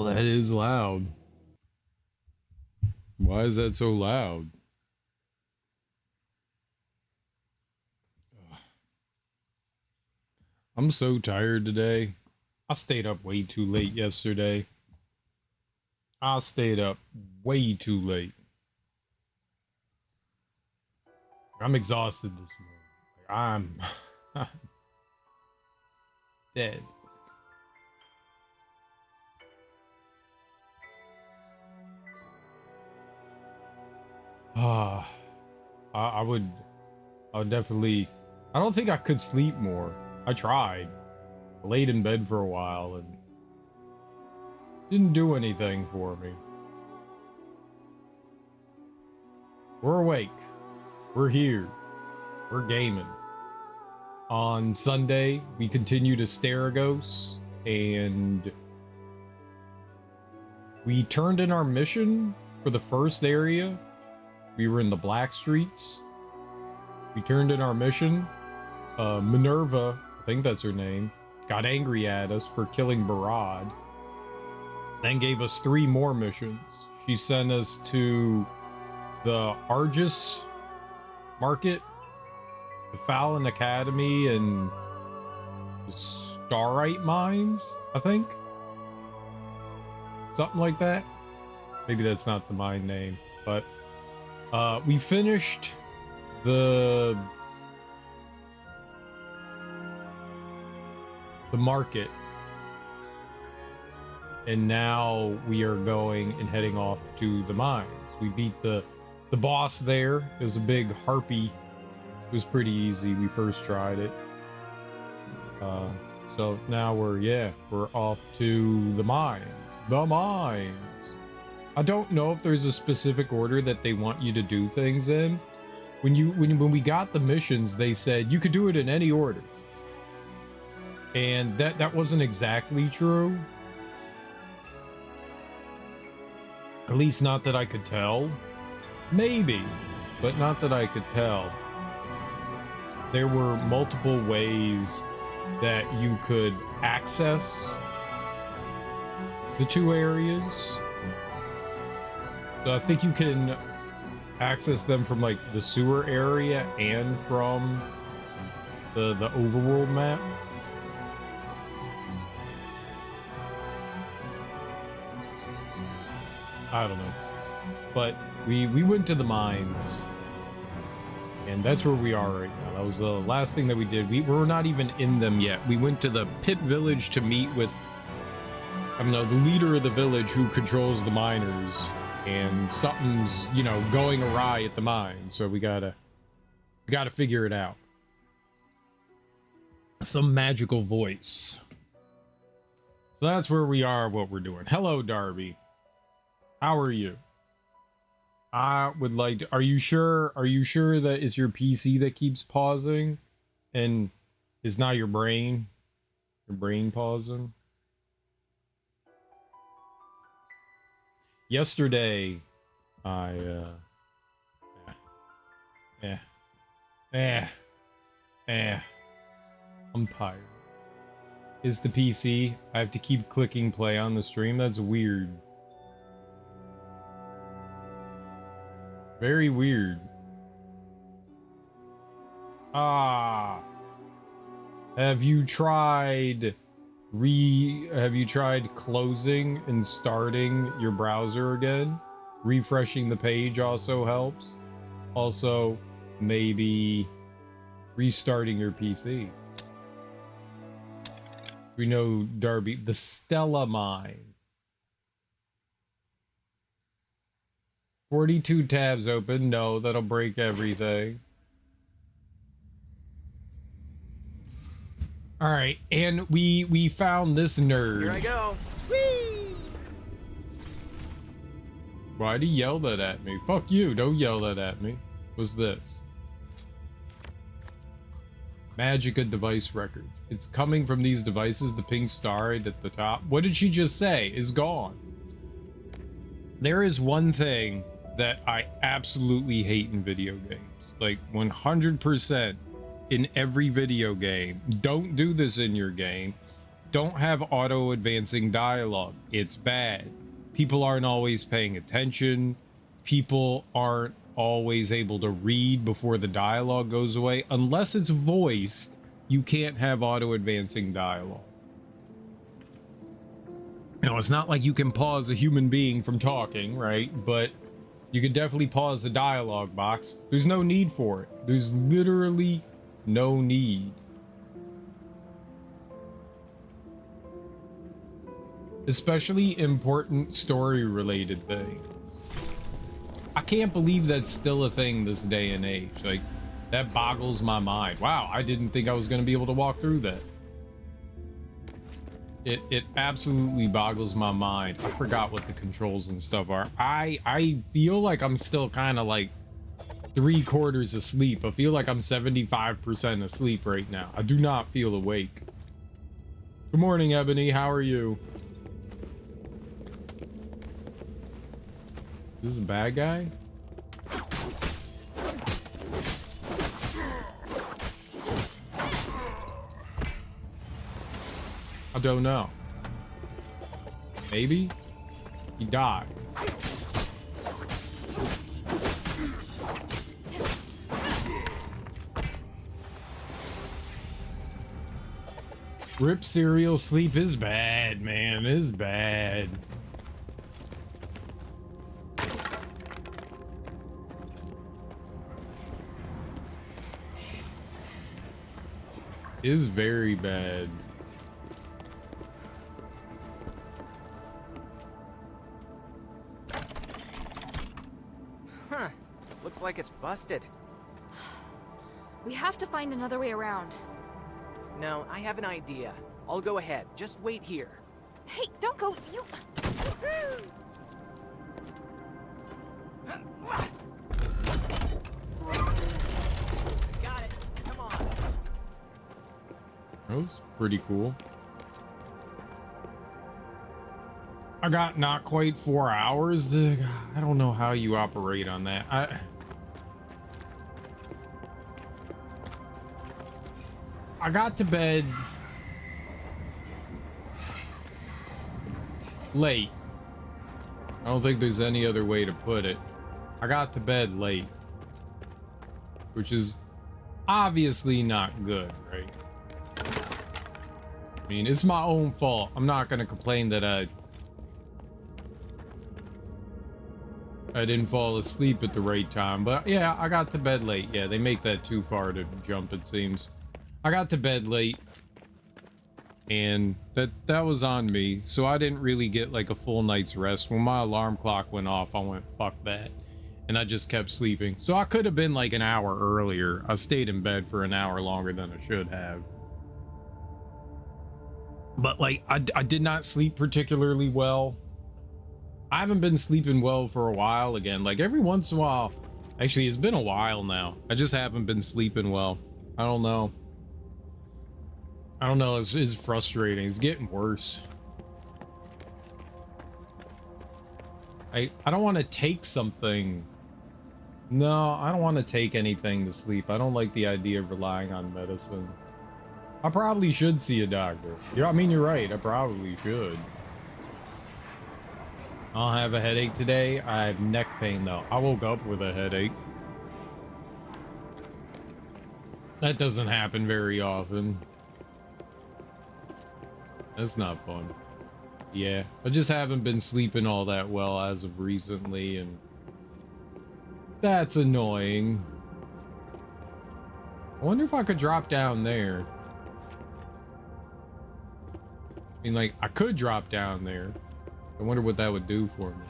Well, that is loud. Why is that so loud? I'm so tired today. I stayed up way too late yesterday. I stayed up way too late. I'm exhausted this morning. I'm dead. I would definitely. I don't think I could sleep more. I tried. I laid in bed for a while and didn't do anything for me. We're awake. We're here. We're gaming. On Sunday, we continued Asterigos, and we turned in our mission for the first area. We were in the Black Streets. We turned in our mission. Minerva, I think that's her name, got angry at us for killing Barad. Then gave us 3 more missions. She sent us to the Argus Market, the Fallon Academy, and the Starite Mines, I think. Something like that. Maybe that's not the mine name, but we finished the market, and now we are going and heading off to the mines. We beat the boss there. It was a big harpy. It was pretty easy. We first tried it. So now we're off to the mines. The mines. I don't know if there's a specific order that they want you to do things in. When we got the missions, they said you could do it in any order. And that wasn't exactly true. At least not that I could tell. Maybe, but not that I could tell. There were multiple ways that you could access the 2 areas. So I think you can access them from like the sewer area and from the overworld map. I don't know. But we went to the mines. And that's where we are right now. That was the last thing that we did. We're not even in them yet. We went to the pit village to meet with, I don't know, the leader of the village who controls the miners. And something's, going awry at the mine. So we gotta figure it out. Some magical voice. So that's where we are, what we're doing. Hello, Darby. How are you? I would like to, are you sure that it's your PC that keeps pausing and it's not your brain pausing? Yesterday I'm tired. Is the PC? I have to keep clicking play on the stream. That's weird. Very weird. Have you tried closing and starting your browser again? Refreshing the page also helps. Also, maybe restarting your PC. We know, Darby, the Stella Mine. 42 tabs open. No, that'll break everything. All right, and we found this nerd. Here I go. Whee! Why'd he yell that at me? Fuck you, don't yell that at me. What's this? Magica device records. It's coming from these devices. The pink star at the top. What did she just say? Is gone. There is one thing that I absolutely hate in video games. Like 100% in every video game. Don't do this in your game. don't have auto advancing dialogue. It's bad. People aren't always paying attention. People aren't always able to read before the dialogue goes away. Unless it's voiced, you can't have auto advancing dialogue. Now, it's not like you can pause a human being from talking, right? But you can definitely pause the dialogue box. There's no need for it. There's literally no need. Especially important story-related things. I can't believe that's still a thing this day and age. Like, that boggles my mind. Wow, I didn't think I was going to be able to walk through that. It absolutely boggles my mind. I forgot what the controls and stuff are. I feel like I'm still kind of like 3/4 asleep. I feel like I'm 75% asleep right now. I do not feel awake. Good morning, Ebony. How are you? This is a bad guy? I don't know. Maybe? He died. Rip cereal sleep is bad, man. It is bad. It is very bad. Huh. Looks like it's busted. We have to find another way around. No, I have an idea. I'll go ahead. Just wait here. Hey, don't go. You. Got it. Come on. That was pretty cool. I got not quite 4 hours. I don't know how you operate on that. I got to bed late. I don't think there's any other way to put it. I got to bed late, which is obviously not good, right? I mean, it's my own fault. I'm not gonna complain that I didn't fall asleep at the right time, but yeah, I got to bed late. Yeah, they make that too far to jump, it seems. I got to bed late, and that was on me, so I didn't really get like a full night's rest. When my alarm clock went off, I went, fuck that, and I just kept sleeping. So I could have been like an hour earlier. I stayed in bed for an hour longer than I should have. But like, I did not sleep particularly well. I haven't been sleeping well for a while again. Like every once in a while, actually it's been a while now, I just haven't been sleeping well. I don't know. It's frustrating. It's getting worse. I don't want to take something. No, I don't want to take anything to sleep. I don't like the idea of relying on medicine. I probably should see a doctor. Yeah, I mean, you're right. I probably should. I'll have a headache today. I have neck pain though. I woke up with a headache. That doesn't happen very often. That's not fun. Yeah, I just haven't been sleeping all that well as of recently, and that's annoying. I wonder if I could drop down there. I mean, like, I could drop down there. I wonder what that would do for me.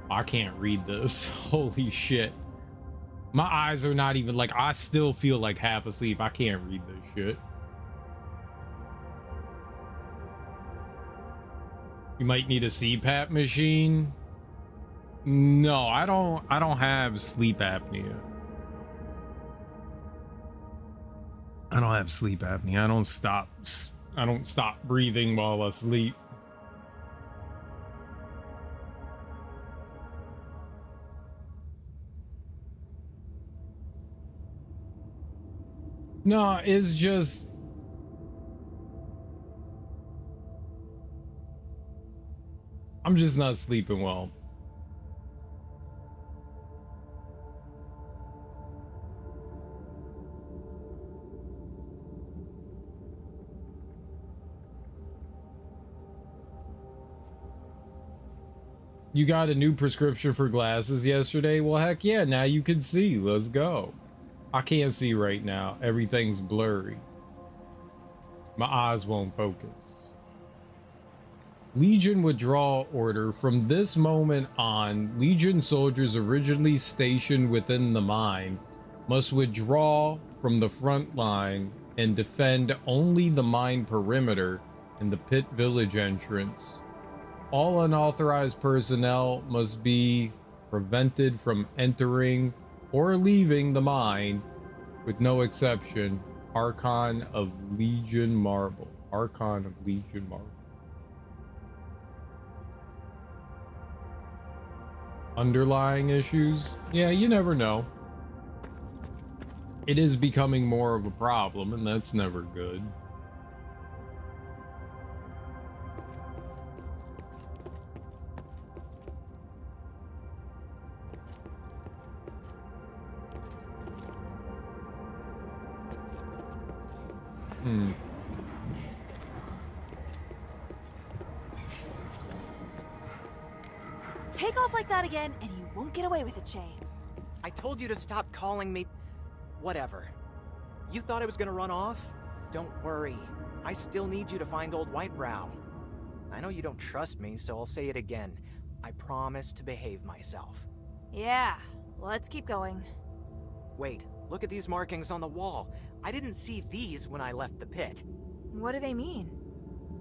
I can't read this. Holy shit. My eyes are not even, like, I still feel like half asleep. I can't read this shit. You might need a CPAP machine. No, I don't have sleep apnea. I don't have sleep apnea. I don't stop breathing while I sleep. No, it's just I'm just not sleeping well. You got a new prescription for glasses yesterday? Well, heck yeah, now you can see. Let's go. I can't see right now. Everything's blurry. My eyes won't focus. Legion withdrawal order. From this moment on, Legion soldiers originally stationed within the mine must withdraw from the front line and defend only the mine perimeter and the pit village entrance. All unauthorized personnel must be prevented from entering or leaving the mine, with no exception. Archon of Legion Marble. Archon of Legion Marble. Underlying issues? Yeah, you never know. It is becoming more of a problem, and that's never good. Take off like that again, and you won't get away with it, Shay. I told you to stop calling me... Whatever. You thought I was gonna run off? Don't worry. I still need you to find old Whitebrow. I know you don't trust me, so I'll say it again. I promise to behave myself. Yeah, let's keep going. Wait, look at these markings on the wall. I didn't see these when I left the pit. What do they mean?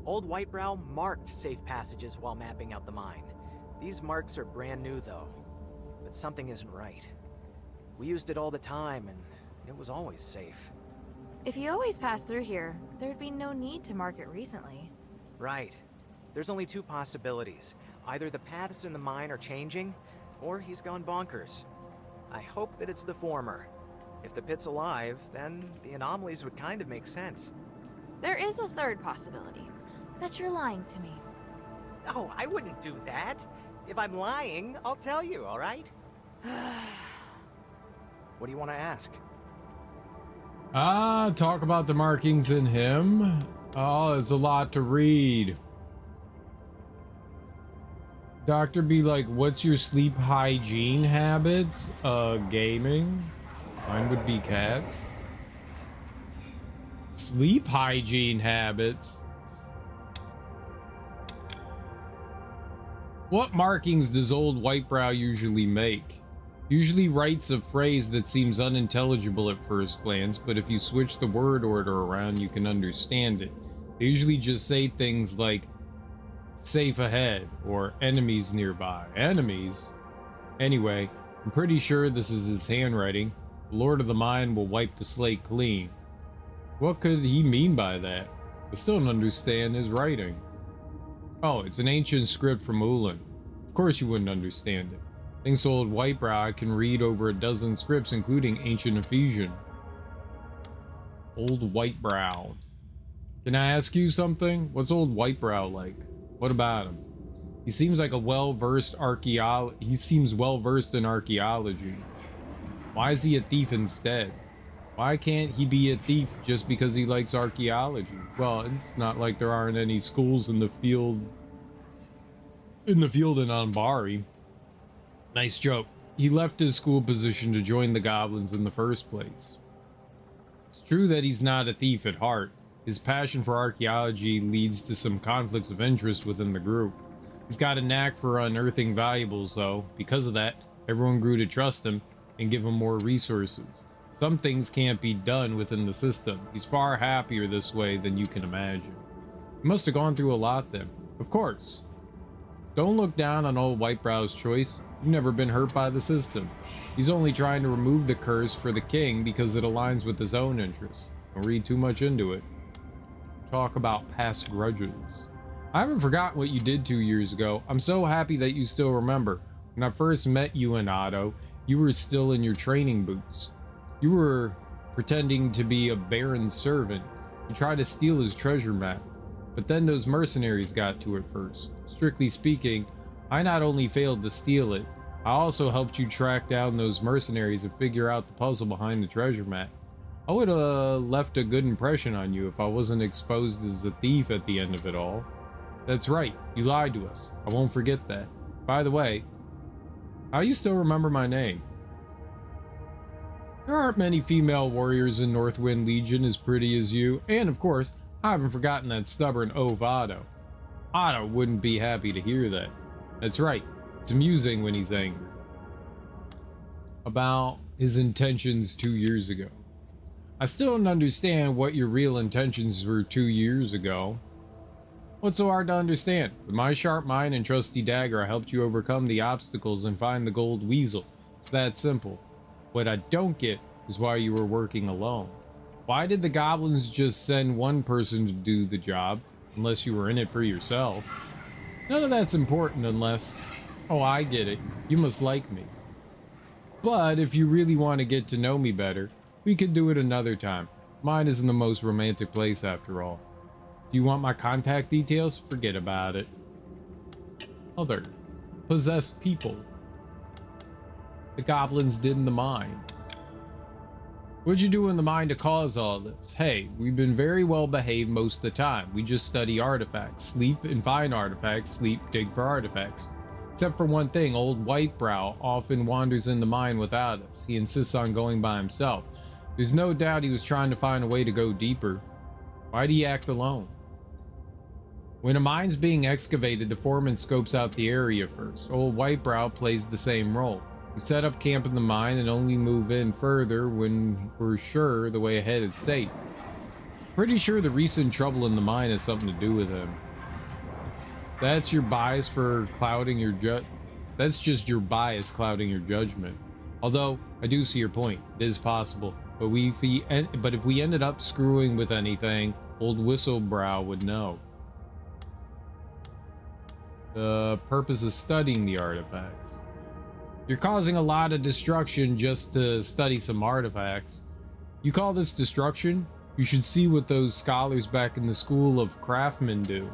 Old Whitebrow marked safe passages while mapping out the mine. These marks are brand new, though. But something isn't right. We used it all the time, and it was always safe. If you always pass through here, there'd be no need to mark it recently. Right. There's only two possibilities. Either the paths in the mine are changing, or he's gone bonkers. I hope that it's the former. If the pit's alive, then the anomalies would kind of make sense. There is a third possibility. That you're lying to me. Oh, I wouldn't do that. If I'm lying, I'll tell you, all right? What do you want to ask? Talk about the markings in him. Oh, it's a lot to read. Doctor be like, what's your sleep hygiene habits? Gaming. Mine would be cats. Sleep hygiene habits. What markings does old Whitebrow usually make? Usually writes a phrase that seems unintelligible at first glance, but if you switch the word order around, you can understand it. They usually just say things like, safe ahead, or enemies nearby. Enemies? Anyway, I'm pretty sure this is his handwriting. The Lord of the Mine will wipe the slate clean. What could he mean by that? I still don't understand his writing. Oh, it's an ancient script from Ulan. Of course you wouldn't understand it. Thanks to old Whitebrow, I can read over a dozen scripts, including ancient Ephesian. Old Whitebrow. Can I ask you something? What's old Whitebrow like? What about him? He seems like a well-versed he seems well-versed in archaeology. Why is he a thief instead? Why can't he be a thief just because he likes archaeology? Well, it's not like there aren't any schools in the field in Anbari. Nice joke. He left his school position to join the goblins in the first place. It's true that he's not a thief at heart. His passion for archaeology leads to some conflicts of interest within the group. He's got a knack for unearthing valuables, though. Because of that, everyone grew to trust him and give him more resources. Some things can't be done within the system. He's far happier this way than you can imagine. He must have gone through a lot then. Of course. Don't look down on old Whitebrow's choice. You've never been hurt by the system. He's only trying to remove the curse for the king because it aligns with his own interests. Don't read too much into it. Talk about past grudges. I haven't forgotten what you did 2 years ago. I'm so happy that you still remember. When I first met you in Otto, you were still in your training boots. You were pretending to be a baron's servant. You tried to steal his treasure map, but then those mercenaries got to it first. Strictly speaking, I not only failed to steal it, I also helped you track down those mercenaries and figure out the puzzle behind the treasure map. I would have left a good impression on you if I wasn't exposed as a thief at the end of it all. That's right, you lied to us. I won't forget that. By the way, how you still remember my name? There aren't many female warriors in Northwind Legion as pretty as you, and of course, I haven't forgotten that stubborn oaf Otto. Otto wouldn't be happy to hear that. That's right, it's amusing when he's angry. About his intentions 2 years ago. I still don't understand what your real intentions were 2 years ago. What's so hard to understand? With my sharp mind and trusty dagger, I helped you overcome the obstacles and find the gold weasel. It's that simple. What I don't get is why you were working alone. Why did the goblins just send one person to do the job, unless you were in it for yourself? None of that's important unless... Oh, I get it. You must like me. But if you really want to get to know me better, we could do it another time. Mine isn't the most romantic place after all. Do you want my contact details? Forget about it. Other possessed people. The goblins did in the mine. What'd you do in the mine to cause all this? Hey, we've been very well behaved most of the time. We just study artifacts, sleep and find artifacts, sleep, dig for artifacts. Except for one thing, old Whitebrow often wanders in the mine without us. He insists on going by himself. There's no doubt he was trying to find a way to go deeper. Why'd he act alone? When a mine's being excavated, the foreman scopes out the area first. Old Whitebrow plays the same role. We set up camp in the mine and only move in further when we're sure the way ahead is safe. Pretty sure the recent trouble in the mine has something to do with him. That's your bias for clouding your That's just your bias clouding your judgment. Although I do see your point. It is possible. But if we ended up screwing with anything, old Whistlebrow would know. The purpose of studying the artifacts. You're causing a lot of destruction just to study some artifacts. You call this destruction? You should see what those scholars back in the School of Craftsmen do.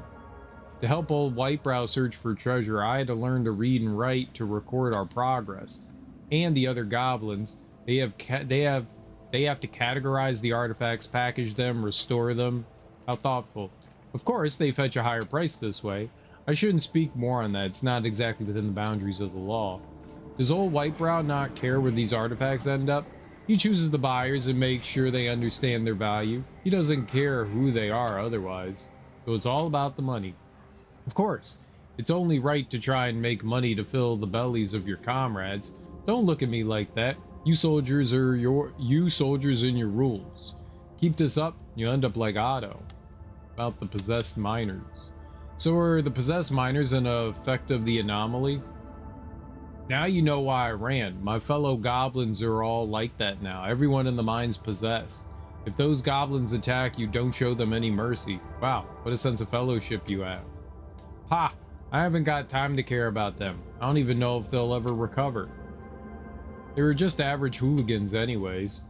To help old Whitebrow search for treasure, I had to learn to read and write to record our progress. And the other goblins, they have to categorize the artifacts, package them, restore them. How thoughtful. Of course, they fetch a higher price this way. I shouldn't speak more on that. It's not exactly within the boundaries of the law. Does old Whitebrow not care where these artifacts end up? He chooses the buyers and makes sure they understand their value. He doesn't care who they are otherwise. So it's all about the money. Of course, it's only right to try and make money to fill the bellies of your comrades. Don't look at me like that. You soldiers in your rules. Keep this up, you end up like Otto. About the possessed miners. So are the possessed miners an effect of the anomaly? Now you know why I ran. My fellow goblins are all like that now. Everyone in the mine's possessed. If those goblins attack you, don't show them any mercy. Wow, what a sense of fellowship you have. Ha! I haven't got time to care about them. I don't even know if they'll ever recover. They were just average hooligans anyways.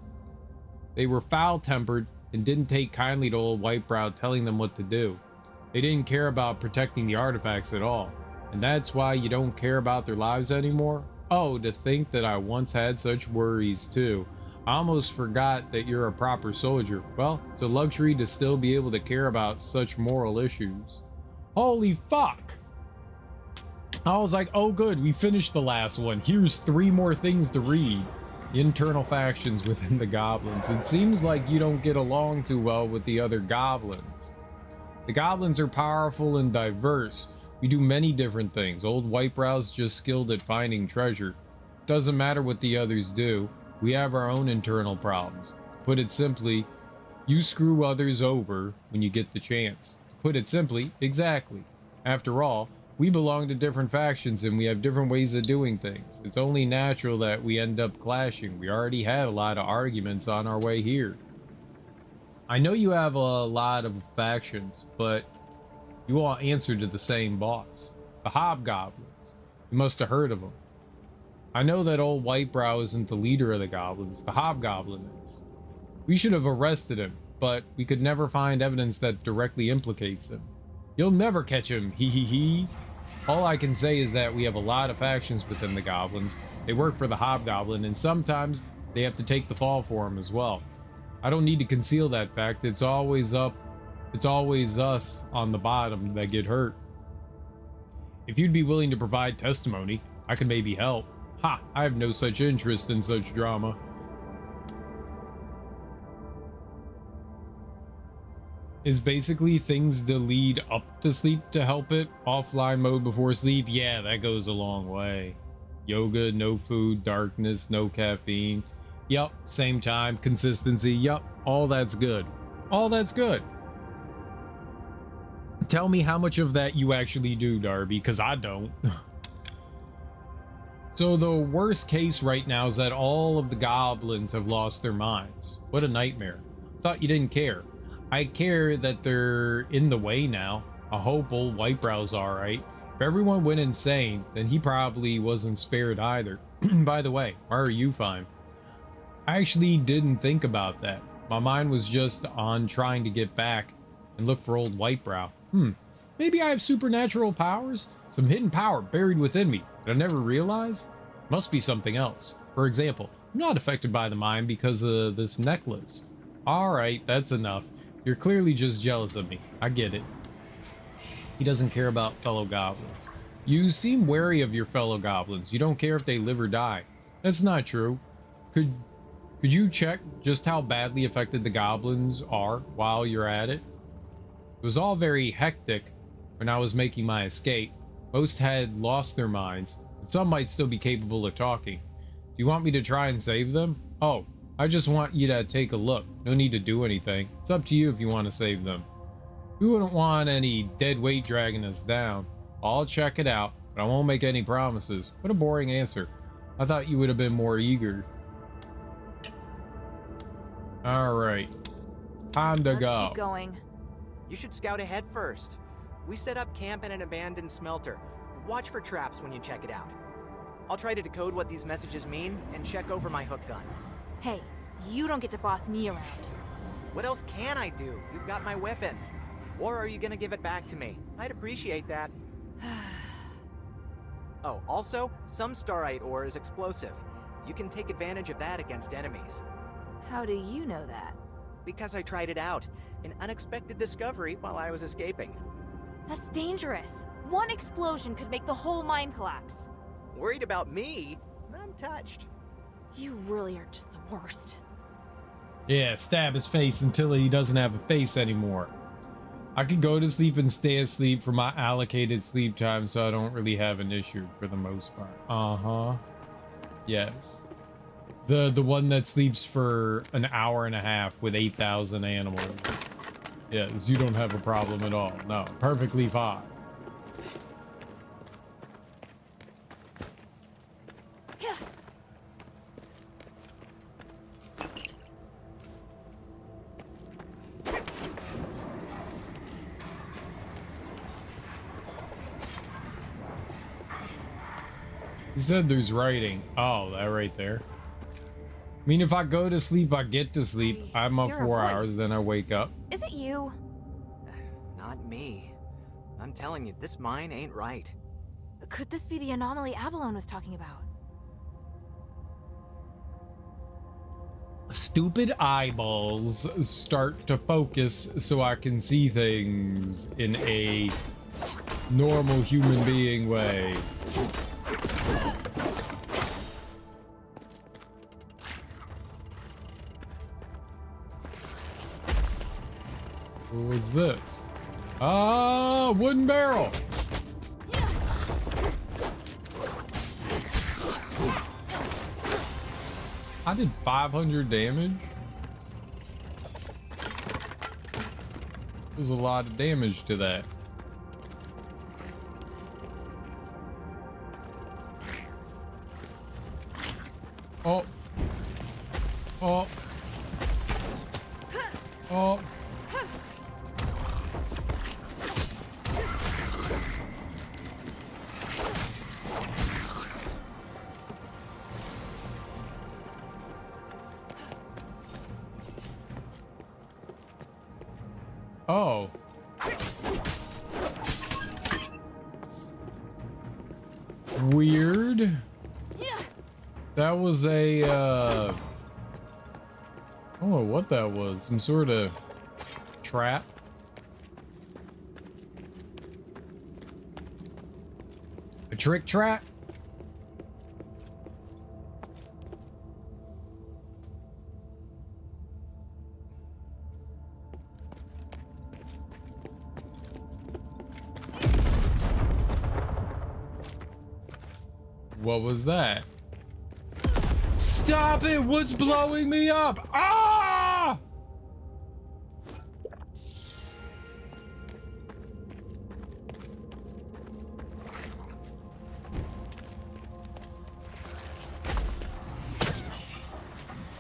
They were foul-tempered and didn't take kindly to old Whitebrow telling them what to do. They didn't care about protecting the artifacts at all. And that's why you don't care about their lives anymore? Oh, to think that I once had such worries too. I almost forgot that you're a proper soldier. Well, it's a luxury to still be able to care about such moral issues. Holy fuck! I was like, oh good, we finished the last one. Here's 3 more things to read. The internal factions within the goblins. It seems like you don't get along too well with the other goblins. The goblins are powerful and diverse. We do many different things. Old Whitebrow's just skilled at finding treasure. Doesn't matter what the others do. We have our own internal problems. Put it simply, you screw others over when you get the chance. To put it simply, exactly. After all, we belong to different factions and we have different ways of doing things. It's only natural that we end up clashing. We already had a lot of arguments on our way here. I know you have a lot of factions, but you all answer to the same boss. The Hobgoblins. You must have heard of them. I know that old Whitebrow isn't the leader of the goblins. The Hobgoblin is. We should have arrested him, but we could never find evidence that directly implicates him. You'll never catch him, hee hee hee. All I can say is that we have a lot of factions within the goblins. They work for the hobgoblin, and sometimes they have to take the fall for him as well. I don't need to conceal that fact. It's always us on the bottom that get hurt. If you'd be willing to provide testimony, I could maybe help. Ha! I have no such interest in such drama. Is basically things to lead up to sleep to help it. Offline mode before sleep, yeah, that goes a long way. Yoga, no food, darkness, no caffeine. Yup, same time, consistency, yup, all that's good. All that's good. Tell me how much of that you actually do, Darby, because I don't. So the worst case right now is that all of the goblins have lost their minds. What a nightmare. Thought you didn't care. I care that they're in the way now. I hope old Whitebrow's alright. If everyone went insane, then he probably wasn't spared either. By the way, why are you fine? I actually didn't think about that. My mind was just on trying to get back and look for old Whitebrow. Maybe I have supernatural powers? Some hidden power buried within me that I never realized? Must be something else. For example, I'm not affected by the mind because of this necklace. Alright, that's enough. You're clearly just jealous of me. I get it. He doesn't care about fellow goblins. You seem wary of your fellow goblins. You don't care if they live or die. That's not true. Could you check just how badly affected the goblins are while you're at it? It was all very hectic when I was making my escape. Most had lost their minds, but some might still be capable of talking. Do you want me to try and save them? Oh, I just want you to take a look. No need to do anything. It's up to you if you want to save them. We wouldn't want any dead weight dragging us down. I'll check it out, but I won't make any promises. What a boring answer. I thought you would have been more eager. Alright. Time to go. Let's keep going. You should scout ahead first. We set up camp in an abandoned smelter. Watch for traps when you check it out. I'll try to decode what these messages mean and check over my hook gun. Hey, you don't get to boss me around. What else can I do? You've got my weapon. Or are you gonna give it back to me? I'd appreciate that. Oh, also, some starite ore is explosive. You can take advantage of that against enemies. How do you know that? Because I tried it out. An unexpected discovery while I was escaping. That's dangerous. One explosion could make the whole mine collapse. Worried about me? I'm touched. You really are just the worst. Yeah, stab his face until he doesn't have a face anymore. I could go to sleep and stay asleep for my allocated sleep time, so I don't really have an issue for the most part. Uh-huh. Yes. The one that sleeps for an hour and a half with 8,000 animals. Yes, you don't have a problem at all. No, perfectly fine. He said there's writing. Oh, that right there. I mean, if I go to sleep, I get to sleep. I'm up 4 hours, then I wake up. Is it you? Not me. I'm telling you, this mine ain't right. Could this be the anomaly Abalone was talking about? Stupid eyeballs start to focus so I can see things in a normal human being way. What was this? Ah, wooden barrel. I did 500 damage. There's a lot of damage to that. Oh. Oh. Oh. Oh. Weird. That was a, I don't know what that was. Some sort of trap. A trick trap? What was that? Stop it! What's blowing me up? Ah!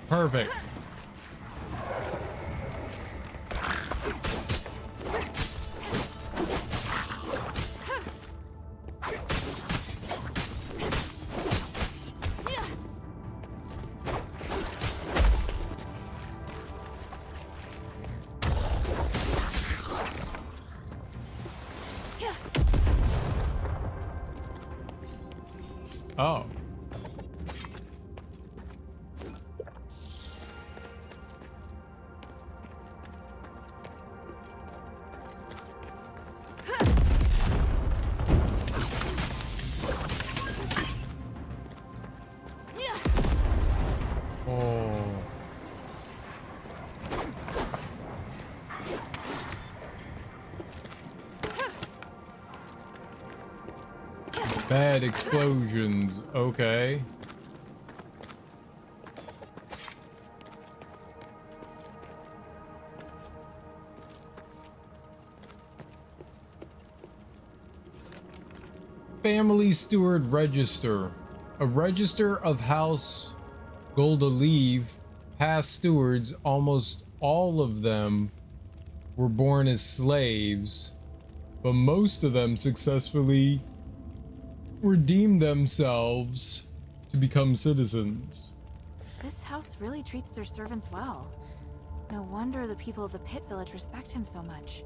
Perfect. Oh. Oh. Bad explosions. Okay. Family Steward Register. A register of House Goldaleave past stewards. Almost all of them were born as slaves, but most of them successfully redeemed themselves to become citizens. This house really treats their servants well. No wonder the people of the Pit Village respect him so much.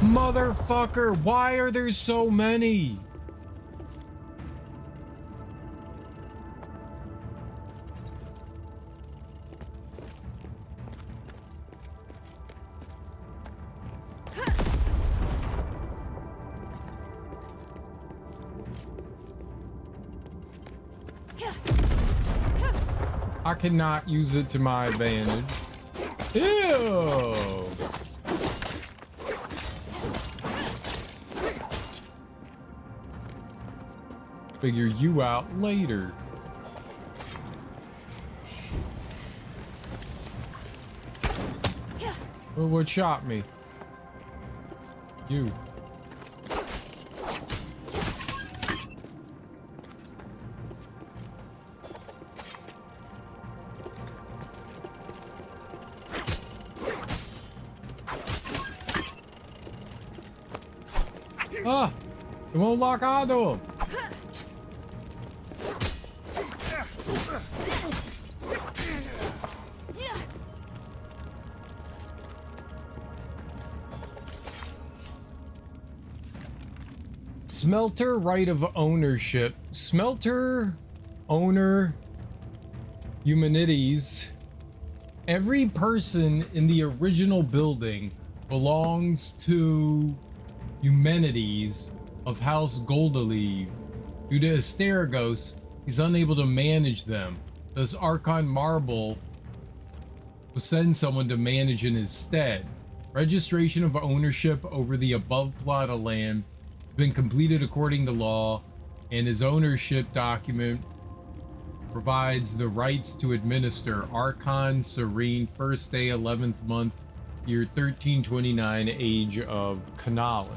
Motherfucker, why are there so many? I cannot use it to my advantage. Ew! Figure you out later. Well, what shot me? You. Ah! It won't lock onto him. Smelter right of ownership. Smelter owner Humanities. Every person in the original building belongs to Humanities of House Goldaleave. Due to Asterigos, he's unable to manage them. Thus, Archon Marble will send someone to manage in his stead. Registration of ownership over the above plot of land has been completed according to law, and his ownership document provides the rights to administer Archon Serene, first day, 11th month, year 1329, age of Kanali.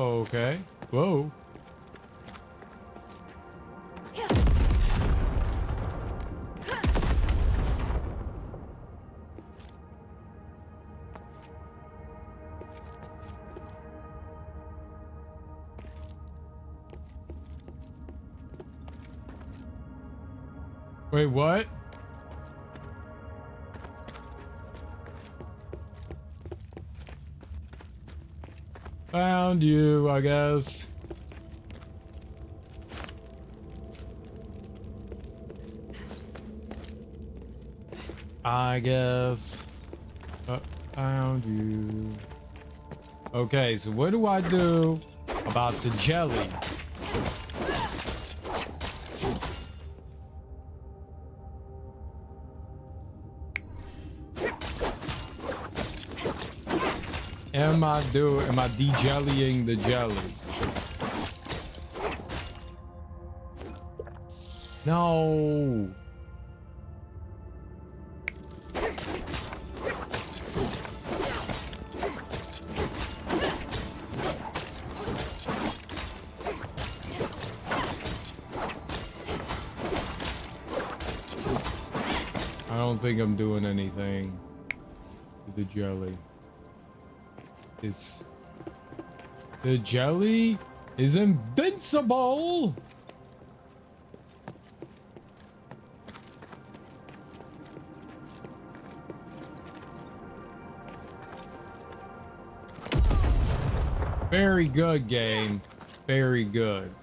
Okay. Whoa. Wait, what? Found you, I guess. I guess. Found you. Okay, so what do I do about the jelly? Am I de-jellying the jelly? No. I don't think I'm doing anything to the jelly. The jelly is invincible. Very good, game. Very good.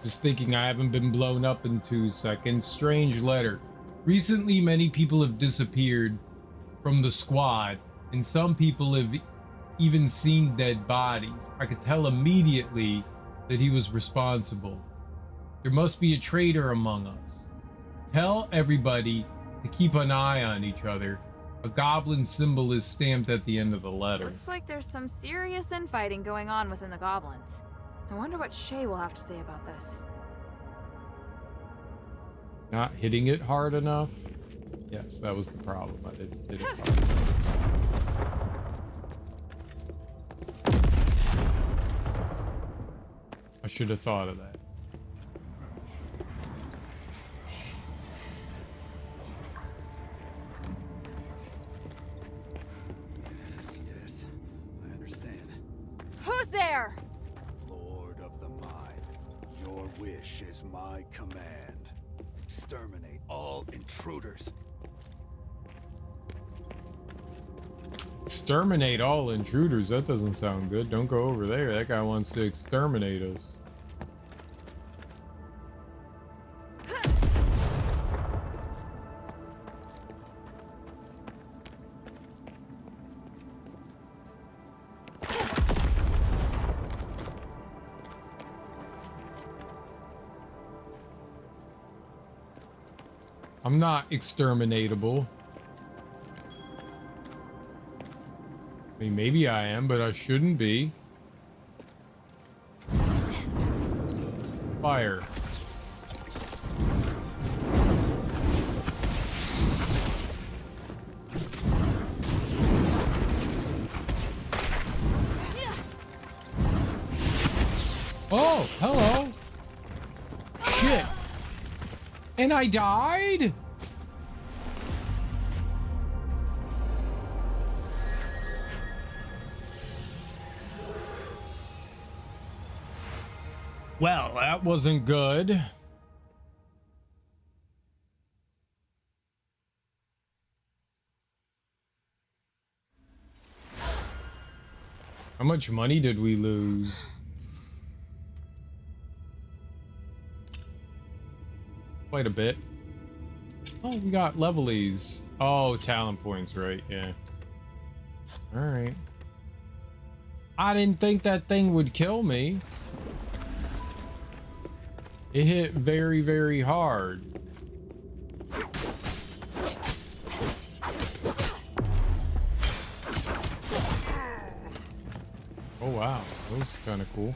Just thinking I haven't been blown up in 2 seconds. Strange letter. Recently, many people have disappeared from the squad, and some people have even seen dead bodies. I could tell immediately that he was responsible. There must be a traitor among us. Tell everybody to keep an eye on each other. A goblin symbol is stamped at the end of the letter. Looks like there's some serious infighting going on within the goblins. I wonder what Shay will have to say about this. Not hitting it hard enough? Yes, that was the problem. I didn't hit it hard. I should have thought of that. Yes, I understand. Who's there? Lord of the Mine, your wish is my command. Exterminate all intruders. Exterminate all intruders? That doesn't sound good. Don't go over there. That guy wants to exterminate us. I'm not exterminatable. I mean, maybe I am, but I shouldn't be. Fire. Oh, hello. Shit. And I died? Well, that wasn't good. How much money did we lose? Quite a bit. Oh, we got levelies. Oh, talent points, right? Yeah. All right. I didn't think that thing would kill me. It hit very, very hard. Oh, wow. That was kind of cool.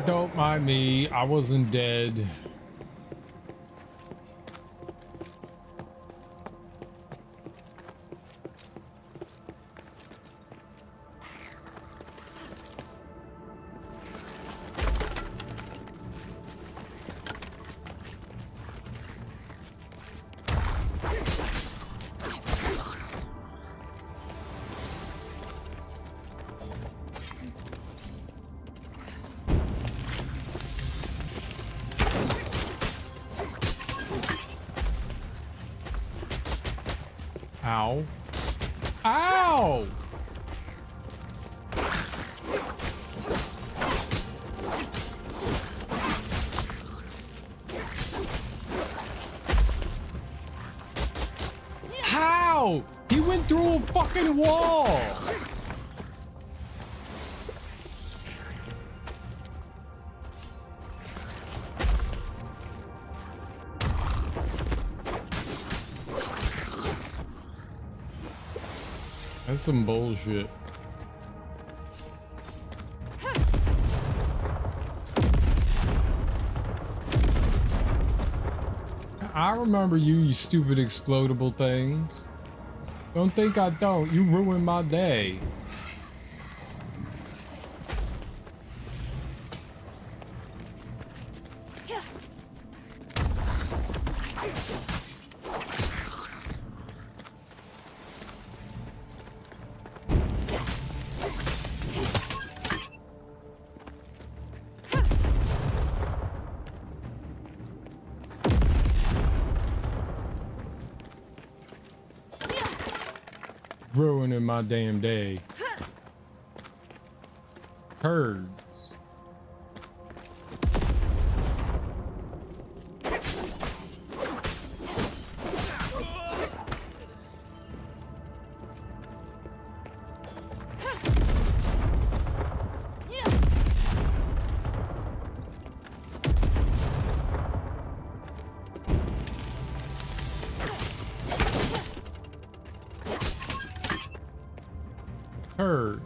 Don't mind me. I wasn't dead. Ow. Ow! How? He went through a fucking wall! That's some bullshit. I remember you, you stupid explodable things. Don't think I don't. You ruined my day. Ruining my damn day. Turds. Turd.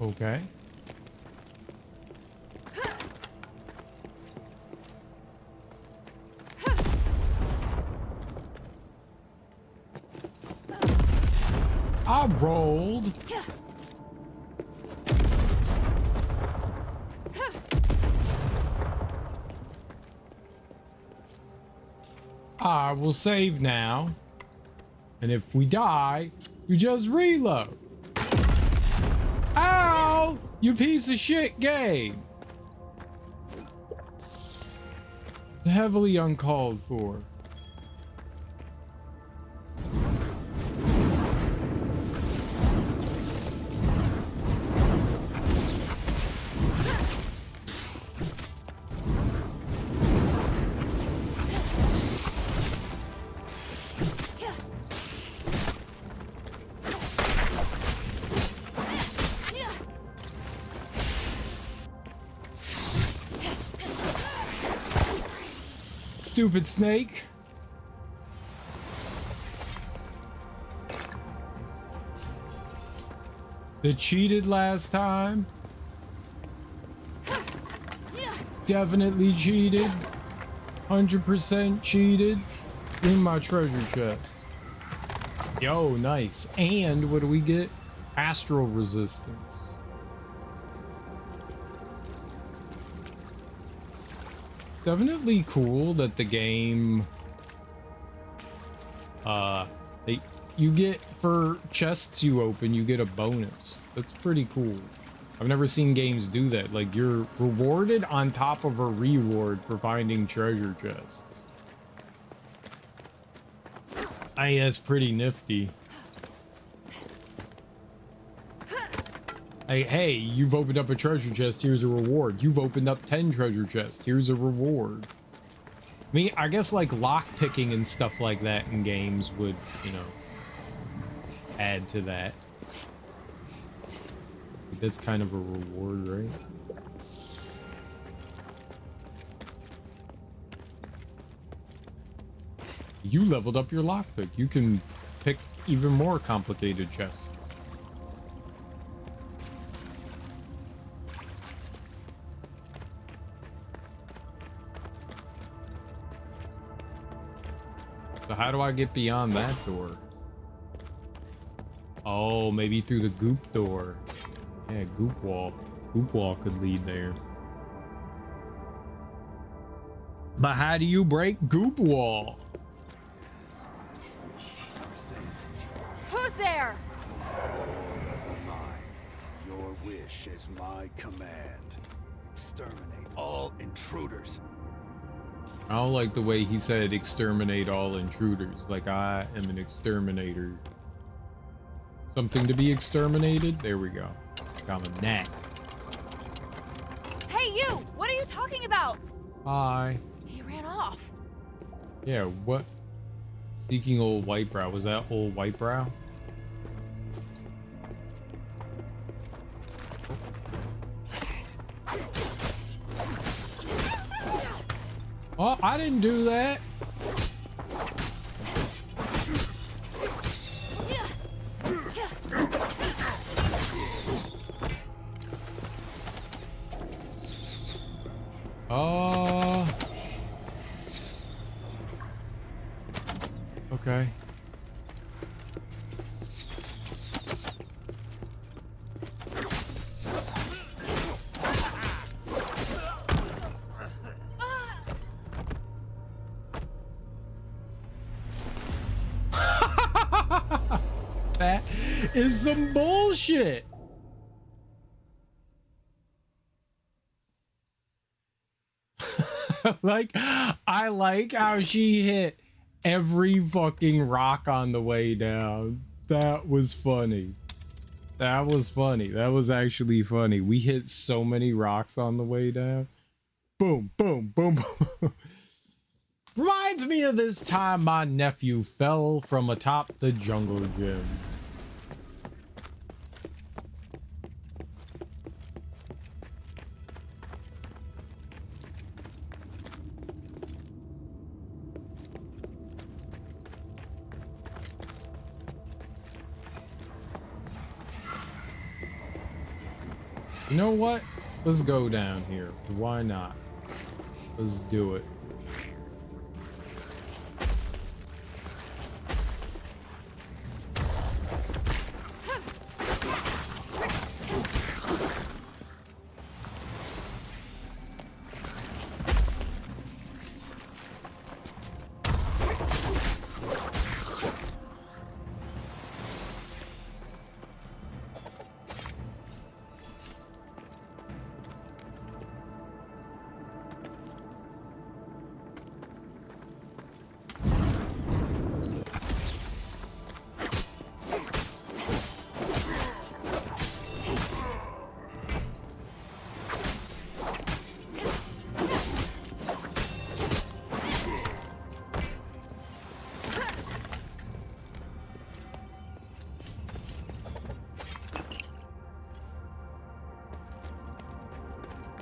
Okay. I rolled. I will save now. And if we die, we just reload. Ow! You piece of shit game. It's heavily uncalled for. Stupid snake. That cheated last time. Definitely cheated. 100% cheated. In my treasure chest. Yo, nice. And what do we get? Astral resistance. definitely cool that the game you get, for chests you open, you get a bonus. That's pretty cool. I've never seen games do that. Like, you're rewarded on top of a reward for finding treasure chests. That's pretty nifty. Hey, you've opened up a treasure chest, here's a reward. You've opened up 10 treasure chests, here's a reward. I mean, I guess like lock picking and stuff like that in games would, you know, add to that. That's kind of a reward, right? You leveled up your lockpick. You can pick even more complicated chests. So how do I get beyond that door? Oh, maybe through the goop door. Yeah, goop wall. Goop wall could lead there. But how do you break goop wall? Who's there? Your wish is my command. Exterminate all intruders. I don't like the way he said exterminate all intruders. Like I am an exterminator. Something to be exterminated? There we go. Got a gnat. Hey, you! What are you talking about? Hi. He ran off. Yeah, what? Seeking old Whitebrow. Was that old Whitebrow? Oh, I didn't do that. Okay. That is some bullshit. Like, I like how she hit every fucking rock on the way down. That was funny. That was funny. That was actually funny. We hit so many rocks on the way down. Boom, boom, boom, boom. Reminds me of this time my nephew fell from atop the jungle gym. You know what? Let's go down here. Why not? Let's do it.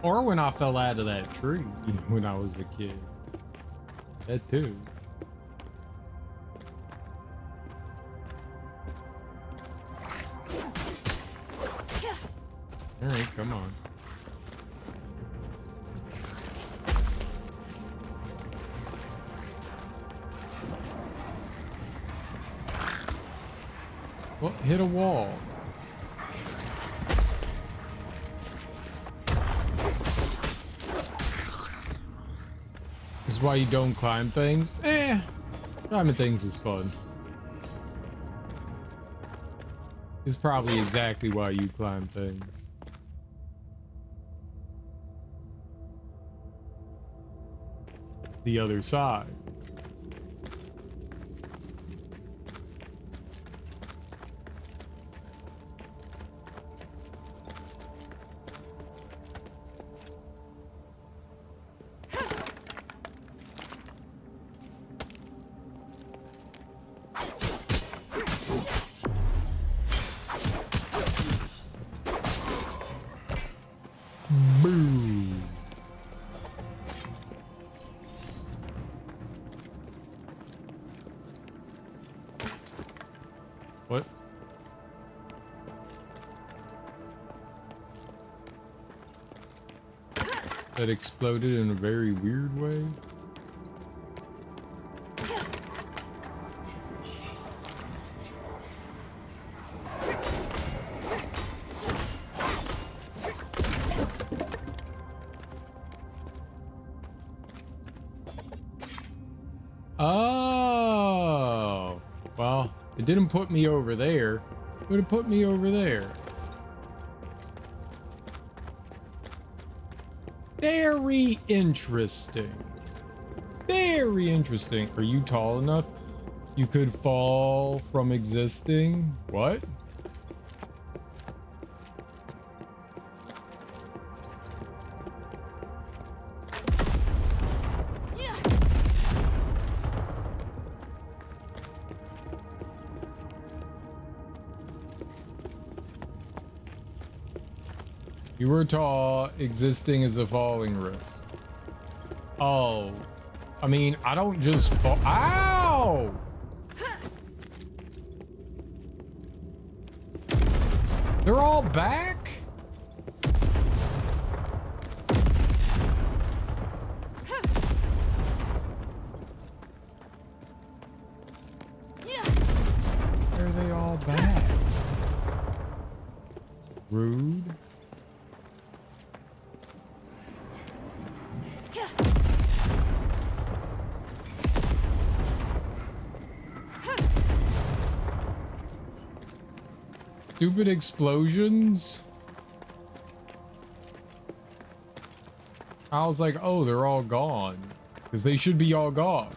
Or when I fell out of that tree when I was a kid. That too. Alright, come on. What? Hit a wall. why you don't climb things? Climbing things is fun. It's probably exactly why you climb things. It's the other side. Boom. What? That exploded in a very weird way. Oh, well, it didn't put me over there. It would have put me over there. Very interesting. Very interesting. Are you tall enough? You could fall from existing? What? You were tall, existing is a falling risk. Oh, I mean, I don't just fall. Ow! They're all back? Why are they all back? Rude. Stupid explosions. I was like, oh, they're all gone. Because they should be all gone.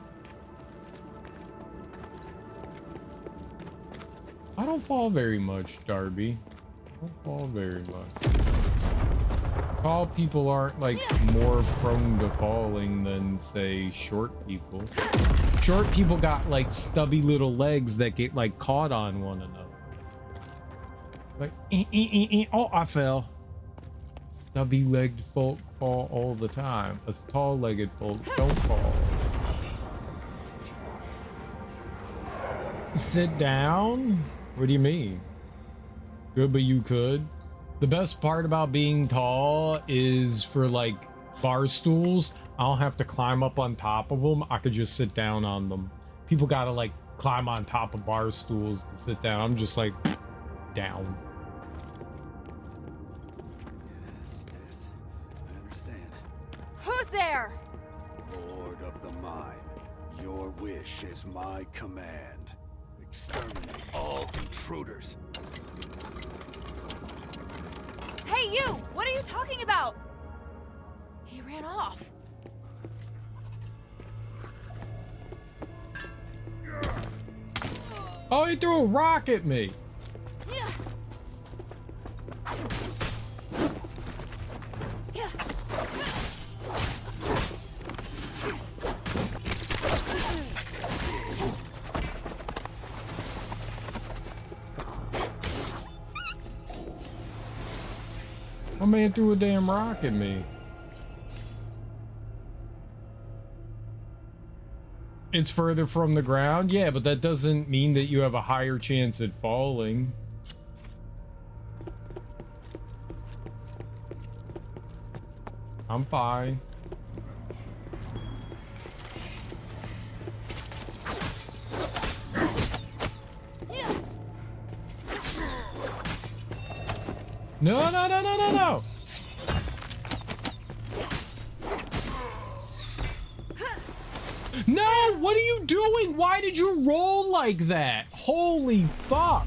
I don't fall very much, Darby. I don't fall very much. Tall people aren't, like, more prone to falling than, say, short people. Short people got, like, stubby little legs that get, like, caught on one another. Like, oh, I fell. Stubby-legged folk fall all the time. Us tall-legged folk don't fall. Sit down? What do you mean? Good, but you could. The best part about being tall is for, like, bar stools, I don't have to climb up on top of them. I could just sit down on them. People gotta, like, climb on top of bar stools to sit down. I'm just like, down. Who's there? Lord of the Mine, your wish is my command. Exterminate all intruders. Hey, you! What are you talking about? He ran off. Oh, he threw a rock at me. Yeah. Yeah. My man threw a damn rock at me. It's further from the ground? Yeah, but that doesn't mean that you have a higher chance at falling. I'm fine. No, no, no, no, no, no! No, what are you doing? Why did you roll like that? Holy fuck.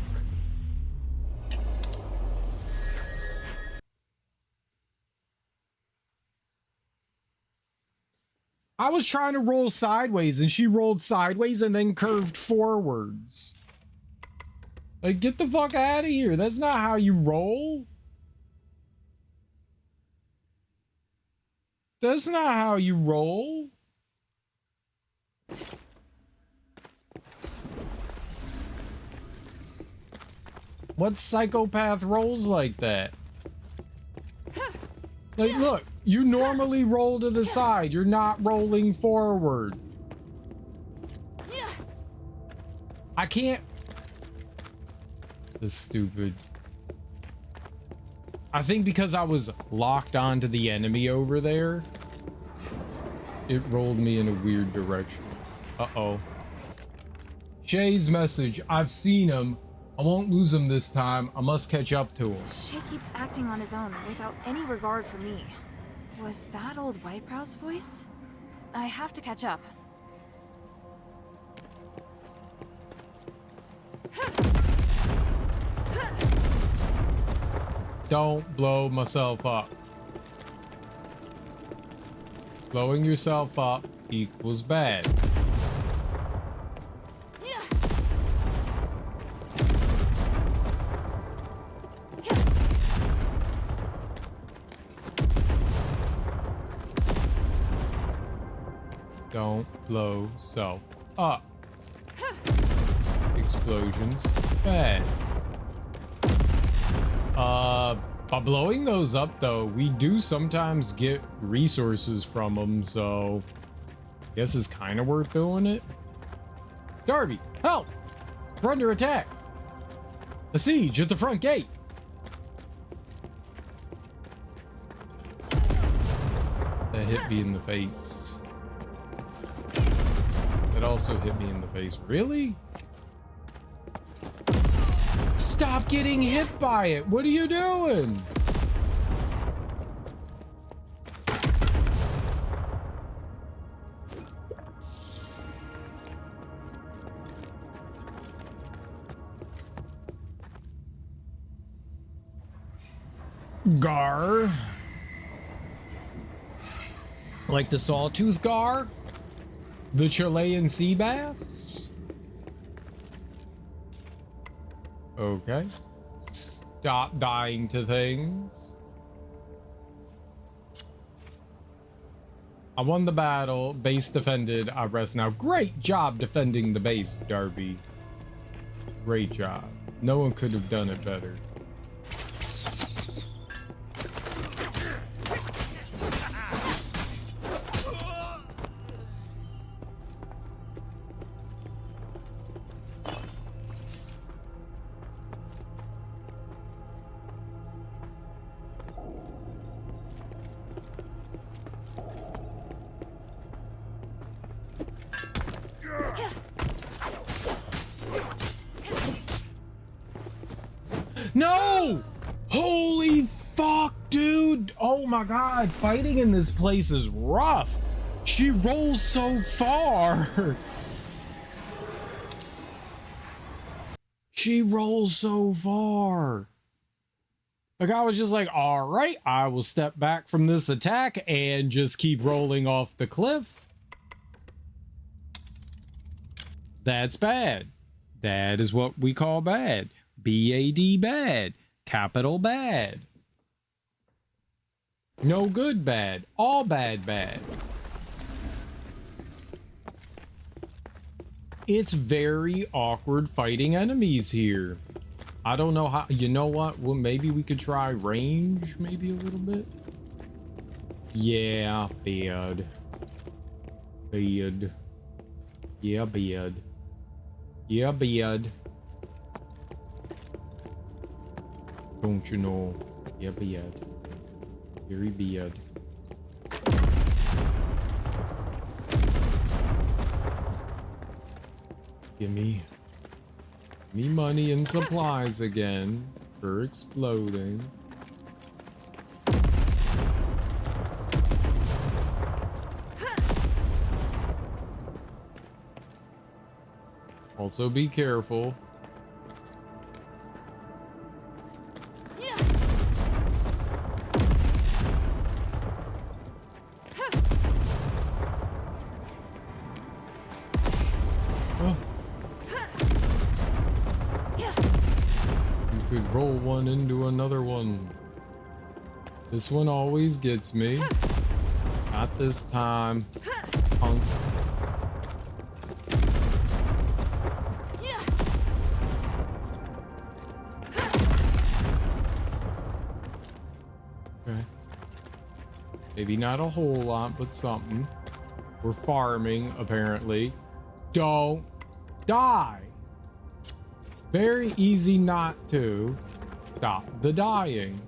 I was trying to roll sideways and she rolled sideways and then curved forwards. Like, get the fuck out of here. That's not how you roll. That's not how you roll. What psychopath rolls like that? Like, look, you normally roll to the side. You're not rolling forward. I can't. This is stupid. I think because I was locked onto the enemy over there, it rolled me in a weird direction. Uh-oh. Shay's message. I've seen him. I won't lose him this time. I must catch up to him. Shay keeps acting on his own without any regard for me. Was that old Whitebrow's voice? I have to catch up. Don't blow myself up. Blowing yourself up equals bad. Don't blow self up. Explosions bad. By blowing those up though, we do sometimes get resources from them, so I guess it's kind of worth doing it. Darby, help! We're under attack. A siege at the front gate. That hit me in the face. That also hit me in the face. Really? Stop getting hit by it. What are you doing? Gar. Like the sawtooth gar? The Chilean sea baths? Okay. Stop dying to things. I won the battle. Base defended. I rest now. Great job defending the base, Darby. Great job. No one could have done it better. No! Holy fuck, dude! Oh my god, fighting in this place is rough. She rolls so far. She rolls so far. Like, I was just like, all right, I will step back from this attack and just keep rolling off the cliff. That's bad. That is what we call bad. B-A-D, bad. Capital bad. No good bad. All bad bad. It's very awkward fighting enemies here. I don't know how. You know what? Well, maybe we could try range maybe a little bit. Yeah, bad. Bad. Yeah, bad. Yeah, bad. Don't you know? Yeah, bad. Very bad. Give me money and supplies again for exploding. Also be careful. Oh. You could roll one into another one. This one always gets me. Not this time, punk. Okay. Maybe not a whole lot, but something. We're farming, apparently. Don't die. Very easy not to. Stop the dying.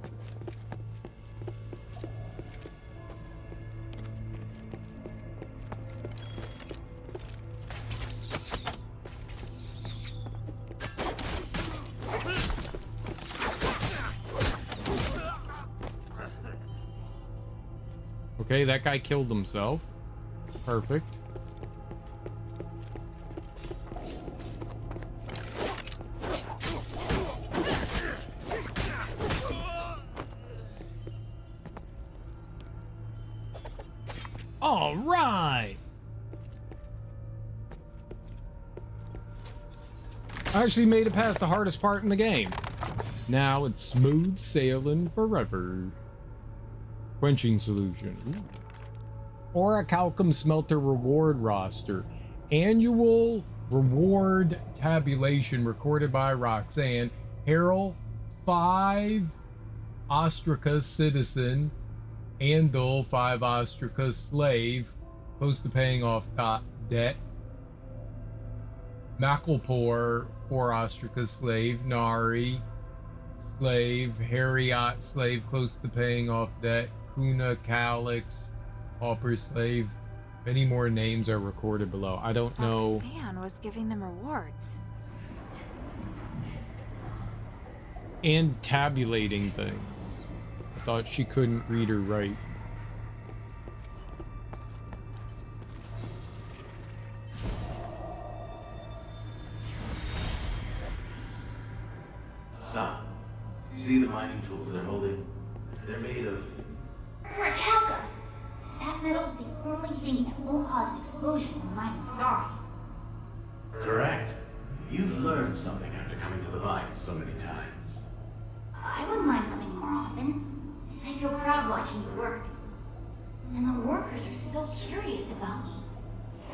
Okay, that guy killed himself. Perfect. All right. I actually made it past the hardest part in the game. Now it's smooth sailing forever. Quenching solution. Ooh. Orichalcum smelter reward roster. Annual reward tabulation recorded by Roxanne. Harold, 5 Asterigos citizen. Andal, 5 Asterigos slave. Close to paying off debt. Macklepore, 4 Asterigos slave. Nari, slave. Harriot, slave, close to paying off debt. Kuna, Calix, pauper slave. Many more names are recorded below. I don't know. Roxanne was giving them rewards. And tabulating things. I thought she couldn't read or write. Son, you see the mining tools they're holding? They're made of... Orichalcum! That metal's the only thing that won't cause an explosion when mining starts. Correct. You've learned something after coming to the mines so many times. I wouldn't mind coming more often. I feel proud watching you work. And the workers are so curious about me.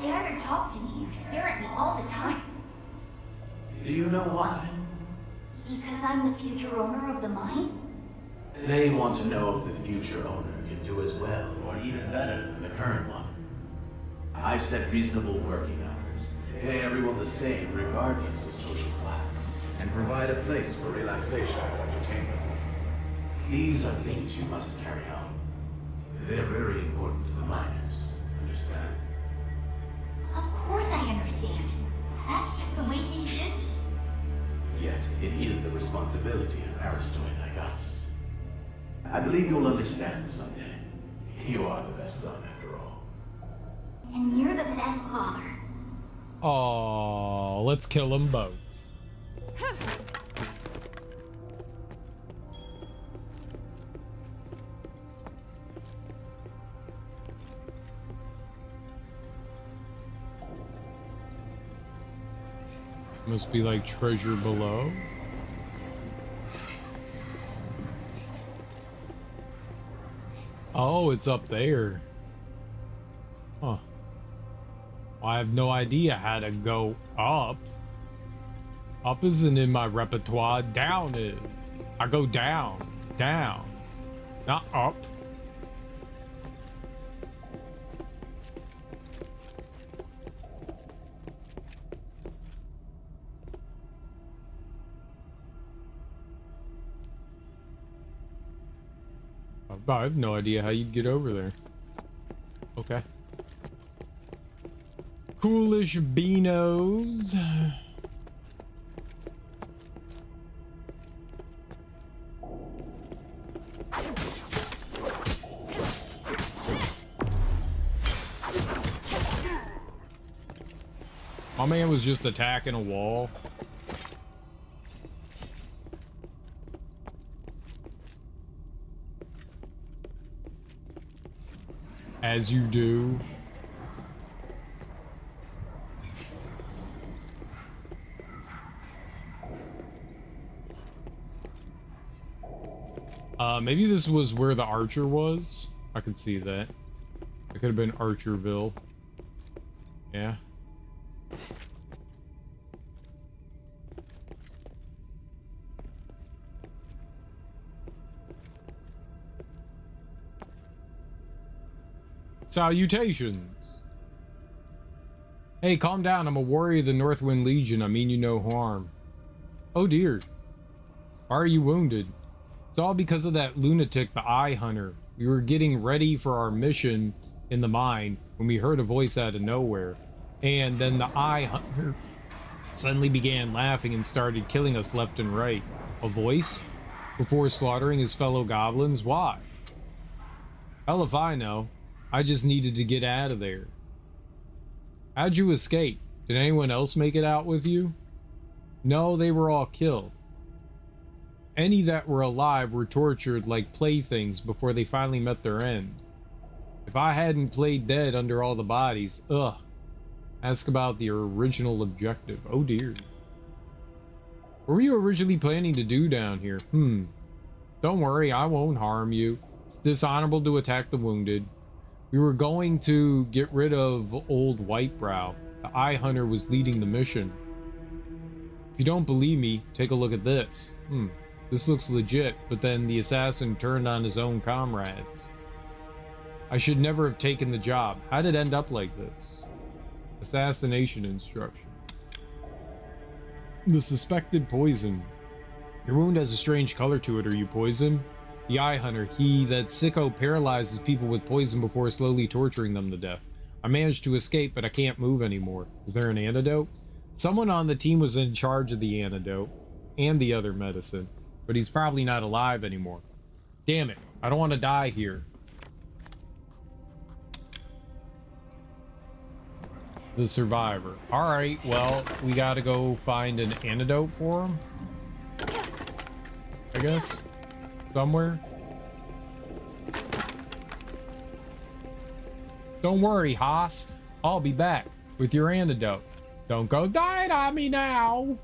They either talk to me or stare at me all the time. Do you know why? Because I'm the future owner of the mine? They want to know if the future owner can do as well or even better than the current one. I've set reasonable working hours, pay everyone the same regardless of social class, and provide a place for relaxation and entertainment. These are things you must carry out. They're very important to the miners, understand? Of course I understand. That's just the way things should be. Yet, it is the responsibility of Aristoid like us. I believe you'll understand someday. You are the best son, after all. And you're the best father. Oh, let's kill them both. Must be like treasure below. Oh, it's up there. Huh. I have no idea how to go up. Up isn't in my repertoire. Down is. I go down. Down. Not up. I have no idea how you get over there. Okay. Coolish beanos. My My man was just attacking a wall. As you do. Maybe this was where the archer was. I could see that. It could have been Archerville. Yeah. Salutations. Hey, calm down. I'm a warrior of the Northwind Legion. I mean you no harm. Oh dear. Why are you wounded? It's all because of that lunatic, the Eye Hunter. We were getting ready for our mission in the mine when we heard a voice out of nowhere. And then the Eye Hunter suddenly began laughing and started killing us left and right. A voice? Before slaughtering his fellow goblins? Why? Hell if I know. I just needed to get out of there. How'd you escape? Did anyone else make it out with you? No, they were all killed. Any that were alive were tortured like playthings before they finally met their end. If I hadn't played dead under all the bodies, ugh. Ask about the original objective. Oh dear. What were you originally planning to do down here? Don't worry, I won't harm you. It's dishonorable to attack the wounded. We were going to get rid of old Whitebrow. The Eye Hunter was leading the mission. If you don't believe me, take a look at this. This looks legit, but then the assassin turned on his own comrades. I should never have taken the job. How did it end up like this? Assassination instructions. The suspected poison. Your wound has a strange color to it. Are you poisoned? The Eye Hunter, he that sicko paralyzes people with poison before slowly torturing them to death. I managed to escape, but I can't move anymore. Is there an antidote? Someone on the team was in charge of the antidote and the other medicine, but he's probably not alive anymore. Damn it, I don't want to die here. The survivor. Alright, well, we gotta go find an antidote for him. I guess. Somewhere. Don't worry, Haas. I'll be back with your antidote. Don't go die on me now.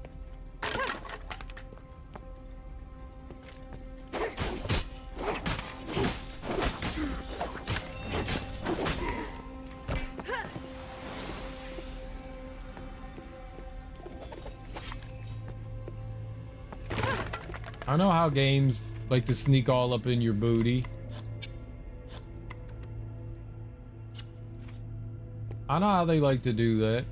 I know how games like to sneak all up in your booty. I know how they like to do that.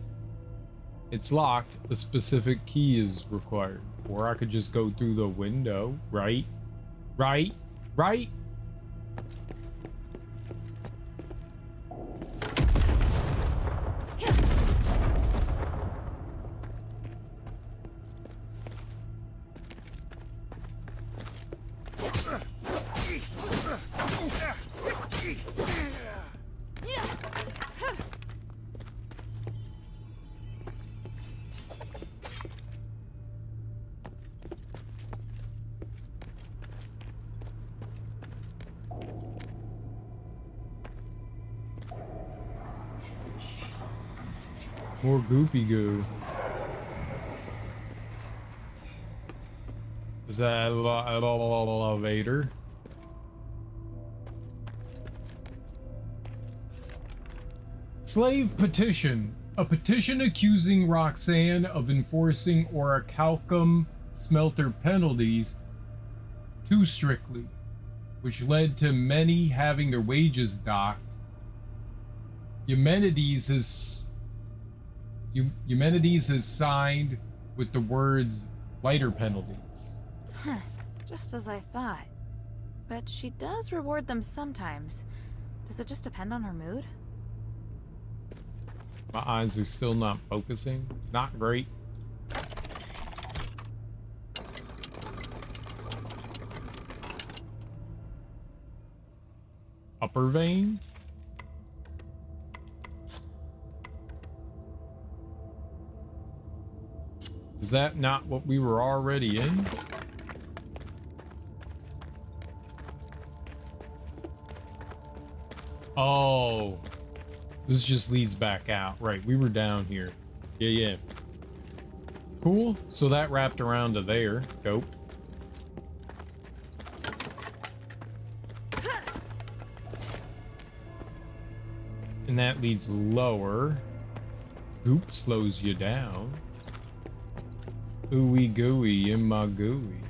It's locked. A specific key is required. Or I could just go through the window, right? Right? Right? More goopy goo. Is that an elevator? Slave petition. A petition accusing Roxanne of enforcing orichalcum smelter penalties too strictly, which led to many having their wages docked. Eumenides has signed with the words lighter penalties. Huh, just as I thought. But she does reward them sometimes. Does it just depend on her mood? My eyes are still not focusing. Not great. Upper vein? Was that not what we were already in? Oh, this just leads back out. Right, we were down here. Yeah. Cool. So that wrapped around to there. Dope. And that leads lower. Goop slows you down. Ooey gooey in my gooey.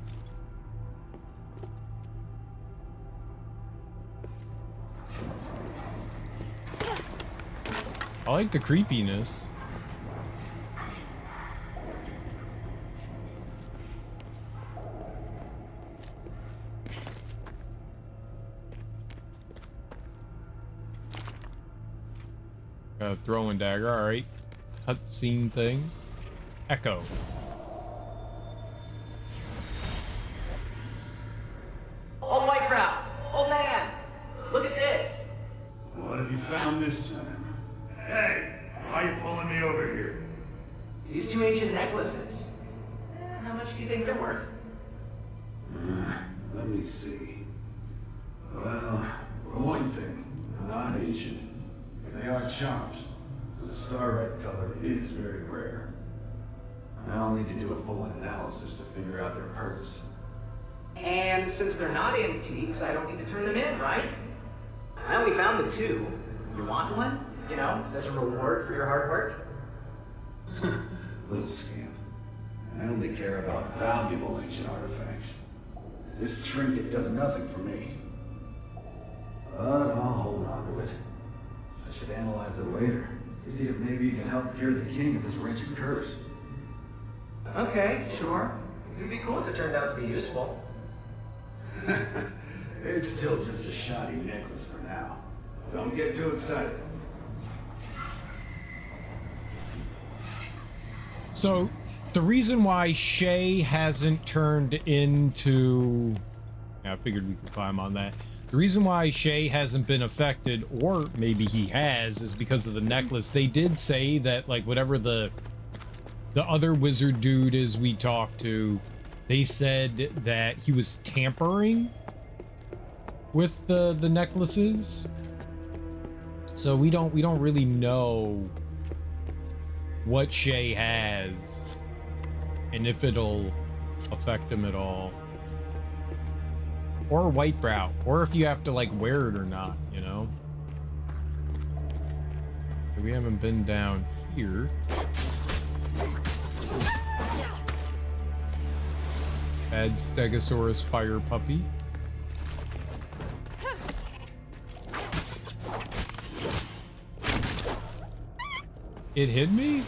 I like the creepiness. Got a throwing dagger, alright. Cutscene thing. Echo. Old Whitebrow! Old man! Look at this! What have you found this time? Hey, why are you pulling me over here? These two ancient necklaces. How much do you think they're worth? Let me see. Well, for one thing, they're not ancient. They are charms. The star-red color is very rare. I'll need to do a full analysis to figure out their purpose. And since they're not antiques, I don't need to turn them in, right? I only found the two. You want one? You know, as a reward for your hard work? Little scamp. I only care about valuable ancient artifacts. This trinket does nothing for me. But I'll hold on to it. I should analyze it later to see if maybe you can help cure the king of his wretched curse. Okay, sure. It'd be cool if it turned out to be useful. It's still just a shoddy necklace for now. Don't get too excited. So, the reason why Shay hasn't turned into... Yeah, I figured we could climb on that. The reason why Shay hasn't been affected, or maybe he has, is because of the necklace. They did say that, like, whatever the other wizard dude is we talked to, they said that he was tampering with the necklaces. So we don't really know what Shay has and if it'll affect him at all. Or Whitebrow, or if you have to like wear it or not, you know. We haven't been down here. Bad Stegosaurus fire puppy. It hit me?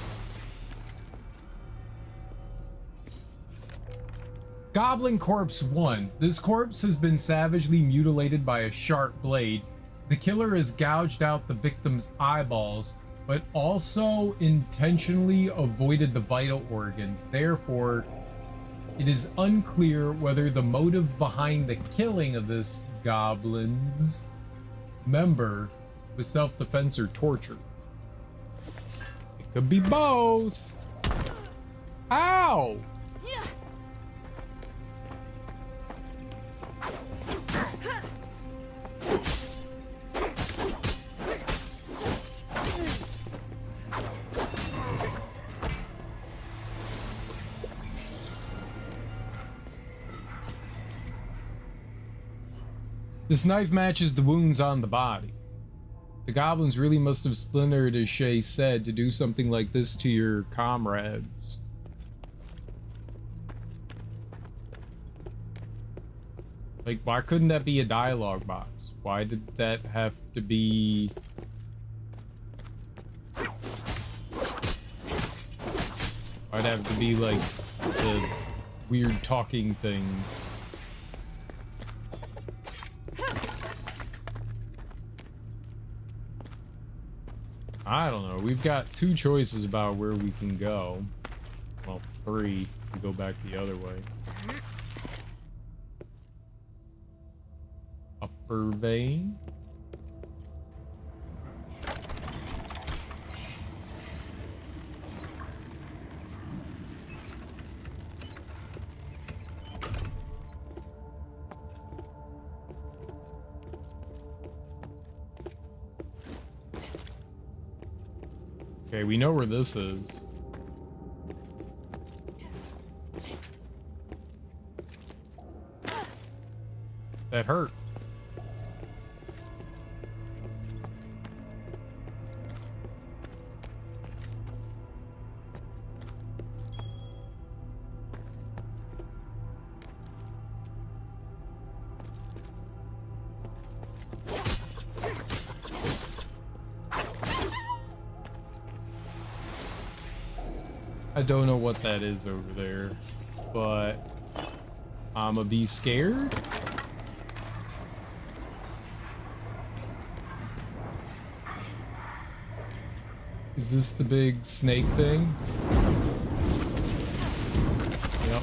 Goblin Corpse 1. This corpse has been savagely mutilated by a sharp blade. The killer has gouged out the victim's eyeballs, but also intentionally avoided the vital organs. Therefore, it is unclear whether the motive behind the killing of this goblin's member was self-defense or torture. It could be both. Ow! This knife matches the wounds on the body. The goblins really must have splintered, as Shay said, to do something like this to your comrades. Like, why couldn't that be a dialogue box? Why did that have to be... Why'd have to be, like, the weird talking thing? I don't know. We've got two choices about where we can go. Well, three. We go back the other way. Upper vein. Okay, we know where this is. That hurt. I don't know what that is over there, but I'ma be scared. Is this the big snake thing? Yep.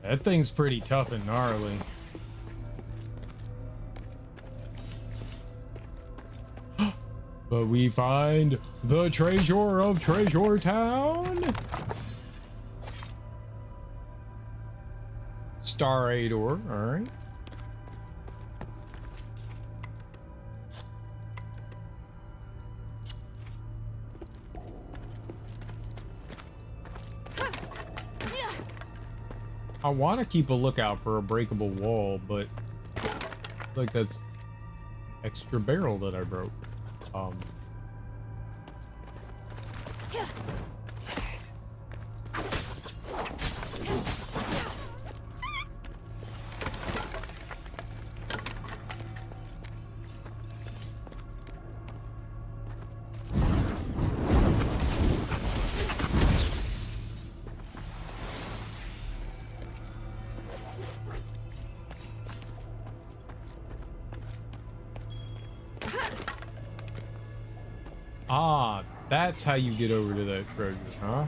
That thing's pretty tough and gnarly. But we find the treasure of Treasure Town. Star 8 ore, alright. I want to keep a lookout for a breakable wall, but like that's extra barrel that I broke. Ah, that's how you get over to that treasure, huh?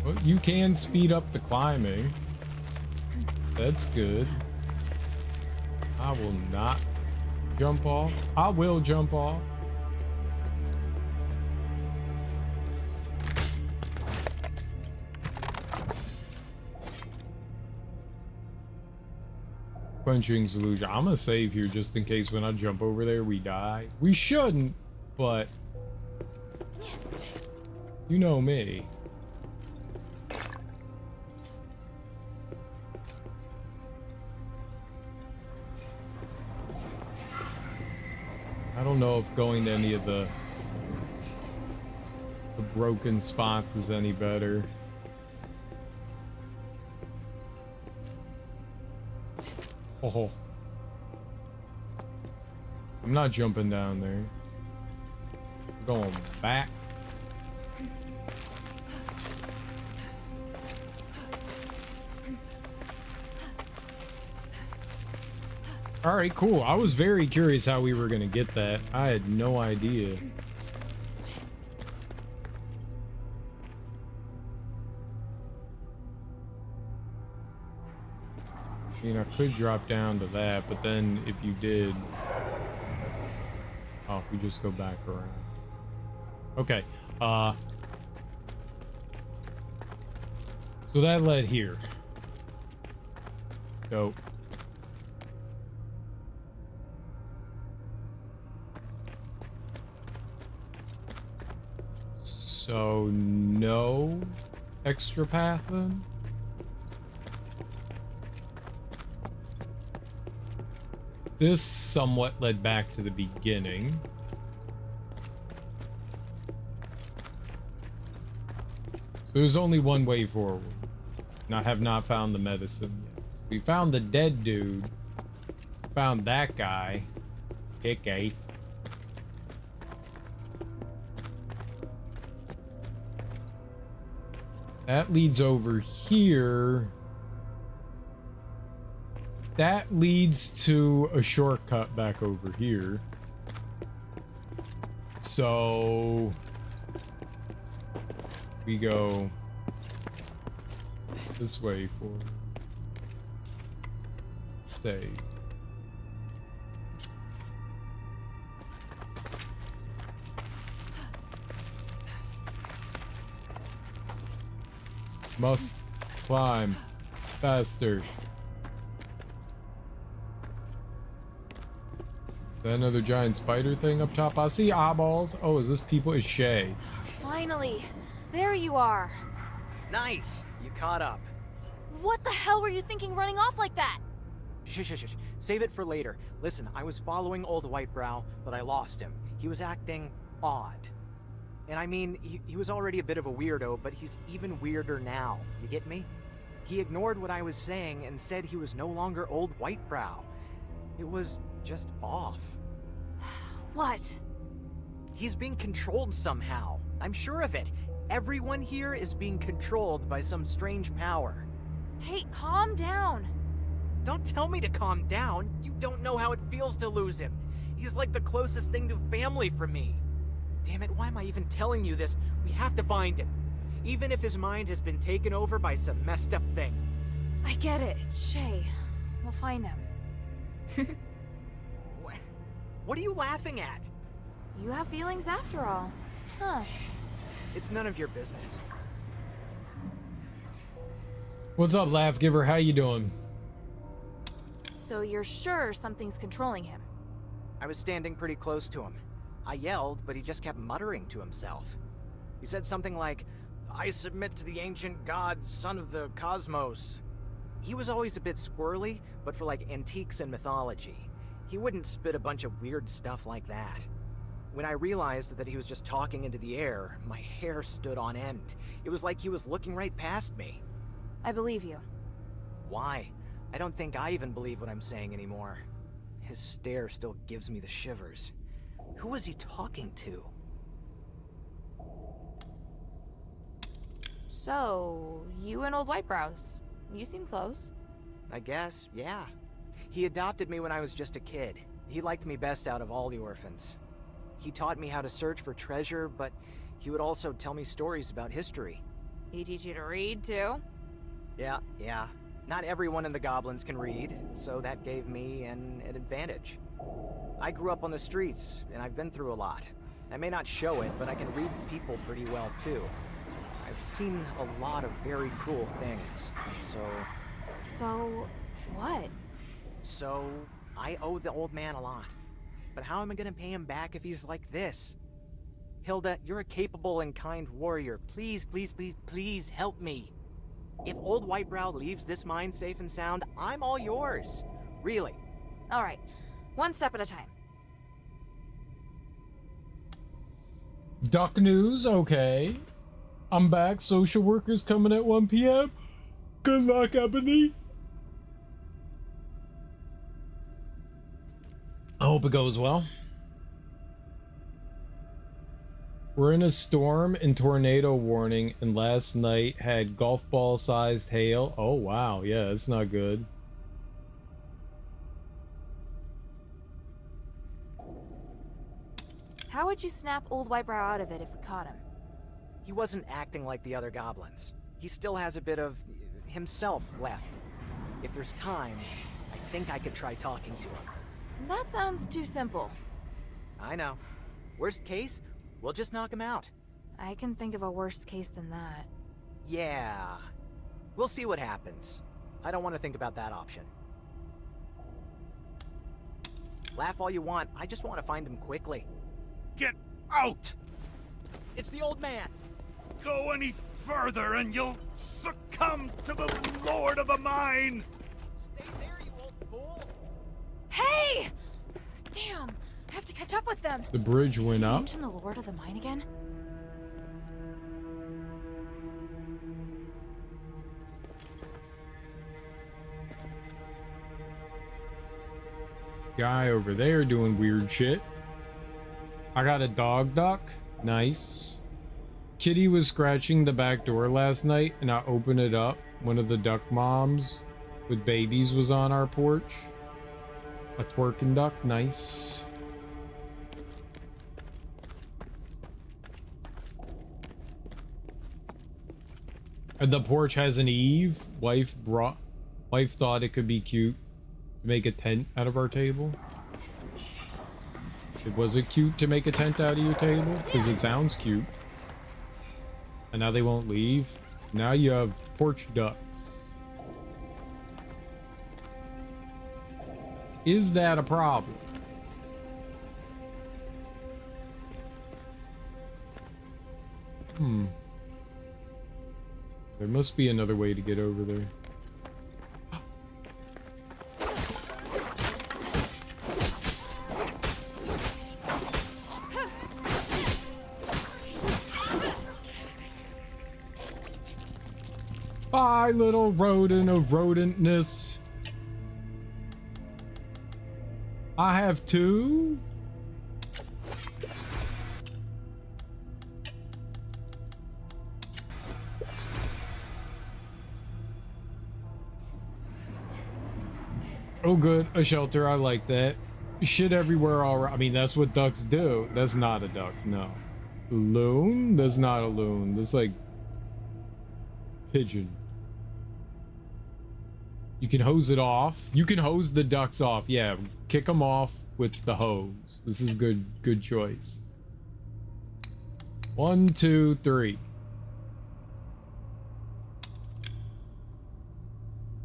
Well, you can speed up the climbing. That's good. I will not jump off. I will jump off. Quenching solution. I'm gonna save here just in case when I jump over there we die. We shouldn't, but you know me. I don't know if going to any of the broken spots is any better. Oh, I'm not jumping down there. I'm going back. All right, cool. I was very curious how we were going to get that. I had no idea. I mean, I could drop down to that, but then if you did... Oh, we just go back around. Okay, so that led here. Dope. So, no extra path then? This somewhat led back to the beginning. So there's only one way forward. And I have not found the medicine yet. So we found the dead dude. Found that guy. Okay. That leads over here. That leads to a shortcut back over here. So we go this way for save. Must climb faster. Is that another giant spider thing up top? I see eyeballs. Oh, is this people? Is Shay? Finally, there you are. Nice, you caught up. What the hell were you thinking running off like that? Shh. Save it for later. Listen, I was following old Whitebrow, but I lost him. He was acting odd. And I mean, he was already a bit of a weirdo, but he's even weirder now. You get me? He ignored what I was saying and said he was no longer old Whitebrow. It was just off. What? He's being controlled somehow. I'm sure of it. Everyone here is being controlled by some strange power. Hey, calm down. Don't tell me to calm down. You don't know how it feels to lose him. He's like the closest thing to family for me. Damn it, why am I even telling you this? We have to find him. Even if his mind has been taken over by some messed up thing. I get it. Shay, we'll find him. What are you laughing at? You have feelings after all. Huh. It's none of your business. What's up, Laugh Giver? How you doing? So you're sure something's controlling him? I was standing pretty close to him. I yelled, but he just kept muttering to himself. He said something like, "I submit to the ancient god, son of the cosmos." He was always a bit squirrely, but for like antiques and mythology. He wouldn't spit a bunch of weird stuff like that. When I realized that he was just talking into the air, my hair stood on end. It was like he was looking right past me. I believe you. Why? I don't think I even believe what I'm saying anymore. His stare still gives me the shivers. Who was he talking to? So, you and old Whitebrows. You seem close. I guess, yeah. He adopted me when I was just a kid. He liked me best out of all the orphans. He taught me how to search for treasure, but he would also tell me stories about history. He teach you to read, too? Yeah. Not everyone in the goblins can read, so that gave me an advantage. I grew up on the streets, and I've been through a lot. I may not show it, but I can read people pretty well, too. I've seen a lot of very cruel things, So, what? So, I owe the old man a lot. But how am I gonna pay him back if he's like this? Hilda, you're a capable and kind warrior. Please help me. If old Whitebrow leaves this mine safe and sound, I'm all yours. Really. All right. One step at a time. Duck news, okay. I'm back. Social workers coming at 1 p.m. Good luck, Ebony. I hope it goes well. We're in a storm and tornado warning, and last night had golf ball sized hail. Oh wow, yeah, that's not good. How would you snap old Whitebrow out of it if we caught him? He wasn't acting like the other goblins. He still has a bit of himself left. If there's time, I think I could try talking to him. That sounds too simple. I know. Worst case, we'll just knock him out. I can think of a worse case than that. Yeah. We'll see what happens. I don't want to think about that option. Laugh all you want, I just want to find him quickly. Get out! It's the old man! Go any further and you'll succumb to the Lord of the Mine! Stay there, you old fool! Hey! Damn, I have to catch up with them. The bridge went Did you up. mention the Lord of the Mine again? This guy over there doing weird shit. I got a dog duck. Nice. Kitty was scratching the back door last night and I opened it up. One of the duck moms with babies was on our porch. A twerking duck, nice. And the porch has an eave. Wife thought it could be cute to make a tent out of our table. Was it cute to make a tent out of your table? Because it sounds cute. And now they won't leave. Now you have porch ducks. Is that a problem? There must be another way to get over there. Bye, little rodent of rodentness. I have two. Oh, good. A shelter. I like that. Shit everywhere all right. I mean, that's what ducks do. That's not a duck. No. Loon? That's not a loon. That's like pigeon. You can hose it off. You can hose the ducks off. Yeah, kick them off with the hose. This is good choice. 1, 2, 3.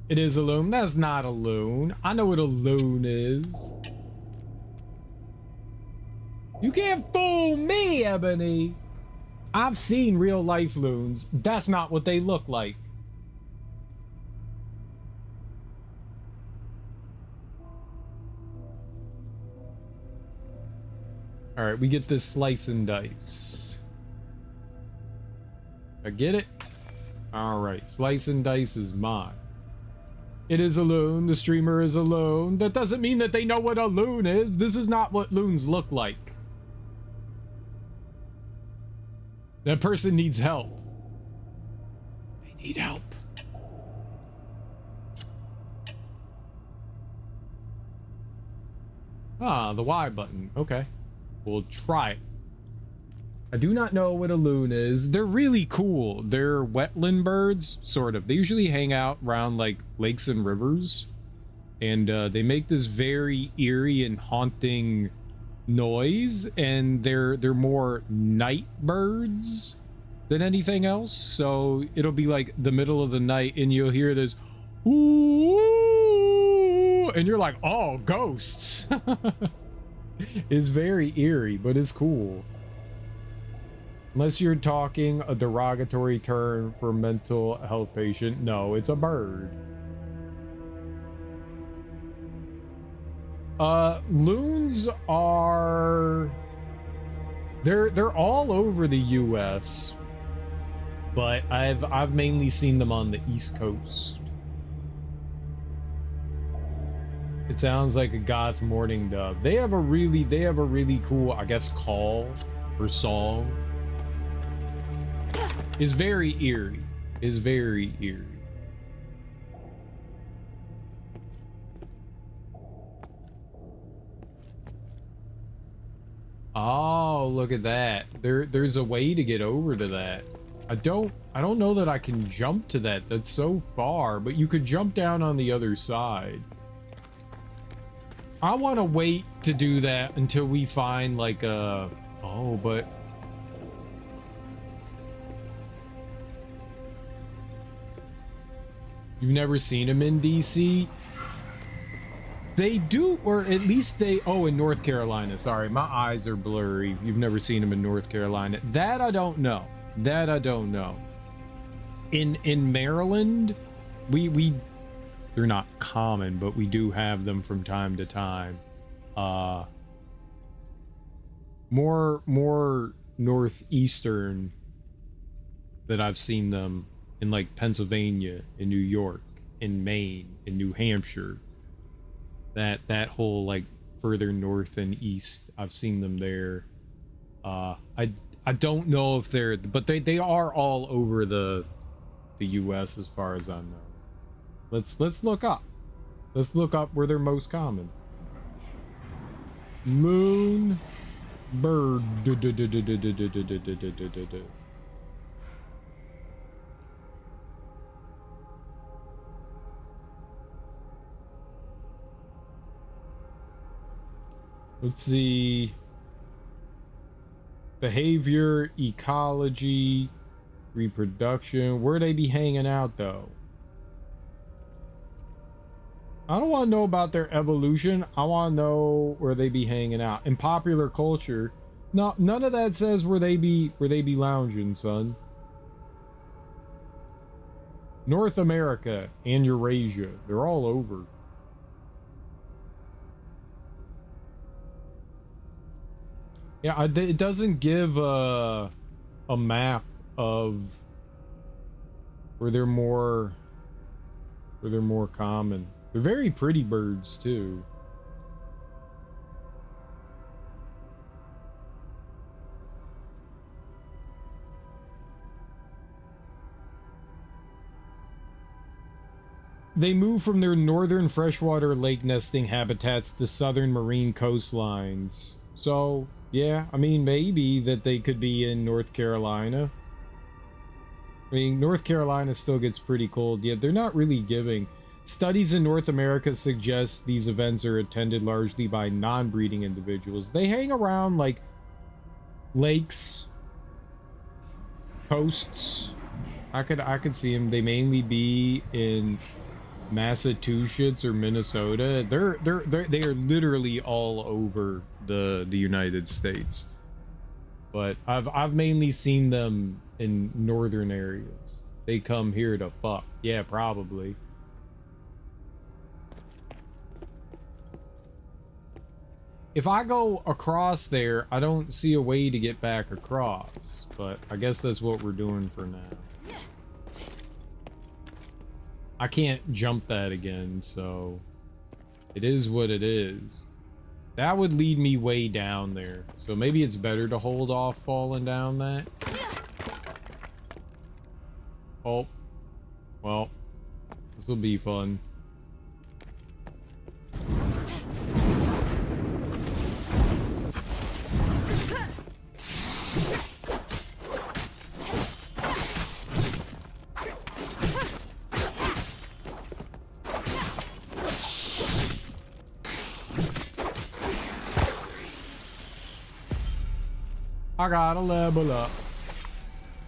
It is a loon. That's not a loon. I know what a loon is. You can't fool me, Ebony. I've seen real life loons. That's not what they look like. All right, we get this slice and dice. I get it. All right, slice and dice is mine. It is a loon. The streamer is a loon. That doesn't mean that they know what a loon is. This is not what loons look like. That person needs help. They need help. Ah, the Y button. Okay. We'll try it. I do not know what a loon is. They're really cool. They're wetland birds, sort of. They usually hang out around like lakes and rivers. And they make this very eerie and haunting noise. And they're more night birds than anything else. So it'll be like the middle of the night and you'll hear this ooh, and you're like, oh, ghosts. It's very eerie, but it's cool. Unless you're talking a derogatory term for mental health patient. No, it's a bird. Loons are... They're all over the US. But I've mainly seen them on the East Coast. It sounds like a goth mourning dove. They have a really cool, I guess, call or song. It's very eerie. It's very eerie. Oh, look at that. There's a way to get over to that. I don't know that I can jump to that. That's so far, but you could jump down on the other side. I want to wait to do that until we find like a... Oh, but... You've never seen them in DC? They do, or at least they... Oh, in North Carolina. Sorry, my eyes are blurry. You've never seen them in North Carolina. That I don't know. That I don't know. In Maryland, we they're not common, but we do have them from time to time. More northeastern that I've seen them in, like Pennsylvania, in New York, in Maine, in New Hampshire. That whole like further north and east, I've seen them there. I don't know if they're, but they are all over the US as far as I know. Let's look up. Let's look up where they're most common. Loon bird. Let's see. Behavior, ecology, reproduction. Where they be hanging out though? I don't want to know about their evolution. I want to know where they be hanging out. In popular culture, no, none of that says where they be lounging, son. North America and Eurasia, they're all over. Yeah, it doesn't give a map of where they're more common. They're very pretty birds too. They move from their northern freshwater lake nesting habitats to southern marine coastlines. So, yeah, I mean, maybe that they could be in North Carolina. I mean, North Carolina still gets pretty cold, yet they're not really giving. Studies in North America suggest these events are attended largely by non-breeding individuals. They hang around like lakes, coasts. I could see them. They mainly be in Massachusetts or Minnesota. They are literally all over the United States. But I've mainly seen them in northern areas. They come here to fuck. Yeah, probably. If I go across there, I don't see a way to get back across. But I guess that's what we're doing for now. I can't jump that again, so it is what it is. That would lead me way down there. So maybe it's better to hold off falling down that. Oh. Well. This will be fun. I gotta level up.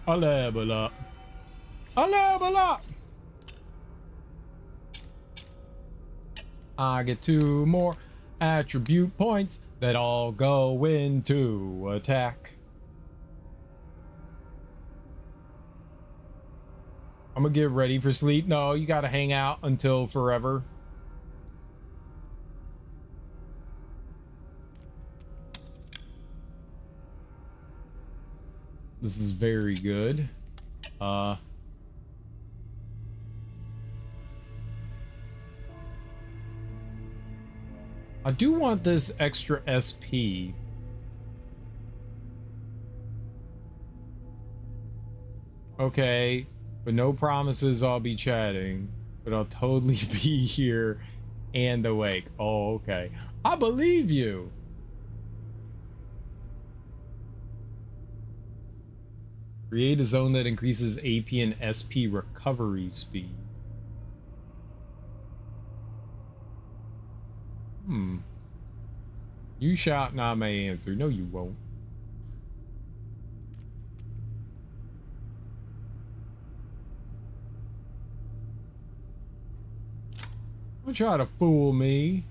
A level up. A level up. I get 2 more attribute points that all go into attack. I'm gonna get ready for sleep. No, you gotta hang out until forever. This is very good. I do want this extra SP. Okay, but no promises I'll be chatting, but I'll totally be here and awake. Oh, okay. I believe you. Create a zone that increases AP and SP recovery speed. You shot not my answer. No, you won't. Don't try to fool me.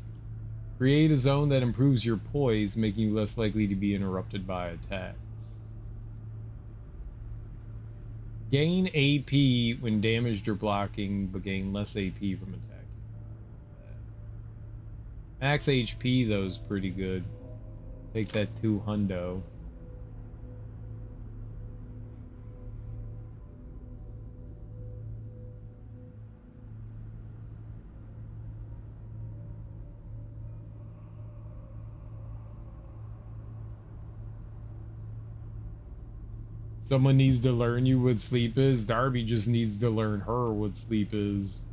Create a zone that improves your poise, making you less likely to be interrupted by attacks. Gain AP when damaged or blocking, but gain less AP from attacking. Max HP though is pretty good. Take that 2 hundo. Someone needs to learn you what sleep is. Darby just needs to learn her what sleep is.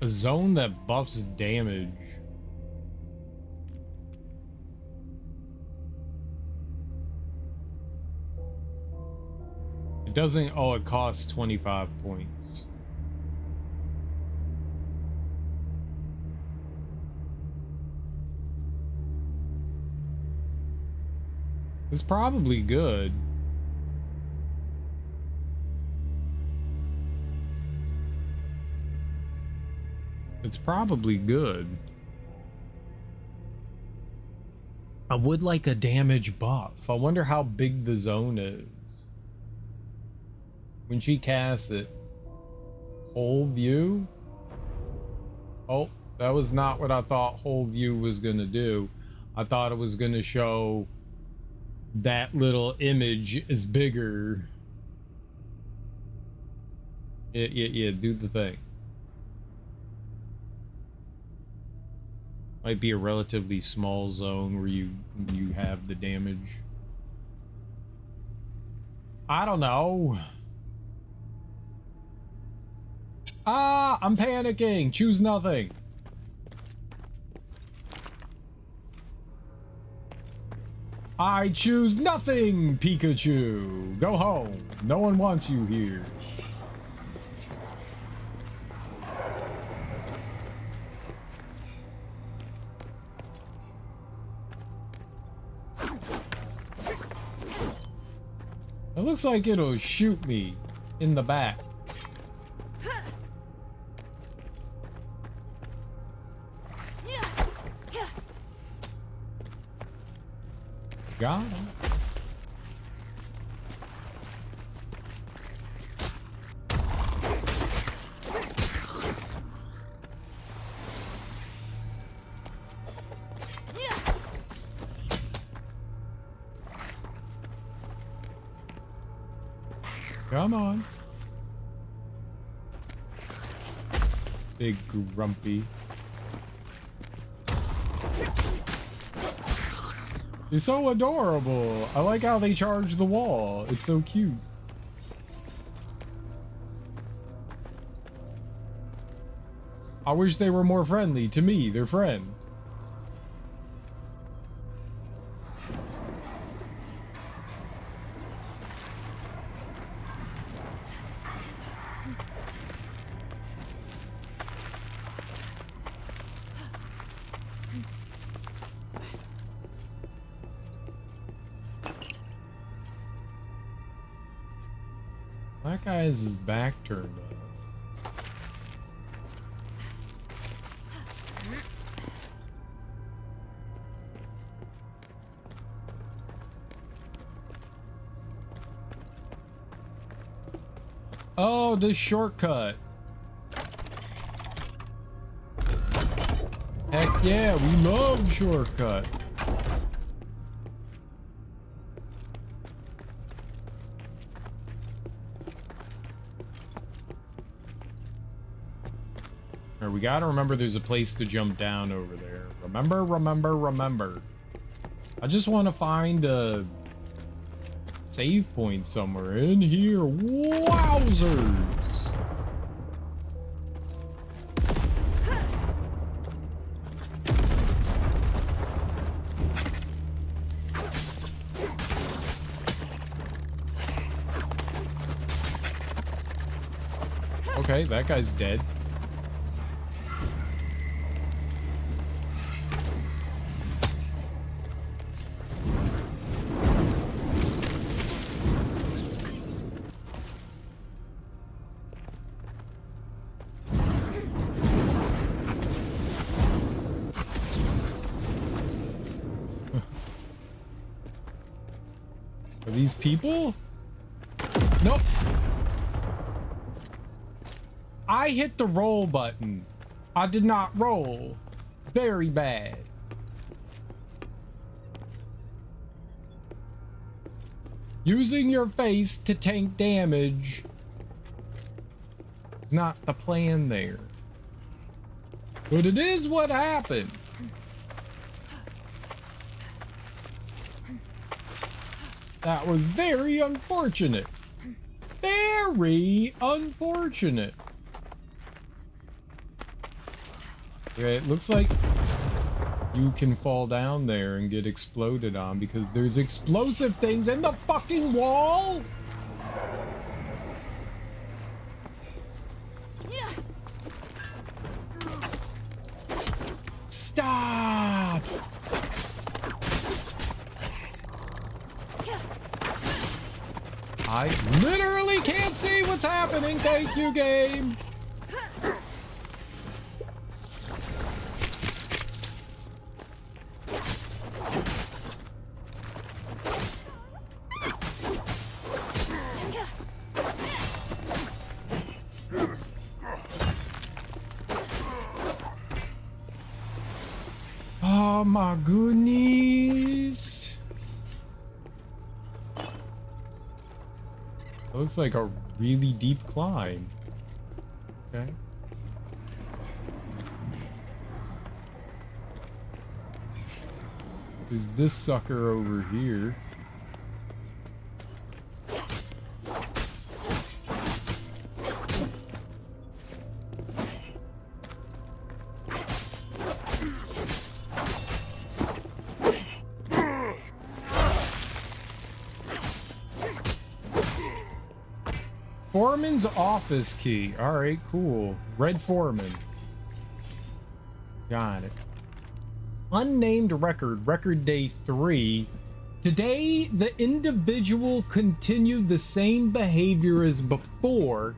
A zone that buffs damage. It doesn't. Oh, it costs 25 points. It's probably good. It's probably good. I would like a damage buff. I wonder how big the zone is. When she casts it, whole view? Oh, that was not what I thought whole view was gonna do. I thought it was gonna show that little image is bigger. Yeah, do the thing. Might be a relatively small zone where you have the damage. I don't know. Ah, I'm panicking. Choose nothing. I choose nothing, Pikachu. Go home. No one wants you here. It looks like it'll shoot me in the back. Got him. Come on. Big grumpy. You're so adorable. I like how they charge the wall. It's so cute. I wish they were more friendly to me, their friend. That guy has his back turned to us. Oh, this shortcut. Heck yeah, we love shortcut. We gotta remember there's a place to jump down over there. Remember. I just want to find a save point somewhere in here. Wowzers! Okay, that guy's dead. Are these people? Nope. I hit the roll button. I did not roll. Very bad. Using your face to tank damage is not the plan there. But it is what happened. That was very unfortunate. Very unfortunate. Okay, it looks like you can fall down there and get exploded on because there's explosive things in the fucking wall. Stop! I literally can't see what's happening. Thank you, game. Oh my goodness. It looks like a really deep climb. Okay. There's this sucker over here. Foreman's office key. All right, cool. Red Foreman. Got it. Unnamed record. Record day 3. Today, the individual continued the same behavior as before.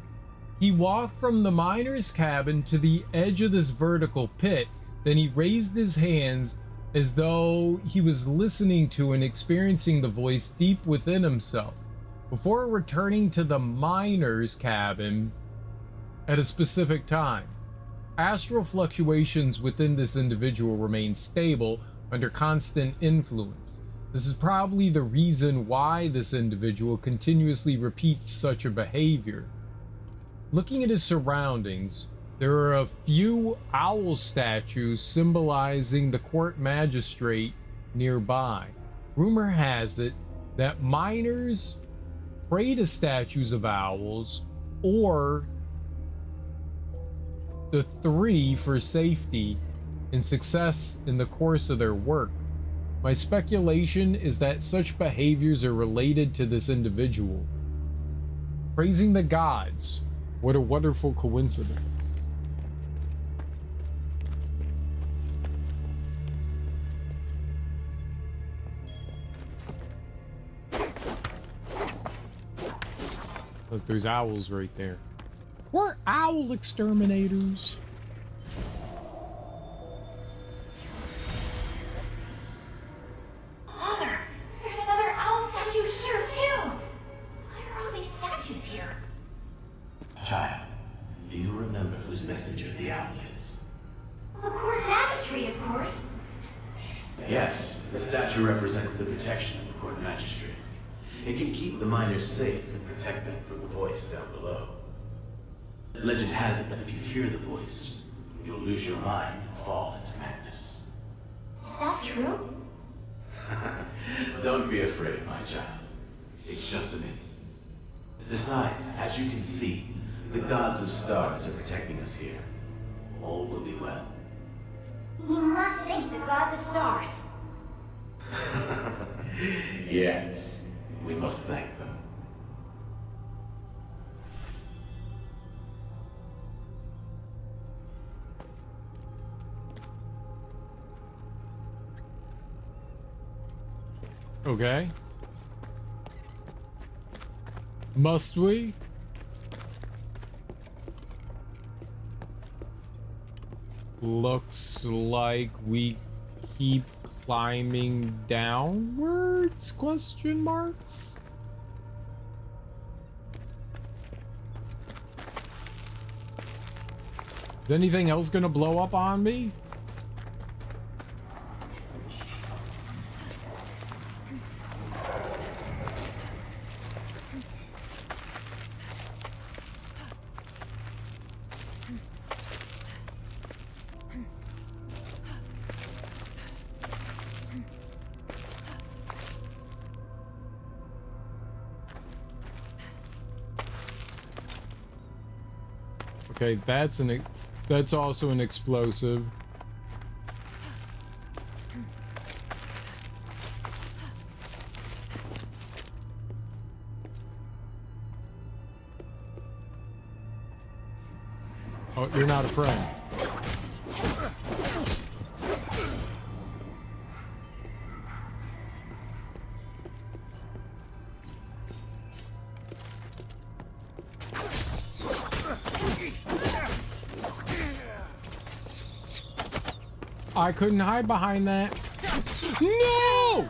He walked from the miner's cabin to the edge of this vertical pit. Then he raised his hands as though he was listening to and experiencing the voice deep within himself. Before returning to the miner's cabin at a specific time. Astral fluctuations within this individual remain stable under constant influence. This is probably the reason why this individual continuously repeats such a behavior. Looking at his surroundings, there are a few owl statues symbolizing the court magistrate nearby. Rumor has it that miners pray to statues of owls or the 3 for safety and success in the course of their work. My speculation is that such behaviors are related to this individual. Praising the gods. What a wonderful coincidence. Look, there's owls right there. We're owl exterminators. Father, there's another owl statue here too. Why are all these statues here? Child, do you remember whose messenger the owl is? The court magistrate, of course. Yes, the statue represents the protection of the court magistrate. It can keep the miners safe and protect them from the voice down below. Legend has it that if you hear the voice, you'll lose your mind and fall into madness. Is that true? Don't be afraid, my child. It's just an image. Besides, as you can see, the gods of stars are protecting us here. All will be well. We must thank the gods of stars. Yes, we must thank them. Okay. Must we? Looks like we keep climbing downwards? Question marks? Is anything else gonna blow up on me? Okay, that's also an explosive. Oh, you're not a friend. I couldn't hide behind that. No!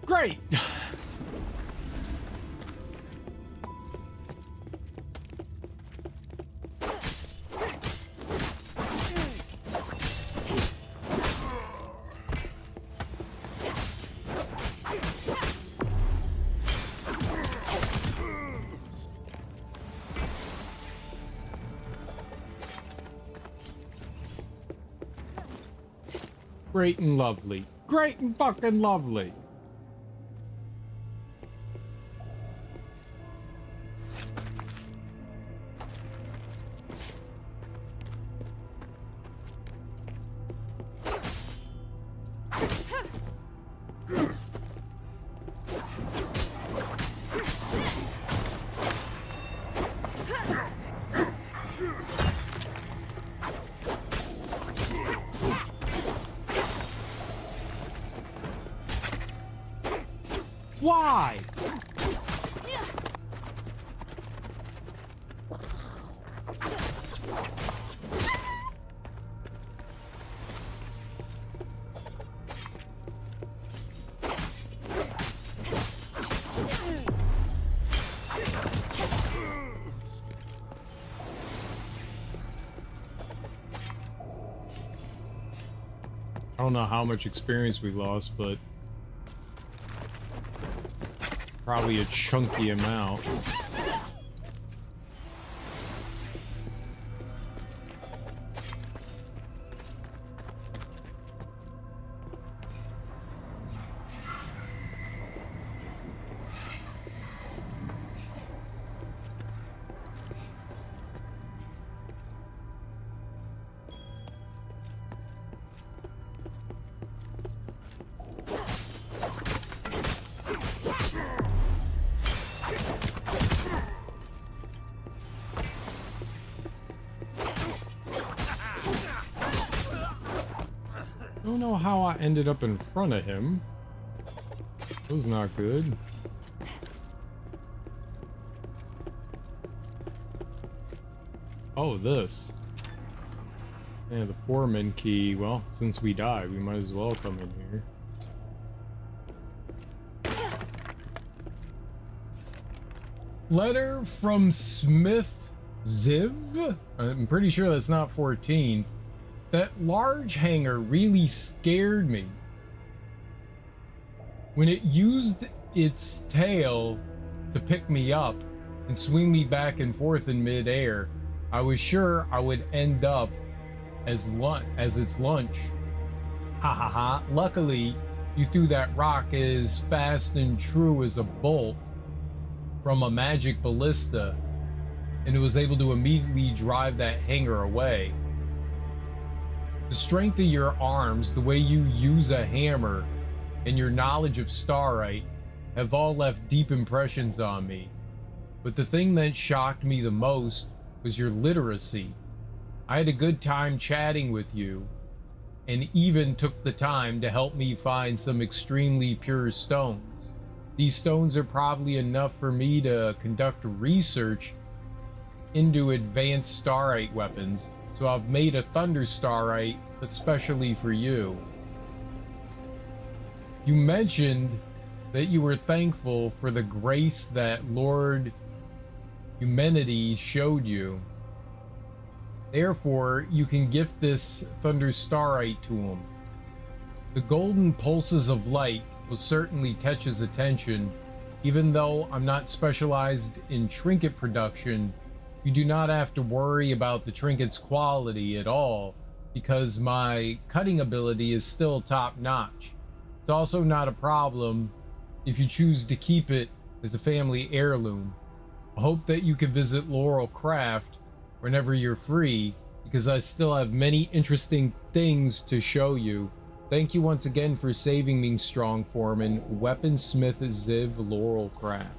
Great. Great and lovely. Great and fucking lovely. Why? I don't know how much experience we lost, but probably a chunky amount. I don't know how I ended up in front of him. That was not good. Oh, this. Yeah, the foreman key. Well, since we died, we might as well come in here. Letter from Smith Ziv? I'm pretty sure that's not 14. That large hangar really scared me. When it used its tail to pick me up and swing me back and forth in midair, I was sure I would end up as its lunch. Ha ha ha. Luckily, you threw that rock as fast and true as a bolt from a magic ballista, and it was able to immediately drive that hangar away. The strength of your arms, the way you use a hammer, and your knowledge of Starite have all left deep impressions on me. But the thing that shocked me the most was your literacy. I had a good time chatting with you, and even took the time to help me find some extremely pure stones. These stones are probably enough for me to conduct research into advanced Starite weapons, so I've made a Thunder Starite especially for you. You mentioned that you were thankful for the grace that Lord Eumenides showed you. Therefore, you can gift this Thunder Starite to him. The golden pulses of light will certainly catch his attention, even though I'm not specialized in trinket production. You do not have to worry about the trinket's quality at all, because my cutting ability is still top notch. It's also not a problem if you choose to keep it as a family heirloom. I hope that you can visit Laurel Craft whenever you're free, because I still have many interesting things to show you. Thank you once again for saving me, Strong Foreman. Weaponsmith Ziv Laurel Craft.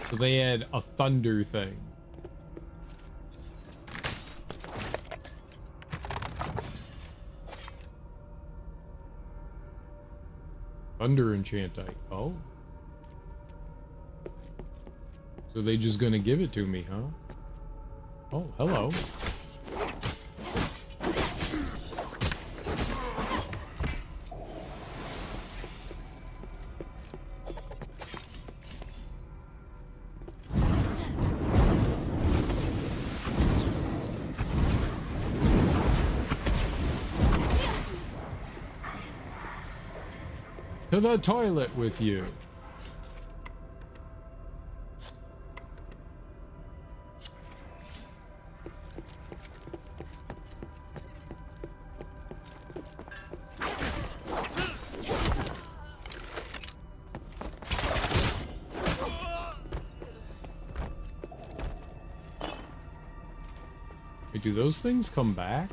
So they had a thunder thing. Thunder enchantite. Oh. So they just gonna give it to me, huh? Oh, hello. To the toilet with you. Wait, do those things come back?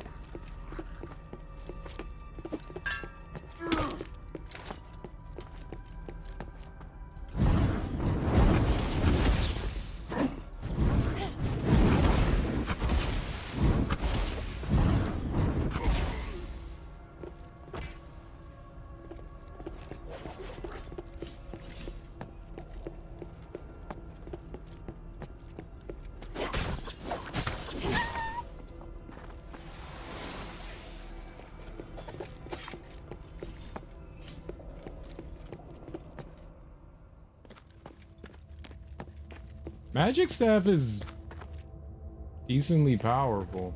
Magic staff is decently powerful.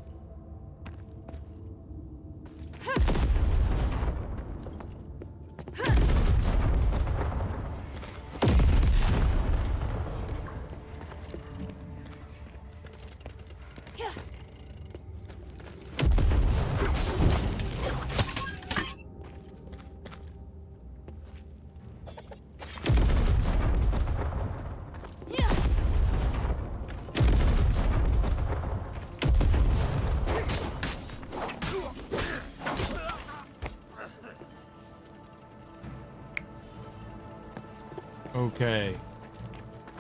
Okay.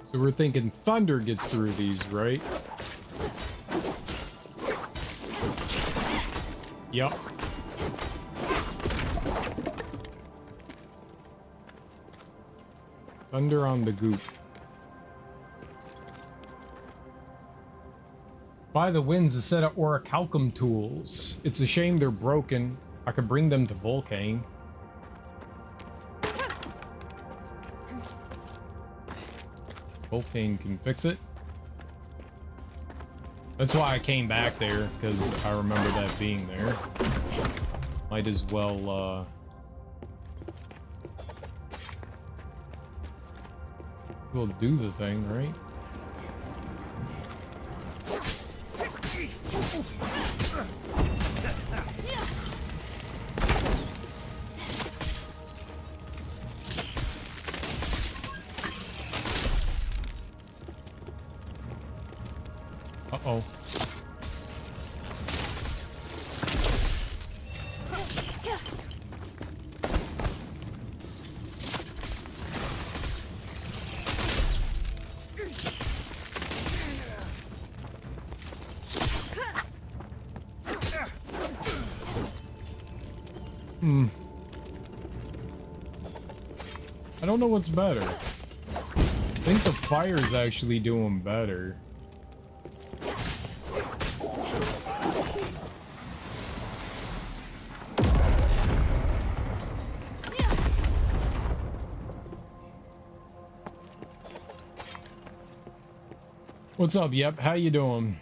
So we're thinking thunder gets through these, right? Yup. Thunder on the goop. Buy the winds a set of orichalcum tools. It's a shame they're broken. I could bring them to Volcane. Volcane can fix it. That's why I came back there, because I remember that being there. Might as well, we'll do the thing, right? Uh-oh. I don't know what's better. I think the fire's actually doing better. What's up, Yep? How you doing?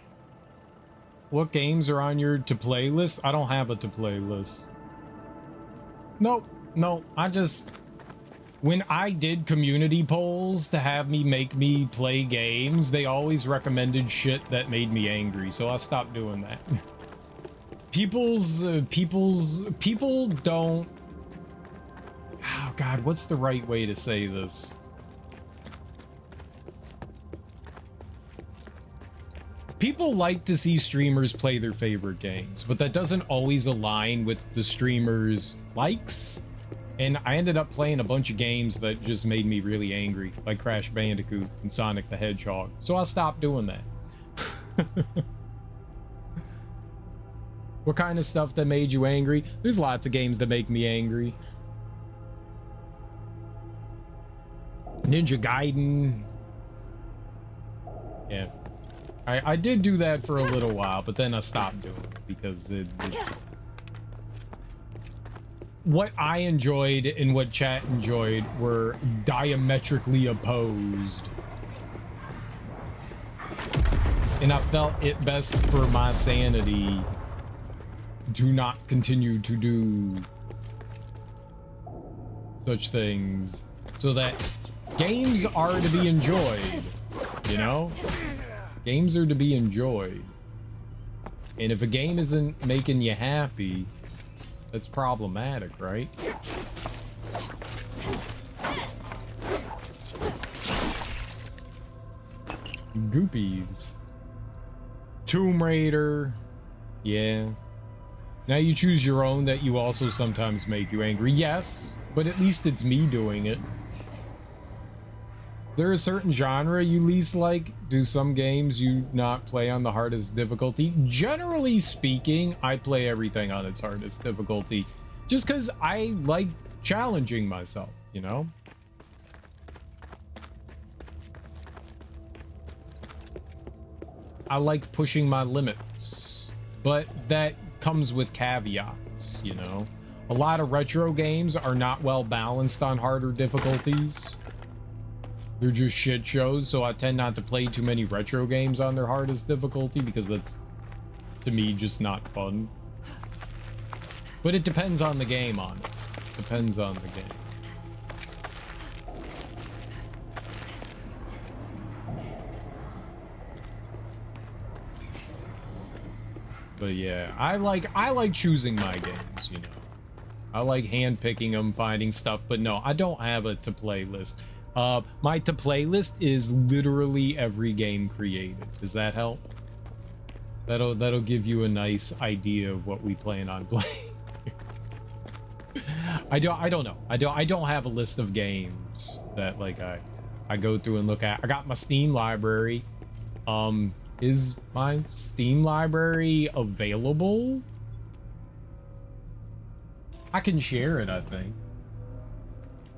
What games are on your to-play list? I don't have a to-play list. Nope. No, I just when I did community polls to have me play games, they always recommended shit that made me angry, so I stopped doing that. People don't... Oh god, what's the right way to say this? People like to see streamers play their favorite games, but that doesn't always align with the streamer's likes. And I ended up playing a bunch of games that just made me really angry, like Crash Bandicoot and Sonic the Hedgehog. So I stopped doing that. What kind of stuff that made you angry? There's lots of games that make me angry. Ninja Gaiden. Yeah. I did do that for a little while, but then I stopped doing it because what I enjoyed and what chat enjoyed were diametrically opposed. And I felt it best for my sanity to not continue to do such things, so that games are to be enjoyed, you know? Games are to be enjoyed. And if a game isn't making you happy, that's problematic, right? Goopies. Tomb Raider. Yeah. Now you choose your own that you also sometimes make you angry. Yes, but at least it's me doing it. Is there a certain genre you least like? Do some games you not play on the hardest difficulty? Generally speaking, I play everything on its hardest difficulty. Just because I like challenging myself, you know? I like pushing my limits. But that comes with caveats, you know? A lot of retro games are not well balanced on harder difficulties. They're just shit shows, so I tend not to play too many retro games on their hardest difficulty because that's, to me, just not fun. But it depends on the game, honestly. Depends on the game. But yeah, I like choosing my games, you know. I like handpicking them, finding stuff, but no, I don't have a to-play list. My to-play list is literally every game created. Does that help? That'll give you a nice idea of what we plan on playing. I don't know. I don't have a list of games that like I go through and look at. I got my Steam library. Is my Steam library available? I can share it, I think.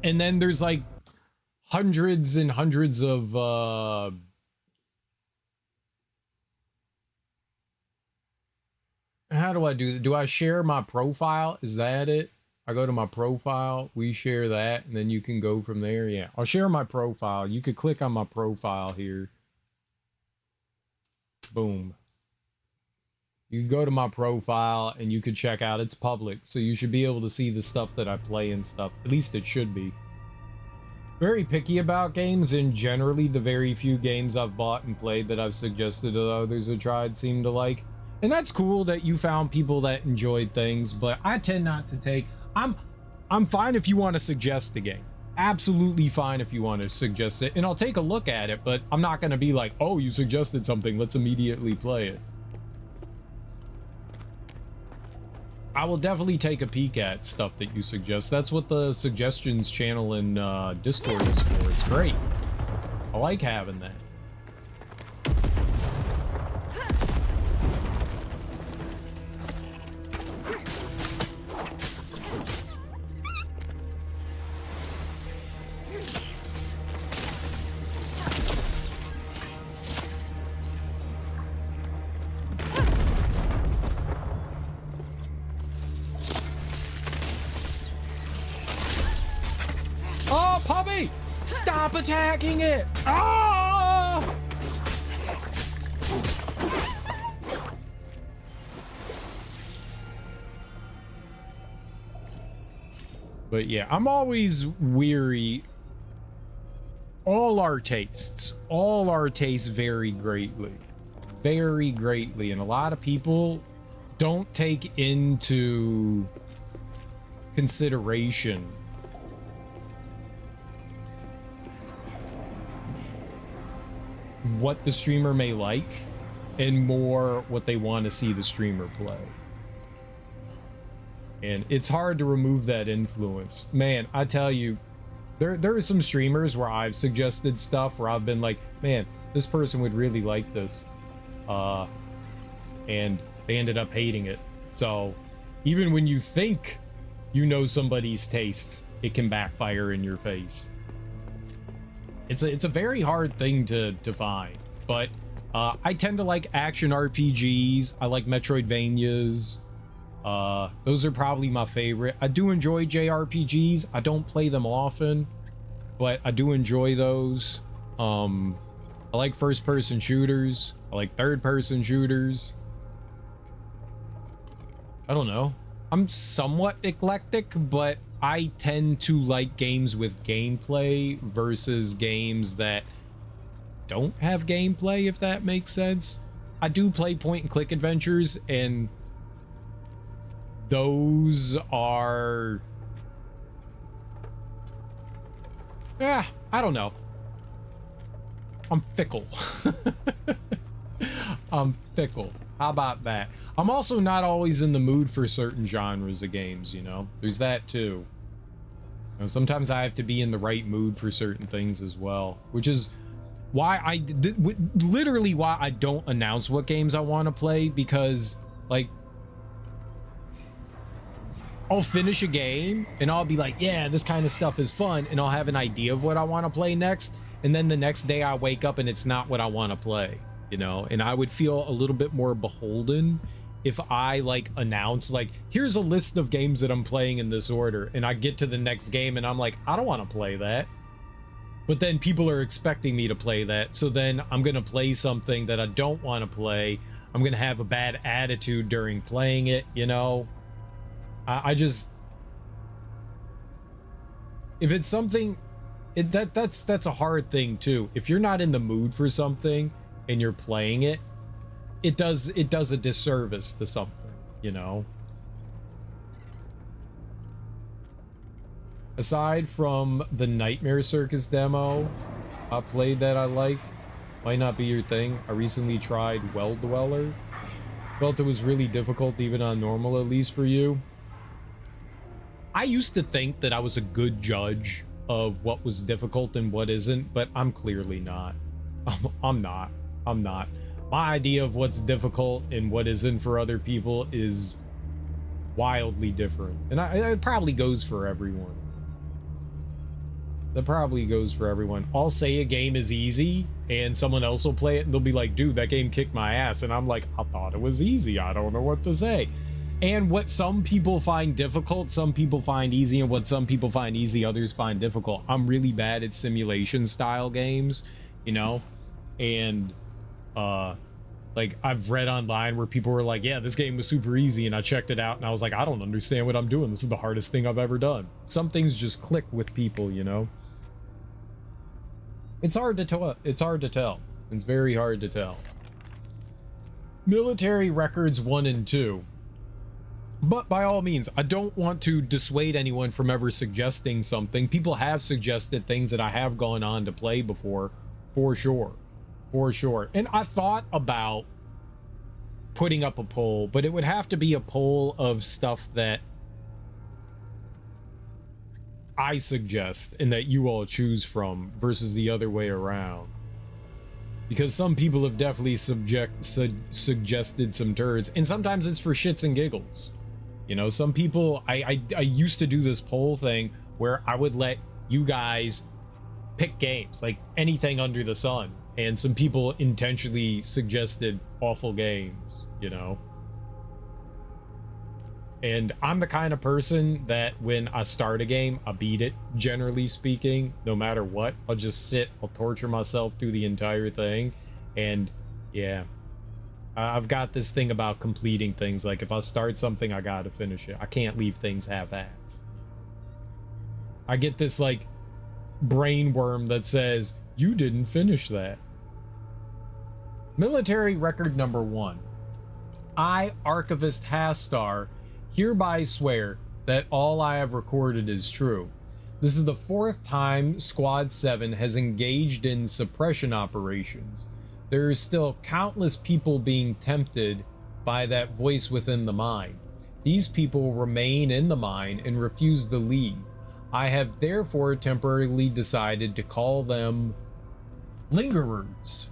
And then there's like hundreds and hundreds of how do I do? Do I share my profile? Is that it? I go to my profile, we share that, and then you can go from there. Yeah, I'll share my profile. You could click on my profile here. Boom. You can go to my profile and you could check out. It's public, so you should be able to see the stuff that I play and stuff. At least it should be. Very picky about games, and generally the very few games I've bought and played that I've suggested that others have tried seem to like. And that's cool that you found people that enjoyed things, but I tend not to take... I'm fine if you want to suggest a game. Absolutely fine if you want to suggest it, and I'll take a look at it, but I'm not going to be like, oh, you suggested something, let's immediately play it. I will definitely take a peek at stuff that you suggest. That's what the suggestions channel in Discord is for. It's great. I like having that. Oh, puppy! Stop attacking it! Ah! But yeah, I'm always weary. All our tastes vary greatly. Very greatly. And a lot of people don't take into consideration what the streamer may like and more what they want to see the streamer play. And it's hard to remove that influence. Man, I tell you, there are some streamers where I've suggested stuff where I've been like, man, this person would really like this. And they ended up hating it. So even when you think you know somebody's tastes, it can backfire in your face. It's a very hard thing to find, but I tend to like action RPGs. I like Metroidvanias. Those are probably my favorite. I do enjoy JRPGs. I don't play them often, but I do enjoy those. I like first-person shooters. I like third-person shooters. I don't know. I'm somewhat eclectic, but I tend to like games with gameplay versus games that don't have gameplay, if that makes sense. I do play point-and-click adventures, and those are... yeah, I don't know. I'm fickle. I'm fickle. How about that? I'm also not always in the mood for certain genres of games, you know? There's that too. You know, sometimes I have to be in the right mood for certain things as well, which is why literally why I don't announce what games I want to play, because like I'll finish a game and I'll be like, yeah, this kind of stuff is fun, and I'll have an idea of what I want to play next, and then the next day I wake up and it's not what I want to play, you know? And I would feel a little bit more beholden if I like announce like, here's a list of games that I'm playing in this order, and I get to the next game and I'm like, I don't want to play that. But then people are expecting me to play that, so then I'm gonna play something that I don't want to play. I'm gonna have a bad attitude during playing it, you know? I just, if it's something, that's a hard thing too. If you're not in the mood for something and you're playing it, it does a disservice to something, you know? Aside from the Nightmare Circus demo I played that I liked, might not be your thing. I recently tried Well Dweller. Felt it was really difficult even on normal, at least for you. I used to think that I was a good judge of what was difficult and what isn't, but I'm clearly not. I'm not. My idea of what's difficult and what isn't for other people is wildly different. And it probably goes for everyone. That probably goes for everyone. I'll say a game is easy and someone else will play it and they'll be like, dude, that game kicked my ass. And I'm like, I thought it was easy. I don't know what to say. And what some people find difficult, some people find easy, and what some people find easy, others find difficult. I'm really bad at simulation style games, you know? And like I've read online where people were like, yeah, this game was super easy, and I checked it out and I was like, I don't understand what I'm doing. This is the hardest thing I've ever done. Some things just click with people, you know? It's hard to tell. It's hard to tell. It's very hard to tell. Military Records 1 and 2. But by all means, I don't want to dissuade anyone from ever suggesting something. People have suggested things that I have gone on to play before, for sure. For sure. And I thought about putting up a poll, but it would have to be a poll of stuff that I suggest and that you all choose from versus the other way around. Because some people have definitely suggested some turds, and sometimes it's for shits and giggles. You know, some people, I used to do this poll thing where I would let you guys pick games, like anything under the sun. And some people intentionally suggested awful games, you know? And I'm the kind of person that when I start a game, I beat it, generally speaking, no matter what. I'll just sit, I'll torture myself through the entire thing. And yeah, I've got this thing about completing things. Like if I start something, I gotta finish it. I can't leave things half-assed. I get this like brain worm that says, you didn't finish that. Military record number 1. I, Archivist Hastar, hereby swear that all I have recorded is true. This is the 4th time Squad 7 has engaged in suppression operations. There are still countless people being tempted by that voice within the mine. These people remain in the mine and refuse to leave. I have therefore temporarily decided to call them lingerers.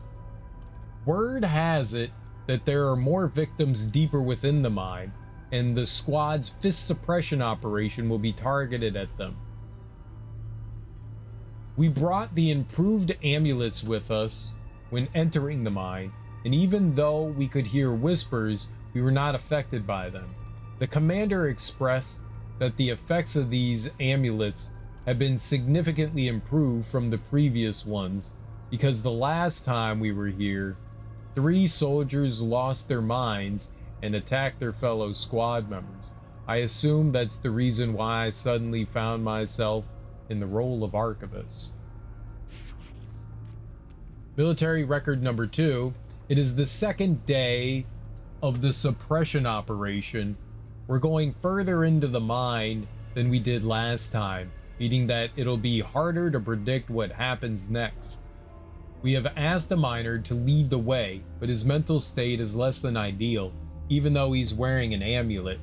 Word has it that there are more victims deeper within the mine, and the squad's fist suppression operation will be targeted at them. We brought the improved amulets with us when entering the mine, and even though we could hear whispers, we were not affected by them. The commander expressed that the effects of these amulets have been significantly improved from the previous ones, because the last time we were here, 3 soldiers lost their minds and attacked their fellow squad members. I assume that's the reason why I suddenly found myself in the role of archivist. Military record number 2. It is the 2nd day of the suppression operation. We're going further into the mine than we did last time, meaning that it'll be harder to predict what happens next. We have asked a miner to lead the way, but his mental state is less than ideal, even though he's wearing an amulet.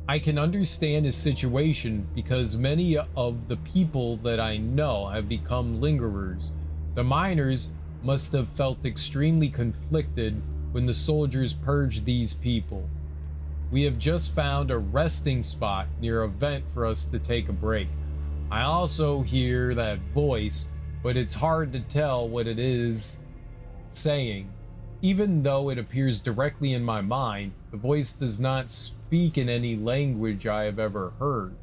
I can understand his situation because many of the people that I know have become lingerers. The miners must have felt extremely conflicted when the soldiers purged these people. We have just found a resting spot near a vent for us to take a break. I also hear that voice, but it's hard to tell what it is saying. Even though it appears directly in my mind, the voice does not speak in any language I have ever heard.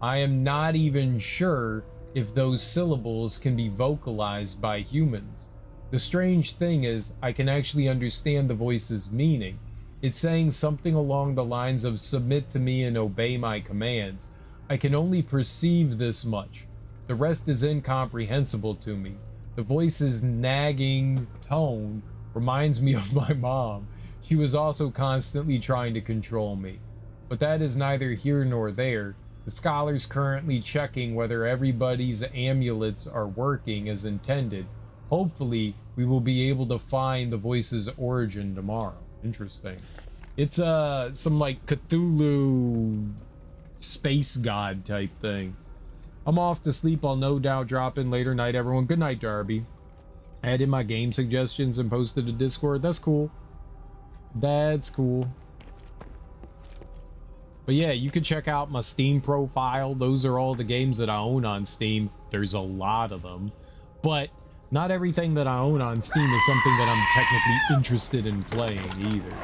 I am not even sure if those syllables can be vocalized by humans. The strange thing is, I can actually understand the voice's meaning. It's saying something along the lines of submit to me and obey my commands. I can only perceive this much. The rest is incomprehensible to me. The voice's nagging tone reminds me of my mom. She was also constantly trying to control me. But that is neither here nor there. The scholar's currently checking whether everybody's amulets are working as intended. Hopefully, we will be able to find the voice's origin tomorrow. Interesting. It's some like Cthulhu space god type thing. I'm off to sleep. I'll no doubt drop in later. Night, everyone. Good night, Darby. I added my game suggestions and posted to Discord. That's cool. That's cool. But yeah, you can check out my Steam profile. Those are all the games that I own on Steam. There's a lot of them. But not everything that I own on Steam is something that I'm technically interested in playing either.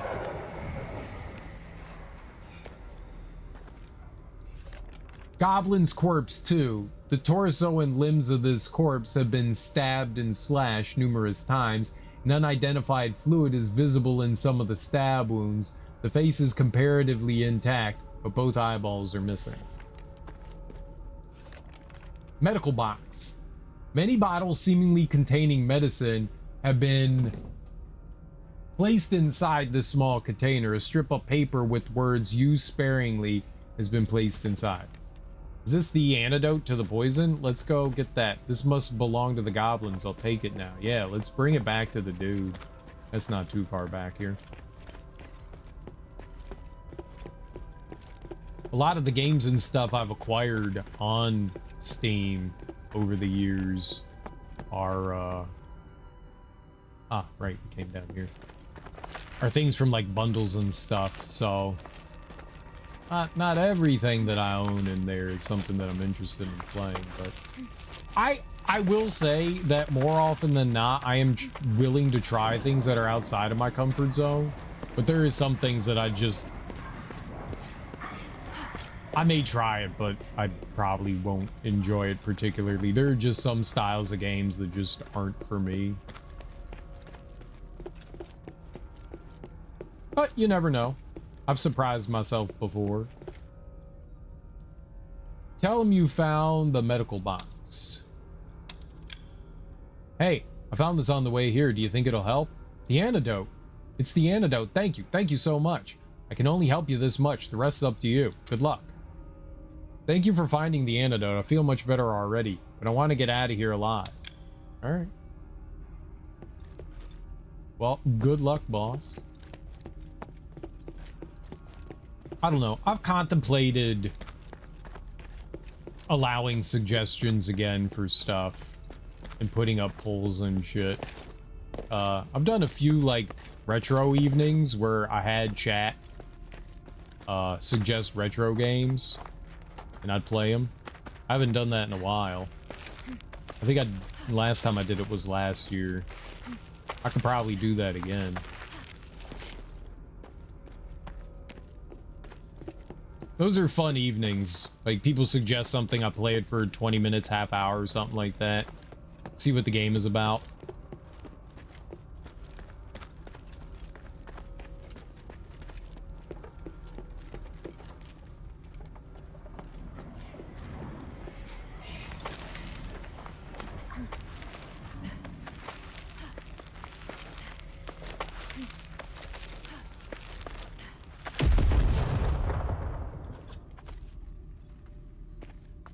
Goblin's corpse 2. The torso and limbs of this corpse have been stabbed and slashed numerous times. An unidentified fluid is visible in some of the stab wounds. The face is comparatively intact, but both eyeballs are missing. Medical box. Many bottles seemingly containing medicine have been placed inside this small container. A strip of paper with words "used sparingly" has been placed inside. Is this the antidote to the poison? Let's go get that. This must belong to the goblins. I'll take it now. Yeah, let's bring it back to the dude. That's not too far back here. A lot of the games and stuff I've acquired on Steam over the years are right, we came down here. Are things from like bundles and stuff, so not everything that I own in there is something that I'm interested in playing, but I will say that more often than not, I am willing to try things that are outside of my comfort zone, but there is some things that I may try it, but I probably won't enjoy it particularly. There are just some styles of games that just aren't for me. But you never know. I've surprised myself before. Tell him you found the medical box. Hey, I found this on the way here. Do you think it'll help? The antidote. It's the antidote. Thank you. Thank you so much. I can only help you this much. The rest is up to you. Good luck. Thank you for finding the antidote. I feel much better already, but I want to get out of here alive. All right. Well, good luck, boss. I don't know. I've contemplated allowing suggestions again for stuff and putting up polls and shit. I've done a few like retro evenings where I had chat suggest retro games and I'd play them. I haven't done that in a while. I think last time I did it was last year. I could probably do that again. Those are fun evenings. Like, people suggest something, I play it for 20 minutes, half hour, or something like that. See what the game is about.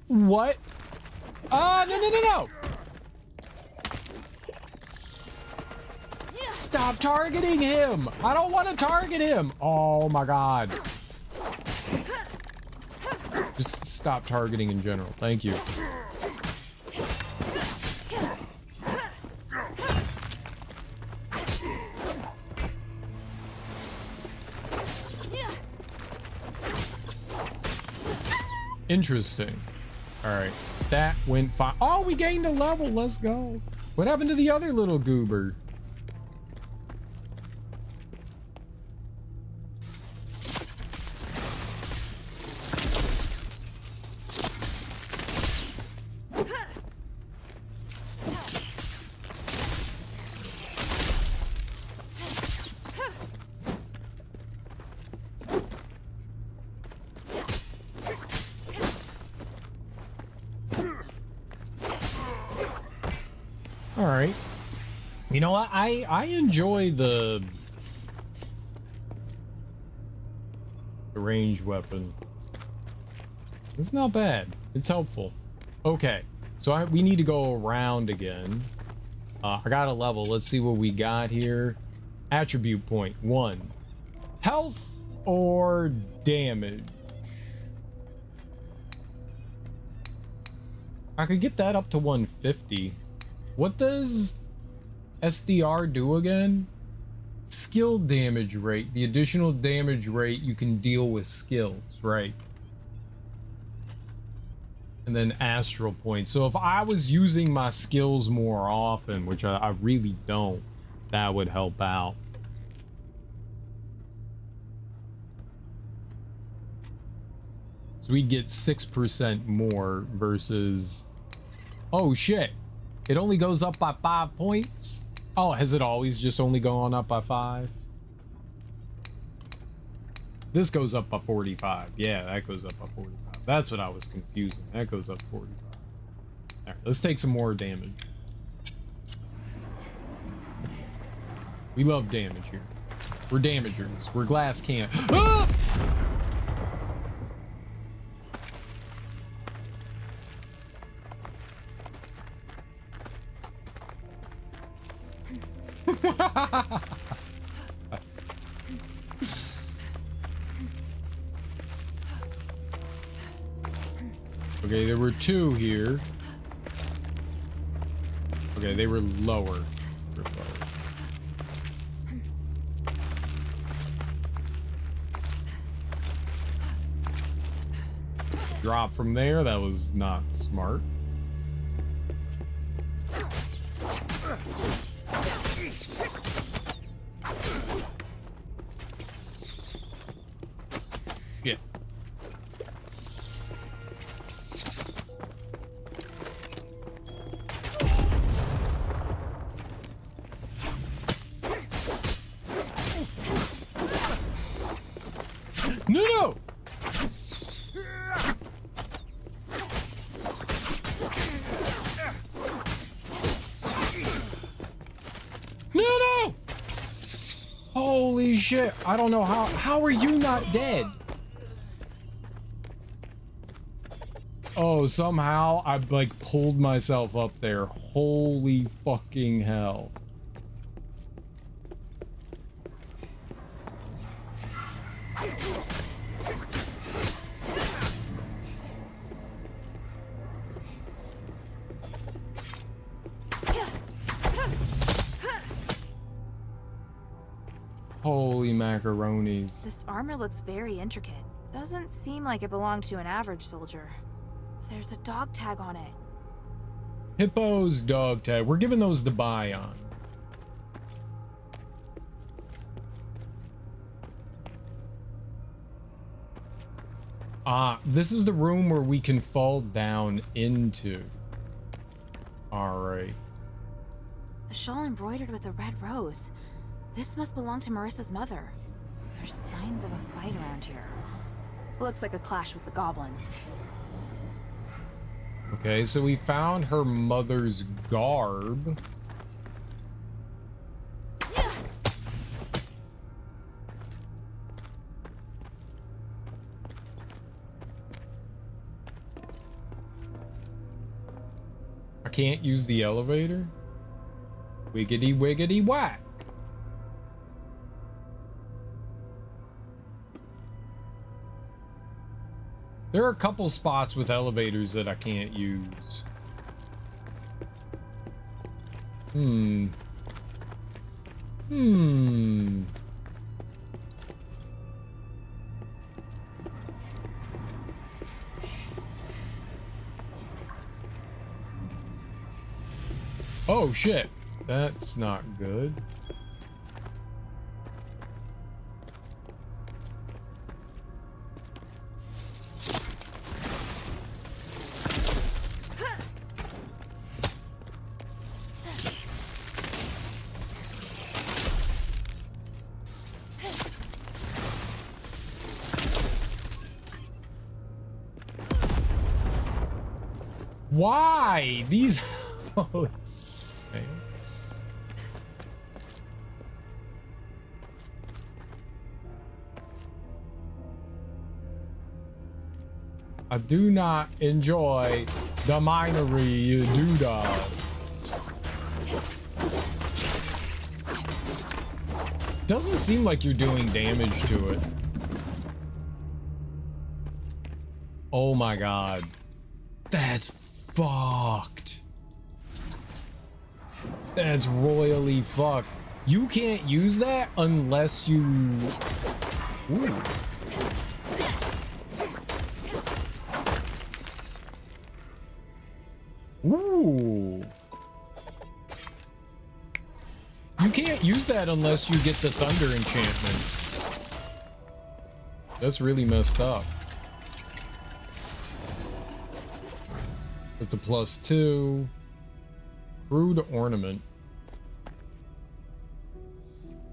What? No. Stop targeting him. I don't want to target him. Oh my God. Just stop targeting in general. Thank you. Interesting. All right, that went fine. Oh, we gained a level. Let's go. What happened to the other little goober? All right. You know what? I enjoy the ranged weapon. It's not bad. It's helpful. Okay. So we need to go around again. I got a level. Let's see what we got here. Attribute point 1. Health or damage? I could get that up to 150. What does SDR do again? Skill damage rate. The additional damage rate you can deal with skills, right? And then astral points. So if I was using my skills more often, which I really don't, that would help out. So we get 6% more versus... Oh shit. It only goes up by 5 points? Oh, has it always just only gone up by 5? This goes up by 45. Yeah, that goes up by 45. That's what I was confusing. That goes up 45. Alright, let's take some more damage. We love damage here. We're damagers. We're glass can. Ah! Okay, there were 2 here. Okay, they were lower. Drop from there, that was not smart. Shit. No! shit. I don't know how are you not dead? Oh, somehow I like pulled myself up there. Holy fucking hell. Holy macaronis. This armor looks very intricate. Doesn't seem like it belonged to an average soldier. There's a dog tag on it. Hippo's dog tag. We're giving those to Bion. This is the room where we can fall down into. Alright. A shawl embroidered with a red rose. This must belong to Marissa's mother. There's signs of a fight around here. Looks like a clash with the goblins. Okay, so we found her mother's garb. I can't use the elevator? Wiggity wiggity whack. There are a couple spots with elevators that I can't use. Oh shit. That's not good. Why? These... Okay. I do not enjoy the minery doodads. Doesn't seem like you're doing damage to it. Oh my god. That's fucked. That's royally fucked. You can't use that unless you... Ooh. Ooh. You can't use that unless you get the thunder enchantment. That's really messed up. It's a +2. Crude ornament.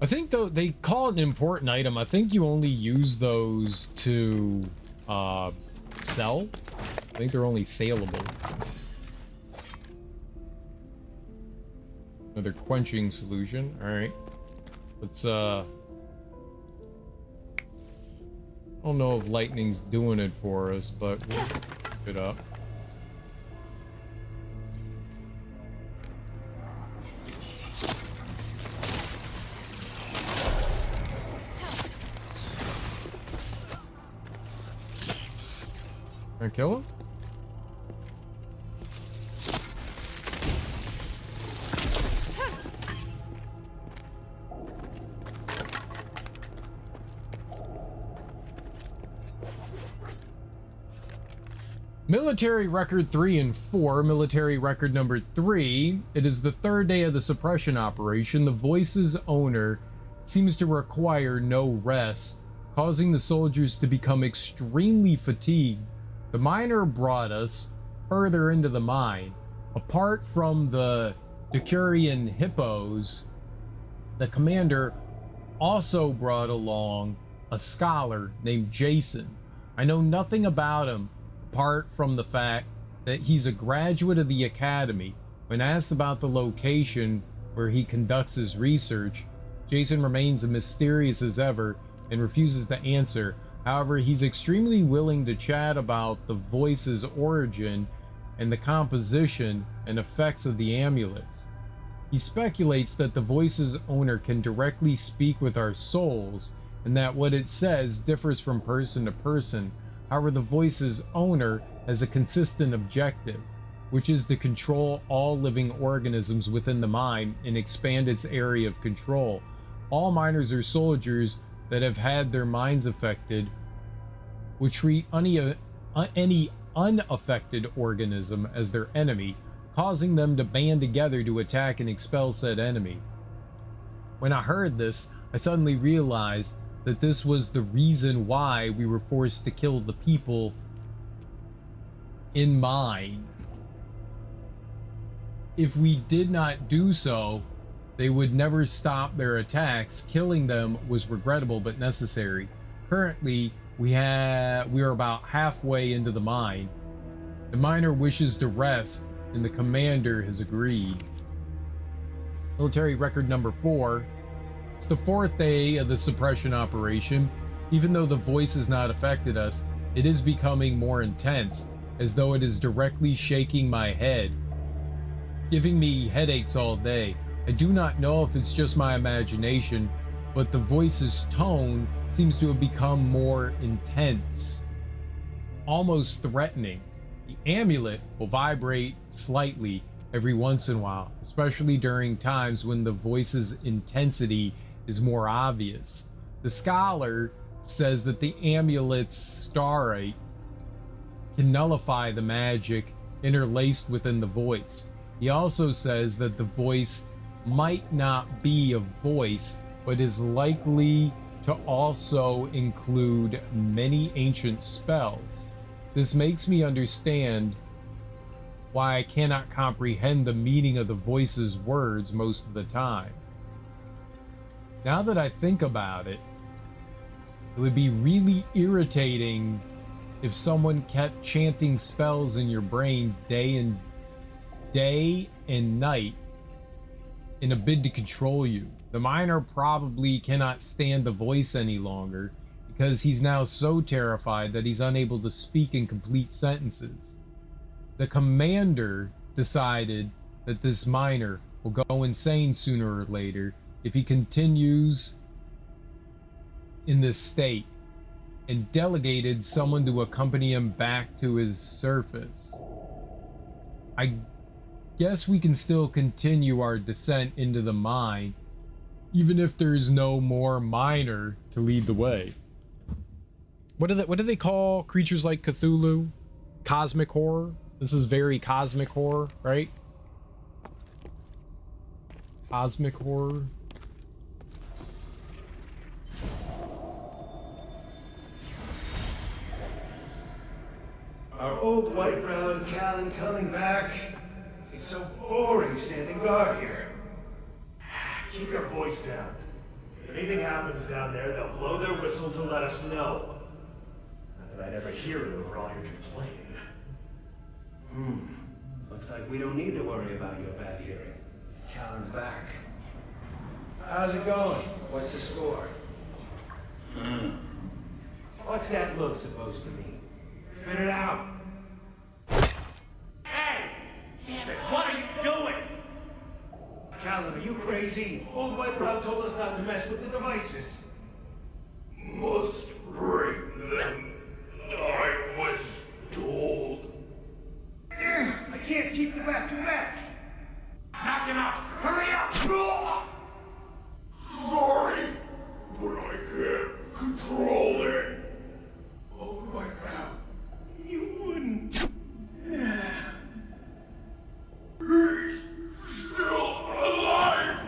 I think though they call it an important item. I think you only use those to sell. I think they're only saleable. Another quenching solution. All right. Let's I don't know if lightning's doing it for us, but we'll pick it up. Can I kill him? Military record 3 and 4, military record number 3. It is the third day of the suppression operation. The Voice's owner seems to require no rest, causing the soldiers to become extremely fatigued. The miner brought us further into the mine. Apart from the Decurian hippos, the commander also brought along a scholar named Jason. I know nothing about him apart from the fact that he's a graduate of the academy. When asked about the location where he conducts his research, Jason remains as mysterious as ever and refuses to answer. However, he's extremely willing to chat about the voice's origin and the composition and effects of the amulets. He speculates that the voice's owner can directly speak with our souls, and that what it says differs from person to person. However, the voice's owner has a consistent objective, which is to control all living organisms within the mind and expand its area of control. All miners or soldiers that have had their minds affected would treat any unaffected organism as their enemy, causing them to band together to attack and expel said enemy. When I heard this, I suddenly realized that this was the reason why we were forced to kill the people in mine. If we did not do so, they would never stop their attacks. Killing them was regrettable but necessary. Currently, we are about halfway into the mine. The miner wishes to rest, and the commander has agreed. Military record number 4. It's the 4th day of the suppression operation. Even though the voice has not affected us, it is becoming more intense, as though it is directly shaking my head, giving me headaches all day. I do not know if it's just my imagination, but the voice's tone seems to have become more intense, almost threatening. The amulet will vibrate slightly every once in a while, especially during times when the voice's intensity is more obvious. The scholar says that the amulet's starite can nullify the magic interlaced within the voice. He also says that the voice might not be a voice, but is likely to also include many ancient spells. This makes me understand why I cannot comprehend the meaning of the voice's words most of the time. Now that I think about it, it would be really irritating if someone kept chanting spells in your brain day and night in a bid to control you. The miner probably cannot stand the voice any longer because he's now so terrified that he's unable to speak in complete sentences. The commander decided that this miner will go insane sooner or later if he continues in this state, and delegated someone to accompany him back to his surface. I guess we can still continue our descent into the mine, even if there's no more miner to lead the way. What do they call creatures like Cthulhu? Cosmic horror? This is very cosmic horror, right? Cosmic horror. Our old white-browed Callan coming back. It's so boring standing guard here. Keep your voice down. If anything happens down there, they'll blow their whistle to let us know. Not that I'd ever hear it over all your complaining. Looks like we don't need to worry about your bad hearing. Callan's back. How's it going? What's the score? What's that look supposed to mean? Spit it out. Hey! Damn it, what are you doing? Callan, are you crazy? Old Whitebrow told us not to mess with the devices. Must bring them. I was told. Damn! I can't keep the bastard back! Knock him out! Hurry up! Sorry, but I can't control it. Old Whitebrow, you wouldn't. He's still alive.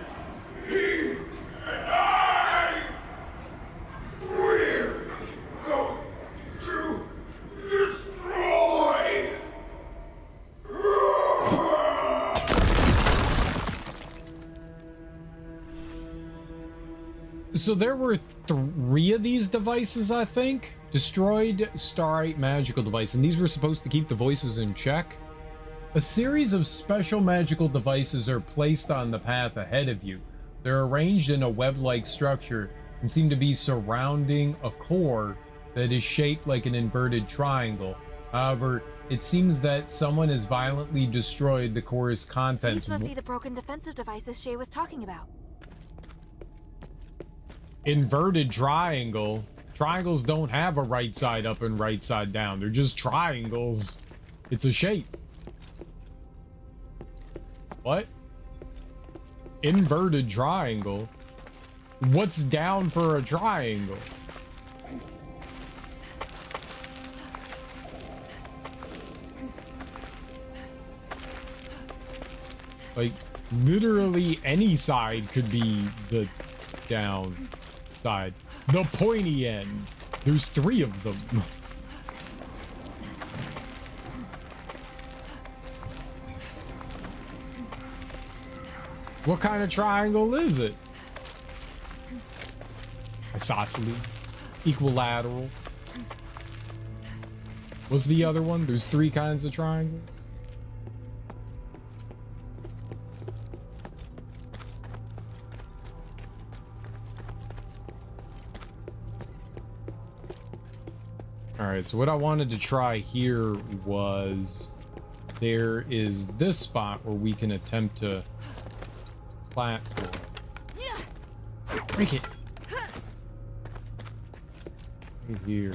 He and I. We're going to destroy. So there were 3 of these devices, I think. Destroyed Starite magical device, and these were supposed to keep the voices in check. A series of special magical devices are placed on the path ahead of you. They're arranged in a web-like structure and seem to be surrounding a core that is shaped like an inverted triangle. However, it seems that someone has violently destroyed the core's contents. These must be the broken defensive devices Shay was talking about. Inverted triangle? Triangles don't have a right side up and right side down. They're just triangles. It's a shape. What? Inverted triangle? What's down for a triangle? Like, literally any side could be the down side. The pointy end. There's 3 of them. What kind of triangle is it? Isosceles. Equilateral. What's the other one? There's 3 kinds of triangles. Alright, so what I wanted to try here was there is this spot where we can attempt to platform. Break it. Right here.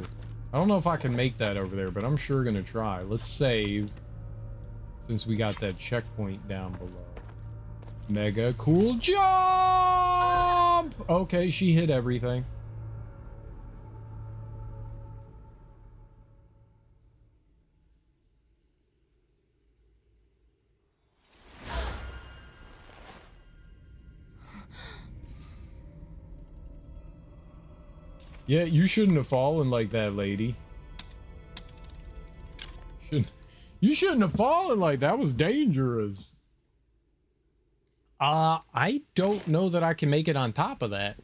I don't know if I can make that over there, but I'm sure gonna try. Let's save since we got that checkpoint down below. Mega cool jump! Okay, she hit everything. Yeah, you shouldn't have fallen like that, lady. You shouldn't have fallen like that. That was dangerous. I don't know that I can make it on top of that.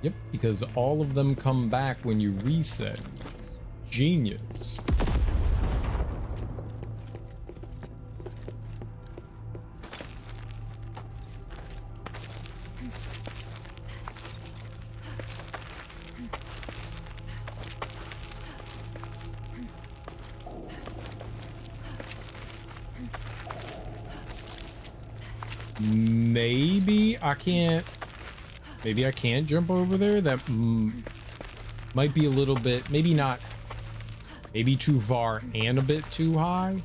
Yep, because all of them come back when you reset. Genius. Maybe I can't. Maybe I can't jump over there. That might be a little bit. Maybe not. Maybe too far and a bit too high.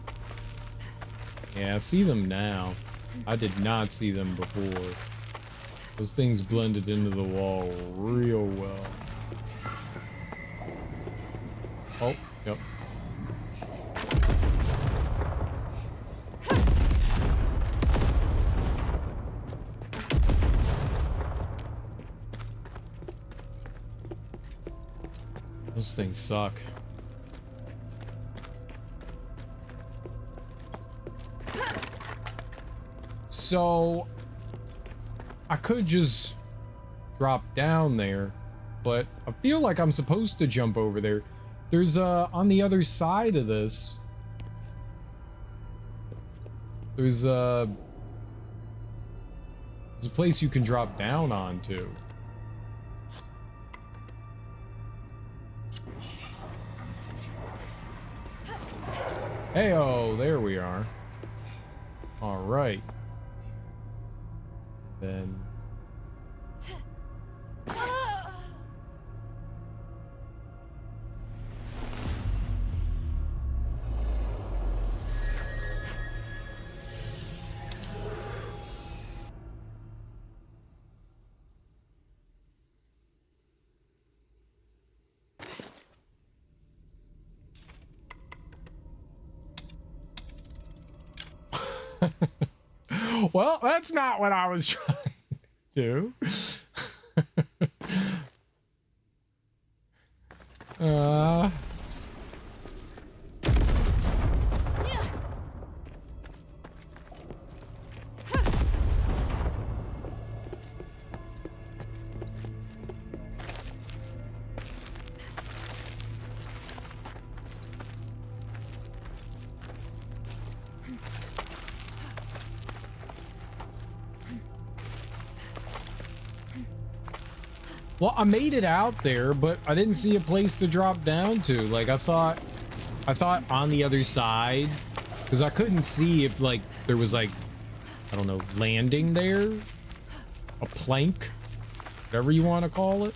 Yeah, I see them now. I did not see them before. Those things blended into the wall real well. Oh, yep. Those things suck. So I could just drop down there, but I feel like I'm supposed to jump over there. There's on the other side of this, there's a place you can drop down onto. Hey-oh, there we are. All right. Then. Well, that's not what I was trying to do. Well, I made it out there, but I didn't see a place to drop down to. Like, I thought on the other side, because I couldn't see if, like, there was, like, I don't know, landing there? A plank? Whatever you want to call it.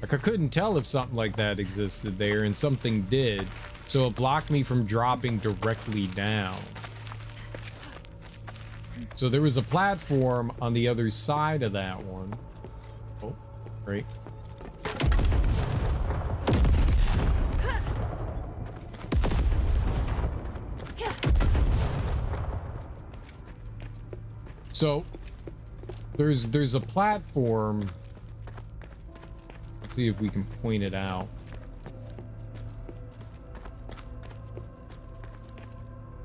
Like, I couldn't tell if something like that existed there, and something did. So it blocked me from dropping directly down. So there was a platform on the other side of that one. Oh, great. So there's a platform. Let's see if we can point it out.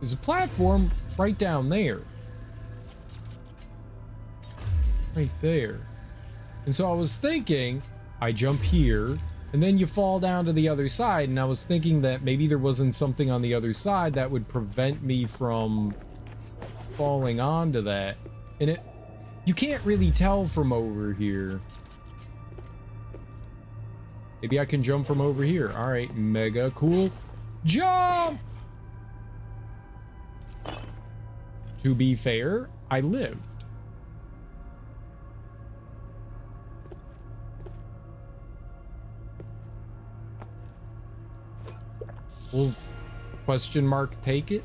There's a platform right down there. Right there. And so I was thinking, I jump here, and then you fall down to the other side, and I was thinking that maybe there wasn't something on the other side that would prevent me from falling onto that. And you can't really tell from over here. Maybe I can jump from over here. All right, mega cool. Jump! To be fair, I lived. Will question mark take it?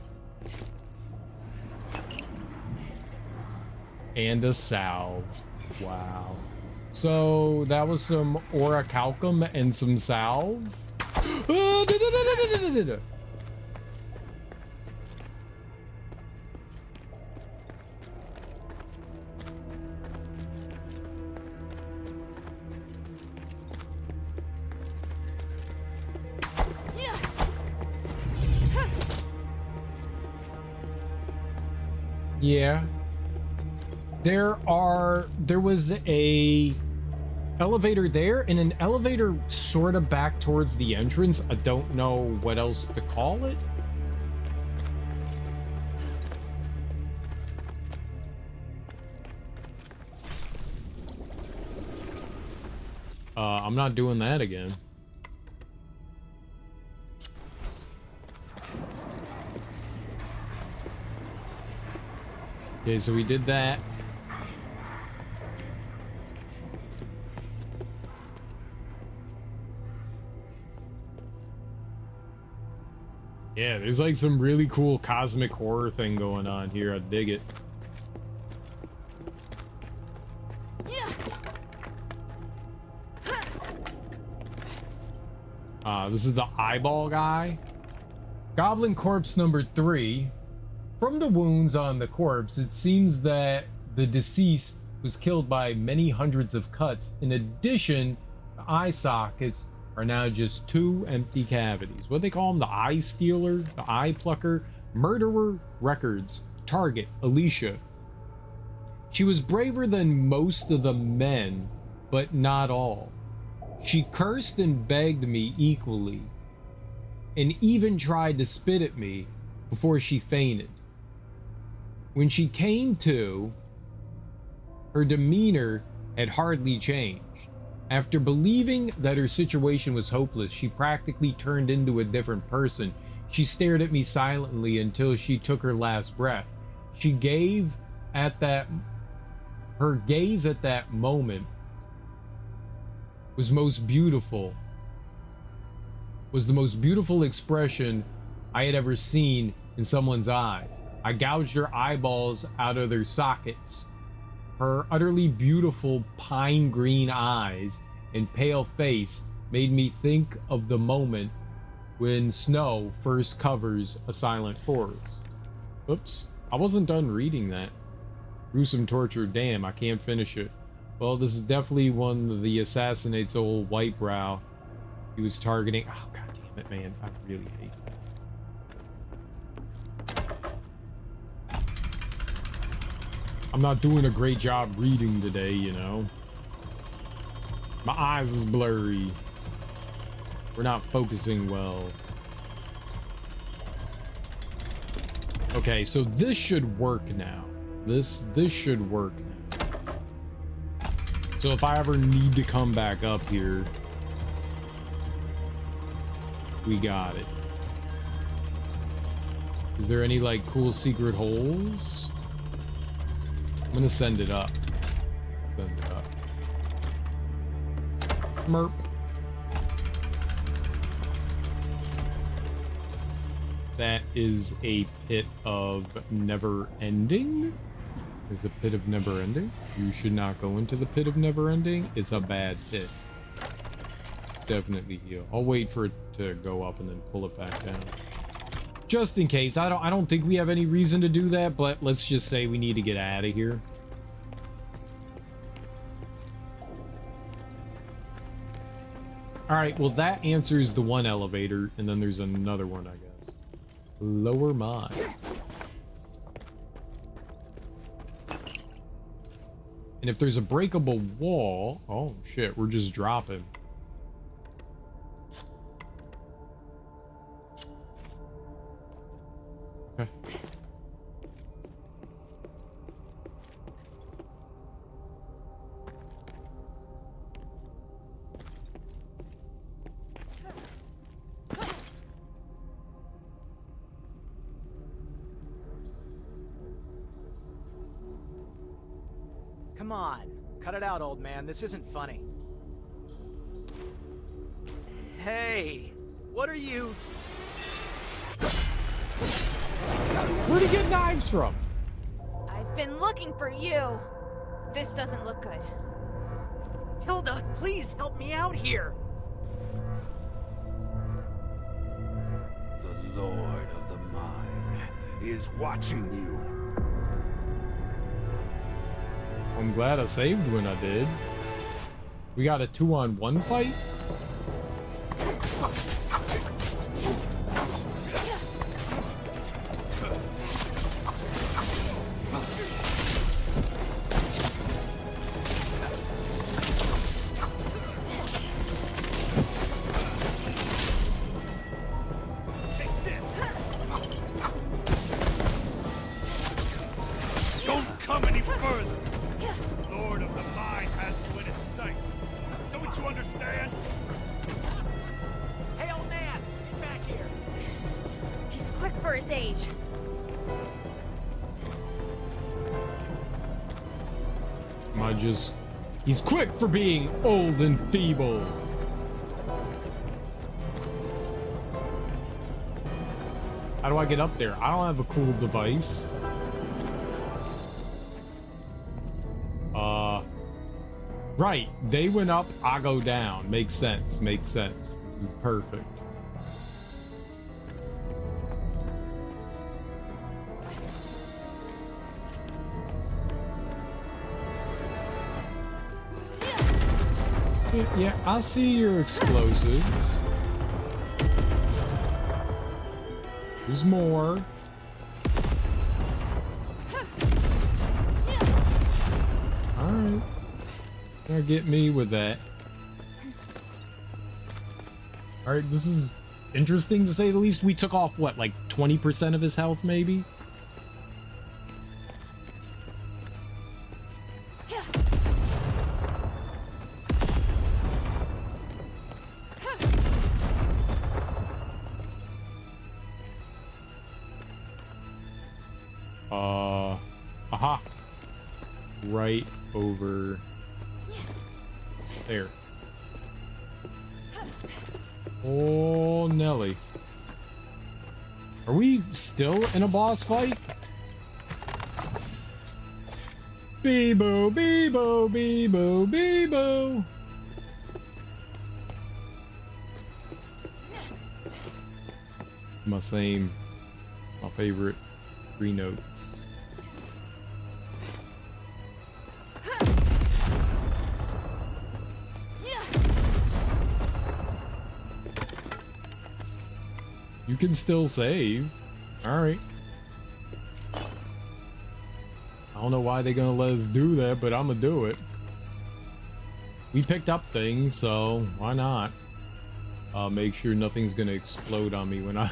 And a salve. Wow. So that was some orichalcum and some salve. Yeah. There was a elevator there and an elevator sort of back towards the entrance. I don't know what else to call it. I'm not doing that again. Okay, so we did that. Yeah, there's like some really cool cosmic horror thing going on here. I dig it. This is the eyeball guy. Goblin corpse number 3. From the wounds on the corpse, it seems that the deceased was killed by many hundreds of cuts. In addition, the eye sockets are now just 2 empty cavities. What they call them? The eye stealer, the eye plucker, murderer records, target, Alicia. She was braver than most of the men, but not all. She cursed and begged me equally, and even tried to spit at me before she fainted. When she came to, her demeanor had hardly changed. After believing that her situation was hopeless, she practically turned into a different person. She stared at me silently until she took her last breath. Her gaze at that moment was the most beautiful expression I had ever seen in someone's eyes. I gouged her eyeballs out of their sockets. Her utterly beautiful pine green eyes and pale face made me think of the moment when snow first covers a silent forest. Oops, I wasn't done reading that. Gruesome torture, damn, I can't finish it. Well, this is definitely one of the assassinates old Whitebrow. He was targeting. Oh, god damn it, man. I really hate that. I'm not doing a great job reading today, you know. My eyes is blurry. We're not focusing well. Okay, so this should work now. This should work now. So if I ever need to come back up here, we got it. Is there any like cool secret holes? I'm gonna send it up. Send it up. Schmerp. That is a pit of never ending. Is a pit of never ending? You should not go into the pit of never ending. It's a bad pit. Definitely heal. I'll wait for it to go up and then pull it back down. Just in case. I don't think we have any reason to do that, but let's just say we need to get out of here. All right, well that answers the one elevator, and then there's another one, I guess. Lower mine. And if there's a breakable wall, oh shit, we're just dropping. Okay. Come on, cut it out, old man. This isn't funny. Hey, what are you? Where'd he get knives from? I've been looking for you. This doesn't look good. Hilda, please help me out here. The Lord of the Mine is watching you. I'm glad I saved when I did. We got a 2-on-1 fight? Don't come any further! Lord of the Mine has you in its sights. Don't you understand? Hey, old man, get back here. He's quick for his age. Am I just... He's quick for being old and feeble. How do I get up there? I don't have a cool device. Right. They went up, I go down. Makes sense. Makes sense. This is perfect. Yeah, I see your explosives. There's more. Alright. Now get me with that. Alright, this is interesting to say the least. We took off, what, like 20% of his health, maybe? Aha. Right over there. Oh, Nelly. Are we still in a boss fight? Beebo, Beebo, Beebo, Beebo. It's my same, my favorite 3 notes. You can still save. Alright. I don't know why they're gonna let us do that, but I'm gonna do it. We picked up things, so why not? Make sure nothing's gonna explode on me when I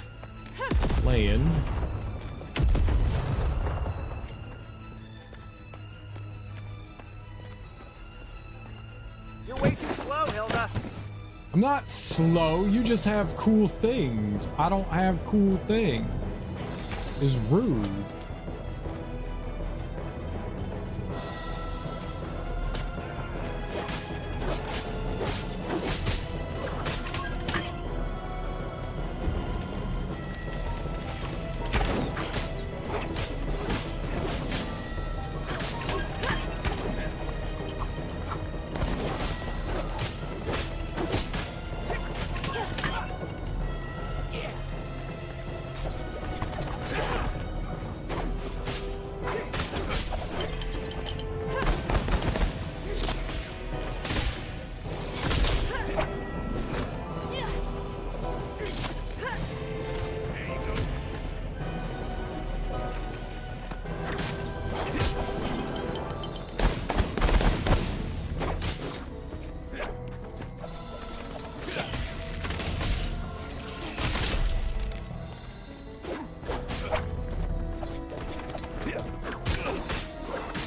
land. You're way too slow, Hilda. I'm not slow, you just have cool things. I don't have cool things. It's rude.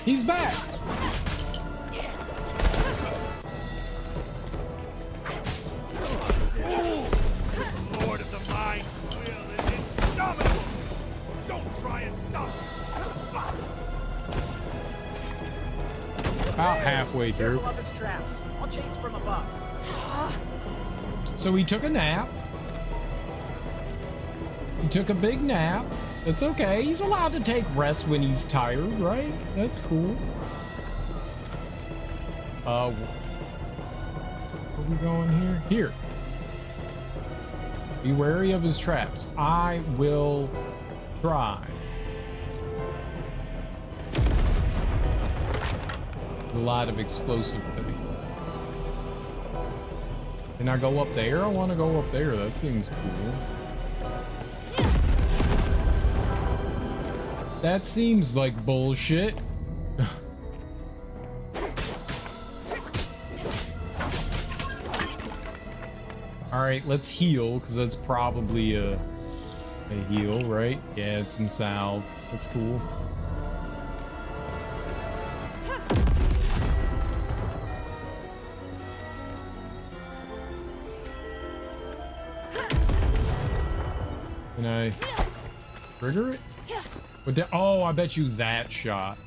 He's back! Lord of the Mind's will is indomitable! Don't try and stop! About halfway through. Careful of his traps. I'll chase from above. So he took a nap. He took a big nap. It's okay. He's allowed to take rest when he's tired, right? That's cool. Where are we going here? Here. Be wary of his traps. I will try. A lot of explosive things. Can I go up there? I want to go up there. That seems cool. That seems like bullshit. Alright, let's heal, because that's probably a heal, right? Yeah, it's some salve. That's cool. Can I trigger it? Oh, I bet you that shot.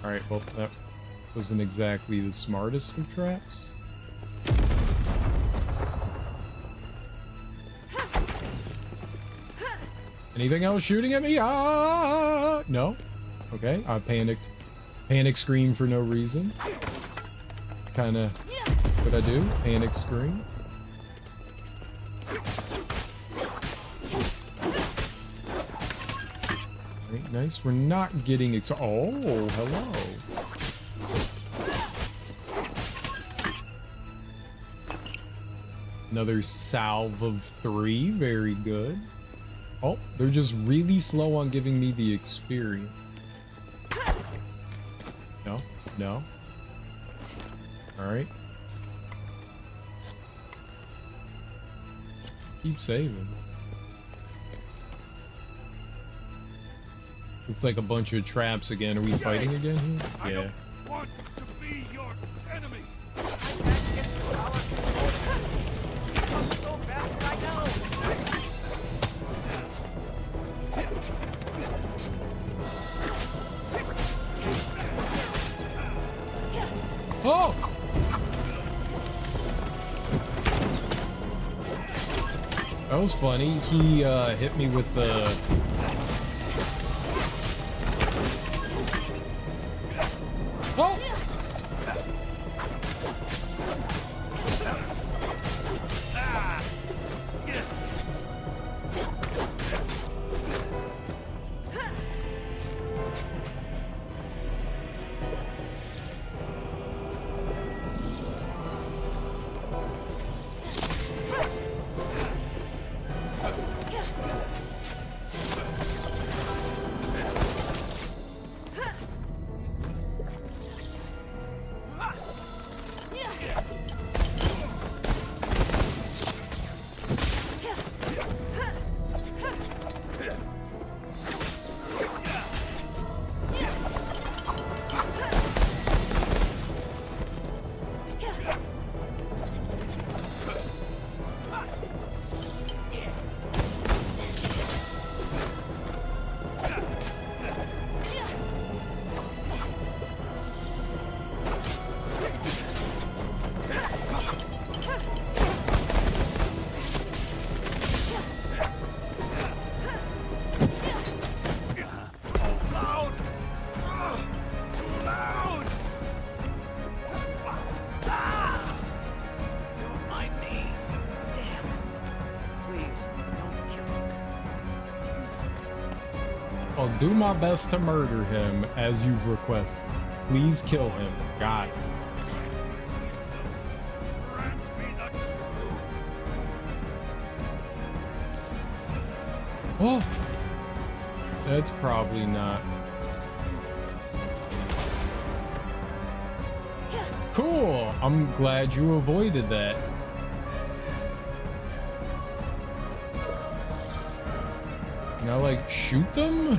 Alright, well, that wasn't exactly the smartest of traps. Anything else shooting at me? Ah! No? Okay, I panicked. Panic scream for no reason. Kinda what I do. Panic scream. Nice. We're not getting oh, hello. Another salve of 3. Very good. Oh, they're just really slow on giving me the experience. No, no. All right. Just keep saving. It's like a bunch of traps again. Are we fighting again here? I Yeah. don't want to be your enemy! Oh! That was funny. He hit me with the... Oh! I'll do my best to murder him as you've requested. Please kill him. Got it. Grant me the truth. Oh, that's probably not. Cool. I'm glad you avoided that. Can I like shoot them?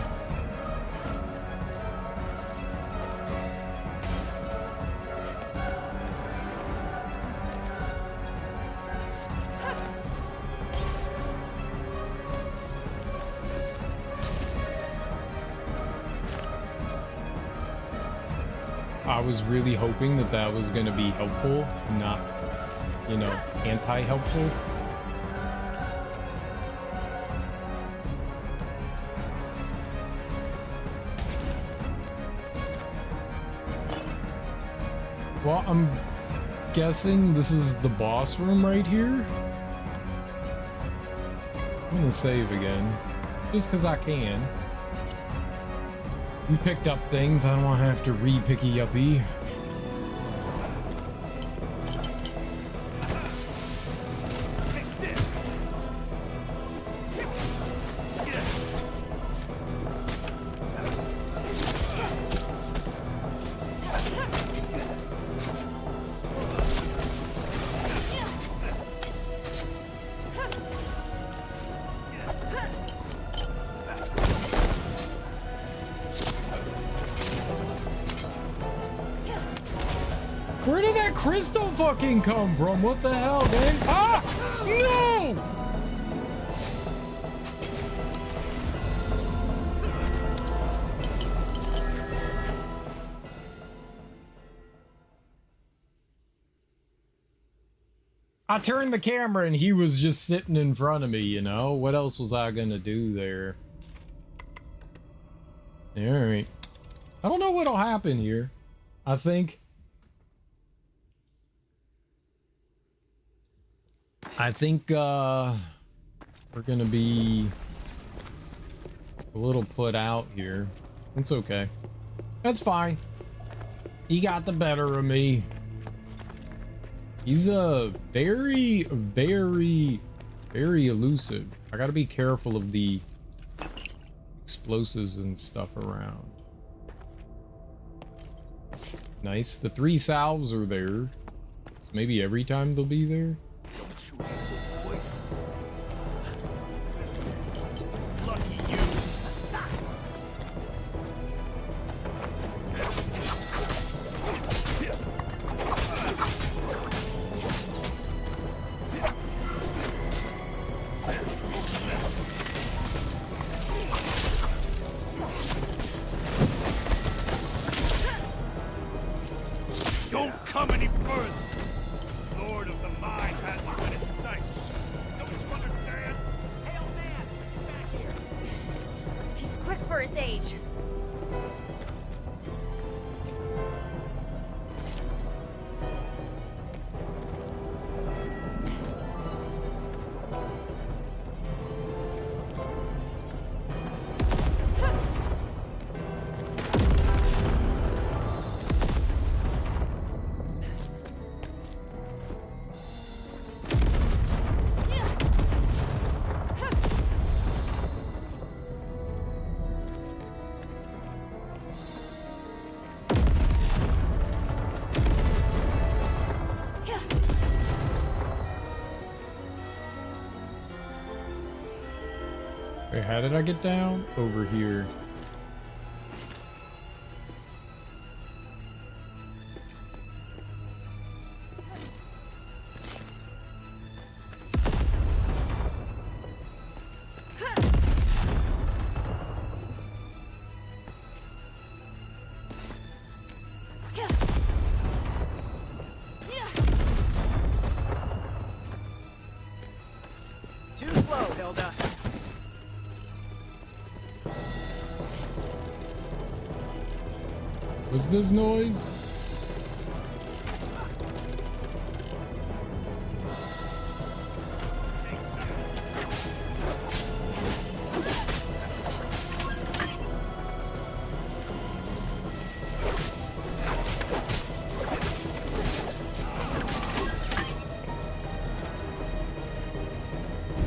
I was really hoping that that was going to be helpful, not, you know, anti-helpful. Well, I'm guessing this is the boss room right here. I'm gonna save again, just because I can. We picked up things, I don't want to have to re-picky-uppy. Where did that crystal fucking come from? What the hell, man? Ah! No! I turned the camera and he was just sitting in front of me, you know? What else was I gonna do there? Alright. I don't know what'll happen here. I think we're gonna be a little put out here. It's okay. That's fine. He got the better of me. He's very elusive. I gotta be careful of the explosives and stuff around. Nice. The 3 salves are there. So maybe every time they'll be there. Lucky you. Don't come any further. Lord of the Mind has you in its sight. Don't you understand? Hey, old man, back here. He's quick for his age. Wait, how did I get down? Over here. Too slow, Hilda. What's this noise?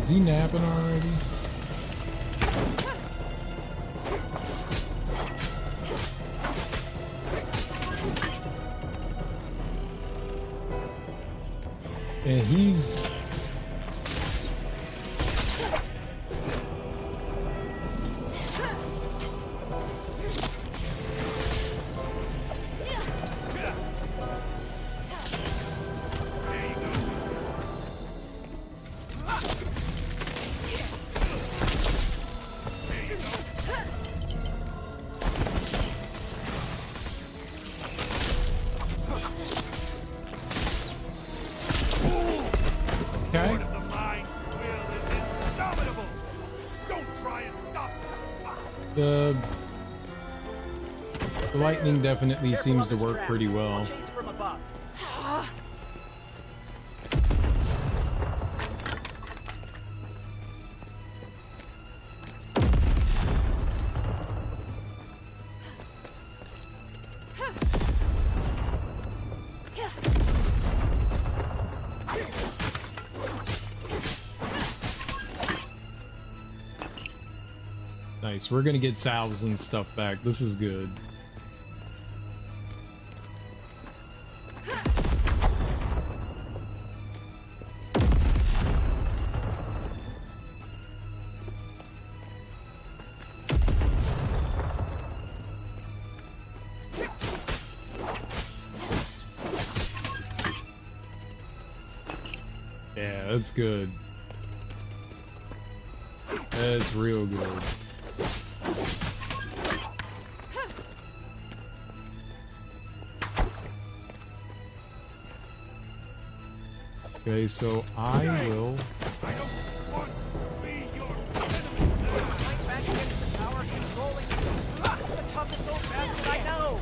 Is he napping already? And he's... Lord of the Mind's will is indomitable. Don't try and stop him. The lightning definitely seems to work pretty well. Chase from above. Nice. We're gonna get salves and stuff back. This is good. Yeah, that's good. That's real good. Okay, so I will... I don't want to be your enemy. Fight back against the tower, controlling you. The toughest old bastard I know.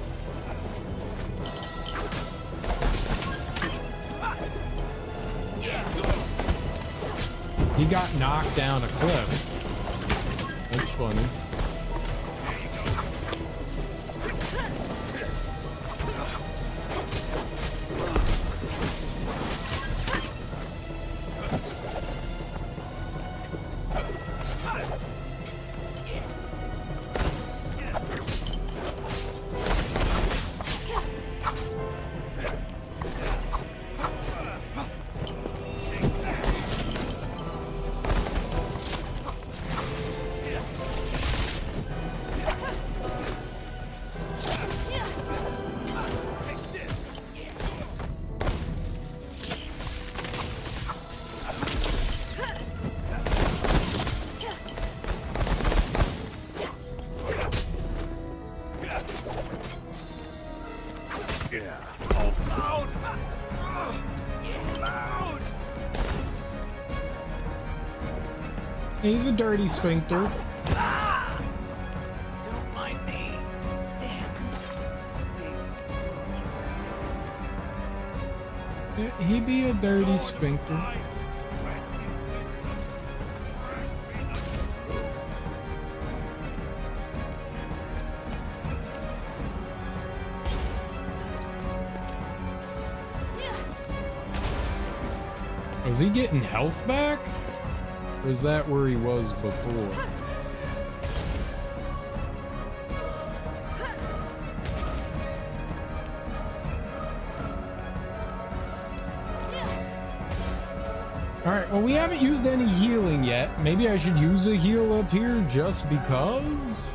He got knocked down a cliff. That's funny. He's a dirty sphincter. Don't mind me. Damn. Please. Yeah, he be a dirty sphincter. Was he getting health back? Or is that where he was before? Alright, well we haven't used any healing yet. Maybe I should use a heal up here just because?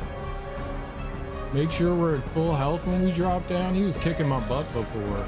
Make sure we're at full health when we drop down. He was kicking my butt before.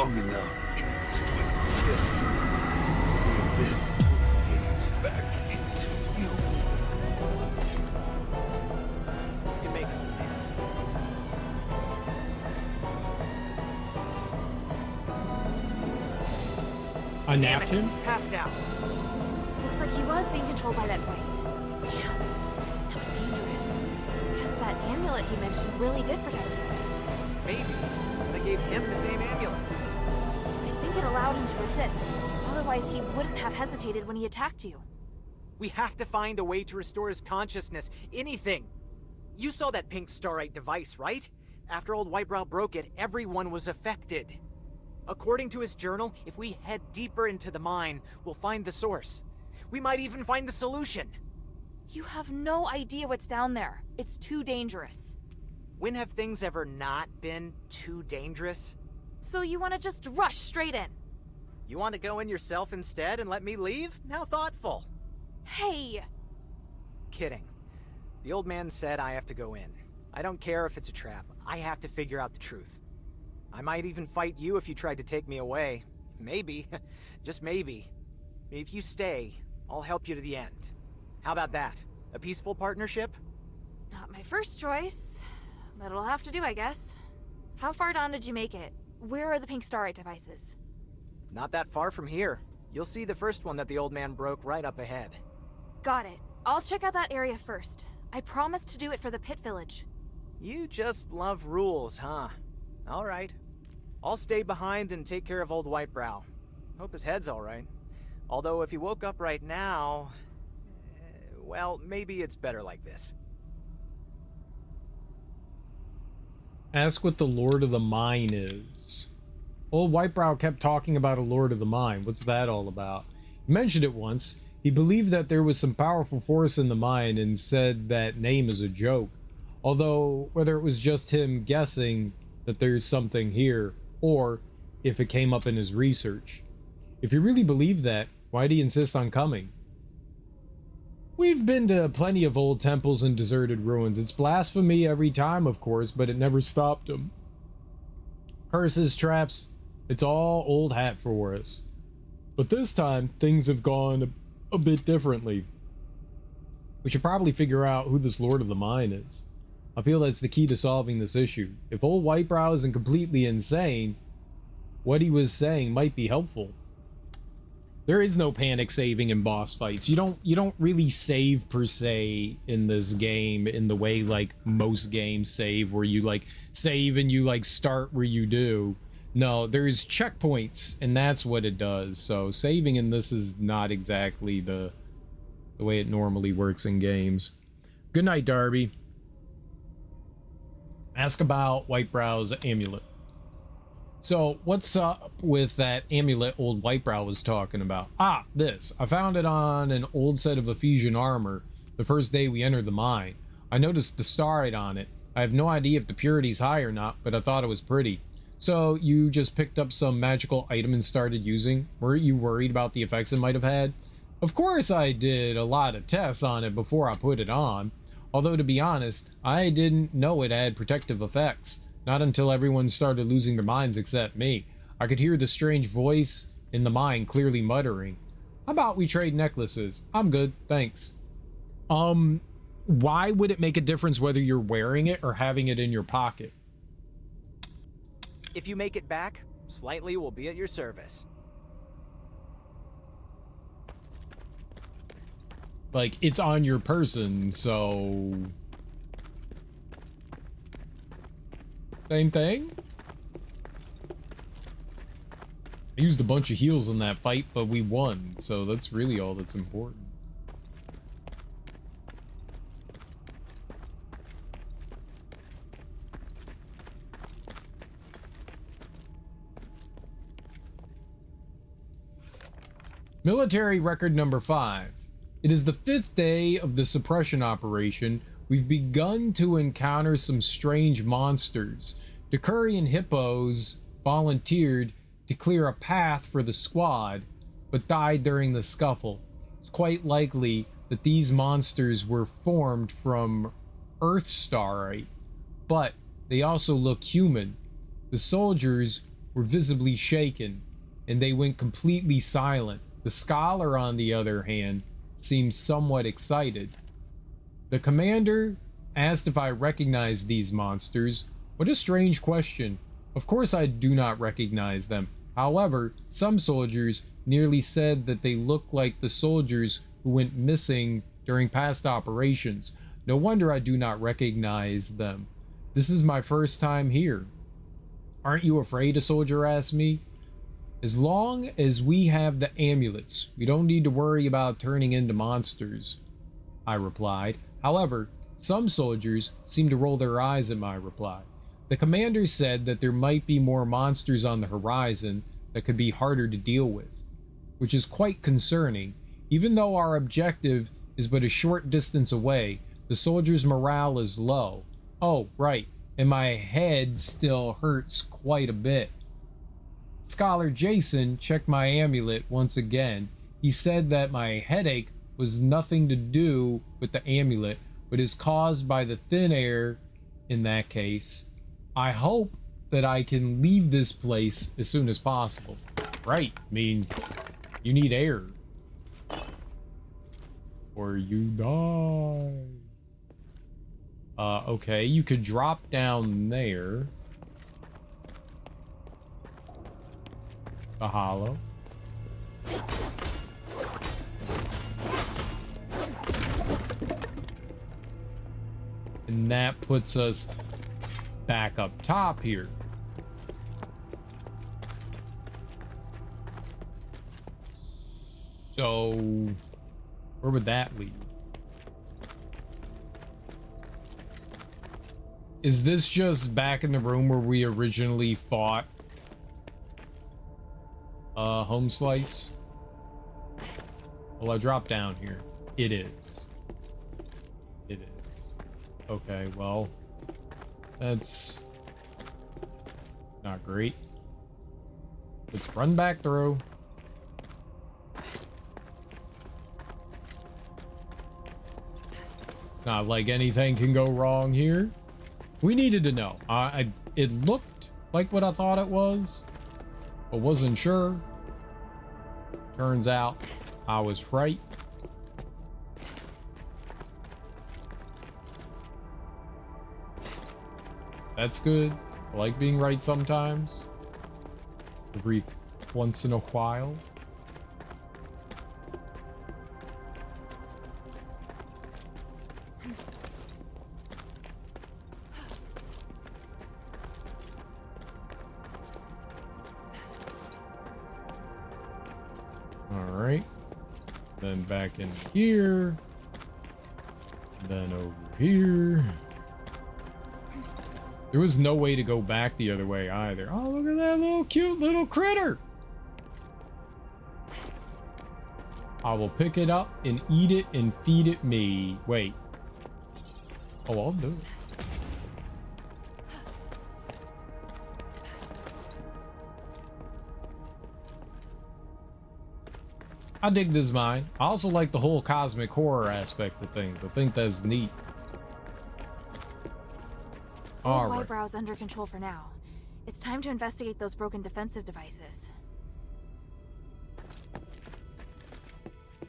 long enough into an abyss, the abyss will gaze back into you. You can make it, man. I Damn napped it, him? he's passed out. Looks like he was being controlled by that voice. Damn, that was dangerous. Guess that amulet he mentioned really did protect you. Maybe they gave him the same amulet. I think it allowed him to resist. Otherwise, he wouldn't have hesitated when he attacked you. We have to find a way to restore his consciousness. Anything. You saw that pink starite device, right? After old Whitebrow broke it, everyone was affected. According to his journal, if we head deeper into the mine, we'll find the source. We might even find the solution. You have no idea what's down there. It's too dangerous. When have things ever not been too dangerous? So you want to just rush straight in? You want to go in yourself instead and let me leave? How thoughtful. Hey! Kidding. The old man said I have to go in. I don't care if it's a trap. I have to figure out the truth. I might even fight you if you tried to take me away. Maybe. Just maybe. If you stay, I'll help you to the end. How about that? A peaceful partnership? Not my first choice, but it'll have to do, I guess. How far down did you make it? Where are the pink starite devices? Not that far from here. You'll see the first one that the old man broke right up ahead. Got it. I'll check out that area first. I promised to do it for the pit village. You just love rules, huh? All right. I'll stay behind and take care of old Whitebrow. Hope his head's all right. Although if he woke up right now... well, maybe it's better like this. Ask what the Lord of the Mine is. Old Whitebrow kept talking about a Lord of the Mine. What's that all about? He mentioned it once. He believed that there was some powerful force in the mine and said that name is a joke. Although, whether it was just him guessing that there's something here, or if it came up in his research. If he really believed that, why'd he insist on coming? We've been to plenty of old temples and deserted ruins. It's blasphemy every time, of course, but it never stopped him. Curses, traps, it's all old hat for us. But this time, things have gone a bit differently. We should probably figure out who this Lord of the Mine is. I feel that's the key to solving this issue. If old Whitebrow isn't completely insane, what he was saying might be helpful. There is no panic saving in boss fights. You don't really save per se in this game in the way like most games save, where you like save and you like start where you do. No, there's checkpoints and that's what it does. So saving in this is not exactly the way it normally works in games. Good night, Darby. Ask about Whitebrow's amulet. So, what's up with that amulet old Whitebrow was talking about? Ah, this. I found it on an old set of Ephesian armor the first day we entered the mine. I noticed the starite on it. I have no idea if the purity's high or not, but I thought it was pretty. So, you just picked up some magical item and started using? Weren't you worried about the effects it might have had? Of course I did a lot of tests on it before I put it on. Although, to be honest, I didn't know it had protective effects. Not until everyone started losing their minds except me. I could hear the strange voice in the mine clearly muttering. How about we trade necklaces? I'm good, thanks. Why would it make a difference whether you're wearing it or having it in your pocket? If you make it back, Slightly will be at your service. Like, it's on your person, so... Same thing? I used a bunch of heals in that fight, but we won, so that's really all that's important. Military record number 5. It is the 5th day of the suppression operation. We've begun to encounter some strange monsters. Decurion hippos volunteered to clear a path for the squad, but died during the scuffle. It's quite likely that these monsters were formed from Earth starite, but they also look human. The soldiers were visibly shaken, and they went completely silent. The scholar, on the other hand, seemed somewhat excited. The commander asked if I recognized these monsters. What a strange question. Of course I do not recognize them. However, some soldiers nearly said that they looked like the soldiers who went missing during past operations. No wonder I do not recognize them. This is my first time here. Aren't you afraid? A soldier asked me. As long as we have the amulets, we don't need to worry about turning into monsters, I replied. However, some soldiers seemed to roll their eyes at my reply. The commander said that there might be more monsters on the horizon that could be harder to deal with, which is quite concerning. Even though our objective is but a short distance away, the soldiers' morale is low. Oh, right, and my head still hurts quite a bit. Scholar Jason checked my amulet once again. He said that my headache was nothing to do with the amulet, but is caused by the thin air in that case. I hope that I can leave this place as soon as possible. Right, I mean, you need air. Or you die. Okay, you could drop down there. A hollow. And that puts us back up top here. So, where would that lead? Is this just back in the room where we originally fought home slice? Well, I dropped down here. It is. It is. Okay, well, that's not great. Let's run back through. It's not like anything can go wrong here. We needed to know. It looked like what I thought it was, but wasn't sure. Turns out I was right. That's good. I like being right sometimes. Every once in a while. Alright. Then back in here. Then over here. There was no way to go back the other way either. Oh, look at that little cute little critter. I will pick it up and eat it and feed it me. Wait. Oh, I'll do it. I dig this mine. I also like the whole cosmic horror aspect of things. I think that's neat. Old Whitebrow's under control for now. It's time to investigate those broken defensive devices.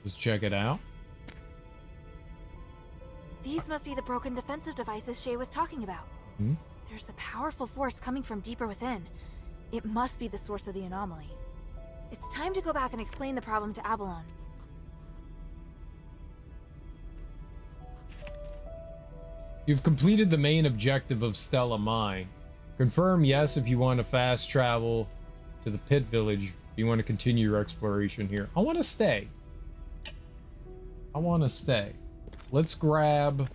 Let's check it out. These must be the broken defensive devices Shay was talking about. Hmm? There's a powerful force coming from deeper within. It must be the source of the anomaly. It's time to go back and explain the problem to Abalone. You've completed the main objective of Stella Mine. Confirm yes if you want to fast travel to the pit village. If you want to continue your exploration here. I want to stay. I want to stay. Let's grab...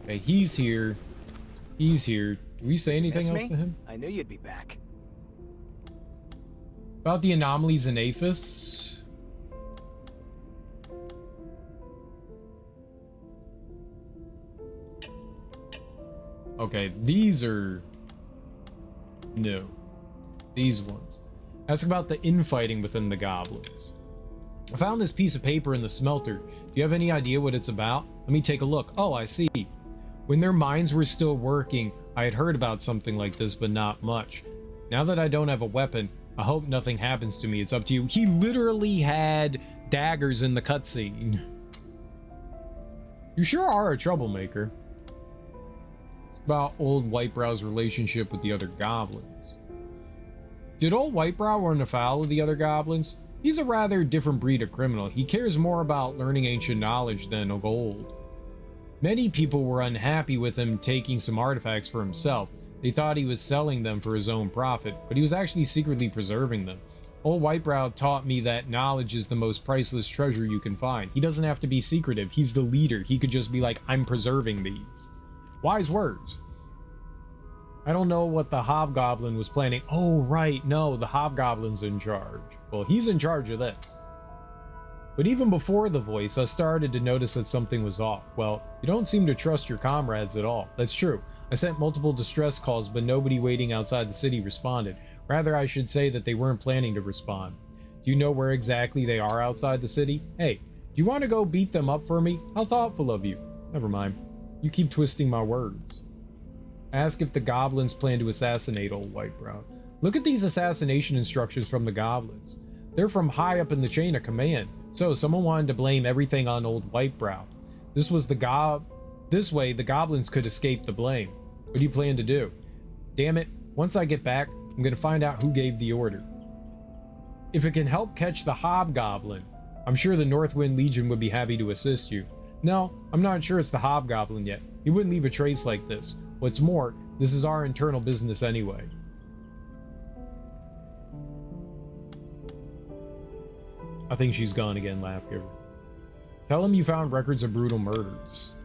Okay, he's here. He's here. Do we say anything else to him? I knew you'd be back. About the anomalies in Aphis. Okay, these are new. These ones. Ask about the infighting within the goblins. I found this piece of paper in the smelter. Do you have any idea what it's about? Let me take a look. Oh, I see. When their minds were still working, I had heard about something like this, but not much. Now that I don't have a weapon, I hope nothing happens to me. It's up to you. He literally had daggers in the cutscene. You sure are a troublemaker. It's about old Whitebrow's relationship with the other goblins. Did old Whitebrow run afoul of the other goblins? He's a rather different breed of criminal. He cares more about learning ancient knowledge than gold. Many people were unhappy with him taking some artifacts for himself. They thought he was selling them for his own profit, but he was actually secretly preserving them. Old Whitebrow taught me that knowledge is the most priceless treasure you can find. He doesn't have to be secretive. He's the leader. He could just be like, I'm preserving these. Wise words. I don't know what the Hobgoblin was planning. Oh, right. No, the Hobgoblin's in charge. Well, he's in charge of this. But even before the voice, I started to notice that something was off. Well, you don't seem to trust your comrades at all. That's true. I sent multiple distress calls, but nobody waiting outside the city responded. Rather, I should say that they weren't planning to respond. Do you know where exactly they are outside the city? Hey, do you want to go beat them up for me? How thoughtful of you. Never mind. You keep twisting my words. Ask if the goblins plan to assassinate old Whitebrow. Look at these assassination instructions from the goblins. They're from high up in the chain of command. So someone wanted to blame everything on old Whitebrow. This way the goblins could escape the blame. What do you plan to do? Damn it, once I get back, I'm gonna find out who gave the order. If it can help catch the Hobgoblin, I'm sure the Northwind Legion would be happy to assist you. No, I'm not sure it's the Hobgoblin yet. He wouldn't leave a trace like this. What's more, this is our internal business anyway. I think she's gone again, Laughgiver. Tell him you found records of brutal murders.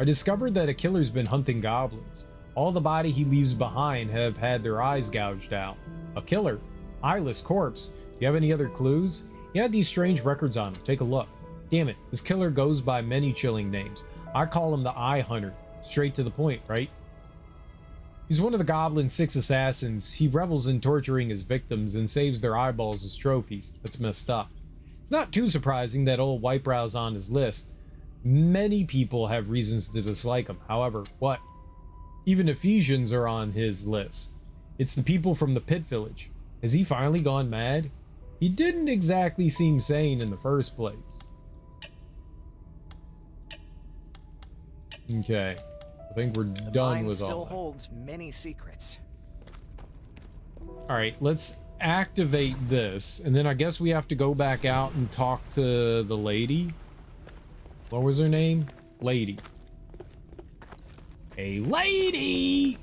I discovered that a killer's been hunting goblins. All the body he leaves behind have had their eyes gouged out. A killer? Eyeless corpse? Do you have any other clues? He had these strange records on him. Take a look. Damn it, this killer goes by many chilling names. I call him the Eye Hunter. Straight to the point, right? He's one of the Goblin's 6 assassins. He revels in torturing his victims and saves their eyeballs as trophies. That's messed up. It's not too surprising that old Whitebrow's on his list. Many people have reasons to dislike him. However, what? Even Ephesians are on his list. It's the people from the Pit Village. Has he finally gone mad? He didn't exactly seem sane in the first place. Okay. I think we're done with all still that. holds many secrets. Alright, let's activate this. And then I guess we have to go back out and talk to the lady. What was her name? Lady. A lady!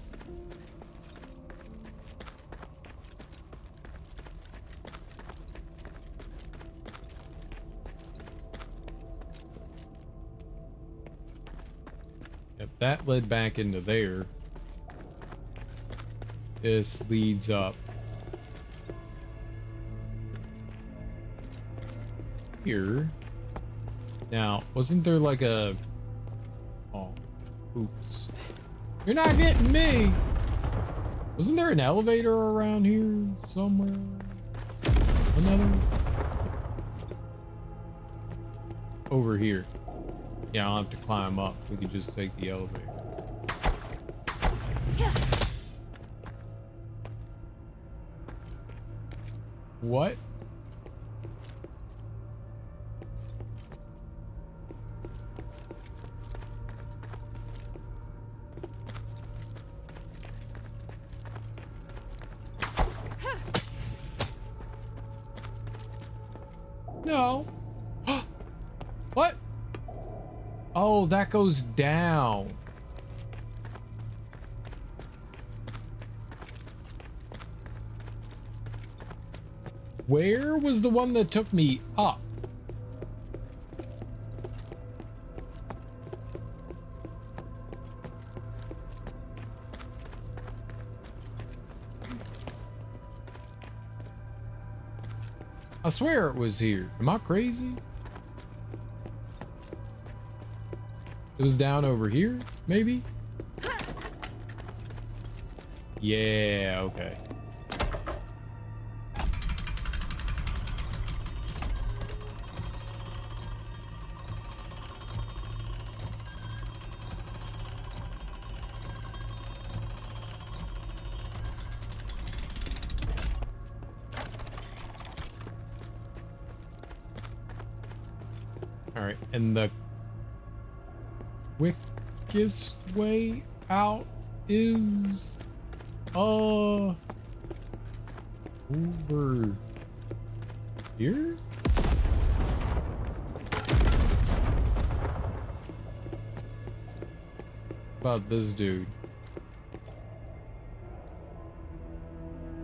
Yep, that led back into there. This leads up here. Now, wasn't there like a... Oh, oops. You're not getting me! Wasn't there an elevator around here somewhere? Another? Over here. Yeah, I'll have to climb up. We could just take the elevator. What? No. What? Oh, that goes down. Where was the one that took me up? I swear it was here. Am I crazy? It was down over here, maybe? Yeah, okay. Alright, and the quickest way out is over here? About this dude.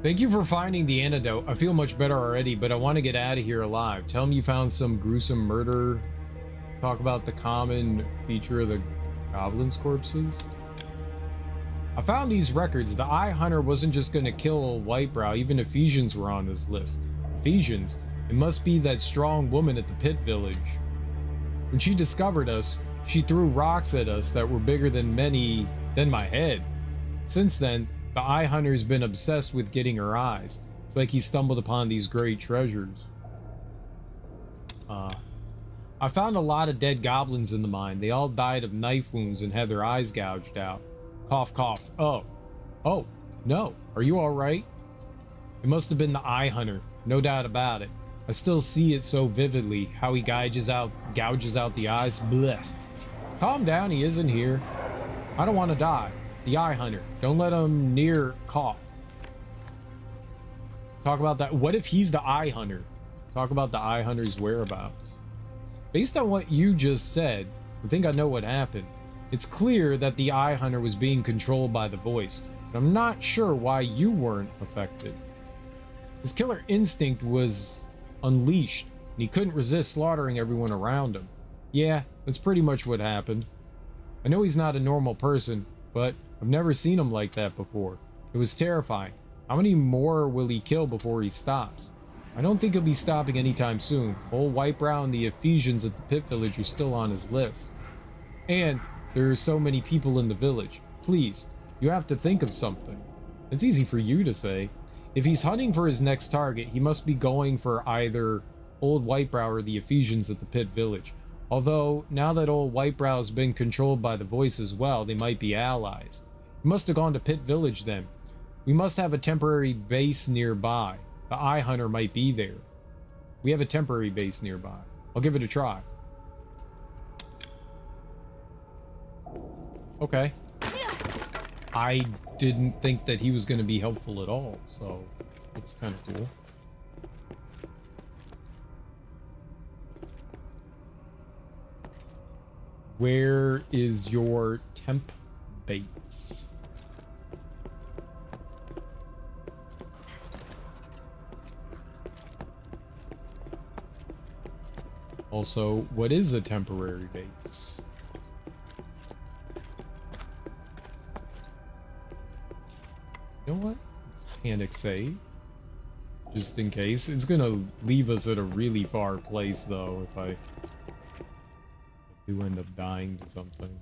Thank you for finding the antidote. I feel much better already, but I want to get out of here alive. Tell him you found some gruesome murder. Talk about the common feature of the goblins' corpses. I found these records. The Eye Hunter wasn't just going to kill Whitebrow. Even Ephesians were on his list. Ephesians? It must be that strong woman at the pit village. When she discovered us, she threw rocks at us that were bigger than my head. Since then, the Eye Hunter's been obsessed with getting her eyes. It's like he stumbled upon these great treasures. I found a lot of dead goblins in the mine. They all died of knife wounds and had their eyes gouged out. Cough, cough. Oh, no. Are you all right? It must have been the Eye Hunter. No doubt about it. I still see it so vividly, how he gouges out the eyes. Blech. Calm down, he isn't here. I don't want to die. The Eye Hunter. Don't let him near cough. Talk about that. What if he's the Eye Hunter? Talk about the Eye Hunter's whereabouts. Based on what you just said, I think I know what happened. It's clear that the Eye Hunter was being controlled by the voice, but I'm not sure why you weren't affected. His killer instinct was unleashed, and he couldn't resist slaughtering everyone around him. Yeah, that's pretty much what happened. I know he's not a normal person, but I've never seen him like that before. It was terrifying. How many more will he kill before he stops? I don't think he'll be stopping anytime soon. Old Whitebrow and the Ephesians at the pit village are still on his list. And there are so many people in the village. Please, you have to think of something. It's easy for you to say. If he's hunting for his next target, he must be going for either Old Whitebrow or the Ephesians at the pit village. Although, now that Old Whitebrow's been controlled by the voice as well, they might be allies. He must have gone to Pit Village then. We must have a temporary base nearby. The Eye Hunter might be there. We have a temporary base nearby. I'll give it a try. Okay. I didn't think that he was going to be helpful at all, so that's kind of cool. Where is your temp base? Also, what is a temporary base? You know what? Let's panic save. Just in case. It's gonna leave us at a really far place, though, if I do end up dying to something.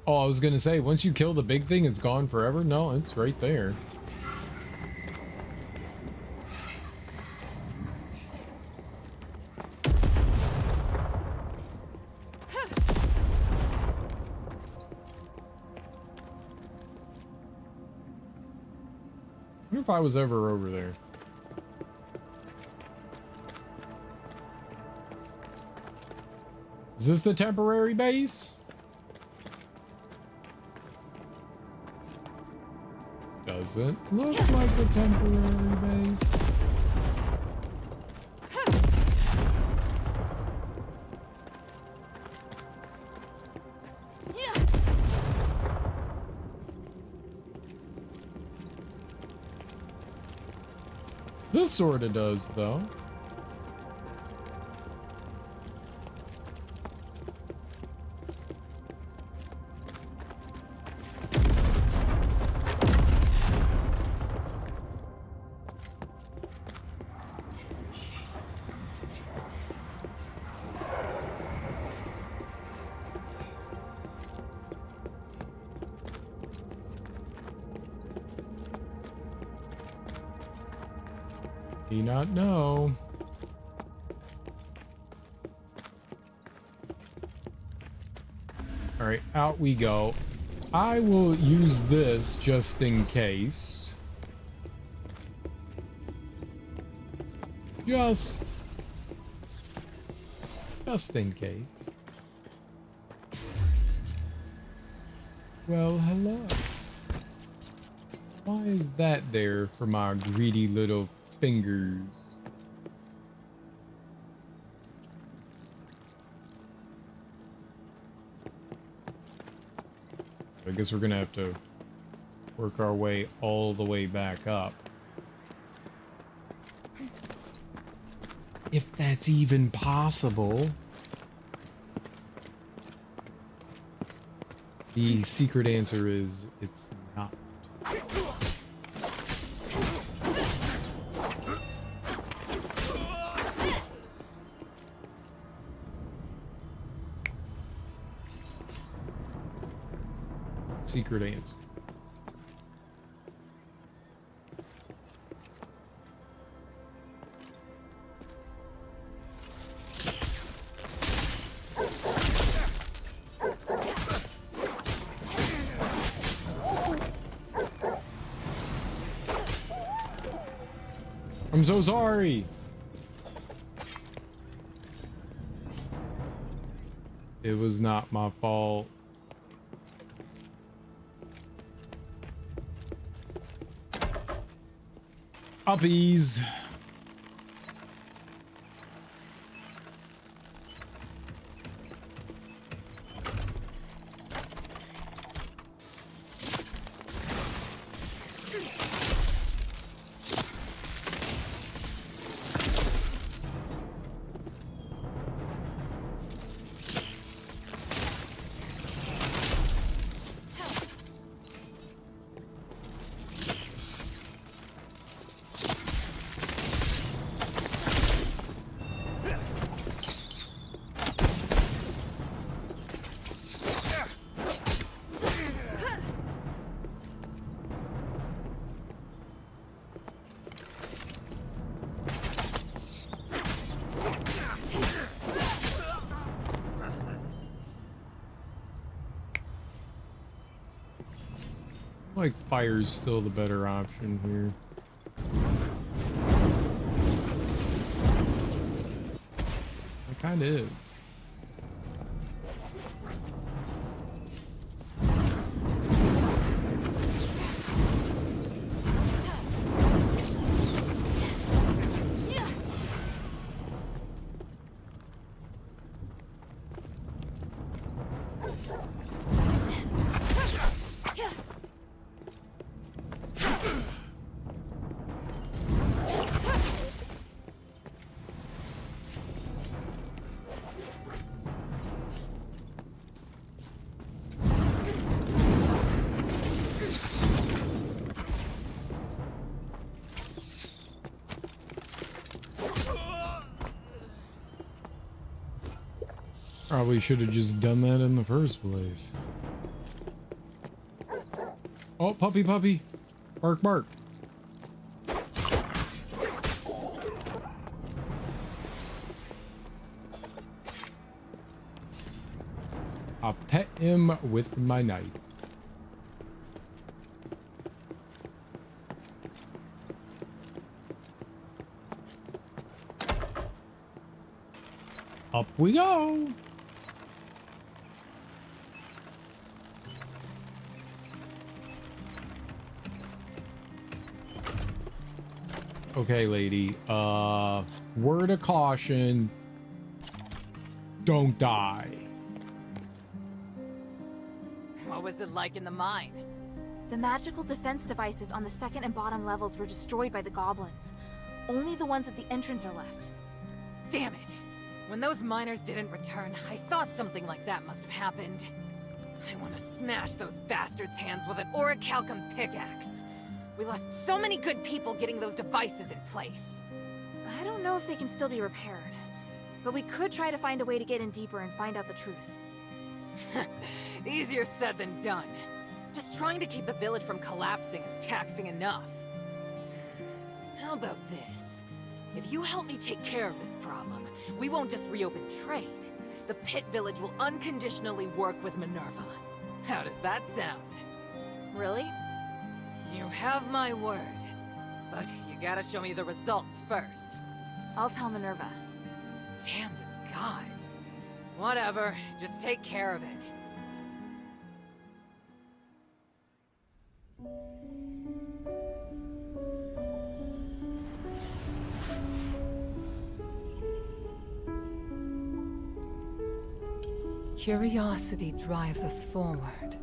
Oh, I was gonna say, once you kill the big thing, it's gone forever? No, it's right there. I wonder if I was ever over there. Is this the temporary base? Doesn't look like a temporary base. This sorta does, though. Do not know. All right, out we go. I will use this just in case. Just in case. Well, hello. Why is that there for my greedy little fingers? I guess we're gonna have to work our way all the way back up. If that's even possible. The secret answer is it's not. Secret answer. I'm so sorry. It was not my fault. Uppies. Like fire's still the better option here. It kind of is. Probably should have just done that in the first place. Oh, puppy, puppy. Bark, bark. I'll pet him with my knife. Up we go. Okay, lady. Word of caution. Don't die. What was it like in the mine? The magical defense devices on the second and bottom levels were destroyed by the goblins. Only the ones at the entrance are left. Damn it! When those miners didn't return, I thought something like that must have happened. I want to smash those bastards' hands with an orichalcum pickaxe. We lost so many good people getting those devices in place. I don't know if they can still be repaired, but we could try to find a way to get in deeper and find out the truth. Easier said than done. Just trying to keep the village from collapsing is taxing enough. How about this? If you help me take care of this problem, we won't just reopen trade. the Pit Village will unconditionally work with Minerva. How does that sound? Really? You have my word. But you gotta show me the results first. I'll tell Minerva. Damn the gods. Whatever, just take care of it. Curiosity drives us forward,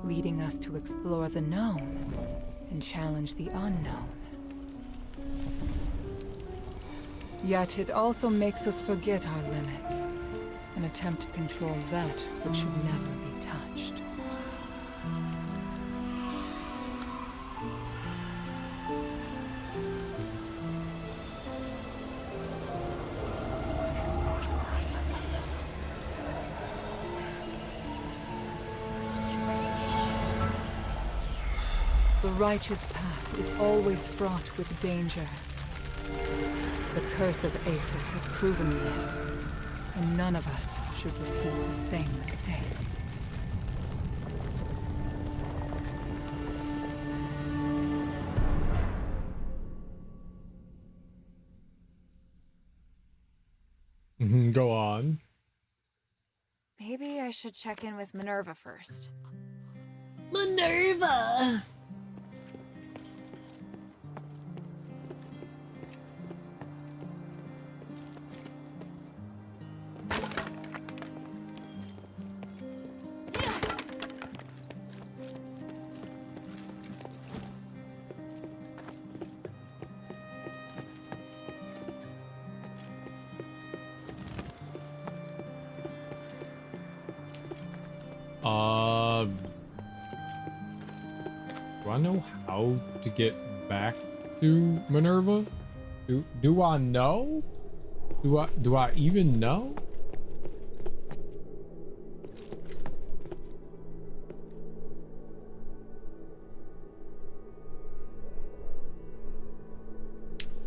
leading us to explore the known and challenge the unknown. Yet it also makes us forget our limits and attempt to control that which should never be touched. The righteous path is always fraught with danger. The curse of Aethys has proven this, and none of us should repeat the same mistake. Go on. Maybe I should check in with Minerva first. Minerva! Do I know how to get back to Minerva? Do I know? Do I even know?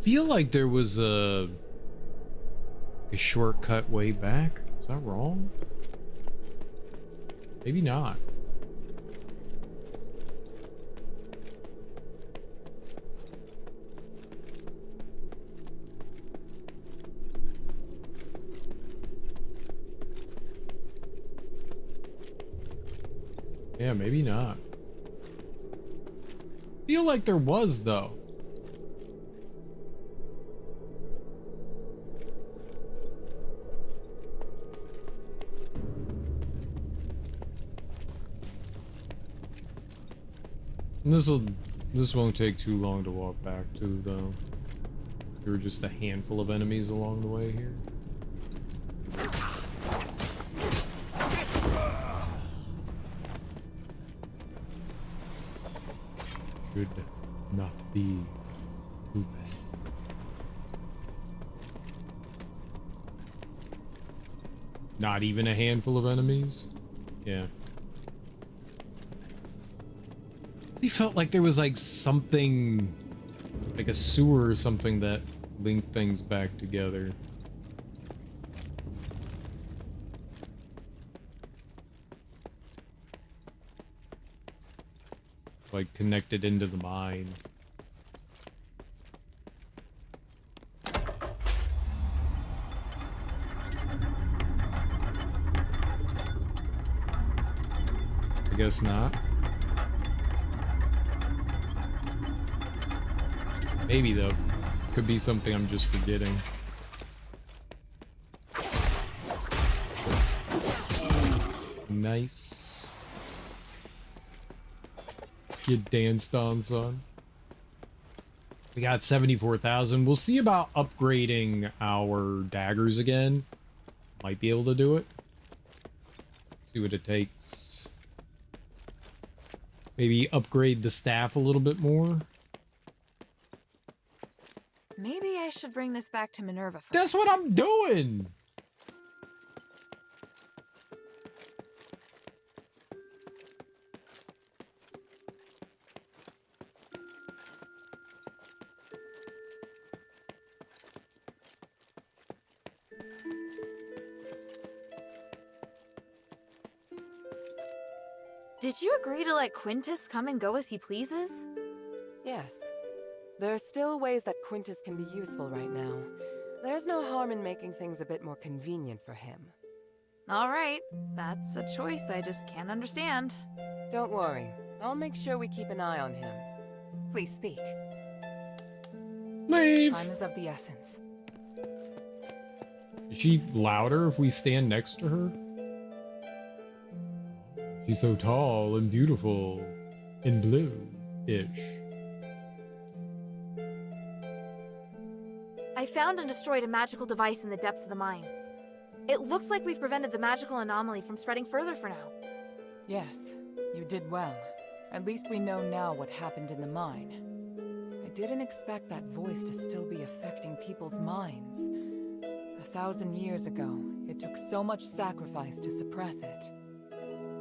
Feel like there was a shortcut way back. Is that wrong? Maybe not. Yeah, maybe not. Feel like there was, though. And this won't take too long to walk back to, though. There were just a handful of enemies along the way here. Should not be too bad. Not even a handful of enemies? Yeah. He felt like there was like something, like a sewer or something that linked things back together. Like connected into the mine. I guess not. Maybe though. Could be something I'm just forgetting. Nice. Get danced on, son. We got 74,000. We'll see about upgrading our daggers again. Might be able to do it. See what it takes. Maybe upgrade the staff a little bit more. Maybe I should bring this back to Minerva first. That's what I'm doing! Did you agree to let Quintus come and go as he pleases? Yes. There are still ways that Quintus can be useful right now. There's no harm in making things a bit more convenient for him. Alright, that's a choice I just can't understand. Don't worry. I'll make sure we keep an eye on him. Please speak. Leave! Time is of the essence. Is she louder if we stand next to her? She's so tall and beautiful and blue-ish. I found and destroyed a magical device in the depths of the mine. It looks like we've prevented the magical anomaly from spreading further for now. Yes, you did well. At least we know now what happened in the mine. I didn't expect that voice to still be affecting people's minds. 1,000 years ago, it took so much sacrifice to suppress it.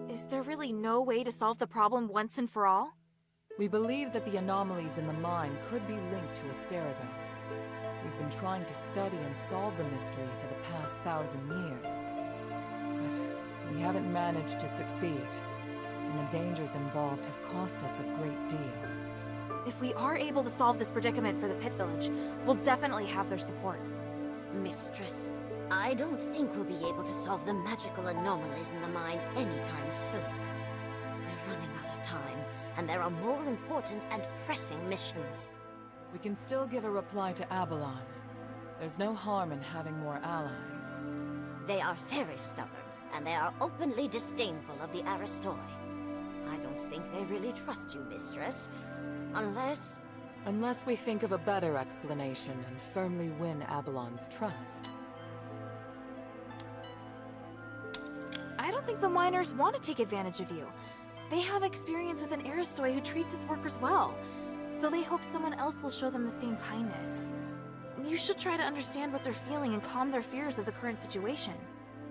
Is there really no way to solve the problem once and for all? We believe that the anomalies in the mine could be linked to Asterigos. We've been trying to study and solve the mystery for the past 1,000 years. But we haven't managed to succeed, and the dangers involved have cost us a great deal. If we are able to solve this predicament for the Pit Village, we'll definitely have their support. Mistress, I don't think we'll be able to solve the magical anomalies in the mine anytime soon. We're running out of time, and there are more important and pressing missions. We can still give a reply to Abalon. There's no harm in having more allies. They are very stubborn, and they are openly disdainful of the Aristoi. I don't think they really trust you, Mistress. Unless we think of a better explanation and firmly win Abalon's trust. I don't think the miners want to take advantage of you. They have experience with an Aristoi who treats his workers well, so they hope someone else will show them the same kindness. You should try to understand what they're feeling and calm their fears of the current situation.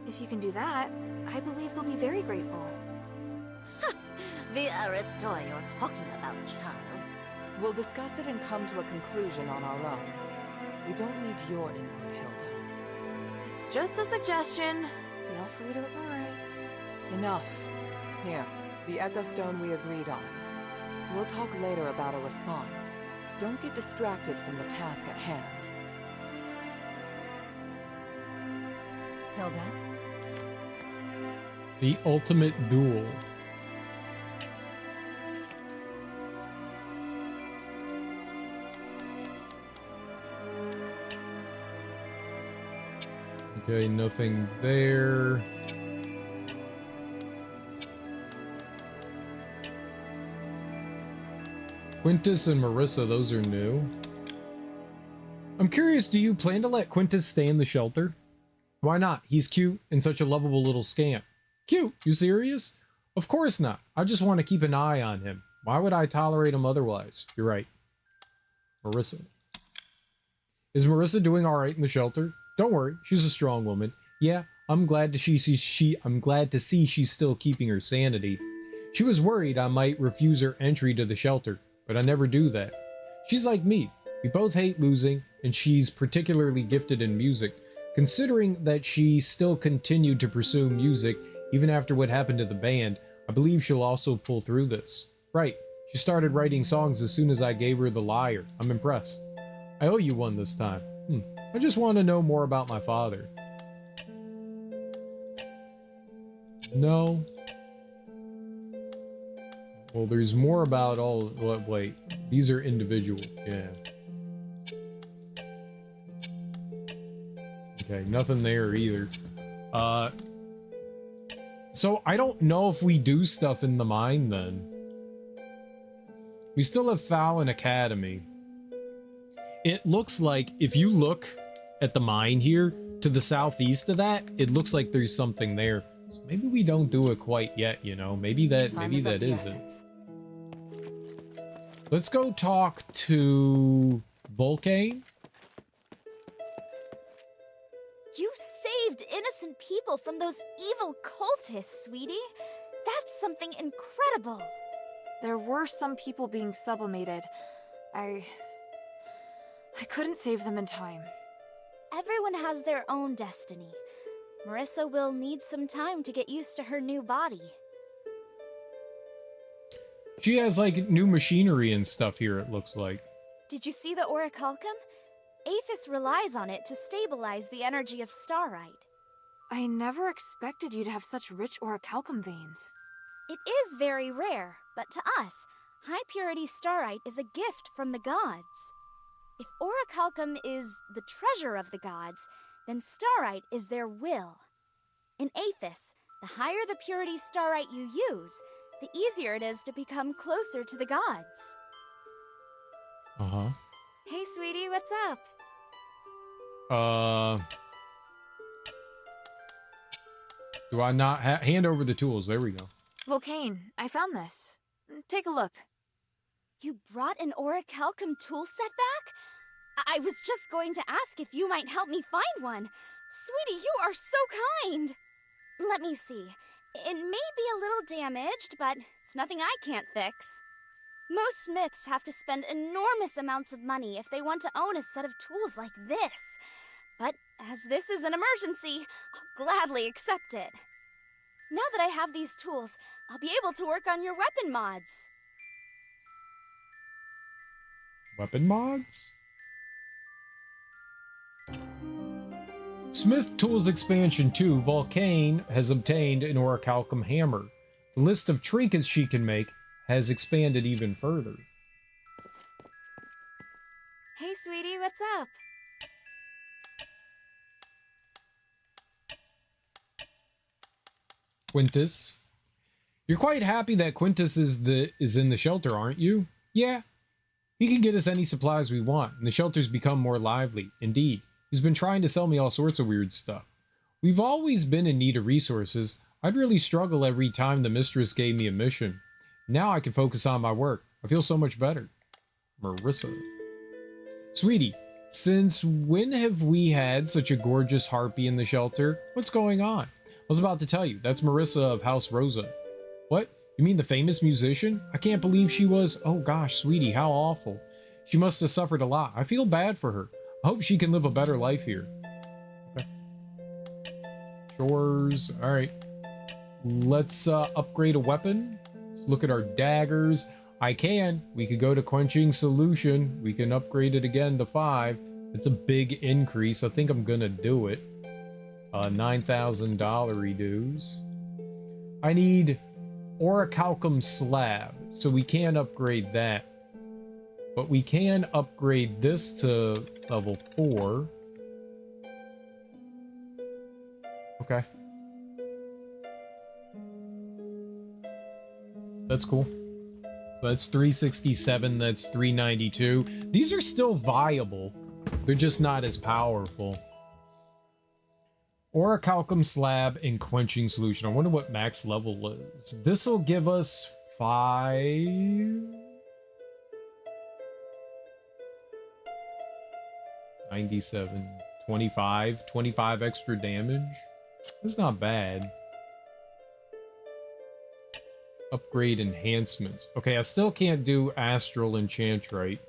If you can do that, I believe they'll be very grateful. The Aristoi you're talking about, child. We'll discuss it and come to a conclusion on our own. We don't need your input, Hilda. It's just a suggestion. Feel free to ignore it. Enough. Here, the Echo Stone we agreed on. We'll talk later about a response. Don't get distracted from the task at hand. Hilda? The ultimate duel. Okay, nothing there. Quintus and Marissa, those are new. I'm curious, do you plan to let Quintus stay in the shelter? Why not? He's cute and such a lovable little scamp. Cute? You serious? Of course not. I just want to keep an eye on him. Why would I tolerate him otherwise? You're right. Marissa. Is Marissa doing alright in the shelter? Don't worry, she's a strong woman. Yeah, I'm glad to see she's still keeping her sanity. She was worried I might refuse her entry to the shelter, but I never do that. She's like me. We both hate losing, and she's particularly gifted in music. Considering that she still continued to pursue music even after what happened to the band, I believe she'll also pull through this. Right, she started writing songs as soon as I gave her the lyre. I'm impressed. I owe you one this time. I just want to know more about my father. No. Well, there's more about all... Wait, these are individual. Yeah. Okay, nothing there either. So I don't know if we do stuff in the mine then. We still have Fallon Academy. It looks like, if you look at the mine here, to the southeast of that, it looks like there's something there. So maybe we don't do it quite yet, you know? Maybe that isn't. Let's go talk to Volcane. You saved innocent people from those evil cultists, sweetie. That's something incredible. There were some people being sublimated. I couldn't save them in time. Everyone has their own destiny. Marissa will need some time to get used to her new body. She has like new machinery and stuff here, it looks like. Did you see the orichalcum? Aphis relies on it to stabilize the energy of starite. I never expected you to have such rich orichalcum veins. It is very rare, but to us, high-purity starite is a gift from the gods. If orichalcum is the treasure of the gods, then starite is their will. In Aphis, the higher the purity starite you use, the easier it is to become closer to the gods. Uh-huh. Hey, sweetie, what's up? Do I not hand over the tools? There we go. Volcane, I found this. Take a look. You brought an orichalcum tool set back? I was just going to ask if you might help me find one. Sweetie, you are so kind. Let me see. It may be a little damaged, but it's nothing I can't fix. Most smiths have to spend enormous amounts of money if they want to own a set of tools like this. But as this is an emergency, I'll gladly accept it. Now that I have these tools, I'll be able to work on your weapon mods. Weapon mods? Smith Tools Expansion 2, Volcane has obtained an orichalcum hammer. The list of trinkets she can make has expanded even further. Hey, sweetie, what's up? Quintus. You're quite happy that Quintus is in the shelter, aren't you? Yeah. He can get us any supplies we want, and the shelter's become more lively. Indeed. He's been trying to sell me all sorts of weird stuff. We've always been in need of resources. I'd really struggle every time the mistress gave me a mission. Now I can focus on my work. I feel so much better. Marissa. Sweetie, since when have we had such a gorgeous harpy in the shelter? What's going on? I was about to tell you. That's Marissa of House Rosa. What? You mean the famous musician? I can't believe she was... Oh gosh, sweetie, how awful. She must have suffered a lot. I feel bad for her. I hope she can live a better life here. Okay. Chores. Alright. Let's upgrade a weapon. Let's look at our daggers. We could go to Quenching Solution. We can upgrade it again to 5. It's a big increase. I think I'm gonna do it. $9,000 dues. I need orichalcum slab, so we can't upgrade that. But we can upgrade this to level 4. Okay. That's cool. So that's 367, that's 392. These are still viable. They're just not as powerful. Orichalcum slab and quenching solution. I wonder what max level is. This will give us 5... 97, 25 extra damage. That's not bad. Upgrade enhancements. Okay, I still can't do Astral Enchantrite.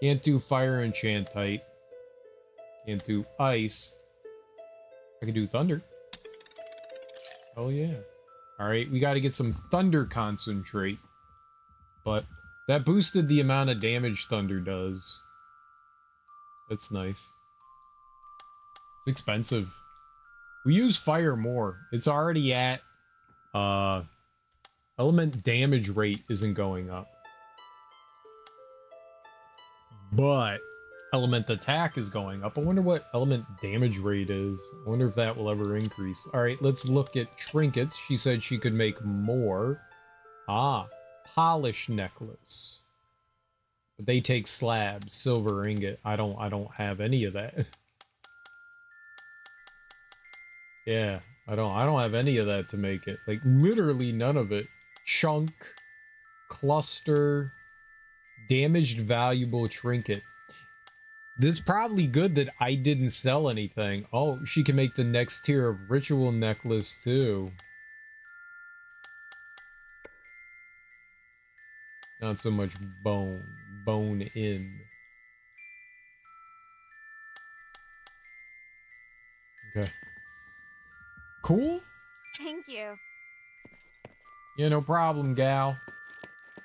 Can't do Fire Enchantite. Can't do Ice. I can do Thunder. Oh yeah. Alright, we gotta get some Thunder Concentrate. But that boosted the amount of damage Thunder does. That's nice. It's expensive. We use Fire more. It's already at... element damage rate isn't going up. But element attack is going up. I wonder what element damage rate is. I wonder if that will ever increase. Alright, let's look at trinkets. She said she could make more. Polish necklace. But they take slabs, silver ingot. I don't have any of that. Yeah, I don't have any of that to make it. Like literally none of it. Chunk, cluster, damaged valuable trinket. This is probably good that I didn't sell anything. Oh, she can make the next tier of ritual necklace too. Not so much bone. Bone in. Okay. Cool? Thank you. Yeah, no problem, gal.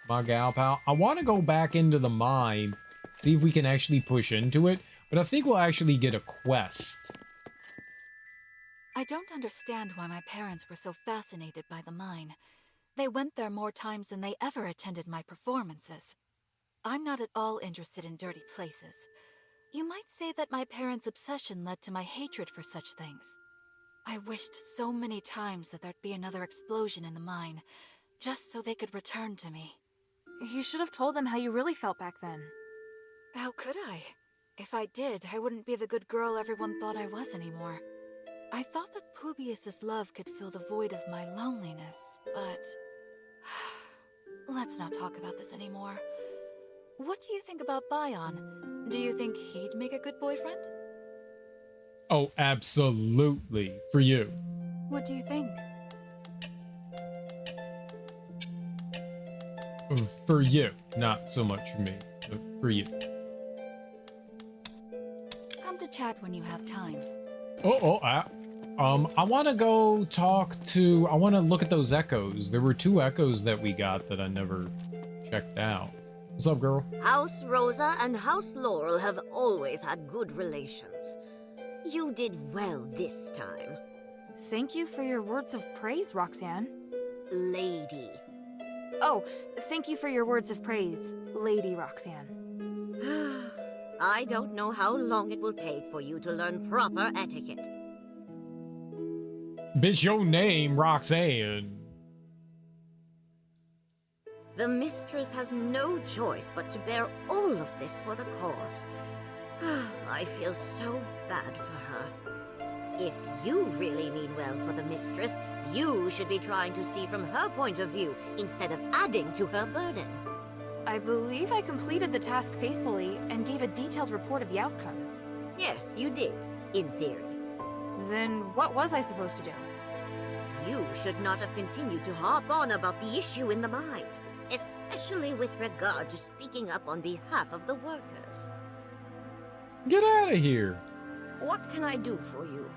My gal pal. I want to go back into the mine, see if we can actually push into it, but I think we'll actually get a quest. I don't understand why my parents were so fascinated by the mine. They went there more times than they ever attended my performances. I'm not at all interested in dirty places. You might say that my parents' obsession led to my hatred for such things. I wished so many times that there'd be another explosion in the mine, just so they could return to me. You should have told them how you really felt back then. How could I? If I did, I wouldn't be the good girl everyone thought I was anymore. I thought that Publius's love could fill the void of my loneliness, but... Let's not talk about this anymore. What do you think about Bion? Do you think he'd make a good boyfriend? Oh, absolutely. For you. What do you think? For you. Not so much for me, but for you. Come to chat when you have time. I want to go talk to... I want to look at those echoes. There were 2 echoes that we got that I never checked out. What's up, girl? House Rosa and House Laurel have always had good relations. You did well this time. Thank you for your words of praise, Roxanne. Lady. Oh, thank you for your words of praise, Lady Roxanne. I don't know how long it will take for you to learn proper etiquette. Bitch, your name, Roxanne. The mistress has no choice but to bear all of this for the cause. I feel so bad for her. If you really mean well for the mistress, you should be trying to see from her point of view instead of adding to her burden. I believe I completed the task faithfully and gave a detailed report of the outcome. Yes, you did, in theory. Then what was I supposed to do? You should not have continued to harp on about the issue in the mine, especially with regard to speaking up on behalf of the workers. Get out of here. What can I do for you?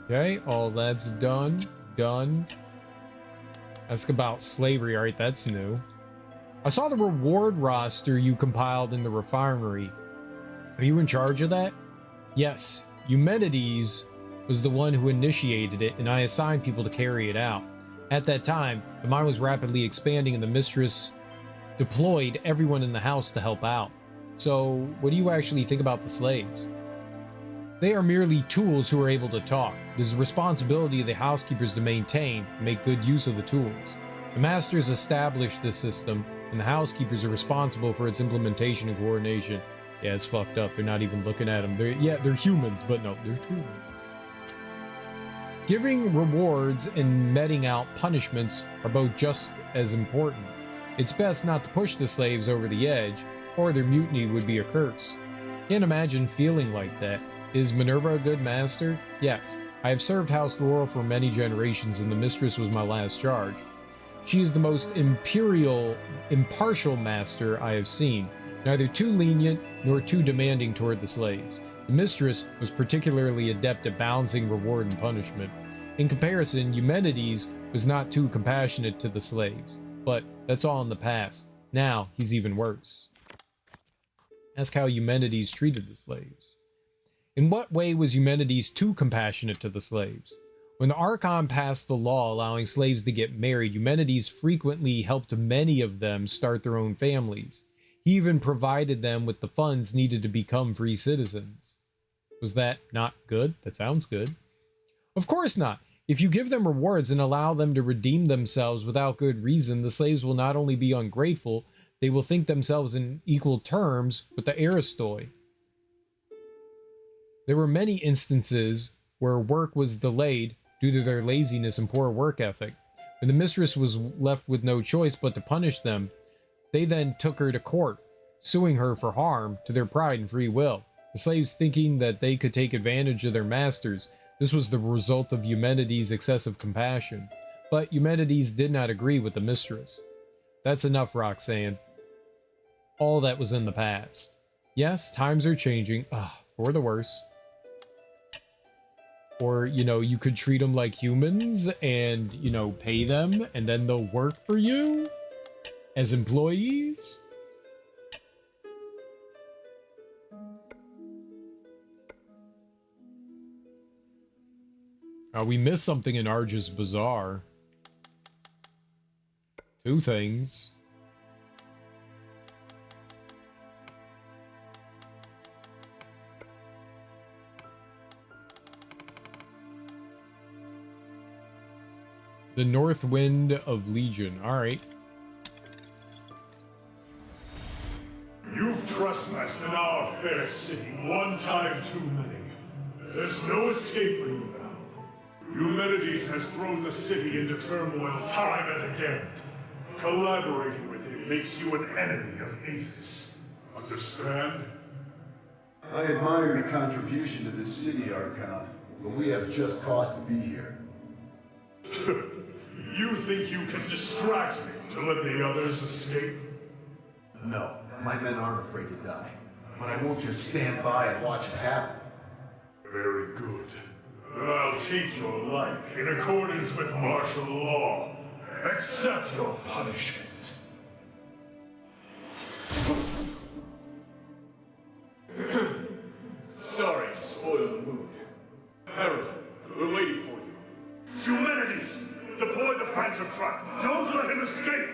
Okay, all that's done. Done. Ask about slavery. Alright, that's new. I saw the reward roster you compiled in the refinery. Are you in charge of that? Yes. Eumenides was the one who initiated it, and I assigned people to carry it out. At that time, the mine was rapidly expanding, and the mistress deployed everyone in the house to help out. So, what do you actually think about the slaves? They are merely tools who are able to talk. It is the responsibility of the housekeepers to maintain and make good use of the tools. The masters established this system, and the housekeepers are responsible for its implementation and coordination. Yeah, it's fucked up. They're not even looking at them. They're humans, but no, they're tools. Giving rewards and meting out punishments are both just as important. It's best not to push the slaves over the edge, or their mutiny would be a curse. Can't imagine feeling like that. Is Minerva a good master? Yes. I have served House Laurel for many generations, and the mistress was my last charge. She is the most impartial master I have seen, neither too lenient nor too demanding toward the slaves. The mistress was particularly adept at balancing reward and punishment. In comparison, Eumenides was not too compassionate to the slaves, but that's all in the past. Now, he's even worse. Ask how Eumenides treated the slaves. In what way was Eumenides too compassionate to the slaves? When the Archon passed the law allowing slaves to get married, Eumenides frequently helped many of them start their own families. He even provided them with the funds needed to become free citizens. Was that not good? That sounds good. Of course not. If you give them rewards and allow them to redeem themselves without good reason, the slaves will not only be ungrateful, they will think themselves in equal terms with the Aristoi. There were many instances where work was delayed due to their laziness and poor work ethic. When the mistress was left with no choice but to punish them, they then took her to court, suing her for harm to their pride and free will. The slaves thinking that they could take advantage of their masters. This was the result of Eumenides' excessive compassion. But Eumenides did not agree with the mistress. That's enough, Roxanne. All that was in the past. Yes, times are changing. For the worse. Or, you know, you could treat them like humans and, you know, pay them and then they'll work for you as employees. We missed something in Argus Bazaar. Two things. The North Wind of Legion. Alright. You've trespassed in our fair city one time too many. There's no escape for you now. Eumenides has thrown the city into turmoil time and again. Collaborating with him makes you an enemy of Aethys. Understand? I admire your contribution to this city, Archon, but we have just cause to be here. You think you can distract me to let the others escape? No, my men aren't afraid to die. But I won't just stand by and watch it happen. Very good. Then I'll take your life in accordance with martial law. Accept your punishment. Sorry to spoil the mood. Harold, we're waiting for you. Eumenides! Deploy the phantom trap! Don't let him escape!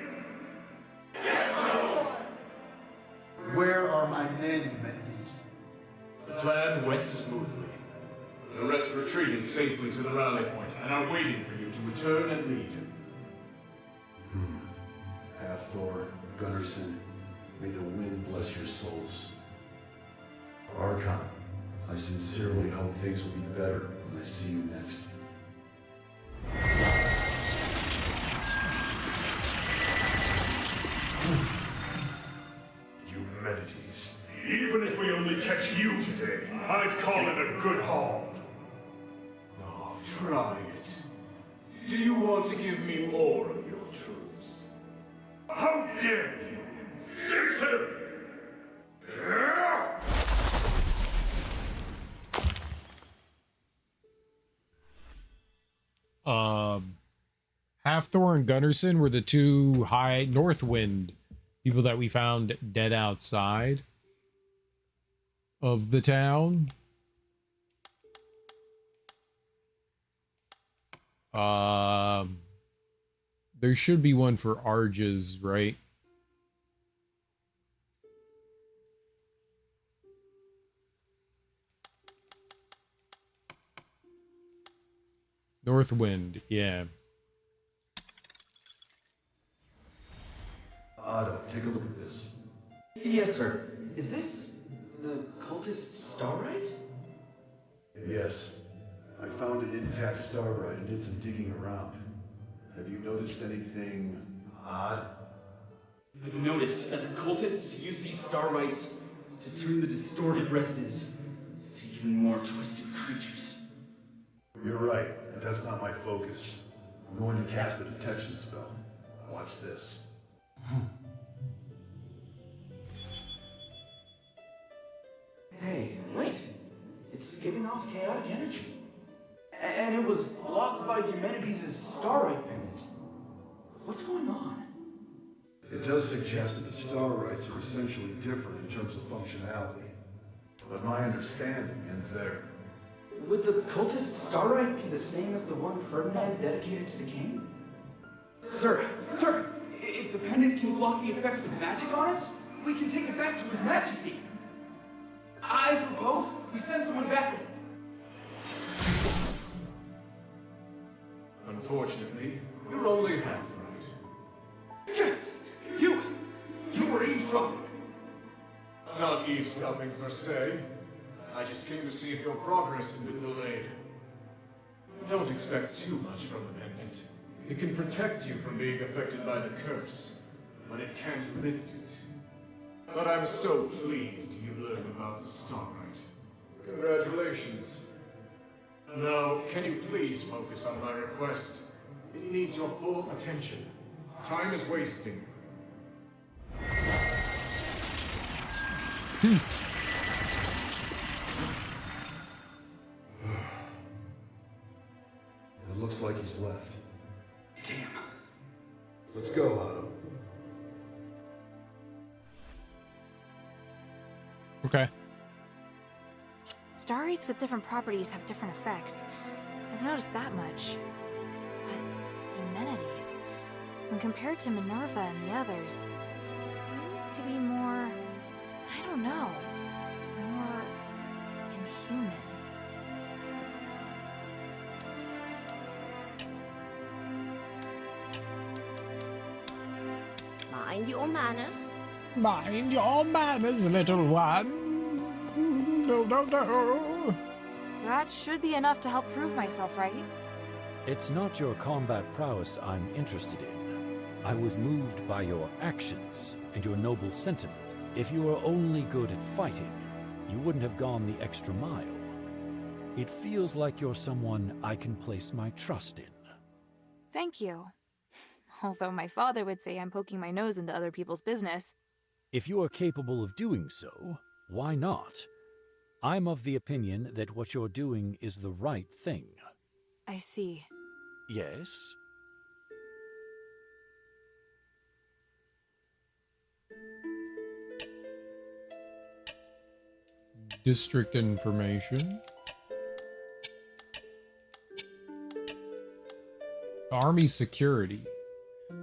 Where are my men, Eumenides? The plan went smoothly. The rest retreated safely to the rally point and are waiting for you to return and lead. Hathor, Gunnarsson, may the wind bless your souls. Archon, I sincerely hope things will be better when I see you next. Eumenides, even if we only catch you today, I'd call it a good haul. Oh, try it. Do you want to give me more of your truths? How dare you! Seize him! Hathor and Gunnarsson were the two high Northwind people that we found dead outside of the town. There should be one for Arges, right? Northwind, yeah. Otto, take a look at this. Yes, sir. Is this the cultist Starlight? Yes. I found an intact starlight and did some digging around. Have you noticed anything odd? I've noticed that the cultists use these starlights to turn the distorted residents to even more twisted creatures. You're right, but that's not my focus. I'm going to cast a detection spell. Watch this. Hey, wait. It's giving off chaotic energy. And it was blocked by Eumenides' starlight pendant. What's going on? It does suggest that the starlights are essentially different in terms of functionality. But my understanding ends there. Would the cultist starlight be the same as the one Ferdinand dedicated to the king? Sir, if the pendant can block the effects of magic on us, we can take it back to His Majesty. I propose we send someone back with it. Unfortunately, you're only half right. You were eavesdropping. Not eavesdropping per se. I just came to see if your progress had been delayed. Don't expect too much from the pendant. It can protect you from being affected by the curse, but it can't lift it. But I'm so pleased you've learned about the Starlight. Congratulations. Now, can you please focus on my request? It needs your full attention. Time is wasting. left. Damn. Let's go, Otto. Okay. Starites with different properties have different effects. I've noticed that much. But Eumenides, when compared to Minerva and the others, seems to be more, I don't know, more inhuman. Mind your manners. Mind your manners, little one. No. That should be enough to help prove myself, right? It's not your combat prowess I'm interested in. I was moved by your actions and your noble sentiments. If you were only good at fighting, you wouldn't have gone the extra mile. It feels like you're someone I can place my trust in. Thank you. Although my father would say I'm poking my nose into other people's business. If you are capable of doing so, why not? I'm of the opinion that what you're doing is the right thing. I see. Yes? District information. Army security.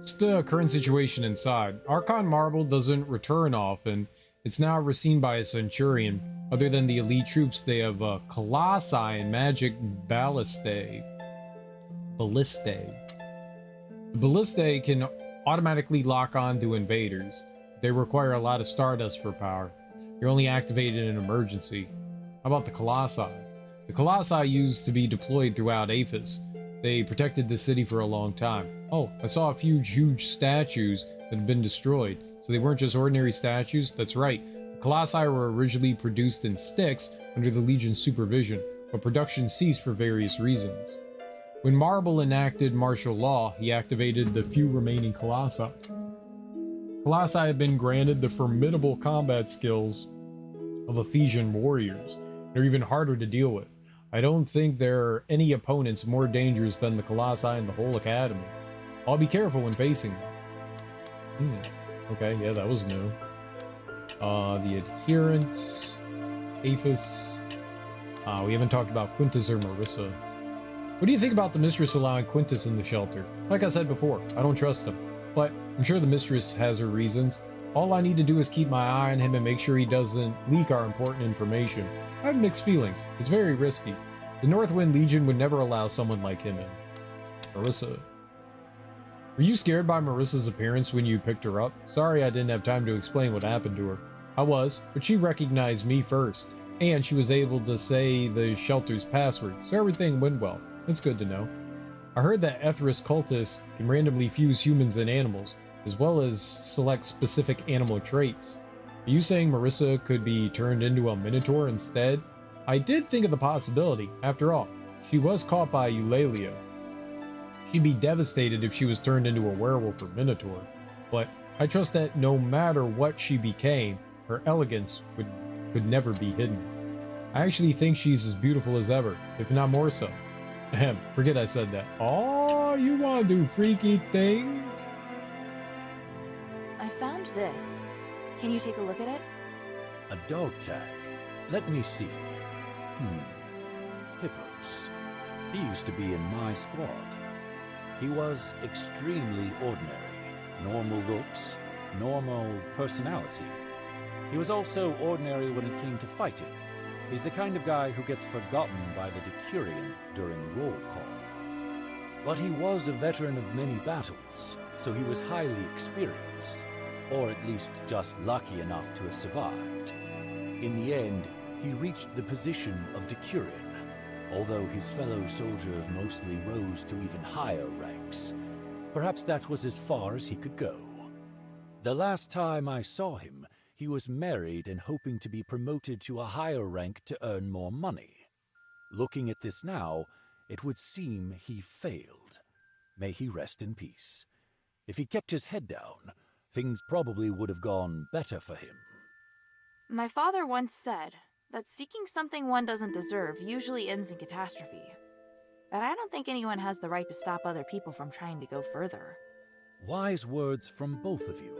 It's the current situation inside. Archon Marble doesn't return often. It's now overseen by a Centurion. Other than the elite troops, they have Colossi and Magic Ballistae. The Ballistae can automatically lock on to invaders. They require a lot of Stardust for power. They're only activated in an emergency. How about the Colossi? The Colossi used to be deployed throughout Aphis. They protected the city for a long time. Oh, I saw a few huge statues that had been destroyed. So they weren't just ordinary statues? That's right. The Colossi were originally produced in Styx under the Legion's supervision, but production ceased for various reasons. When Marble enacted martial law, he activated the few remaining Colossi. Colossi had been granted the formidable combat skills of Ephesian warriors. They're even harder to deal with. I don't think there are any opponents more dangerous than the Colossi in the whole academy. I'll be careful when facing them. Okay, yeah, that was new. The adherents, Aphis. We haven't talked about Quintus or Marissa. What do you think about the mistress allowing Quintus in the shelter? Like I said before, I don't trust him. But I'm sure the mistress has her reasons. All I need to do is keep my eye on him and make sure he doesn't leak our important information. I have mixed feelings. It's very risky. The Northwind Legion would never allow someone like him in. Marissa. Were you scared by Marissa's appearance when you picked her up? Sorry I didn't have time to explain what happened to her. I was, but she recognized me first. And she was able to say the shelter's password, so everything went well. It's good to know. I heard that Ethris cultists can randomly fuse humans and animals, as well as select specific animal traits. Are you saying Marissa could be turned into a Minotaur instead? I did think of the possibility. After all, she was caught by Eulalia. She'd be devastated if she was turned into a werewolf or Minotaur. But I trust that no matter what she became, her elegance could never be hidden. I actually think she's as beautiful as ever, if not more so. Ahem, forget I said that. Oh, you want to do freaky things? I found this. Can you take a look at it? A dog tag. Let me see. Hippos. He used to be in my squad. He was extremely ordinary. Normal looks, normal personality. He was also ordinary when it came to fighting. He's the kind of guy who gets forgotten by the Decurion during roll call. But he was a veteran of many battles, so he was highly experienced, or at least just lucky enough to have survived. In the end, he reached the position of Decurion, although his fellow soldiers mostly rose to even higher ranks. Perhaps that was as far as he could go. The last time I saw him, he was married and hoping to be promoted to a higher rank to earn more money. Looking at this now, it would seem he failed. May he rest in peace. If he kept his head down, things probably would have gone better for him. My father once said that seeking something one doesn't deserve usually ends in catastrophe. but I don't think anyone has the right to stop other people from trying to go further. Wise words from both of you.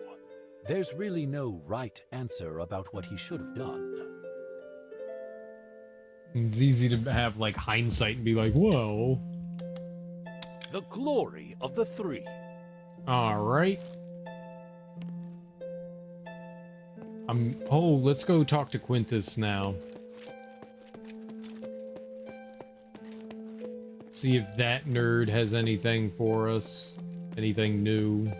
There's really no right answer about what he should have done. It's easy to have, like, hindsight and be like, whoa. The glory of the three. Alright. Oh, let's go talk to Quintus now. See if that nerd has anything for us. Anything new.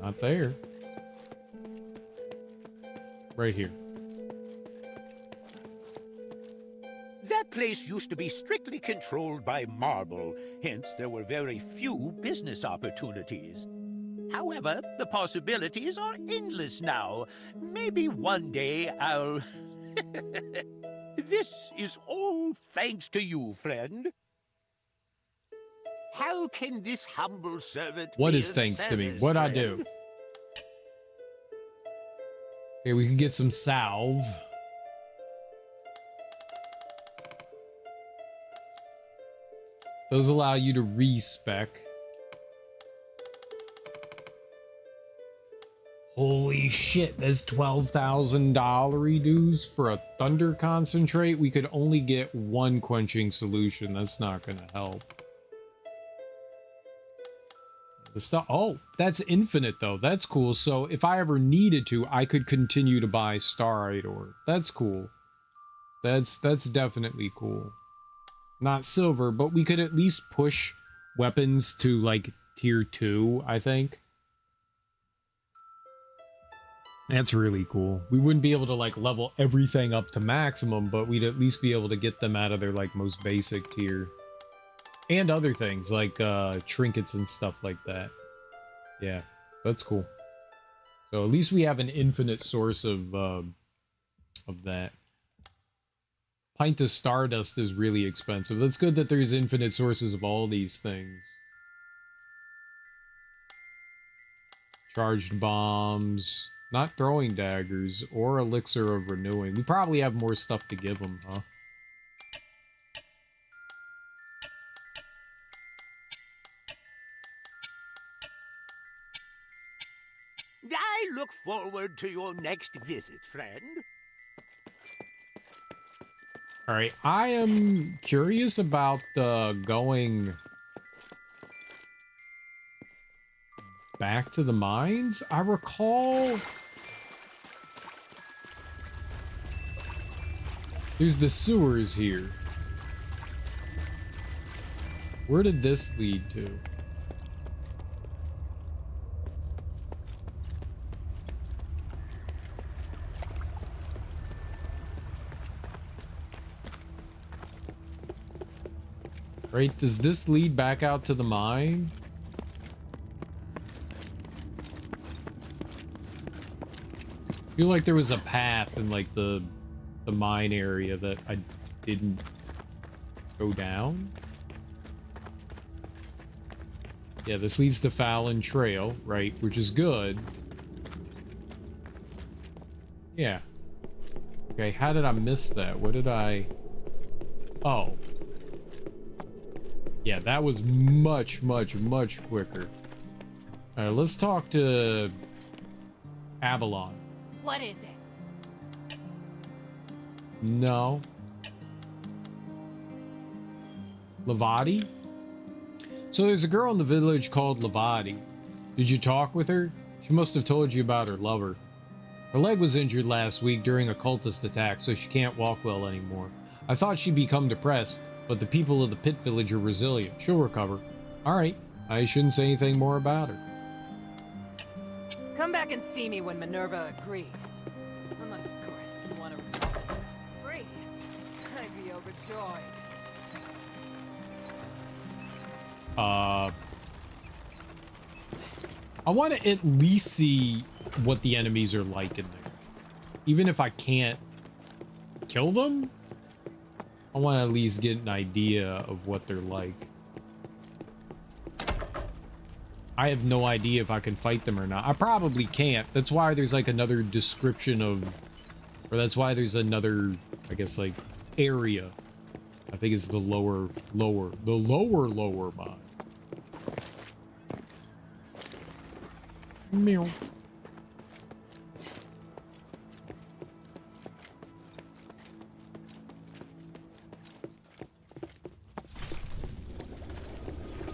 Not there. Right here. That place used to be strictly controlled by Marble, hence there were very few business opportunities. However, the possibilities are endless now. Maybe one day I'll... This is all thanks to you, friend. How can this humble servant What be is of thanks to me? service, What'd I friend? do? Okay, we can get some salve. Those allow you to respec. Holy shit, there's $12,000 dues for a thunder concentrate. We could only get one quenching solution. That's not gonna help. The stuff. Oh, that's infinite though. That's cool. So if I ever needed to, I could continue to buy Starite ore. That's cool. That's definitely cool. Not silver, but we could at least push weapons to like tier 2, I think. That's really cool. We wouldn't be able to like level everything up to maximum, but we'd at least be able to get them out of their like most basic tier. And other things like trinkets and stuff like that. Yeah, that's cool. So at least we have an infinite source of that. Pint of Stardust is really expensive. That's good that there's infinite sources of all these things. Charged bombs. Not throwing daggers. Or elixir of renewing. We probably have more stuff to give them, huh? I look forward to your next visit, friend. Alright, I am curious about going back to the mines. I recall there's the sewers here. Where did this lead to? Right, does this lead back out to the mine? I feel like there was a path in like the mine area that I didn't go down. Yeah, this leads to Fallon Trail, right, which is good. Yeah. Okay, how did I miss that? What did I... Oh. Yeah, that was much, much, much quicker. Alright, let's talk to Avalon. What is it? No. Lavati? So there's a girl in the village called Lavati. Did you talk with her? She must have told you about her lover. Her leg was injured last week during a cultist attack, so she can't walk well anymore. I thought she'd become depressed, but the people of the pit village are resilient. She'll recover. Alright, I shouldn't say anything more about her. Come back and see me when Minerva agrees. Unless, of course, you want to resolve this for free. I'd be overjoyed. I want to at least see what the enemies are like in there. Even if I can't kill them, I want to at least get an idea of what they're like. I have no idea if I can fight them or not. I probably can't. That's why there's like another description of... Or that's why there's another I guess, like, area. I think it's the lower mine. Meow.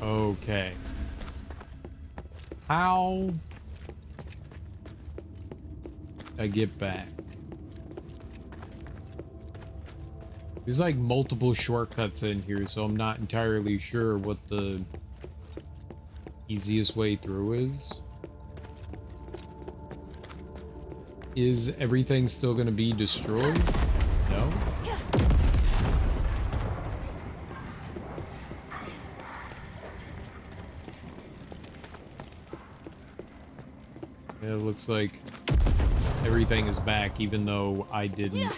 Okay. How I get back? There's like multiple shortcuts in here, so I'm not entirely sure what the easiest way through is. Is everything still gonna be destroyed? No? Yeah, it looks like everything is back, even though I didn't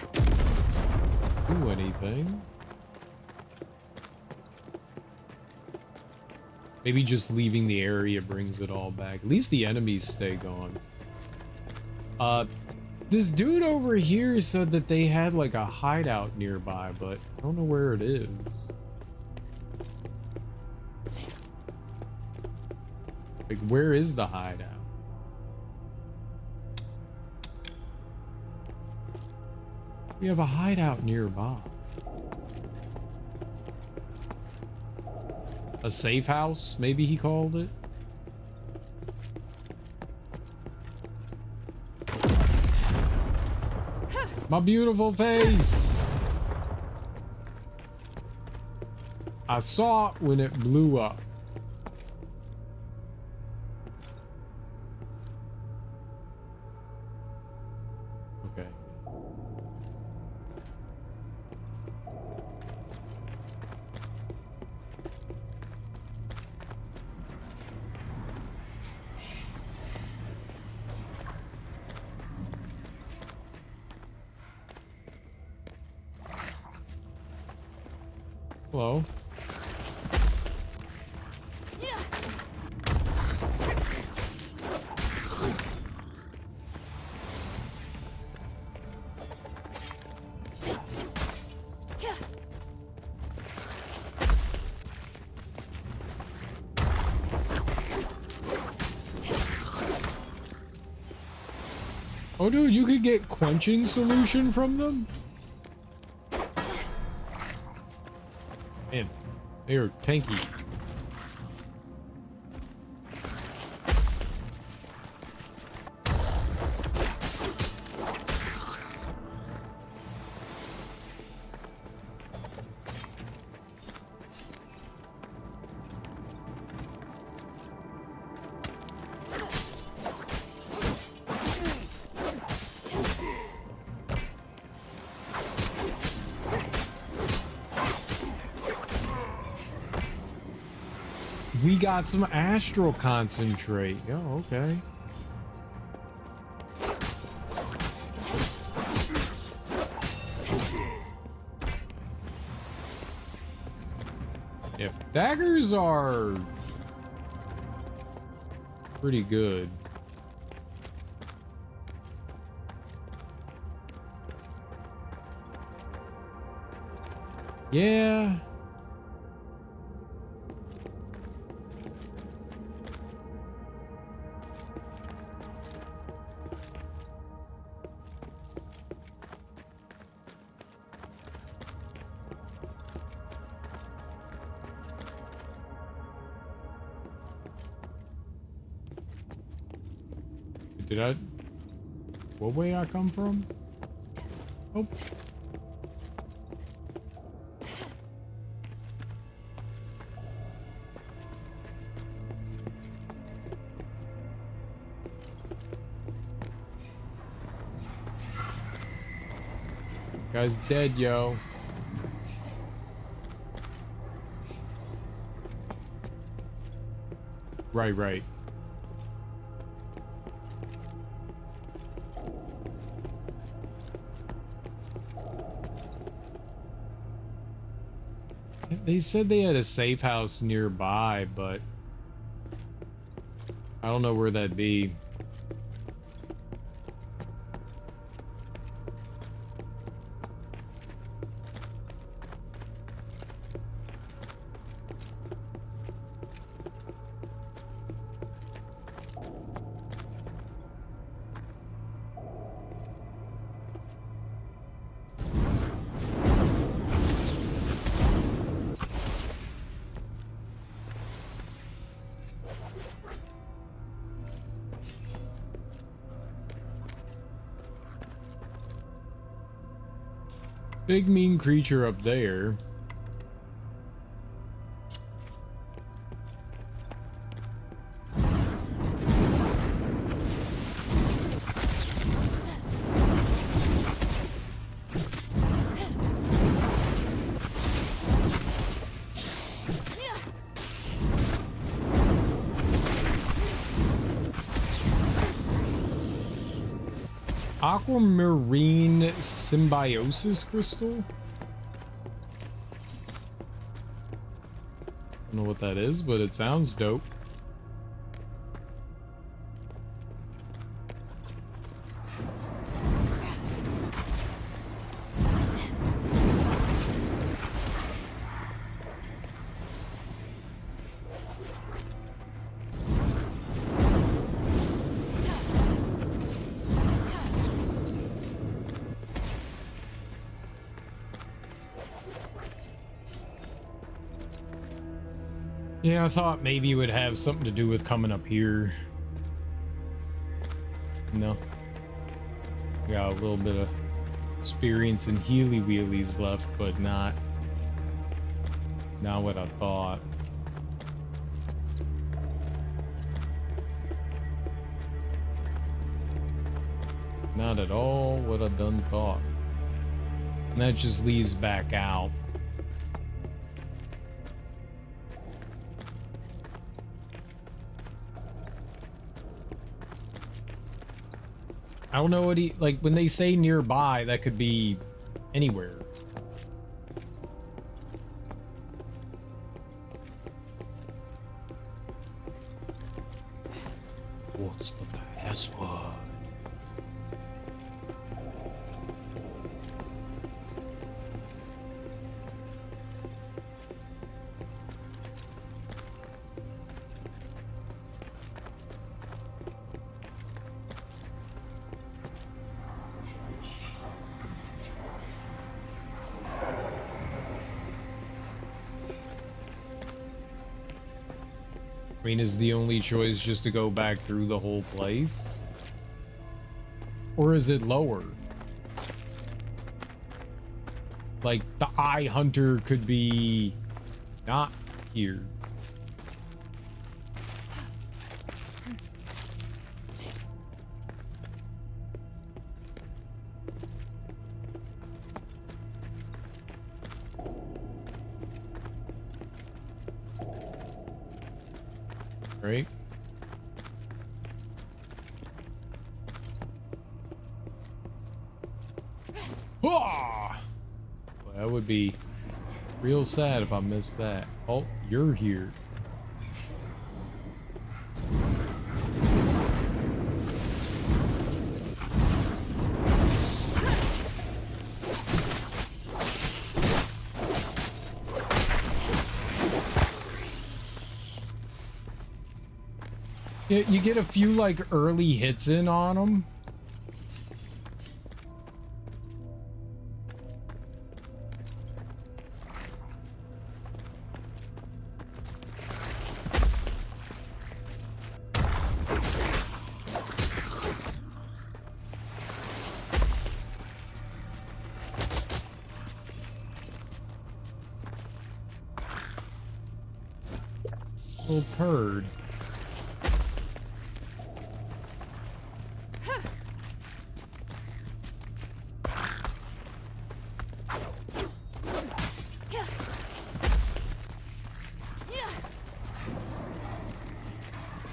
do anything. Maybe just leaving the area brings it all back. At least the enemies stay gone. This dude over here said that they had like a hideout nearby, but I don't know where it is. Like, where is the hideout? We have a hideout nearby. A safe house, maybe he called it. My beautiful face! I saw it when it blew up. Okay. Hello. Oh, dude, you could get quenching solution from them? Man, they're tanky. We got some astral concentrate. Oh, okay. If daggers are pretty good. Yeah. Did I? What way I come from? Oh. Guy's dead, yo. Right. They said they had a safe house nearby, but I don't know where that'd be. Big mean creature up there. Aquamarine symbiosis crystal? I don't know what that is, but it sounds dope. Yeah, I thought maybe it would have something to do with coming up here. No. Got a little bit of experience in Healy Wheelies left, but not what I thought. Not at all what I done thought. And that just leads back out. I don't know what he, like, when they say nearby, that could be anywhere. What's the password? I mean, is the only choice just to go back through the whole place? Or is it lower? Like, the Eye Hunter could be not here. Right? Well, that would be real sad if I missed that. Oh, you're here. Yeah, you get a few like early hits in on them. Little turd.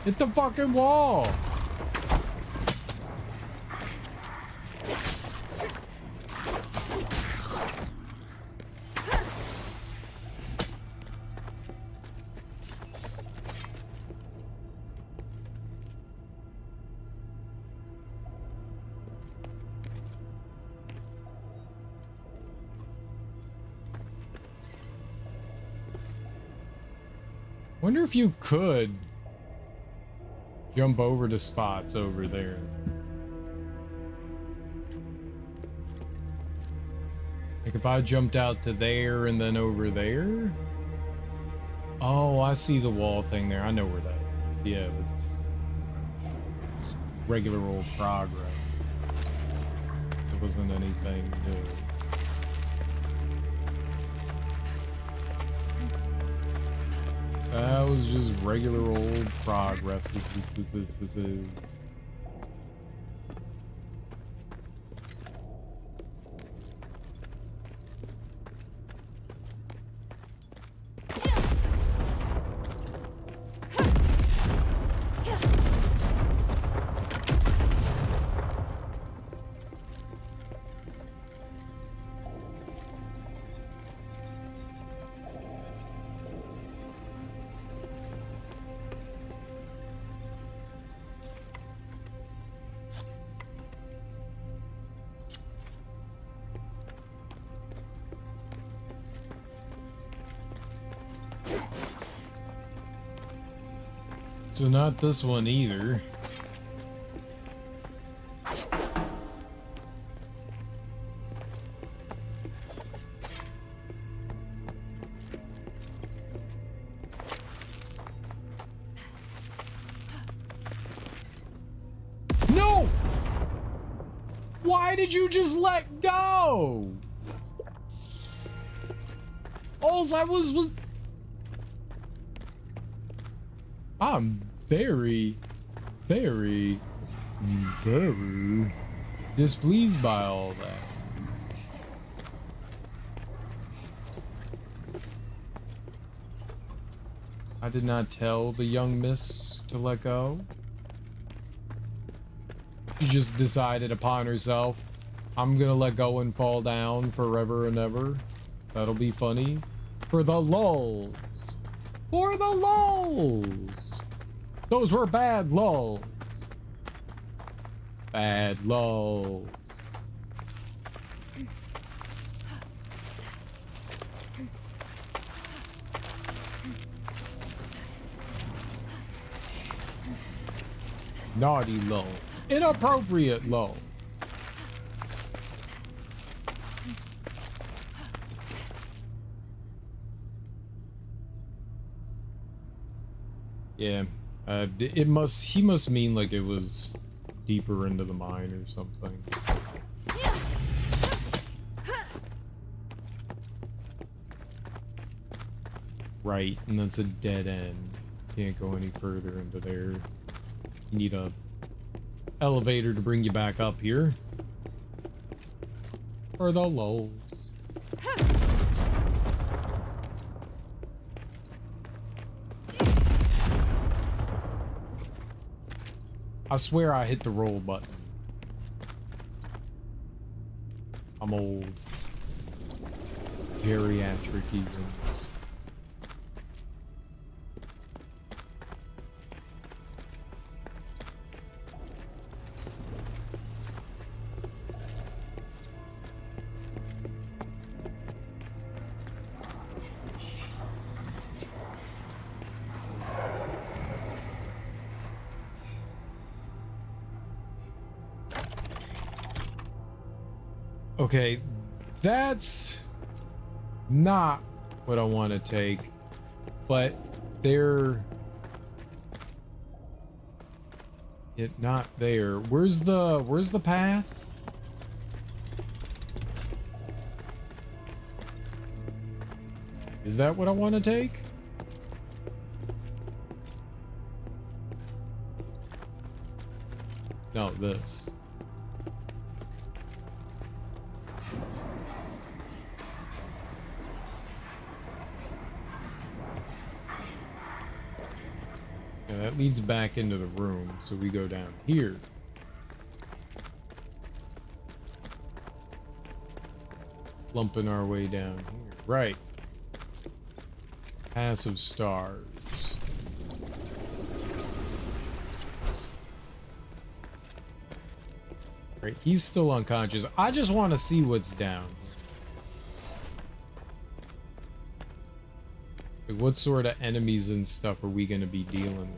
Hit the fucking wall. Wonder if you could jump over to spots over there. Like if I jumped out to there and then over there. Oh, I see the wall thing there. I know where that is. Yeah, it's regular old progress. It wasn't anything new. That was just regular old progress. This is. So not this one either. No! Why did you just let go? All I was I'm very displeased by all that. I did not tell the young miss to let go. She just decided upon herself, I'm gonna let go and fall down forever and ever. That'll be funny. For the lulz. For the lulz. Those were bad lulz. Bad lulz. Naughty lulz. Inappropriate lulz. Yeah, he must mean like it was deeper into the mine or something. Right, and that's a dead end. Can't go any further into there. You need a elevator to bring you back up here. For the lulz. I swear I hit the roll button. I'm old. Geriatric even. Okay, that's not what I want to take, but they're not there. Where's the path? Is that what I want to take? No, this. Yeah, that leads back into the room, so we go down here. Lumping our way down here. Right. Passive stars. Right, he's still unconscious. I just want to see what's down. Like, what sort of enemies and stuff are we going to be dealing with?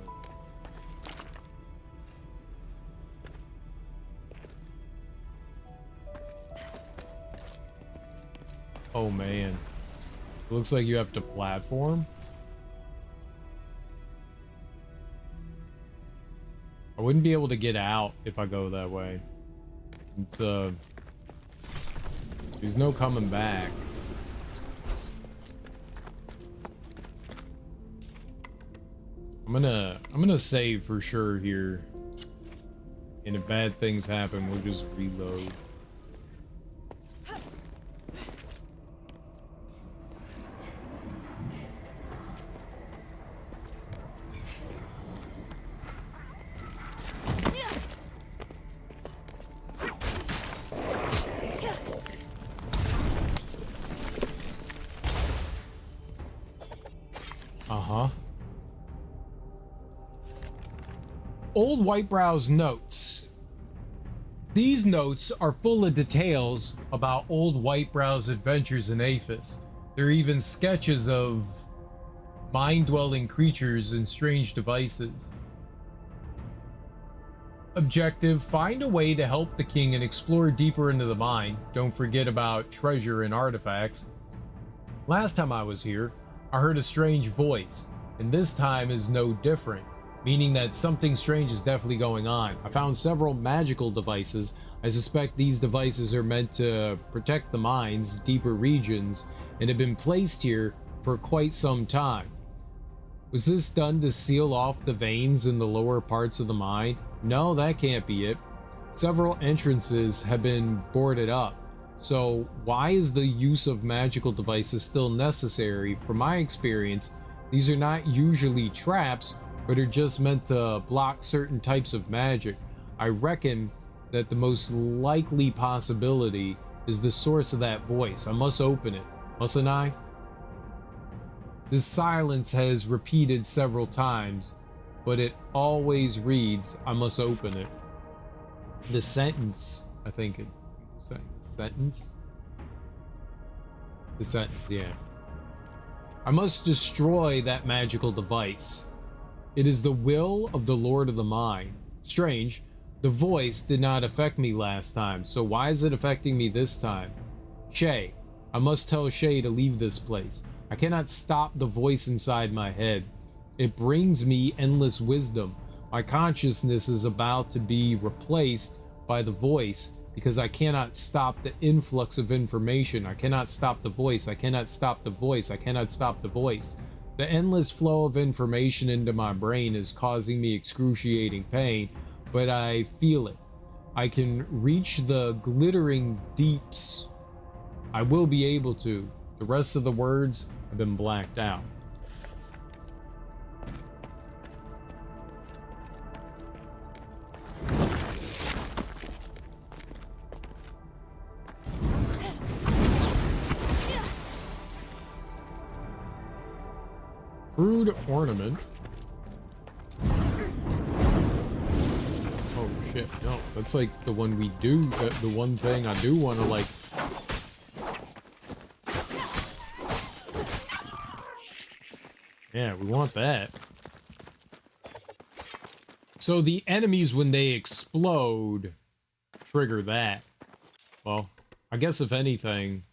Oh man. It looks like you have to platform. I wouldn't be able to get out if I go that way. It's there's no coming back. I'm gonna save for sure here. And if bad things happen, we'll just reload. Old Whitebrow's notes. These notes are full of details about Old Whitebrow's adventures in Aphis. There are even sketches of mind-dwelling creatures and strange devices. Objective: find a way to help the king and explore deeper into the mine. Don't forget about treasure and artifacts. Last time I was here, I heard a strange voice, and this time is no different, meaning that something strange is definitely going on. I found several magical devices. I suspect these devices are meant to protect the mines, deeper regions, and have been placed here for quite some time. Was this done to seal off the veins in the lower parts of the mine? No, that can't be it. Several entrances have been boarded up. So why is the use of magical devices still necessary? From my experience, these are not usually traps, but are just meant to block certain types of magic. I reckon that the most likely possibility is the source of that voice. I must open it, mustn't I? This silence has repeated several times, but it always reads, I must open it. The sentence, I think it sentence? The sentence, yeah. I must destroy that magical device. It is the will of the Lord of the Mine. Strange, the voice did not affect me last time, so why is it affecting me this time? Shay, I must tell Shay to leave this place. I cannot stop the voice inside my head. It brings me endless wisdom. My consciousness is about to be replaced by the voice because I cannot stop the influx of information. I cannot stop the voice. I cannot stop the voice. I cannot stop the voice. The endless flow of information into my brain is causing me excruciating pain, but I feel it. I can reach the glittering deeps. I will be able to. The rest of the words have been blacked out. Crude ornament. Oh shit, no, that's like the one we do, the one thing I do want to like. Yeah, we want that. So the enemies, when they explode, trigger that. Well, I guess if anything,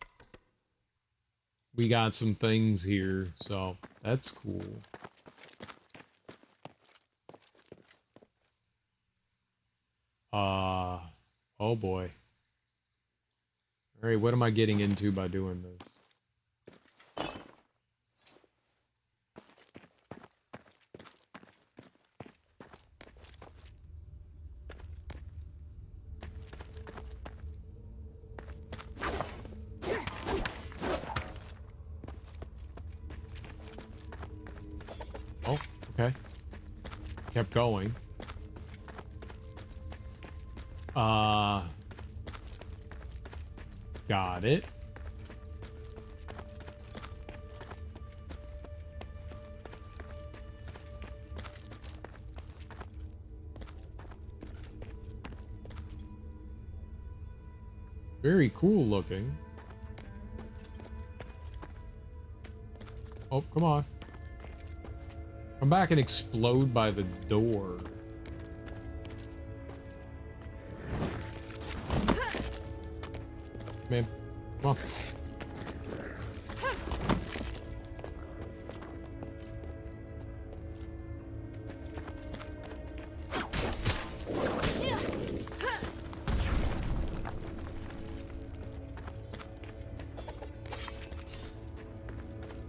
we got some things here, so that's cool. Oh boy. Alright, what am I getting into by doing this? Oh, okay. Kept going. Got it. Very cool looking. Oh, come on. Come back and explode by the door. Man, come on.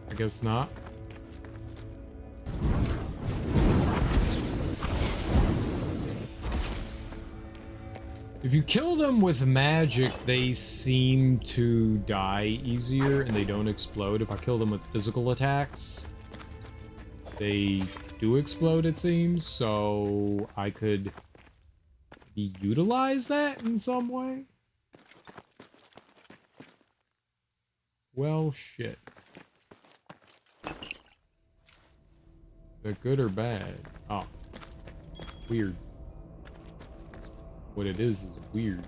I guess not. If you kill them with magic, they seem to die easier and they don't explode. If I kill them with physical attacks, they do explode, it seems. So I could utilize that in some way. Well, shit. Is that good or bad? Oh. Weird. What it is weird.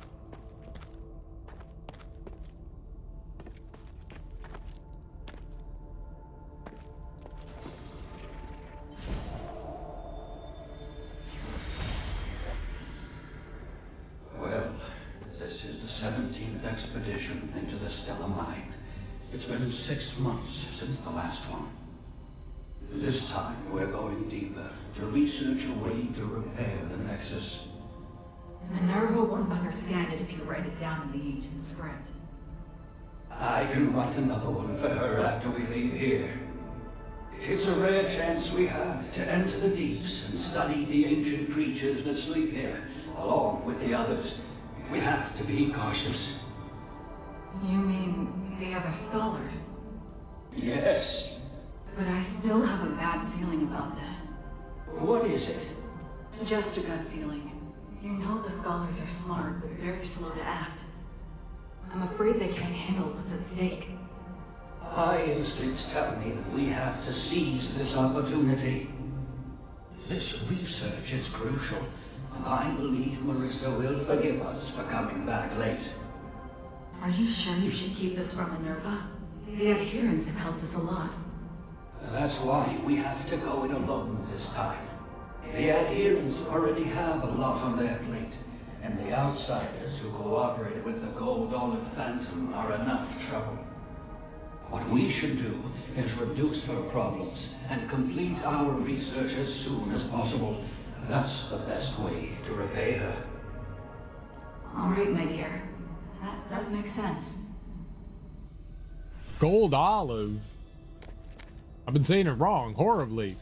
Well, this is the 17th expedition into the Stellar Mine. It's been 6 months since the last one. This time, we're going deeper to research a way to repair the Nexus. Minerva won't understand it if you write it down in the ancient script. I can write another one for her after we leave here. It's a rare chance we have to enter the deeps and study the ancient creatures that sleep here, along with the others. We have to be cautious. You mean the other scholars? Yes. But I still have a bad feeling about this. What is it? Just a gut feeling. You know the scholars are smart, but very slow to act. I'm afraid they can't handle what's at stake. My instincts tell me that we have to seize this opportunity. This research is crucial, and I believe Marissa will forgive us for coming back late. Are you sure you should keep this from Minerva? The adherents have helped us a lot. That's why we have to go it alone this time. The adherents already have a lot on their plate, and the outsiders who cooperated with the gold-olive phantom are enough trouble. What we should do is reduce her problems and complete our research as soon as possible. That's the best way to repay her. All right, my dear. That does make sense. Gold olive? I've been saying it wrong, horribly.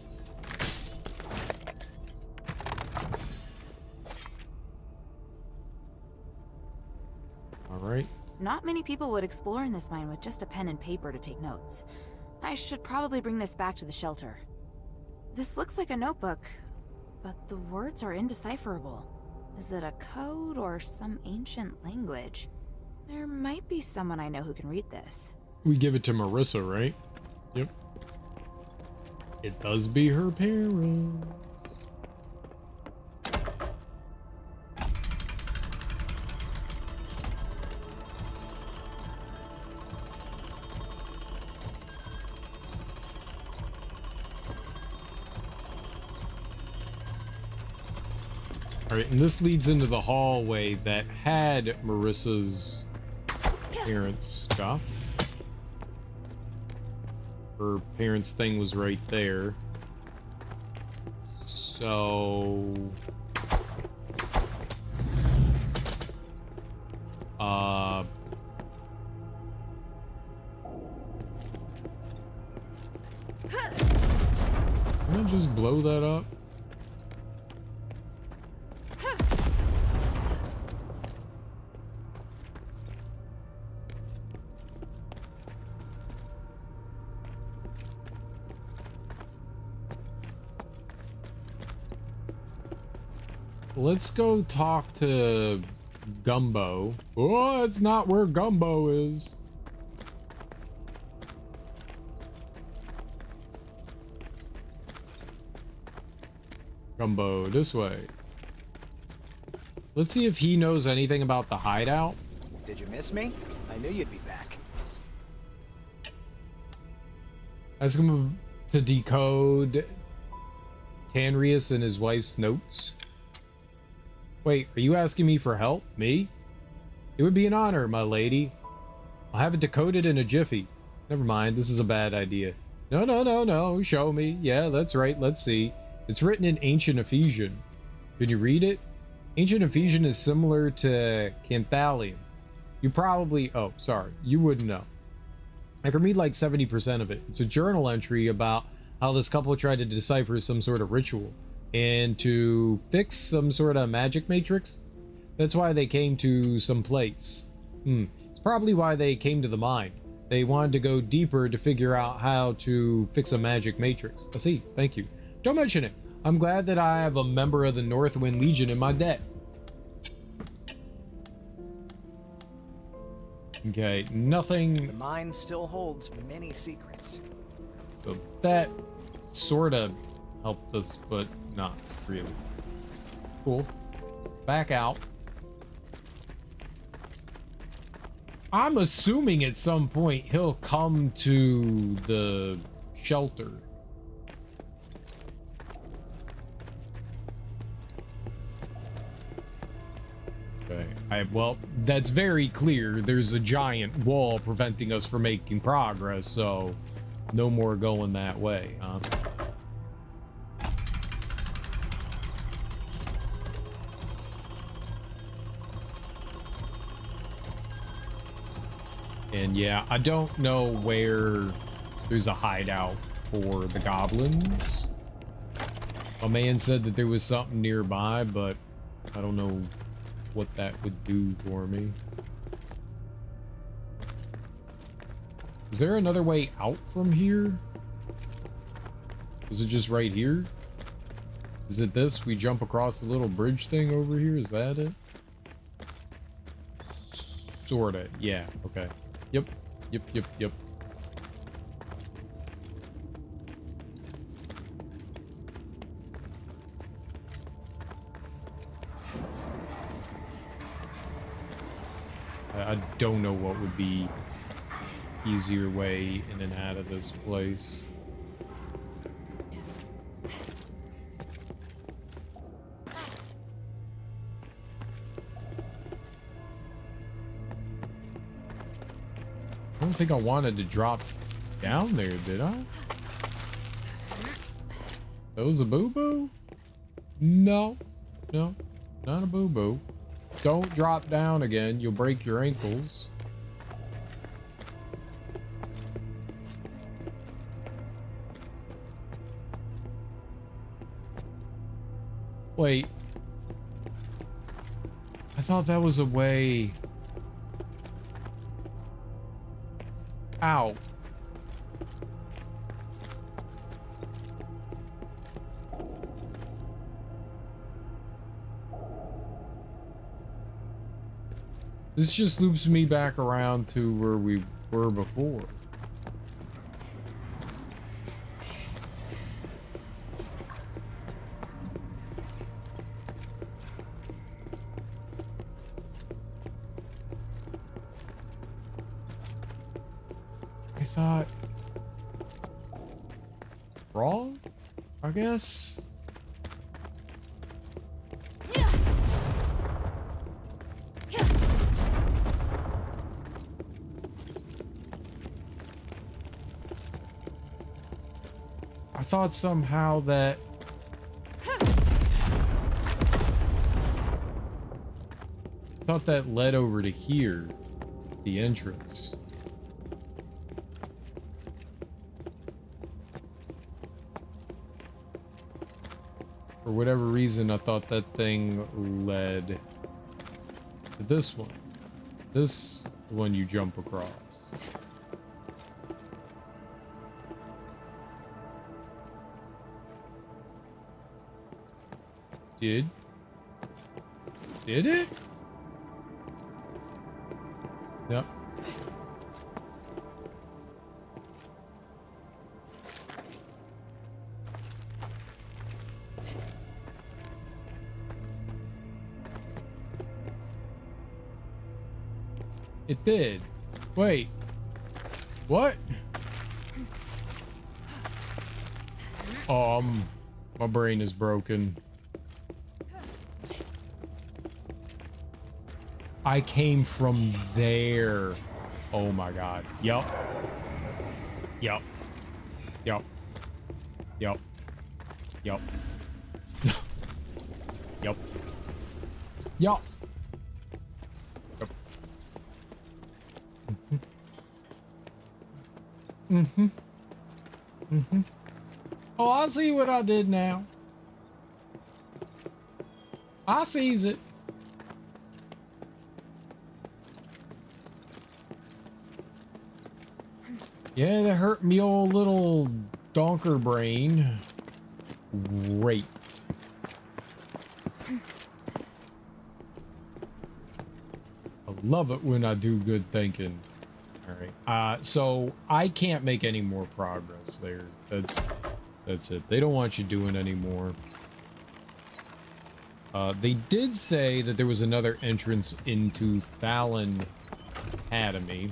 Alright. Not many people would explore in this mine with just a pen and paper to take notes. I should probably bring this back to the shelter. This looks like a notebook, but the words are indecipherable. Is it a code or some ancient language? There might be someone I know who can read this. We give it to Marissa, right? Yep. It does be her parents. Alright, and this leads into the hallway that had Marissa's parents' stuff. Her parents' thing was right there. So... Can I just blow that up? Let's go talk to Gumbo. Oh, it's not where Gumbo is. Gumbo, this way. Let's see if he knows anything about the hideout. Did you miss me? I knew you'd be back. Ask him to decode Tanrius and his wife's notes. Wait, are you asking me for help? Me? It would be an honor, my lady. I'll have it decoded in a jiffy. Never mind, this is a bad idea. No, show me. Yeah, that's right, let's see. It's written in Ancient Ephesian. Can you read it? Ancient Ephesian is similar to Canthalium. You probably... Oh, sorry, you wouldn't know. I can read like 70% of it. It's a journal entry about how this couple tried to decipher some sort of ritual and to fix some sort of magic matrix. That's why they came to some place. It's probably why they came to the mine. They wanted to go deeper to figure out how to fix a magic matrix. I see. Thank you. Don't mention it. I'm glad that I have a member of the Northwind Legion in my debt. Okay, nothing. The mine still holds many secrets. So that sort of helped us, but not really. Cool. Back out. I'm assuming at some point he'll come to the shelter. Okay. Well, that's very clear. There's a giant wall preventing us from making progress, so no more going that way, huh? And yeah, I don't know where there's a hideout for the goblins. A man said that there was something nearby, but I don't know what that would do for me. Is there another way out from here? Is it just right here? Is it this? We jump across the little bridge thing over here? Is that it? Sorta. Yeah. Okay. Yep. Yep. I don't know what would be easier way in and out of this place. I don't think I wanted to drop down there, did I? That was a boo-boo? No. No, not a boo-boo. Don't drop down again. You'll break your ankles. Wait. I thought that was a way... Ow. This just loops me back around to where we were before. I thought... wrong? I guess? I thought somehow that... I thought that led over to here, the entrance. For whatever reason, I thought that thing led to this one. This one you jump across. Did it? Yep. It did. Wait. What? My brain is broken. I came from there. Oh my god. Yup. Yup. Yup. Yup. Yup. Yup. Yup. Yup. Oh, I see what I did now. I sees it. Yeah, that hurt me old little donker brain. Great. I love it when I do good thinking. All right. So I can't make any more progress there. That's it. They don't want you doing any more. They did say that there was another entrance into Fallon Academy.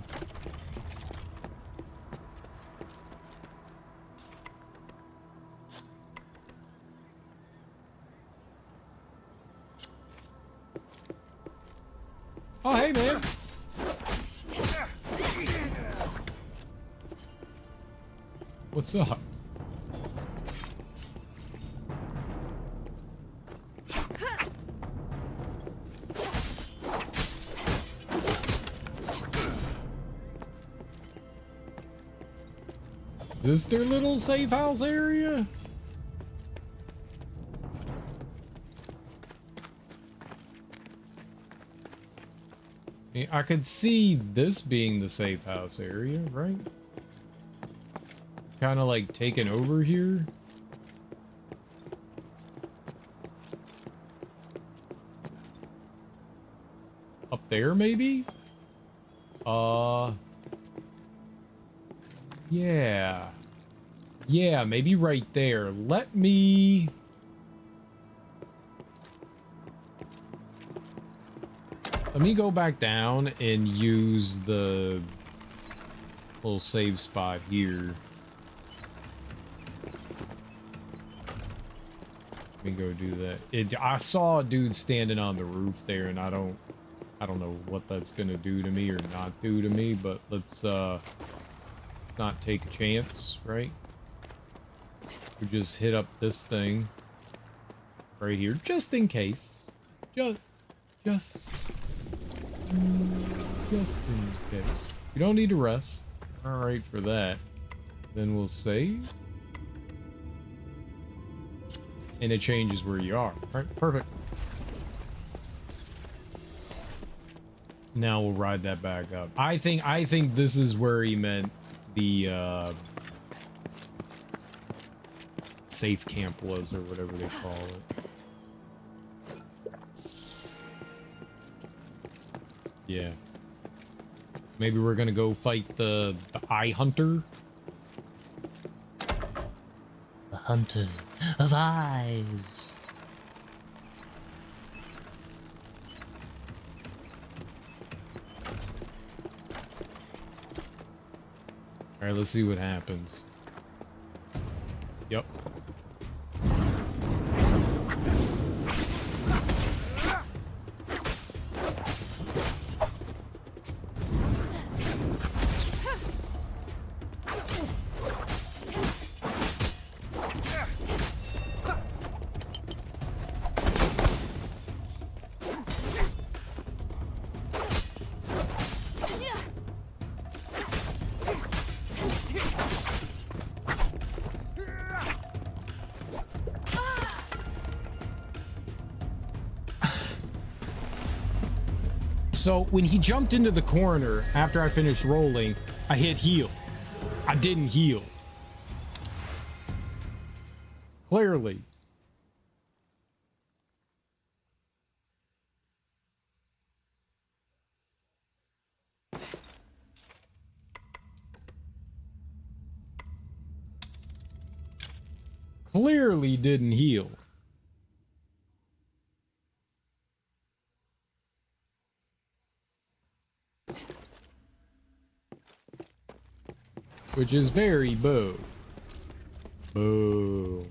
Oh, hey, man. What's up? Is this their little safe house area? I could see this being the safe house area, right? Kind of like taken over here. Up there, maybe? Yeah. Yeah, maybe right there. Let me go back down and use the little save spot here. Let me go do that. I saw a dude standing on the roof there, and I don't know what that's gonna do to me or not do to me, but let's not take a chance, right? We just hit up this thing right here, just in case. Just in case. You don't need to rest. All right for that. Then we'll save. And it changes where you are. All right, perfect. Now we'll ride that back up. I think this is where he meant the safe camp was, or whatever they call it. Yeah. So maybe we're gonna go fight the eye hunter. The hunter of eyes. All right, let's see what happens. Yep. So when he jumped into the corner after I finished rolling, I hit heal. I didn't heal. Clearly. Clearly didn't heal. Which is very boo. Boo.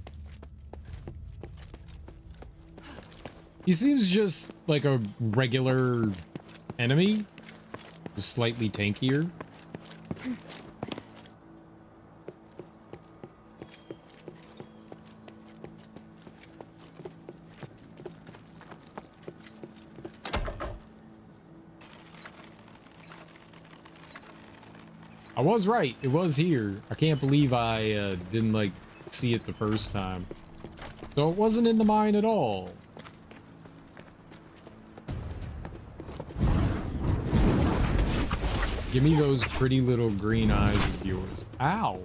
He seems just like a regular enemy, just slightly tankier. I was right. It was here. I can't believe I didn't like see it the first time. So it wasn't in the mine at all. Give me those pretty little green eyes of yours. Ow.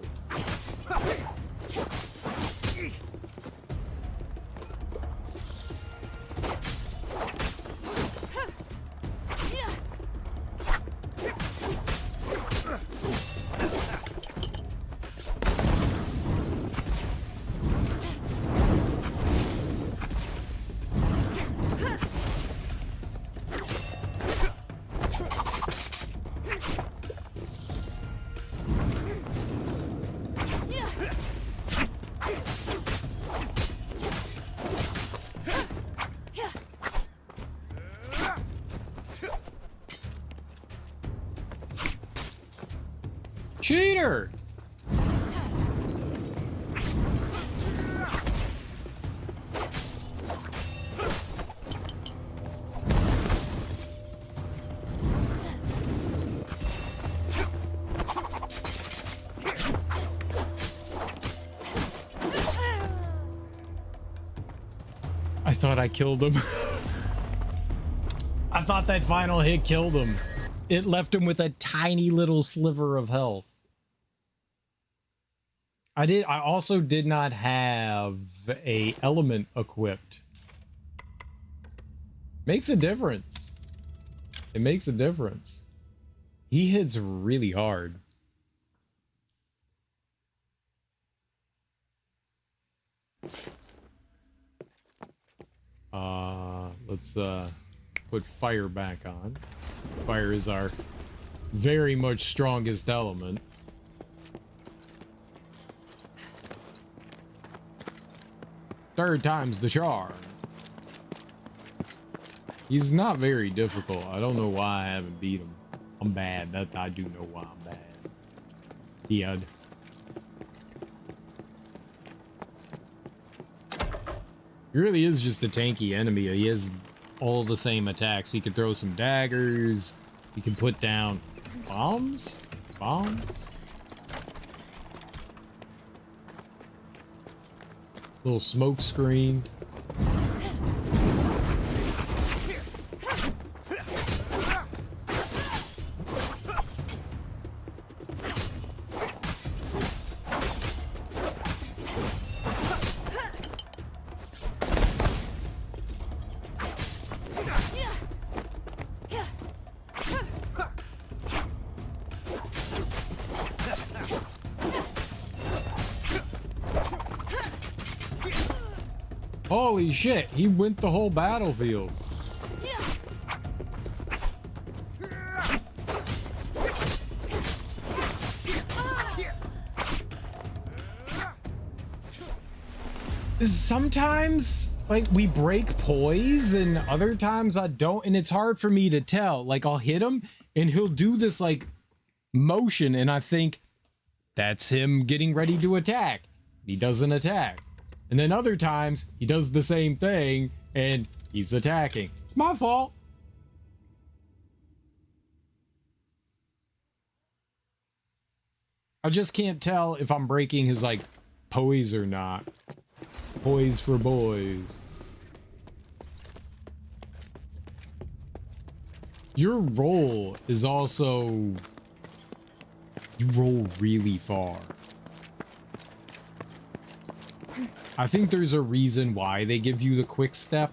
Cheater! I thought I killed him. I thought that final hit killed him. It left him with a tiny little sliver of health. I also did not have a element equipped. Makes a difference. It makes a difference. He hits really hard. Let's put fire back on. Fire is our very much strongest element. Third time's the charm. He's not very difficult. I don't know why I haven't beat him. I'm bad. That I do know why I'm bad. Yeah. He really is just a tanky enemy. He has all the same attacks. He can throw some daggers. He can put down bombs? Bombs? Little smoke screen. Holy shit, he went the whole battlefield. Sometimes, like, we break poise, and other times I don't, and it's hard for me to tell. Like, I'll hit him, and he'll do this, like, motion, and I think, that's him getting ready to attack. He doesn't attack. And then other times, he does the same thing, and he's attacking. It's my fault. I just can't tell if I'm breaking his, like, poise or not. Poise for boys. Your roll is also... You roll really far. I think there's a reason why they give you the quick step.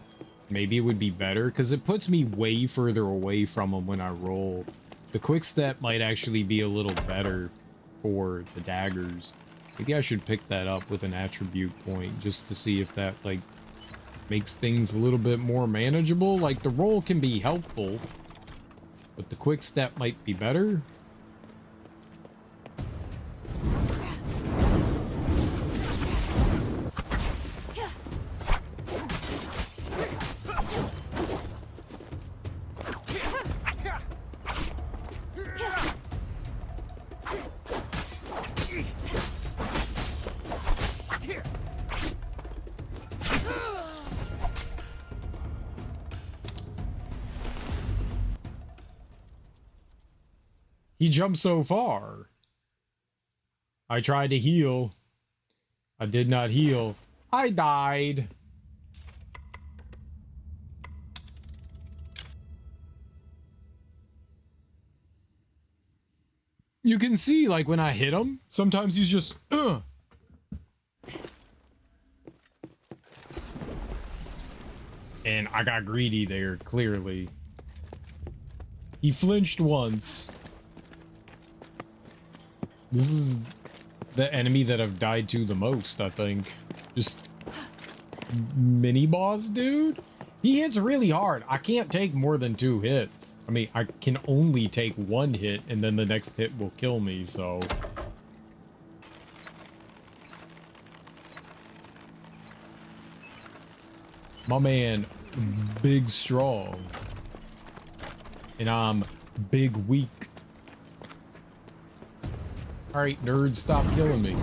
Maybe it would be better, because it puts me way further away from them when I roll. The quick step might actually be a little better for the daggers. Maybe I should pick that up with an attribute point, just to see if that, like, makes things a little bit more manageable. Like, the roll can be helpful, but the quick step might be better. He jumped so far. I tried to heal. I did not heal. I died. you can see, like, when I hit him, sometimes he's just, And I got greedy there, clearly. He flinched once. This is the enemy that I've died to the most, I think. Just mini boss dude. He hits really hard. I can't take more than 2 hits. I mean, I can only take 1 hit and then the next hit will kill me, so. My man, big strong. And I'm big weak. Alright, nerds, stop killing me.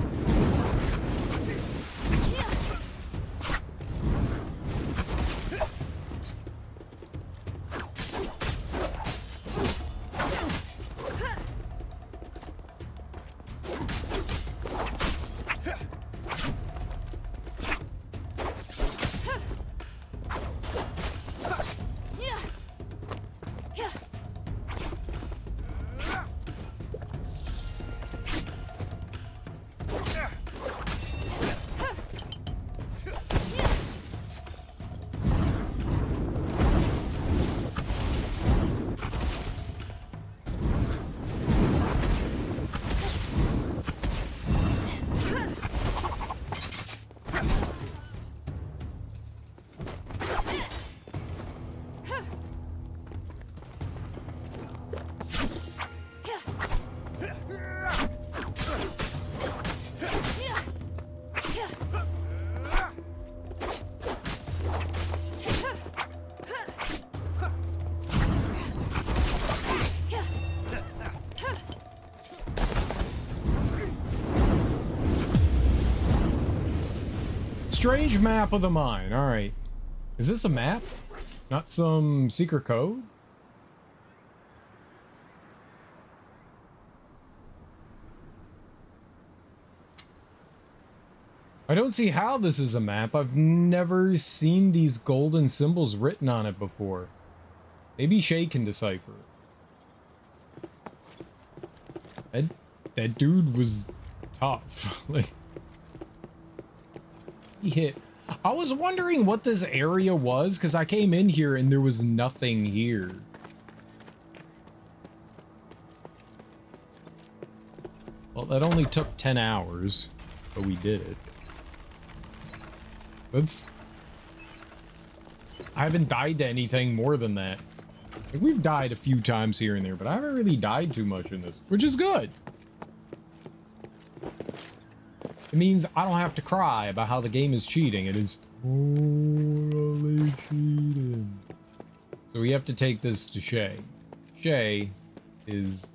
Strange map of the mine. All right. Is this a map? Not some secret code? I don't see how this is a map. I've never seen these golden symbols written on it before. Maybe Shay can decipher it. That dude was tough. Like, he hit. I was wondering what this area was because I came in here and there was nothing here. Well, that only took 10 hours, but we did it. I haven't died to anything more than that. Like, we've died a few times here and there, but I haven't really died too much in this, which is good. It means I don't have to cry about how the game is cheating. It is totally cheating. So we have to take this to Shay. Shay is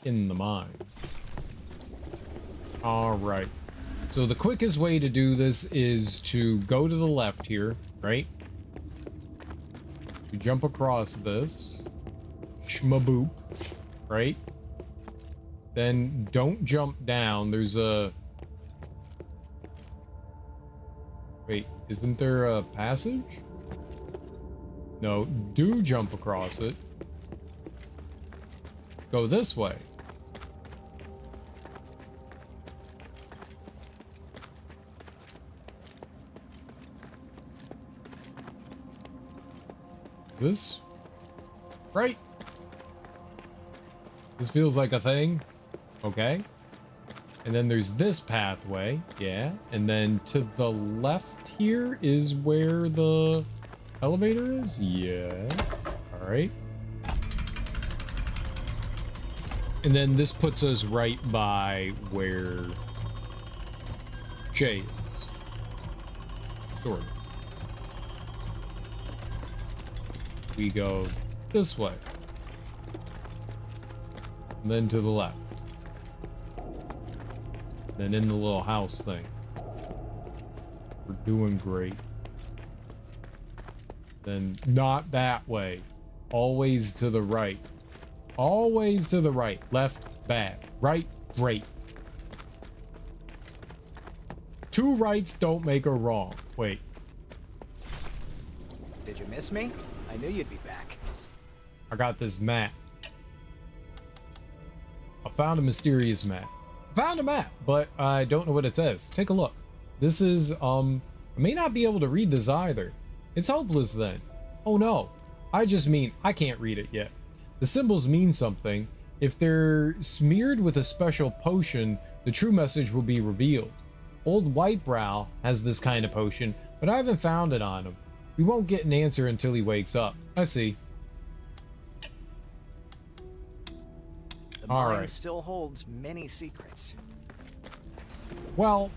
in the mine. All right. So the quickest way to do this is to go to the left here, right? You jump across this. Shmaboop, right? Then don't jump down. There's a... Wait, isn't there a passage? No, do jump across it. Go this way. This? Right? This feels like a thing. Okay. And then there's this pathway, yeah. And then to the left here is where the elevator is? Yes. All right. And then this puts us right by where Shay is. Sort of. We go this way. And then to the left. Then in the little house thing. We're doing great. Then not that way. Always to the right. Always to the right. Left, bad. Right, great. 2 rights don't make a wrong. Wait. Did you miss me? I knew you'd be back. I got this map. I found a mysterious map. I found a map, but I don't know what it says. Take a look. This is, I may not be able to read this either. It's hopeless then. Oh no. I just mean, I can't read it yet. The symbols mean something. If they're smeared with a special potion, the true message will be revealed. Old Whitebrow has this kind of potion, but I haven't found it on him. We won't get an answer until he wakes up. I see. The All mine right. still holds many secrets. Well,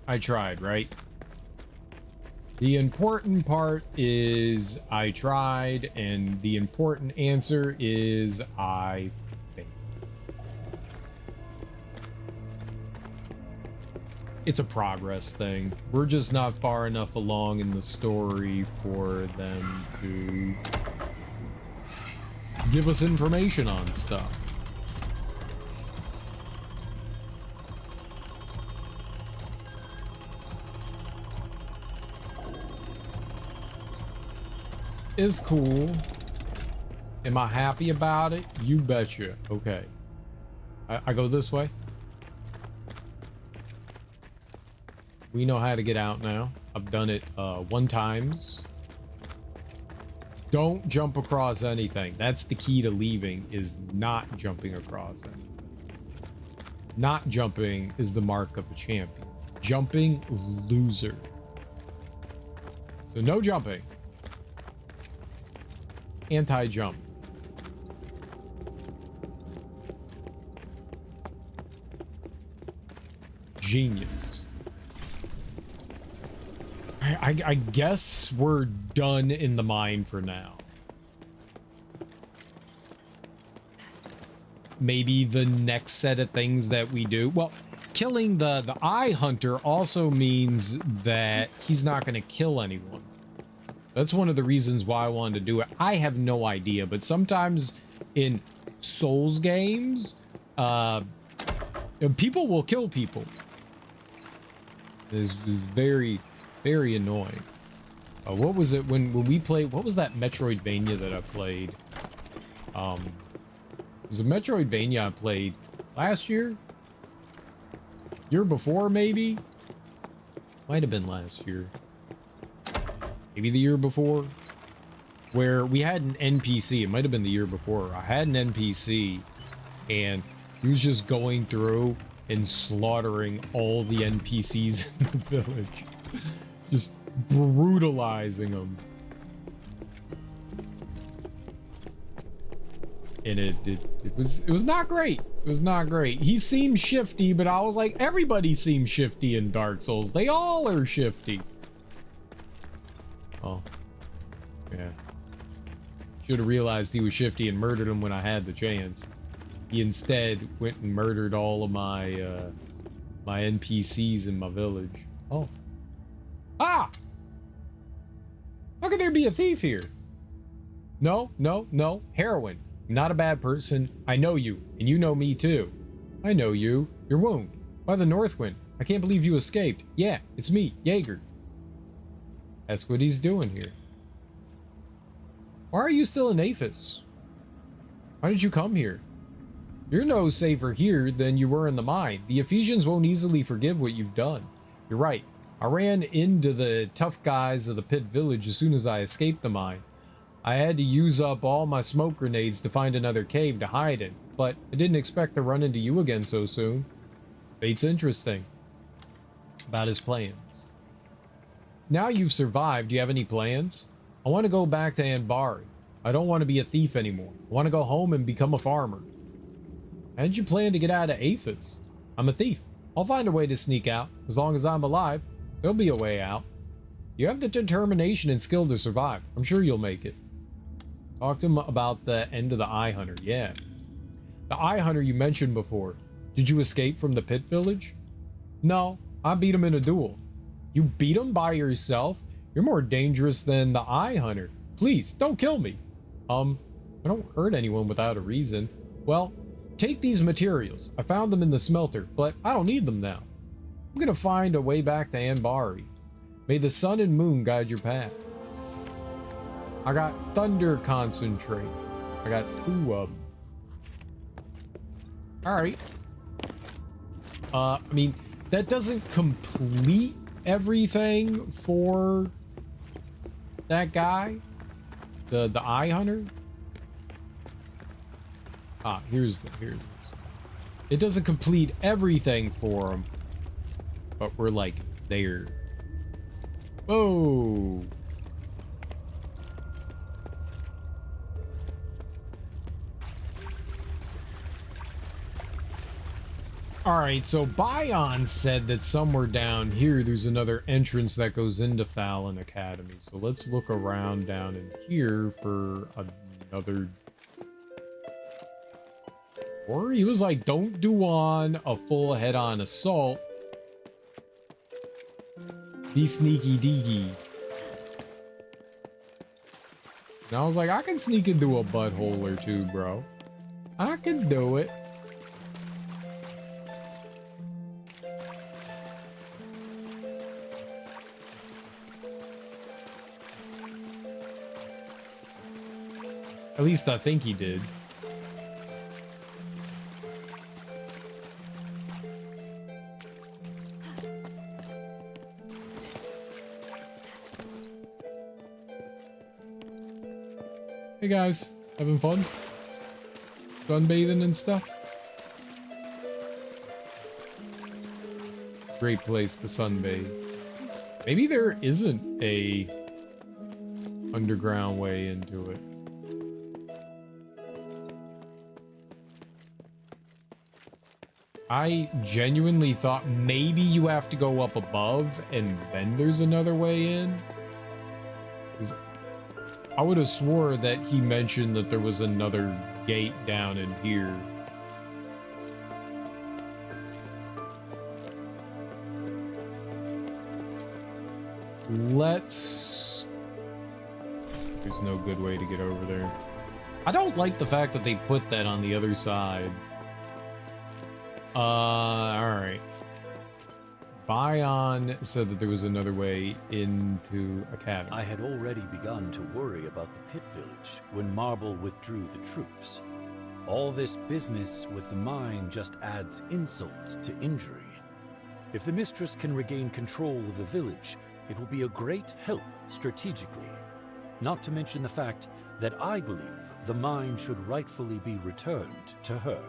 I tried, right? The important part is I tried, and the important answer is I failed. It's a progress thing. We're just not far enough along in the story for them to give us information on stuff. Is cool. Am I happy about it? You betcha. Okay. I go this way. We know how to get out now. I've done it 1 times. Don't jump across anything. That's the key to leaving, is not jumping across anything. Not jumping is the mark of a champion. Jumping, loser. So no jumping. Anti-jump. Genius. I guess we're done in the mine for now. Maybe the next set of things that we do. Well, killing the eye hunter also means that he's not going to kill anyone. That's one of the reasons why I wanted to do it. I have no idea, but sometimes in Souls games, people will kill people. This is very, very annoying. What was it when we played? What was that Metroidvania that I played? It was a Metroidvania I played last year? Year before, maybe? Might have been last year. Maybe the year before, where we had an NPC. It might have been the year before. I had an NPC, and he was just going through and slaughtering all the NPCs in the village. Just brutalizing them. And it was not great. It was not great. He seemed shifty, but I was like, everybody seems shifty in Dark Souls. They all are shifty. Oh, yeah. Should have realized he was shifty and murdered him when I had the chance. He instead went and murdered all of my my NPCs in my village. Oh. Ah! How could there be a thief here? No, no, no. Heroin. I'm not a bad person. I know you, and you know me too. I know you. Your wound. By the Northwind. I can't believe you escaped. Yeah, it's me, Jaeger. That's what he's doing here. Why are you still in Aphis? Why did you come here? You're no safer here than you were in the mine. The Ephesians won't easily forgive what you've done. You're right. I ran into the tough guys of the pit village as soon as I escaped the mine. I had to use up all my smoke grenades to find another cave to hide in, but I didn't expect to run into you again so soon. Fate's interesting. About his plans. Now you've survived, do you have any plans? I want to go back to Anbari. I don't want to be a thief anymore. I want to go home and become a farmer. How did you plan to get out of Aphis? I'm a thief. I'll find a way to sneak out. As long as I'm alive, there'll be a way out. You have the determination and skill to survive. I'm sure you'll make it. Talk to him about the end of the Eye Hunter. Yeah. The Eye Hunter you mentioned before. Did you escape from the pit village? No, I beat him in a duel. You beat him by yourself? You're more dangerous than the Eye Hunter. Please, don't kill me. I don't hurt anyone without a reason. Well, take these materials. I found them in the smelter, but I don't need them now. I'm gonna find a way back to Anbari. May the sun and moon guide your path. I got thunder concentrate. I got 2 of them. Alright. I mean, that doesn't complete everything for that guy. The eye hunter. Here's this. It doesn't complete everything for him. But we're like there. Whoa. Alright, so Bion said that somewhere down here there's another entrance that goes into Fallon Academy. So let's look around down in here for another... Or he was like, don't do on a full head-on assault. Be sneaky deaky. And I was like, I can sneak into a butthole or two, bro. I can do it. At least I think he did. Hey guys, having fun? Sunbathing and stuff? Great place to sunbathe. Maybe there isn't a underground way into it. I genuinely thought maybe you have to go up above and then there's another way in. 'Cause I would have swore that he mentioned that there was another gate down in here. Let's... There's no good way to get over there. I don't like the fact that they put that on the other side. Alright. Bion said that there was another way into Academy. I had already begun to worry about the Pit Village when Marble withdrew the troops. All this business with the mine just adds insult to injury. If the Mistress can regain control of the village, it will be a great help strategically. Not to mention the fact that I believe the mine should rightfully be returned to her.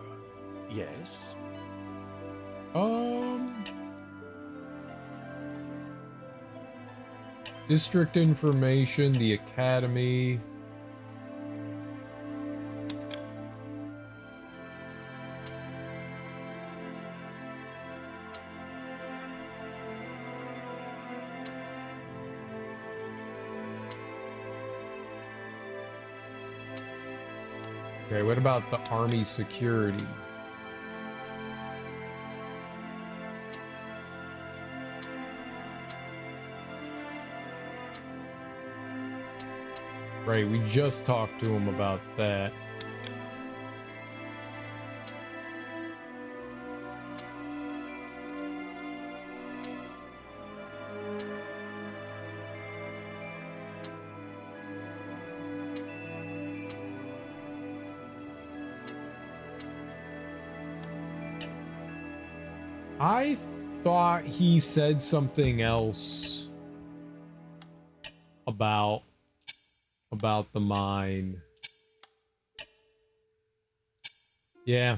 Yes? District information, the Academy. Okay, what about the Army security? Right, we just talked to him about that. I thought he said something else about the mine. Yeah.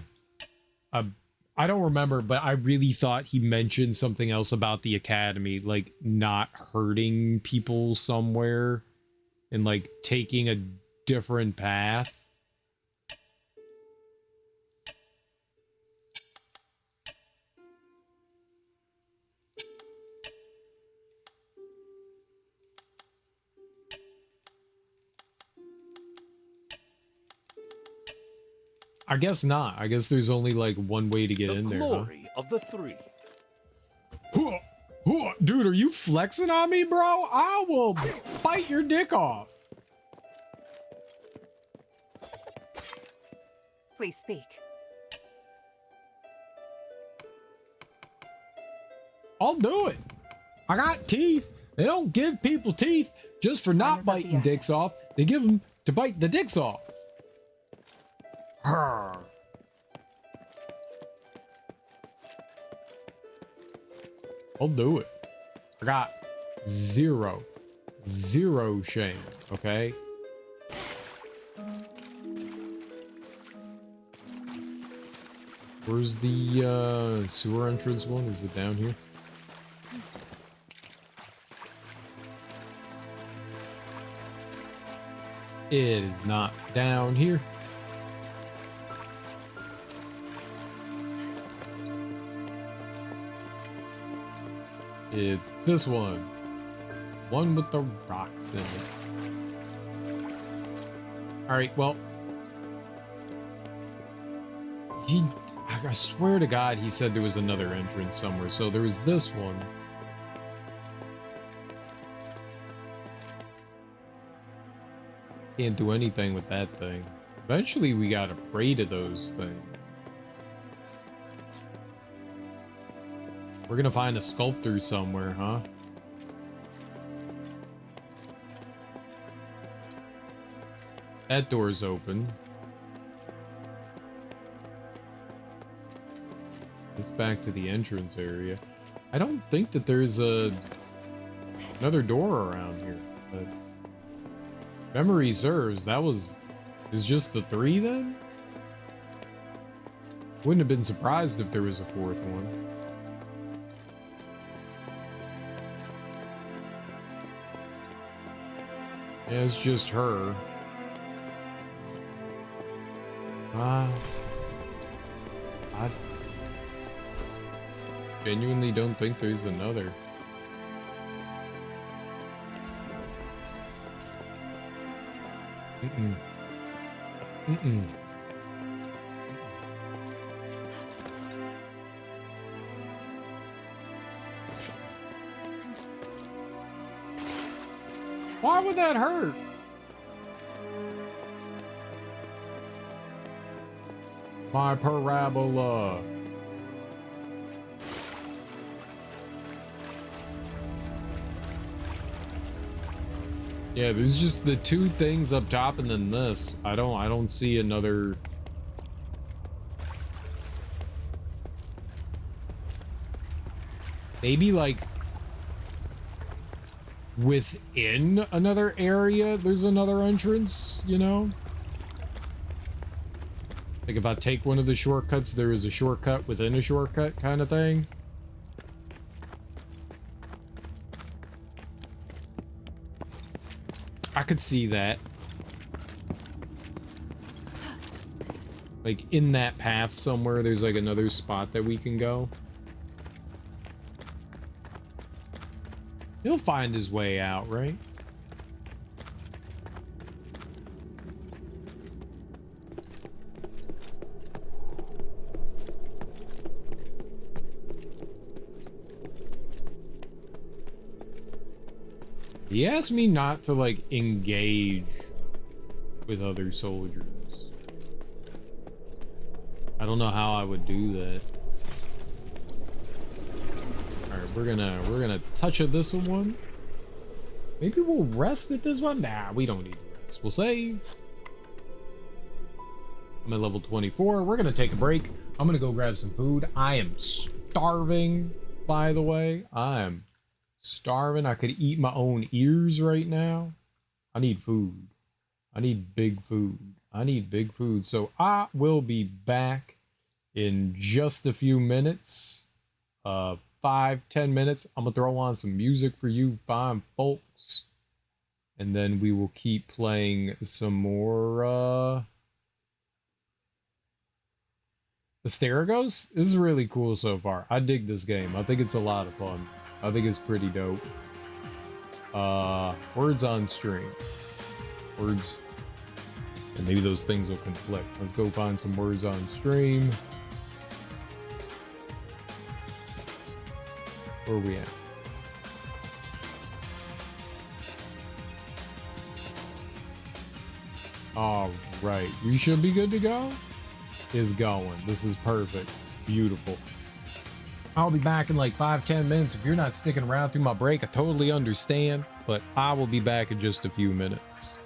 I don't remember, but I really thought he mentioned something else about the Academy, like not hurting people somewhere and like taking a different path. I guess not. I guess there's only like one way to get in there. The glory of the three. Dude, are you flexing on me, bro? I will bite your dick off. Please speak. I'll do it. I got teeth. They don't give people teeth just for not biting dicks off. They give them to bite the dicks off. Arr. I'll do it. I got zero shame, okay? Where's the sewer entrance one? Is it down here? It is not down here. It's this one. One with the rocks in it. Alright, well. I swear to God, he said there was another entrance somewhere. So there was this one. Can't do anything with that thing. Eventually, we gotta pray to those things. We're gonna find a sculptor somewhere, huh? That door's open. It's back to the entrance area. I don't think that there's another door around here, but memory serves, is just the 3 then? Wouldn't have been surprised if there was a 4th one. Yeah, it's just her. I genuinely don't think there's another. Why would that hurt? My parabola. Yeah, there's just the 2 things up top and then this. I don't see another. Maybe like within another area there's another entrance, you know? Like if I take one of the shortcuts, there is a shortcut within a shortcut kind of thing. I could see that. Like in that path somewhere, there's like another spot that we can go. He'll find his way out, right? He asked me not to, like, engage with other soldiers. I don't know how I would do that. Alright, we're gonna touch at this one. Maybe we'll rest at this one? Nah, we don't need to rest. We'll save. I'm at level 24. We're gonna take a break. I'm gonna go grab some food. I am starving, by the way. I am starving. I could eat my own ears right now. I need food. I need big food. I need big food. So I will be back in just a few minutes. 5-10 minutes. I'm gonna throw on some music for you fine folks. And then we will keep playing some more Asterigos. This is really cool so far. I dig this game. I think it's a lot of fun. I think it's pretty dope. Words on stream. Words. And maybe those things will conflict. Let's go find some words on stream. Where are we at? All right. We should be good to go. Is going. This is perfect. Beautiful. I'll be back in like 5-10 minutes. If you're not sticking around through my break, I totally understand, but I will be back in just a few minutes.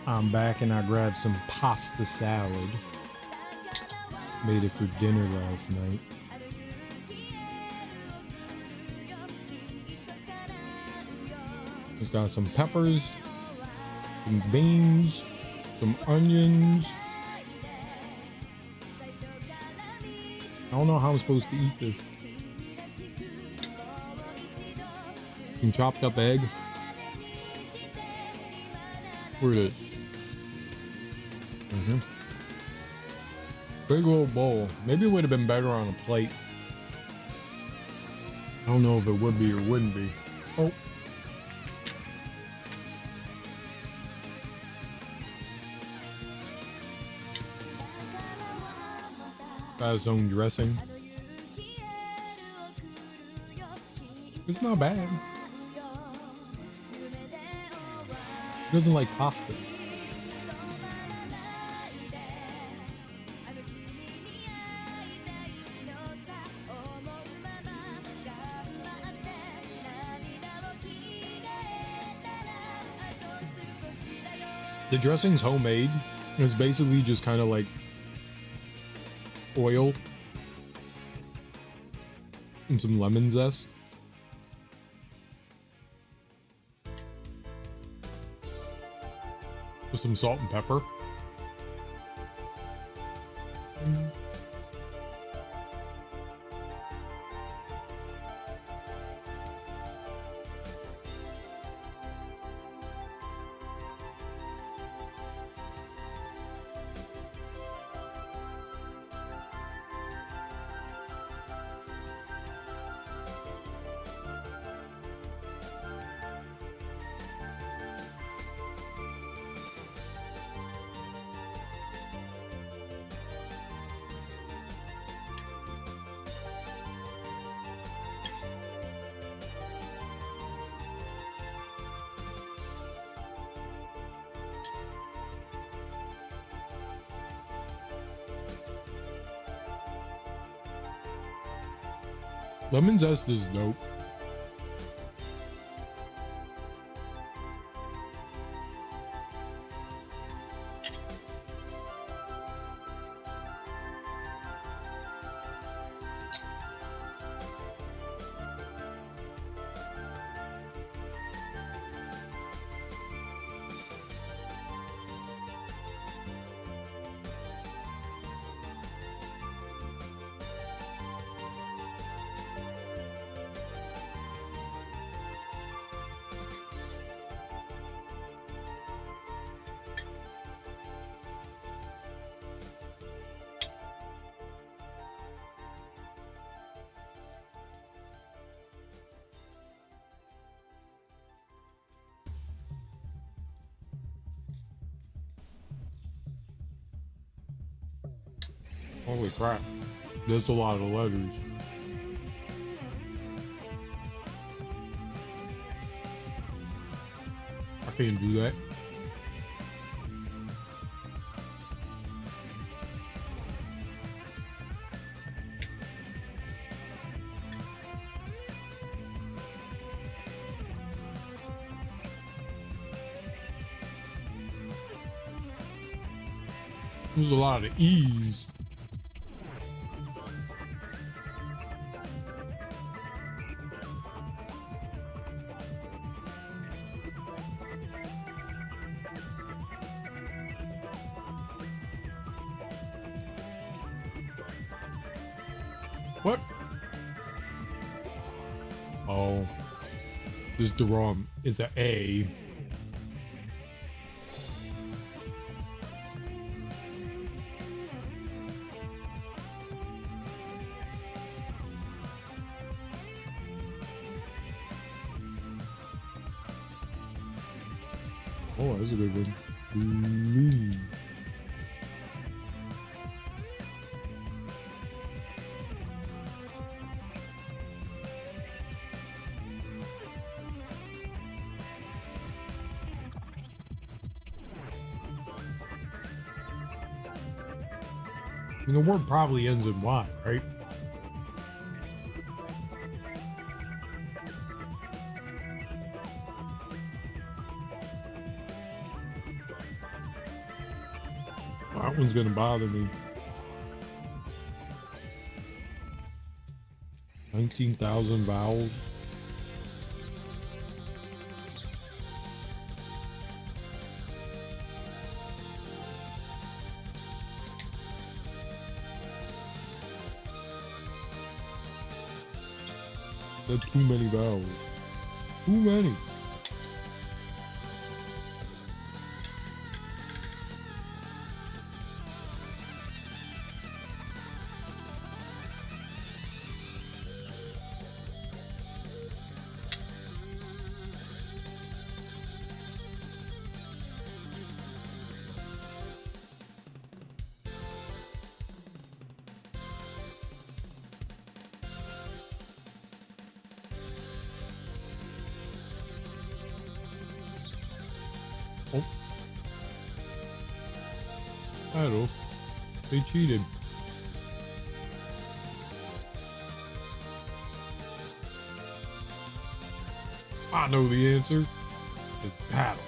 I'm back and I grabbed some pasta salad. Made it for dinner last night. Just got some peppers, some beans, some onions. I don't know how I'm supposed to eat this. Some chopped up egg. Where it is. Big old bowl. Maybe it would have been better on a plate. I don't know if it would be or wouldn't be. Oh. Got his own dressing. It's not bad. He doesn't like pasta. The dressing's homemade. It's basically just kind of like oil and some lemon zest. With some salt and pepper. Lemon zest is dope. Holy crap. There's a lot of letters. I can't do that. There's a lot of E's. What? Oh, this is the wrong. It's an A. Oh, that's a good one. Lee. I mean, the word probably ends in Y, right? one's gonna bother me. 19,000 vowels. That's too many vowels. Too many. Oh. Hello. They cheated. I know the answer. It's battle.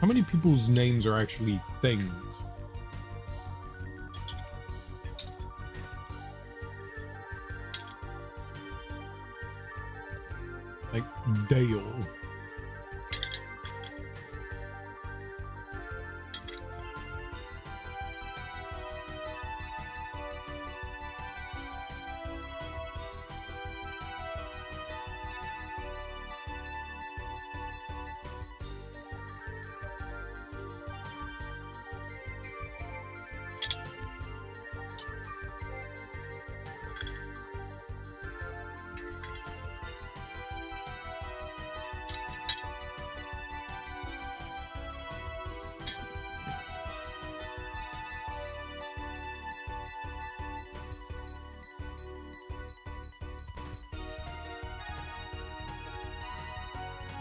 How many people's names are actually things? Like Dale.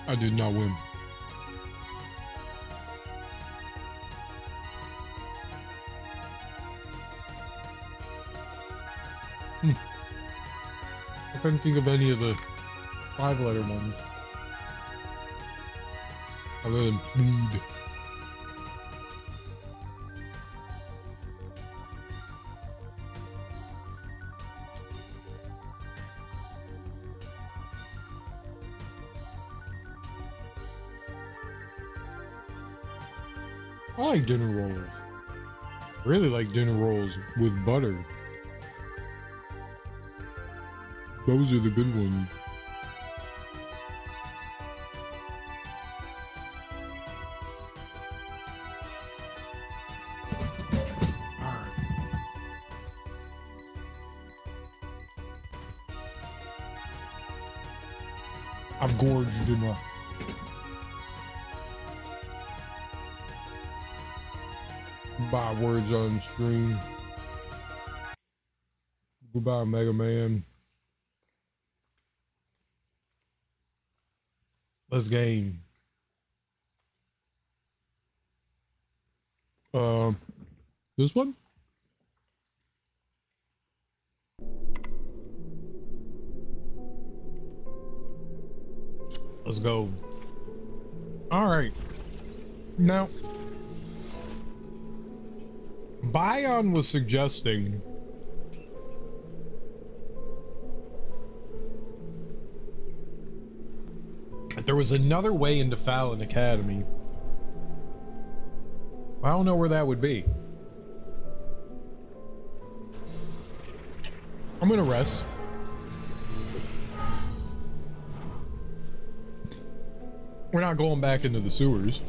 I did not win. I couldn't think of any of the 5-letter ones. Other than plead. I like dinner rolls. Really like dinner rolls with butter. Those are the good ones. I've gorged enough. Goodbye, words on stream. Goodbye, Mega Man. Let's game. This one? Let's go. All right. Now, Bion was suggesting that there was another way into Fallon Academy. I don't know where that would be. I'm gonna rest. We're not going back into the sewers.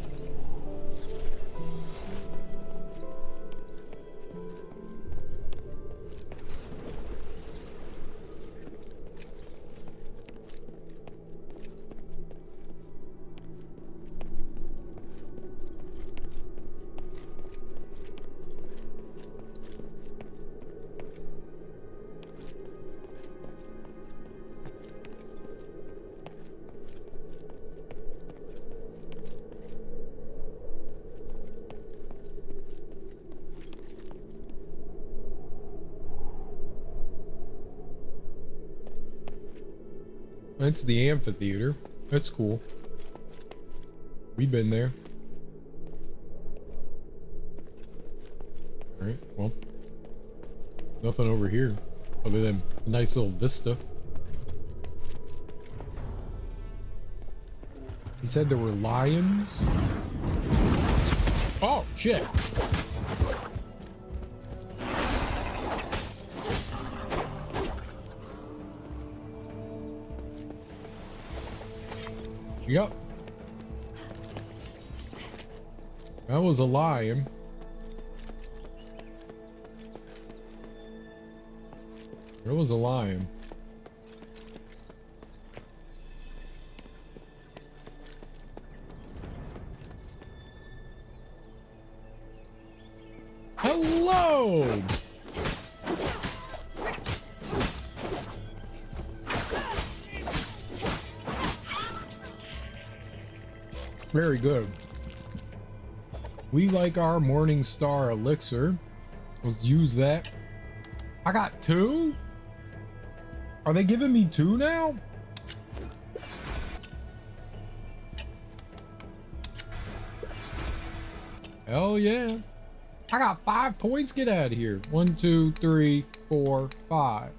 That's the amphitheater. That's cool. We've been there. Alright, well. Nothing over here. Other than a nice little vista. He said there were lions. Oh, shit. Yep. That was a lion. There was a lion. Hello! Very good. We like our Morning Star elixir. Let's use that. I got 2? Are they giving me 2 now? Hell yeah. I got 5 points. Get out of here. 1, 2, 3, 4, 5.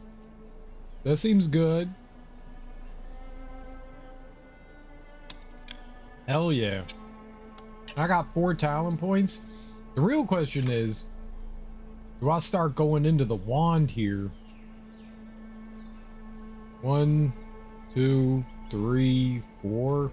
That seems good. Hell yeah. I got 4 talent points. The real question is, do I start going into the wand here? 1, 2, 3, 4.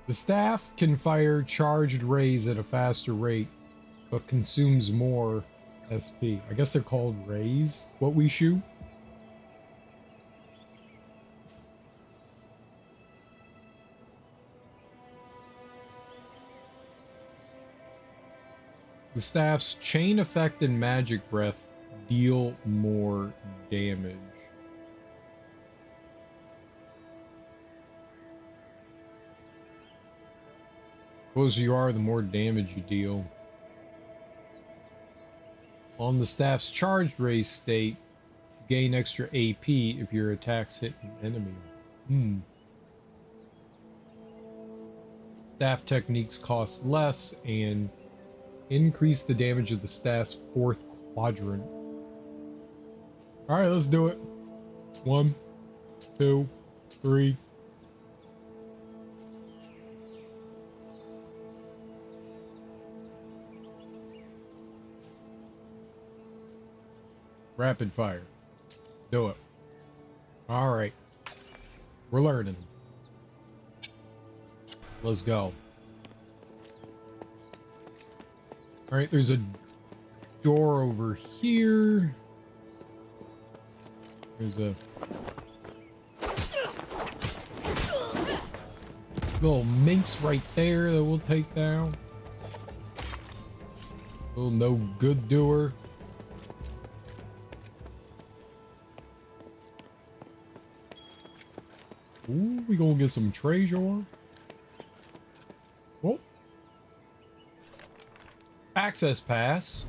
The staff can fire charged rays at a faster rate, but consumes more SP. I guess they're called rays, what we shoot. The staff's chain effect and magic breath deal more damage. The closer you are, the more damage you deal. On the staff's charged ray state, gain extra AP if your attacks hit an enemy. Staff techniques cost less and increase the damage of the staff's 4th quadrant. Alright, let's do it. 1, 2, 3. Rapid fire. Do it. Alright. We're learning. Let's go. Alright, there's a door over here. There's a little minx right there that we'll take down. Little no good doer. Ooh, we gonna get some treasure. Whoa. Access pass.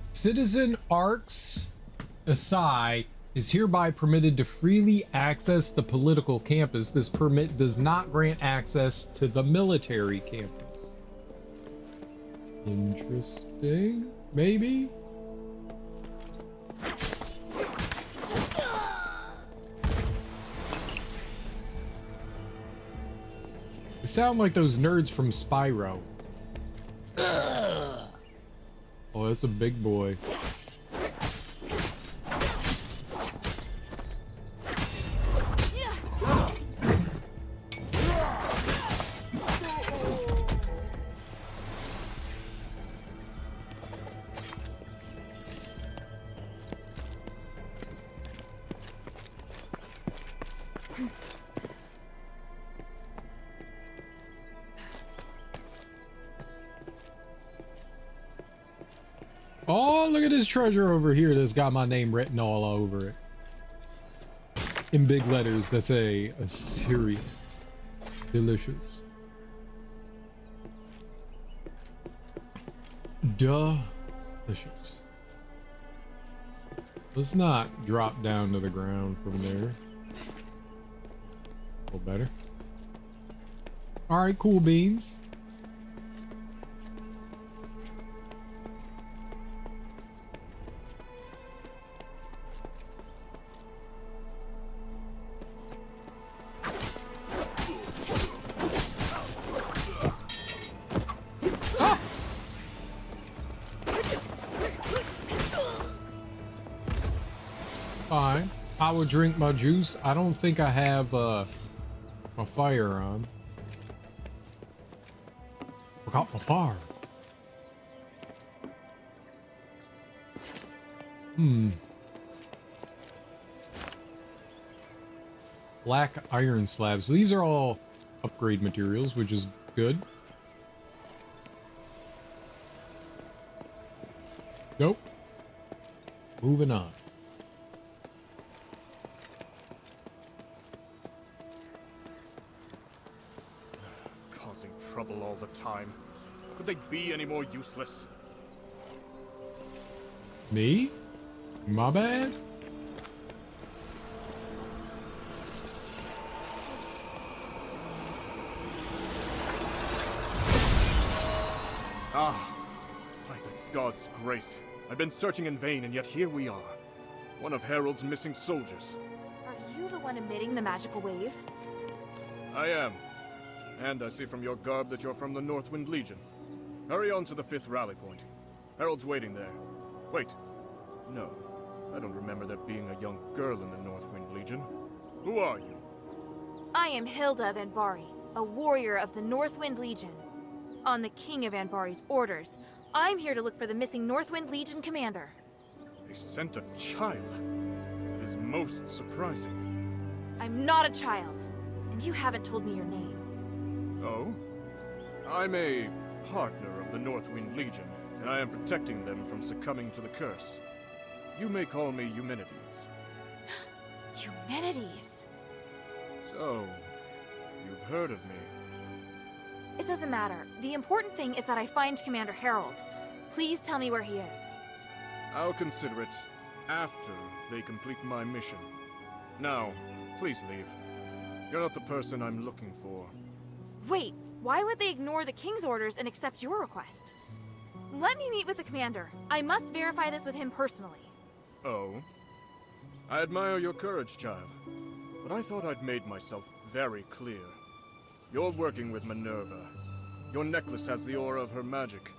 Citizen Arx Asai is hereby permitted to freely access the political campus. This permit does not grant access to the military campus. Interesting. Maybe? They sound like those nerds from Spyro. Oh, that's a big boy. Oh, look at this treasure over here that's got my name written all over it. In big letters that say Assyria. Delicious. Delicious. Let's not drop down to the ground from there. A little better. All right, cool beans. Fine. I would drink my juice. I don't think I have my fire on. Forgot my fire. Black iron slabs. These are all upgrade materials, which is good. Nope. Moving on. Causing trouble all the time. Could they be any more useless? Me? My bad? Ah, by the gods' grace. I've been searching in vain, and yet here we are. One of Harold's missing soldiers. Are you the one emitting the magical wave? I am. And I see from your garb that you're from the Northwind Legion. Hurry on to the 5th rally point. Harold's waiting there. Wait. No. I don't remember there being a young girl in the Northwind Legion. Who are you? I am Hilda of Anbari, a warrior of the Northwind Legion. On the King of Anbari's orders, I'm here to look for the missing Northwind Legion commander. They sent a child. It is most surprising. I'm not a child, and you haven't told me your name. Oh? I'm a partner of the Northwind Legion, and I am protecting them from succumbing to the curse. You may call me Eumenides. Eumenides? So, you've heard of me. It doesn't matter. The important thing is that I find Commander Harold. Please tell me where he is. I'll consider it after they complete my mission. Now, please leave. You're not the person I'm looking for. Wait, why would they ignore the King's orders and accept your request? Let me meet with the commander. I must verify this with him personally. Oh? I admire your courage, child. But I thought I'd made myself very clear. You're working with Minerva. Your necklace has the aura of her magic.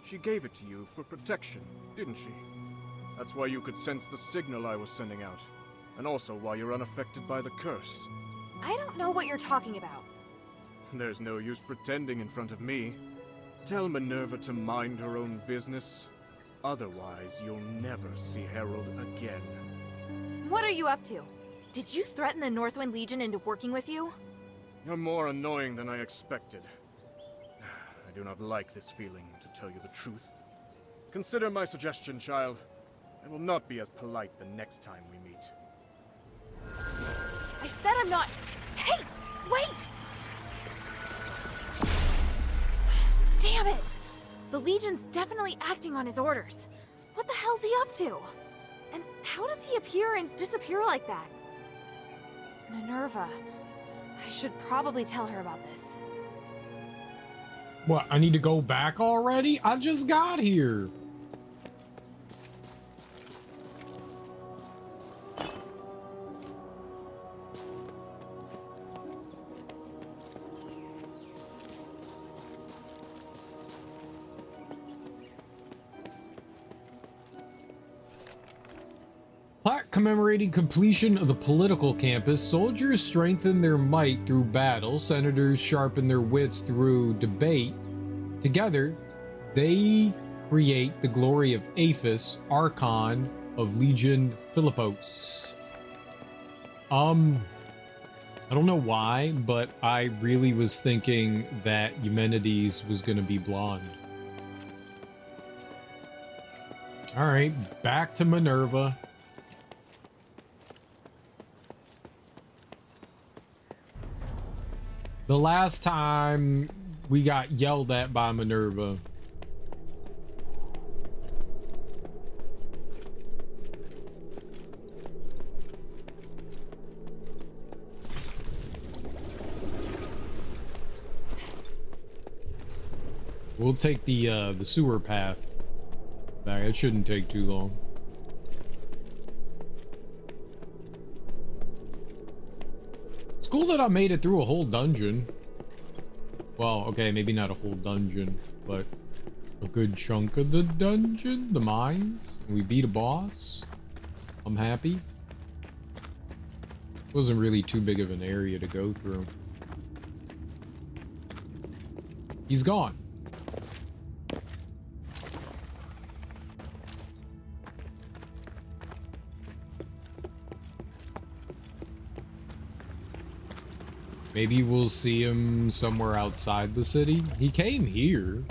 She gave it to you for protection, didn't she? That's why you could sense the signal I was sending out. And also why you're unaffected by the curse. I don't know what you're talking about. There's no use pretending in front of me. Tell Minerva to mind her own business. Otherwise, you'll never see Harold again. What are you up to? Did you threaten the Northwind Legion into working with you? You're more annoying than I expected. I do not like this feeling, to tell you the truth. Consider my suggestion, child. I will not be as polite the next time we meet. I said I'm not... Hey! Wait! Damn it! The Legion's definitely acting on his orders. What the hell's he up to? And how does he appear and disappear like that? Minerva. I should probably tell her about this. What, I need to go back already? I just got here. Plaque commemorating completion of the political campus, soldiers strengthen their might through battle, senators sharpen their wits through debate. Together, they create the glory of Aphis, Archon of Legion Philippos. I don't know why, but I really was thinking that Eumenides was going to be blonde. All right, back to Minerva. The last time we got yelled at by Minerva. We'll take the sewer path back. It shouldn't take too long. It's cool that I made it through a whole dungeon. Well, okay, maybe not a whole dungeon, but a good chunk of the dungeon, the mines. We beat a boss. I'm happy. Wasn't really too big of an area to go through. He's gone. Maybe we'll see him somewhere outside the city. He came here.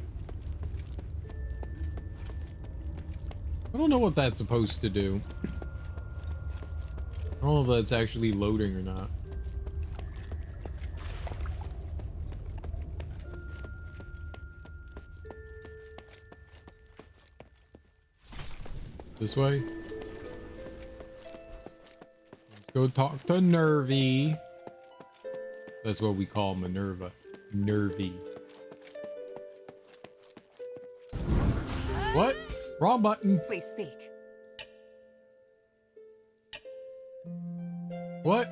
I don't know what that's supposed to do. I don't know if that's actually loading or not. This way? Let's go talk to Nervy. That's what we call Minerva. Nervy. What? Wrong button. Please speak. What?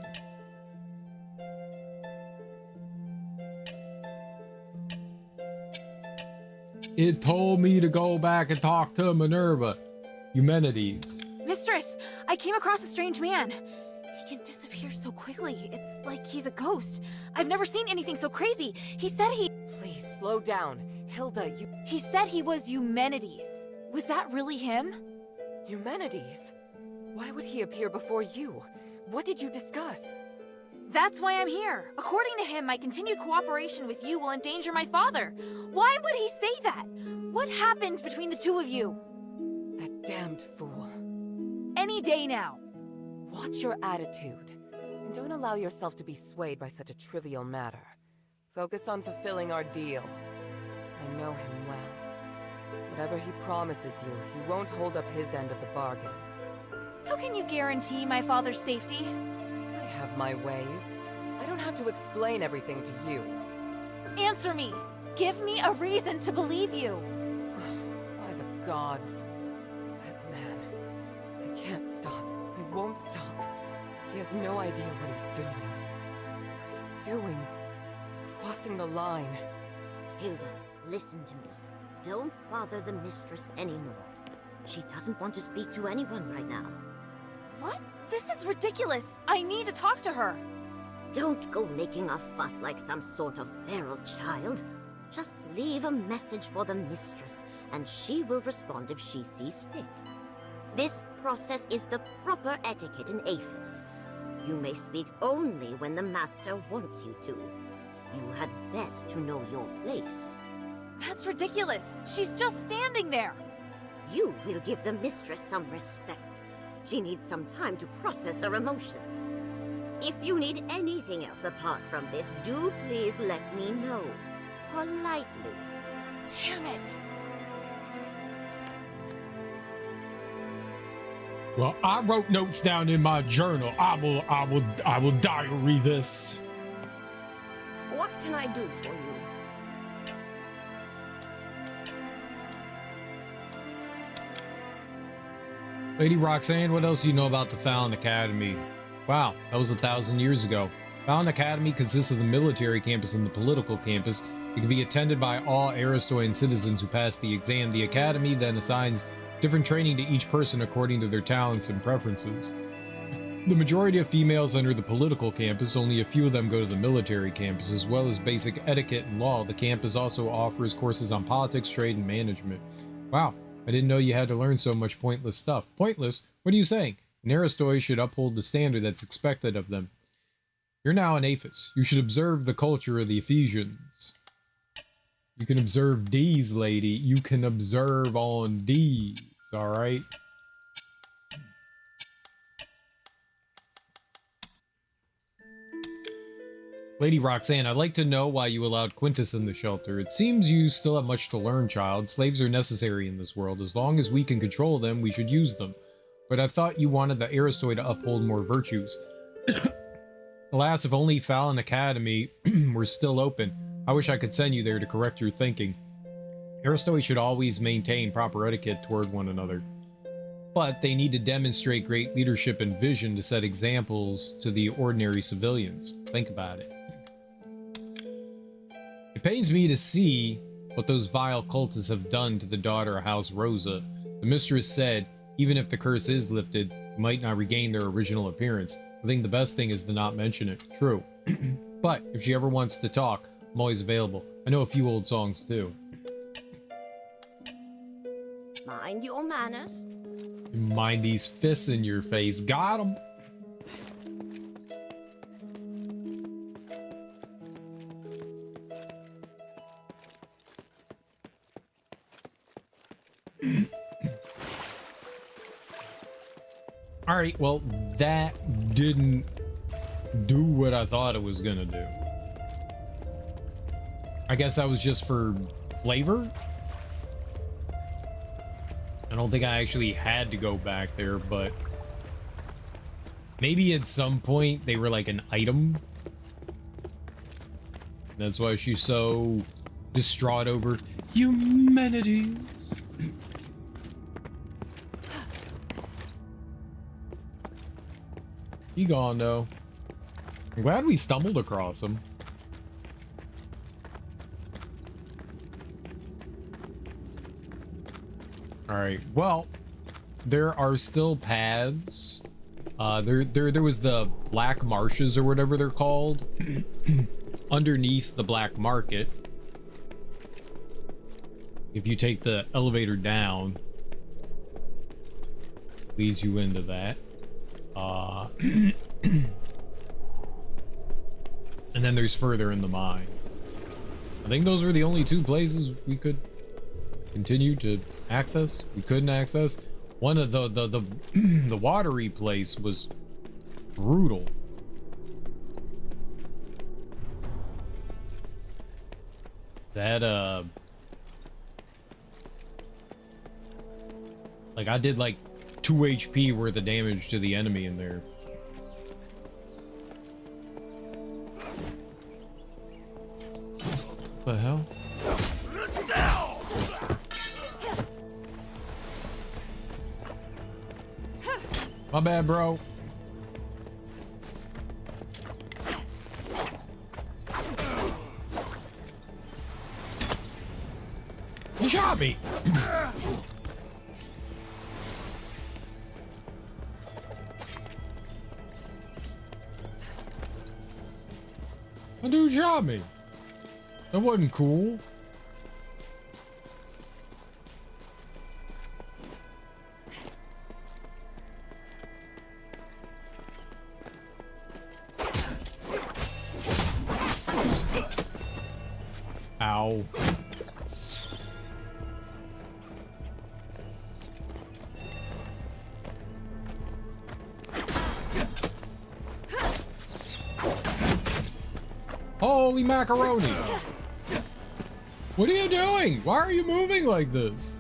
It told me to go back and talk to Minerva. Eumenides. Mistress, I came across a strange man. He can disappear so quickly. It's like he's a ghost. I've never seen anything so crazy. He said he... Please, slow down. Hilda, you... He said he was Eumenides. Was that really him? Eumenides? Why would he appear before you? What did you discuss? That's why I'm here. According to him, my continued cooperation with you will endanger my father. Why would he say that? What happened between the two of you? That damned fool. Any day now. Watch your attitude. And don't allow yourself to be swayed by such a trivial matter. Focus on fulfilling our deal. I know him well. Whatever he promises you, he won't hold up his end of the bargain. How can you guarantee my father's safety? I have my ways. I don't have to explain everything to you. Answer me! Give me a reason to believe you! By the gods. That man. I can't stop. I won't stop. He has no idea what he's doing. What he's doing. It's crossing the line. Hilda, listen to me. Don't bother the mistress anymore. She doesn't want to speak to anyone right now. What? This is ridiculous. I need to talk to her. Don't go making a fuss like some sort of feral child. Just leave a message for the mistress, and she will respond if she sees fit. This process is the proper etiquette in Aphis. You may speak only when the master wants you to. You had best to know your place. That's ridiculous. She's just standing there. You will give the mistress some respect. She needs some time to process her emotions. If you need anything else apart from this, do please let me know. Politely. Damn it. Well, I wrote notes down in my journal. I will diary this. What can I do for you? Lady Roxanne, what else do you know about the Fallon Academy? Wow, that was 1,000 years ago. Fallon Academy consists of the military campus and the political campus. It can be attended by all Aristoian citizens who pass the exam. The Academy then assigns different training to each person according to their talents and preferences. The majority of females enter the political campus, only a few of them go to the military campus, as well as basic etiquette and law. The campus also offers courses on politics, trade, and management. Wow, I didn't know you had to learn so much pointless stuff. Pointless? What are you saying? An Aristoi should uphold the standard that's expected of them. You're now an Aphis. You should observe the culture of the Ephesians. You can observe D's, lady. You can observe on D's, alright? Lady Roxanne, I'd like to know why you allowed Quintus in the shelter. It seems you still have much to learn, child. Slaves are necessary in this world. As long as we can control them, we should use them. But I thought you wanted the Aristoi to uphold more virtues. Alas, if only Fallon Academy were still open. I wish I could send you there to correct your thinking. Aristoi should always maintain proper etiquette toward one another, but they need to demonstrate great leadership and vision to set examples to the ordinary civilians. Think about it. It pains me to see what those vile cultists have done to the daughter of House Rosa. The mistress said, even if the curse is lifted, they might not regain their original appearance. I think the best thing is to not mention it. True. But if she ever wants to talk, I'm always available. I know a few old songs too. Mind your manners. Mind these fists in your face. Got 'em. All right, well, that didn't do what I thought it was gonna do. I guess that was just for flavor. I don't think I actually had to go back there, but maybe at some point they were like an item. That's why she's so distraught over humanities. He gone though. I'm glad we stumbled across him. All right. Well, there are still paths. There was the Black Marshes or whatever they're called underneath the Black Market. If you take the elevator down, leads you into that. And then there's further in the mine. I think those were the only two places we could continue to access. We couldn't access. One of the watery place was brutal. That like I did like 2 HP worth of damage to the enemy in there. What the hell? My bad, bro. You shot me. My dude shot me. That wasn't cool. Ow. Holy macaroni! What are you doing? Why are you moving like this?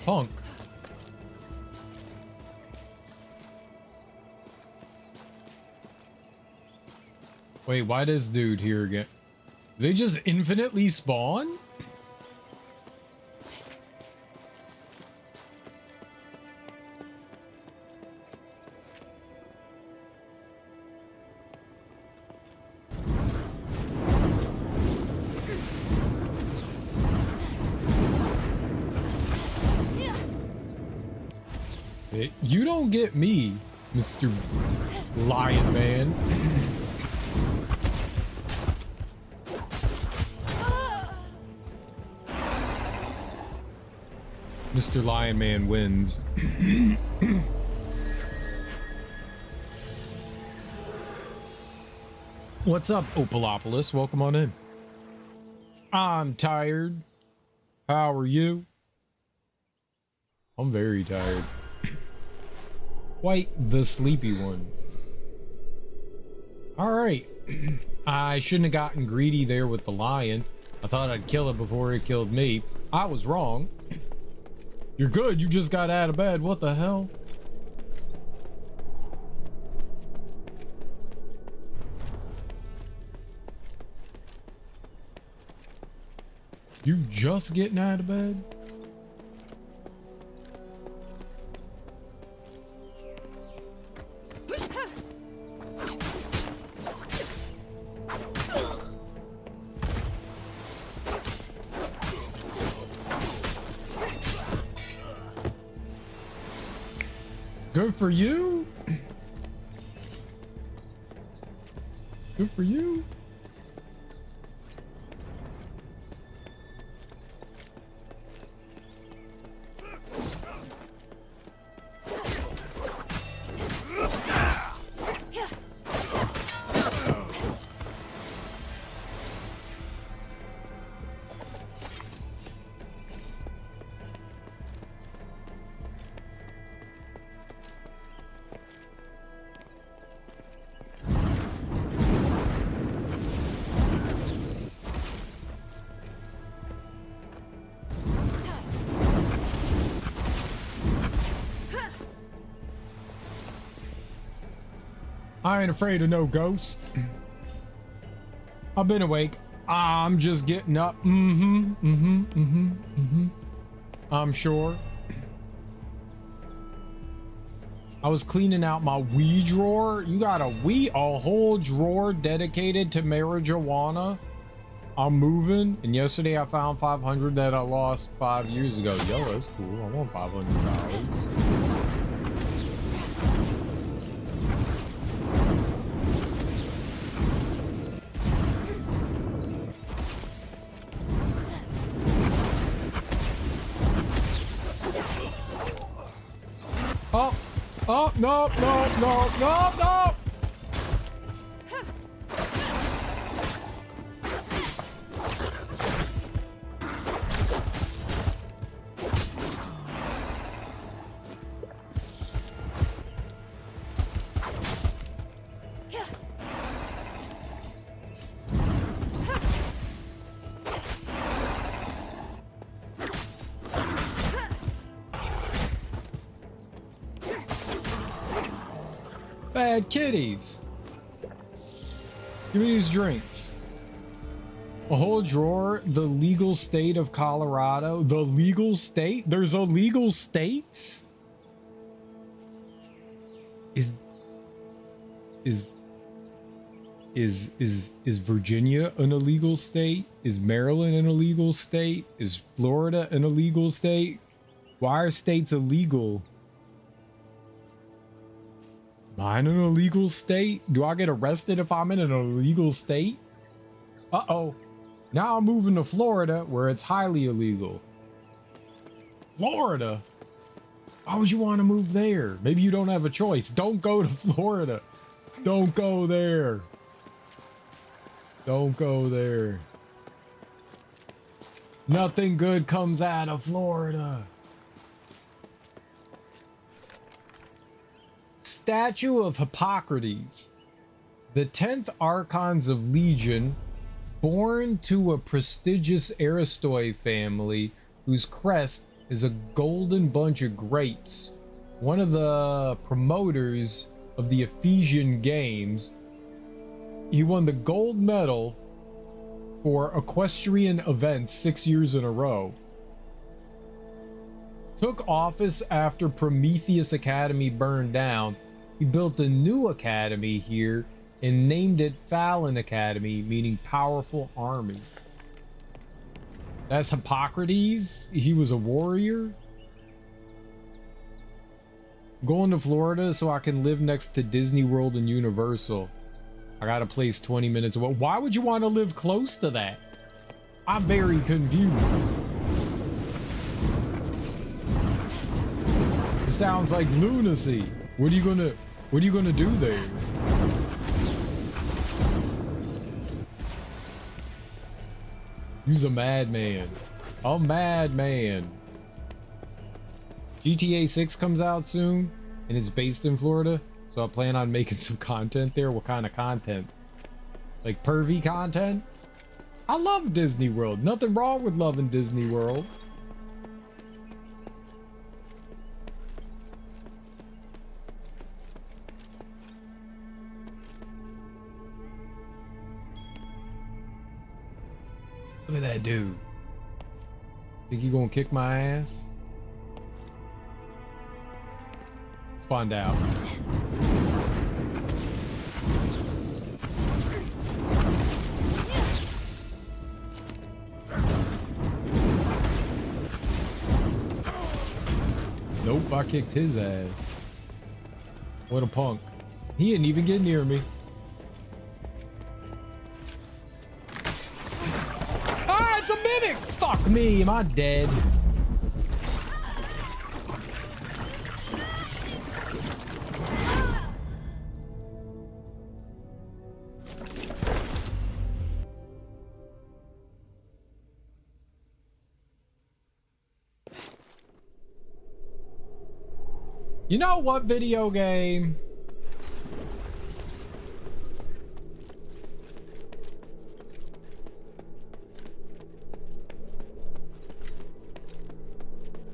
Punk. Wait, why this dude here again? They just infinitely spawn? You don't get me, Mr. Lion Man. Mr. Lion Man wins. What's up, Opalopolis? Welcome on in. I'm tired. How are you? I'm very tired. Quite the sleepy one. Alright. I shouldn't have gotten greedy there with the lion. I thought I'd kill it before it killed me. I was wrong. You're good, you just got out of bed. What the hell? You just getting out of bed? Good for you. Good for you. I ain't afraid of no ghosts. I've been awake. I'm just getting up. I'm sure. I was cleaning out my weed drawer. You got a whole drawer dedicated to marijuana. I'm moving. And yesterday I found 500 that I lost 5 years ago. Yo, that's cool. I want $500. Oh, no, no, no, no, no! Bad kitties. Give me these drinks. A whole drawer. The legal state of Colorado. The legal state? There's illegal states? Is Virginia an illegal state? Is Maryland an illegal state? Is Florida an illegal state? Why are states illegal? Am I in an illegal state? Do I get arrested if I'm in an illegal state? Uh-oh. Now I'm moving to Florida where it's highly illegal. Florida? Why would you want to move there? Maybe you don't have a choice. Don't go to Florida. Don't go there. Don't go there. Nothing good comes out of Florida. Statue of Hippocrates, the 10th Archons of Legion, born to a prestigious Aristoi family whose crest is a golden bunch of grapes. One of the promoters of the Ephesian Games, he won the gold medal for equestrian events 6 years in a row. Took office after Prometheus Academy burned down. He built a new academy here and named it Fallon Academy, meaning powerful army. That's Hippocrates. He was a warrior. Going to Florida so I can live next to Disney World and Universal. I got a place 20 minutes away. Why would you want to live close to that? I'm very confused. It sounds like lunacy. What are you gonna do there? You's a madman. A madman. GTA 6 comes out soon. and it's based in Florida, so I plan on making some content there. What kind of content? Like pervy content? I love Disney World. Nothing wrong with loving Disney World. Look at that dude. Think you gonna kick my ass? Let's find out. Nope, I kicked his ass. What a punk. He didn't even get near me. Ah, it's a mimic! Fuck me, am I dead? You know what video game?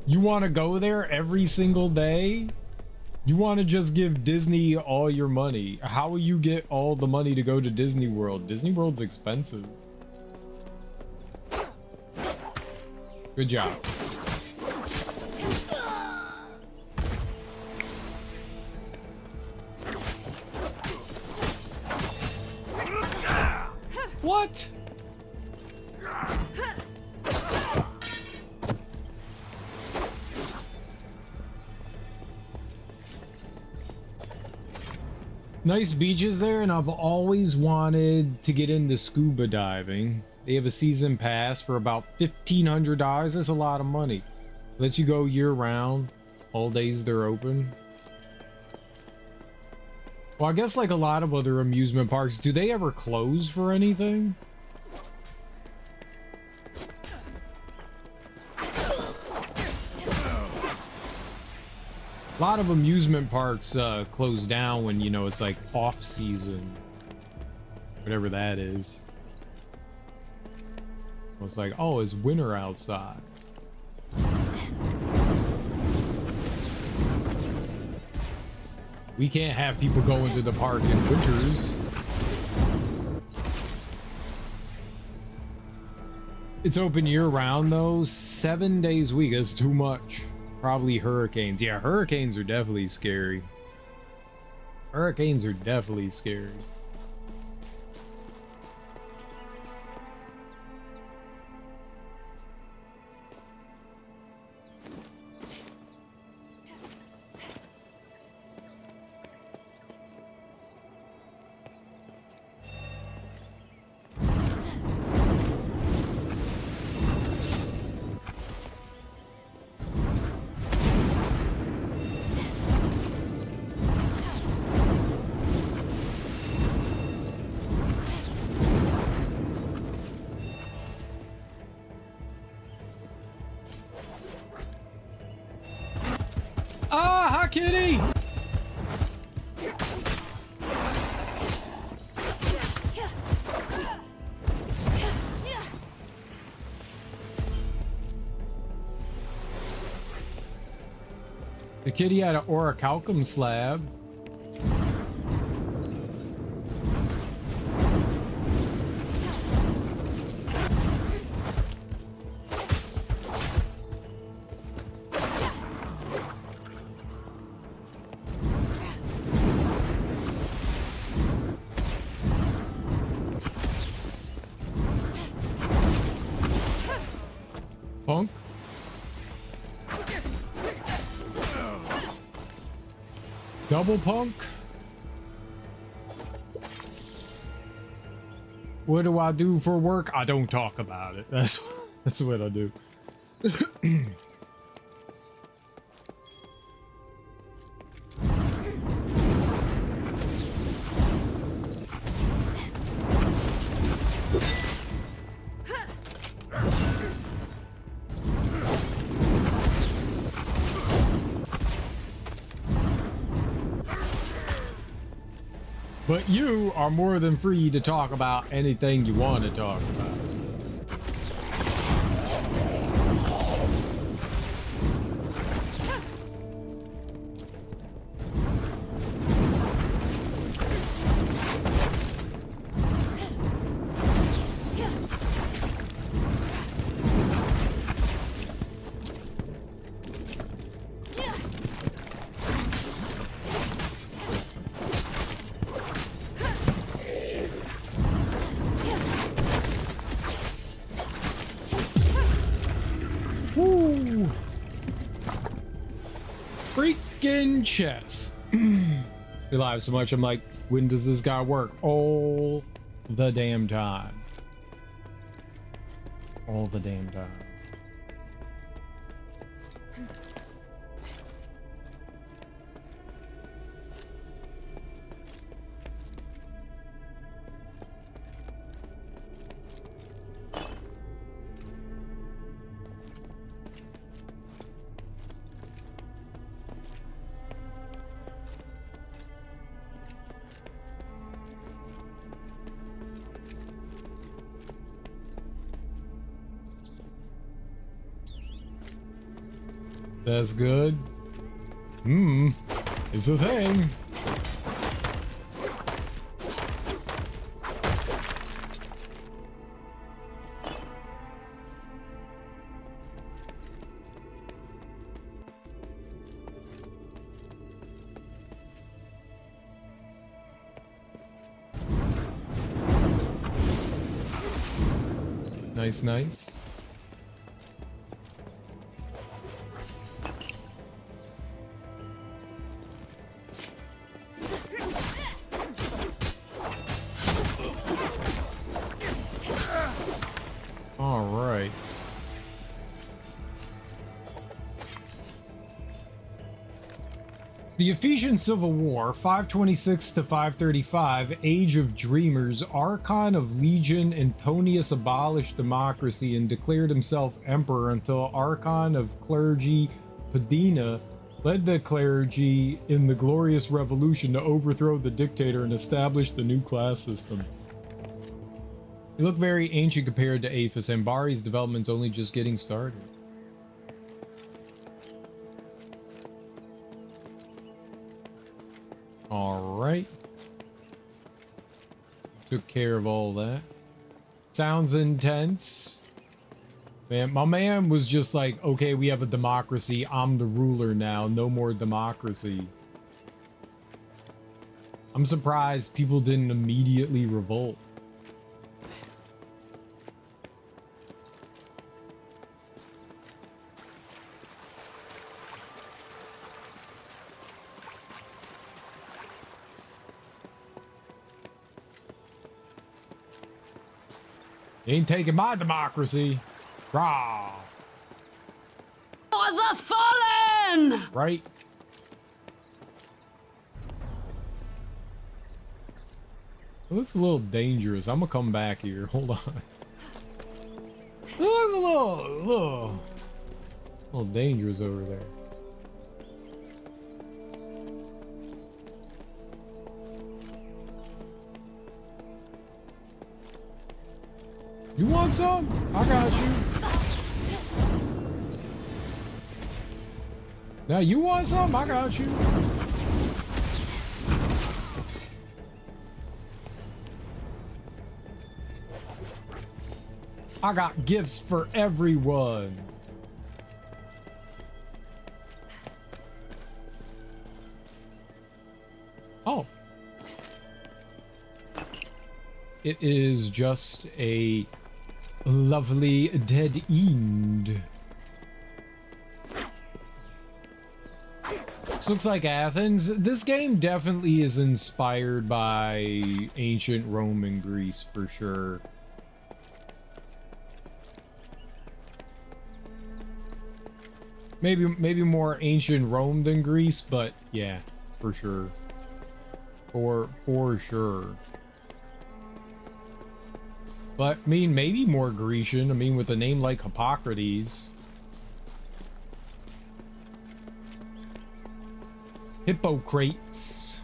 You want to go there every single day? You want to just give Disney all your money? How will you get all the money to go to Disney World? Disney World's expensive. Good job. What? Nice beaches there, and I've always wanted to get into scuba diving. They have a season pass for about $1,500. That's a lot of money. Lets you go year round. All days they're open. Well, I guess like a lot of other amusement parks, do they ever close for anything? A lot of amusement parks close down when, you know, it's like off season. Whatever that is. It's like, oh, it's winter outside. We can't have people going to the park in winters. It's open year round though, 7 days a week. That's too much. Probably hurricanes. Yeah, hurricanes are definitely scary. Hurricanes are definitely scary. Kitty! The kitty had an orichalcum slab. Punk. Double punk. What do I do for work? I don't talk about it. That's what I do. But you are more than free to talk about anything you want to talk about. Woo! Freaking chess. We live so much, I'm like, when does this guy work? All the damn time. All the damn time. That's good. It's a thing. Nice, nice. All right. The Ephesian Civil War, 526 to 535, Age of Dreamers, Archon of Legion, Antonius abolished democracy and declared himself emperor until Archon of Clergy, Padina, led the clergy in the Glorious Revolution to overthrow the dictator and establish the new class system. You look very ancient compared to Aphis, and Bari's development's only just getting started. Alright. Took care of all that. Sounds intense. Man, my man was just like, okay, we have a democracy. I'm the ruler now. No more democracy. I'm surprised people didn't immediately revolt. You ain't taking my democracy. Rah. For the fallen! Right? It looks a little dangerous. I'm gonna come back here. Hold on. It looks a little dangerous over there. You want some? I got you. Now you want some? I got you. I got gifts for everyone. Oh. It is just a lovely dead end. This looks like Athens. This game definitely is inspired by ancient Rome and Greece for sure. Maybe more ancient Rome than Greece, but yeah, for sure. For sure. But, I mean, maybe more Grecian. I mean, with a name like Hippocrates. Hippocrates.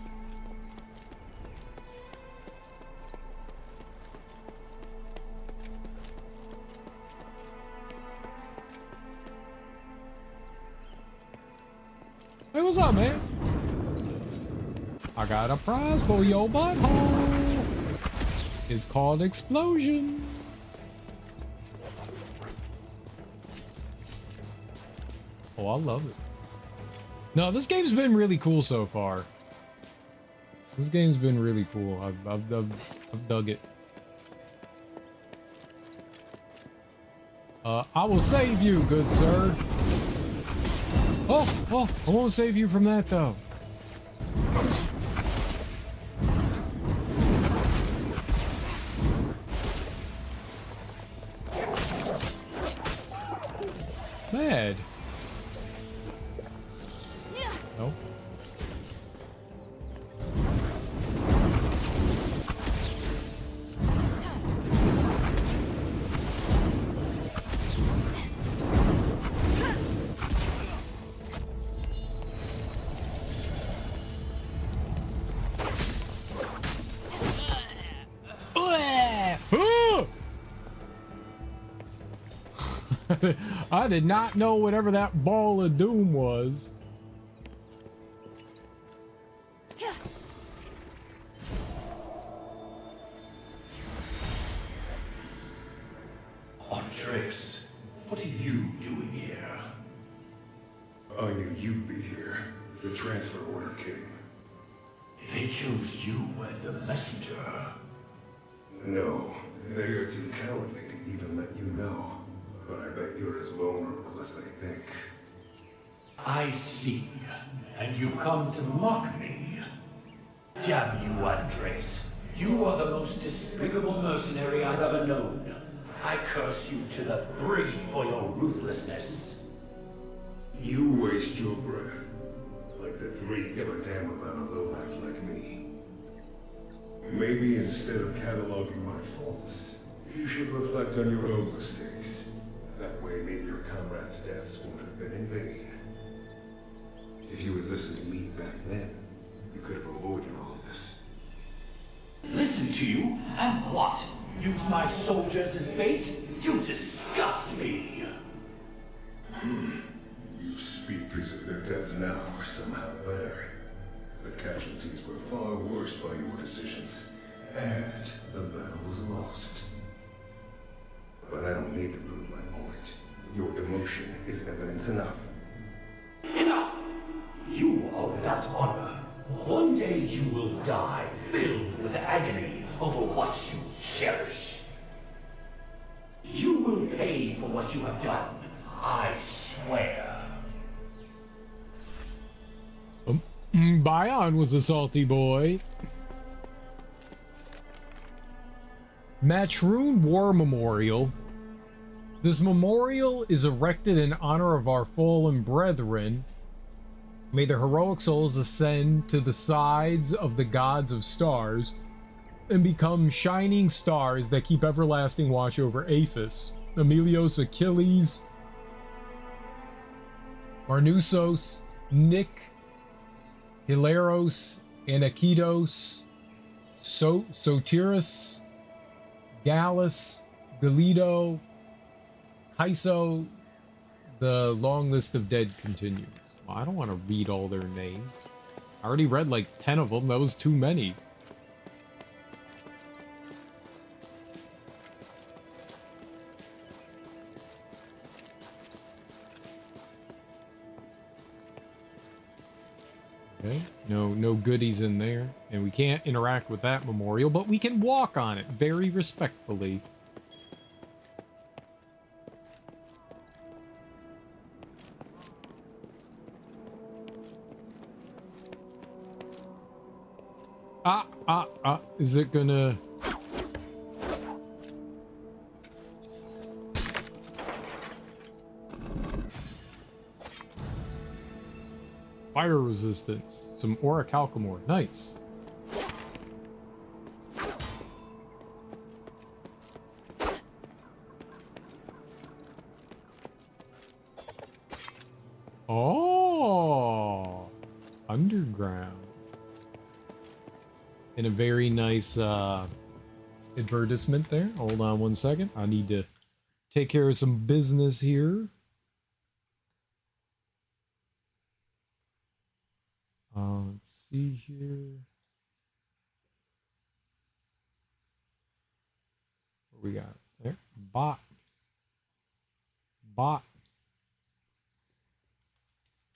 what's up, man? I got a prize for your butthole. It's called explosions. Oh, I love it. No, this game's been really cool so far. This game's been really cool. I've dug it. I will save you, good sir. Oh, I won't save you from that, though. Mad. No. I did not know whatever that ball of doom was. Andres, what are you doing here? I knew you'd be here. The transfer order came. They chose you as the messenger. No, they are too cowardly to even let you know. But I bet you're as vulnerable as they think. I see. And you come to mock me. Damn you, Andres. You are the most despicable mercenary I've ever known. I curse you to the three for your ruthlessness. You waste your breath. Like the three give a damn about a lowlife like me. Maybe instead of cataloging my faults, you should reflect on your own mistakes. That way, maybe your comrades' deaths won't have been in vain. If you had listened to me back then, you could have avoided all of this. Listen to you? And what? Use my soldiers as bait? You disgust me! You speak as if their deaths now are somehow better. The casualties were far worse by your decisions, and the battle was lost. But I don't need to prove my point. Your demotion is evidence enough. Enough! You are without honor. One day you will die, filled with agony over what you cherish. You will pay for what you have done, I swear. Bion was a salty boy. Matroon War Memorial. This memorial is erected in honor of our fallen brethren. May their heroic souls ascend to the sides of the gods of stars and become shining stars that keep everlasting watch over Aphis, Emilios, Achilles, Marnusos, Nick, Hilaros, Anakitos, Sotiris, Gallus, Galido, Kaiso. The long list of dead continues. Well, I don't want to read all their names. I already read like 10 of them. That was too many. Okay, no goodies in there. And we can't interact with that memorial, but we can walk on it very respectfully. Is it gonna... Fire resistance. Some orichalcumore. Nice. Oh! Underground. And a very nice advertisement there. Hold on one second. I need to take care of some business here. Let's see here. What we got there? Bot. Bot.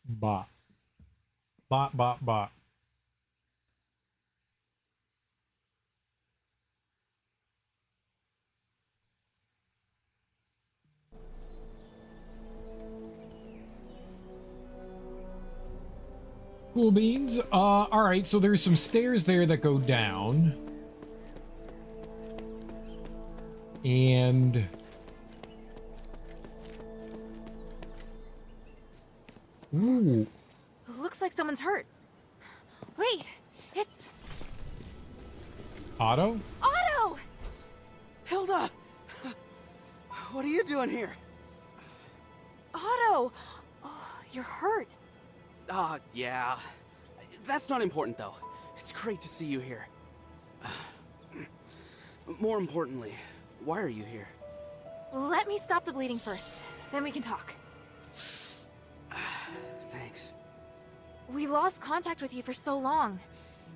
Bot. Bot, bot, bot. Cool beans. All right, so there's some stairs there that go down. And ooh. Looks like someone's hurt. Wait, it's Otto? Otto! Hilda! What are you doing here? Otto! Oh, you're hurt. Yeah. That's not important, though. It's great to see you here. More importantly, why are you here? Let me stop the bleeding first, then we can talk. Thanks. We lost contact with you for so long.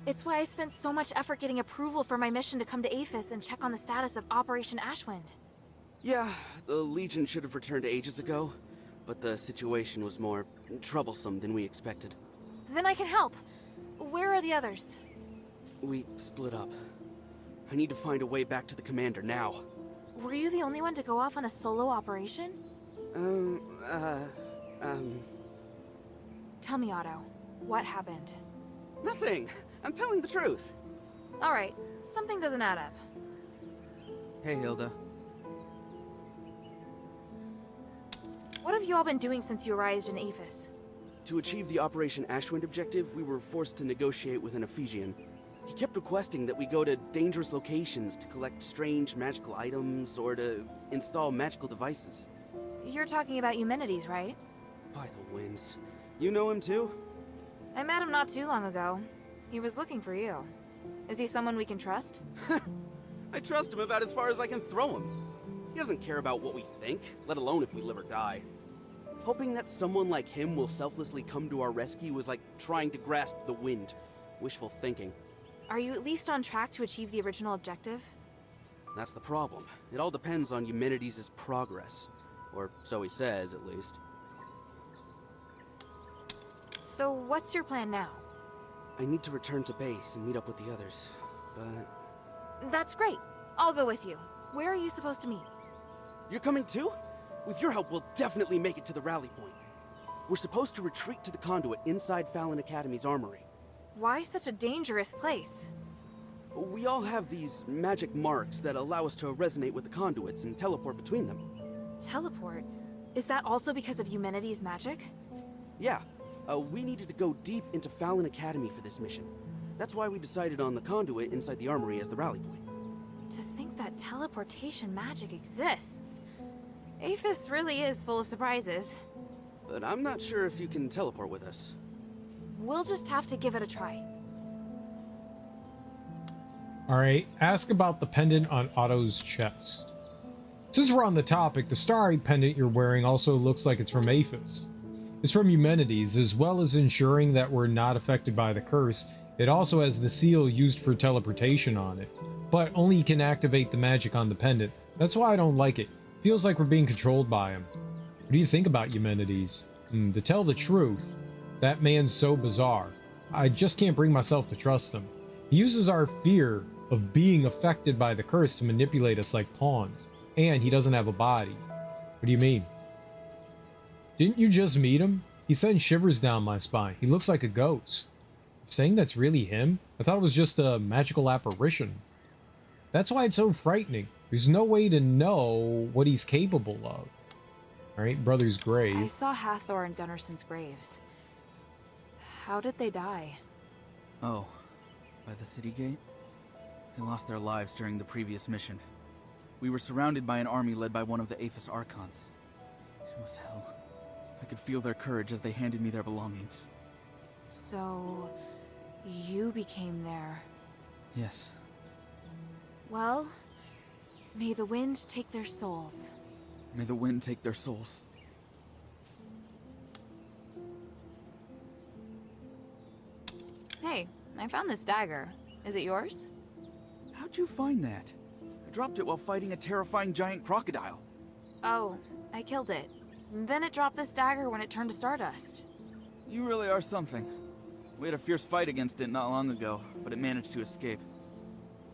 It's why I spent so much effort getting approval for my mission to come to Aphis and check on the status of Operation Ashwind. Yeah, the Legion should have returned ages ago, but the situation was more troublesome than we expected. Then I can help. Where are the others? We split up. I need to find a way back to the commander now. Were you the only one to go off on a solo operation? Tell me, Otto. What happened? Nothing. I'm telling the truth. All right. Something doesn't add up. Hey, Hilda. What have you all been doing since you arrived in Aphis? To achieve the Operation Ashwind objective, we were forced to negotiate with an Ephesian. He kept requesting that we go to dangerous locations to collect strange magical items or to install magical devices. You're talking about Eumenides, right? By the winds. You know him too? I met him not too long ago. He was looking for you. Is he someone we can trust? I trust him about as far as I can throw him. He doesn't care about what we think, let alone if we live or die. Hoping that someone like him will selflessly come to our rescue is like trying to grasp the wind. Wishful thinking. Are you at least on track to achieve the original objective? That's the problem. It all depends on Eumenides' progress. Or so he says, at least. So what's your plan now? I need to return to base and meet up with the others, but... That's great. I'll go with you. Where are you supposed to meet? You're coming too? With your help, we'll definitely make it to the rally point. We're supposed to retreat to the conduit inside Fallon Academy's armory. Why such a dangerous place? We all have these magic marks that allow us to resonate with the conduits and teleport between them. Teleport? Is that also because of Eumenides' magic? Yeah. We needed to go deep into Fallon Academy for this mission. That's why we decided on the conduit inside the armory as the rally point. To think that teleportation magic exists. Aphis really is full of surprises. But I'm not sure if you can teleport with us. We'll just have to give it a try. All right, ask about the pendant on Otto's chest. Since we're on the topic, the starry pendant you're wearing also looks like it's from Aphis. It's from Eumenides, as well as ensuring that we're not affected by the curse. It also has the seal used for teleportation on it, but only can activate the magic on the pendant. That's why I don't like it. Feels like we're being controlled by him. What do you think about Eumenides? To tell the truth, that man's so bizarre. I just can't bring myself to trust him. He uses our fear of being affected by the curse to manipulate us like pawns. And he doesn't have a body. What do you mean? Didn't you just meet him? He sends shivers down my spine. He looks like a ghost. You're saying that's really him? I thought it was just a magical apparition. That's why it's so frightening. There's no way to know what he's capable of. Alright, brother's grave. I saw Hathor and Gunnarson's graves. How did they die? Oh, by the city gate? They lost their lives during the previous mission. We were surrounded by an army led by one of the Aphis Archons. It was hell. I could feel their courage as they handed me their belongings. So, you became their... Yes. Well, may the wind take their souls. May the wind take their souls. Hey, I found this dagger. Is it yours? How'd you find that? I dropped it while fighting a terrifying giant crocodile. Oh, I killed it. Then it dropped this dagger when it turned to stardust. You really are something. We had a fierce fight against it not long ago, but it managed to escape.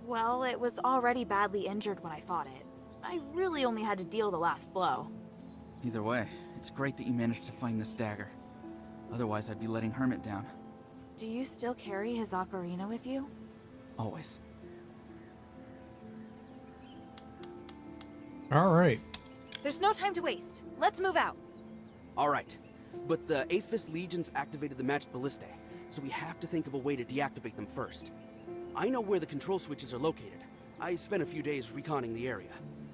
Well, it was already badly injured when I fought it. I really only had to deal the last blow. Either way, it's great that you managed to find this dagger. Otherwise, I'd be letting Hermit down. Do you still carry his ocarina with you? Always. All right. There's no time to waste. Let's move out. All right. But the Aphis Legions activated the magic ballistae, so we have to think of a way to deactivate them first. I know where the control switches are located. I spent a few days reconning the area.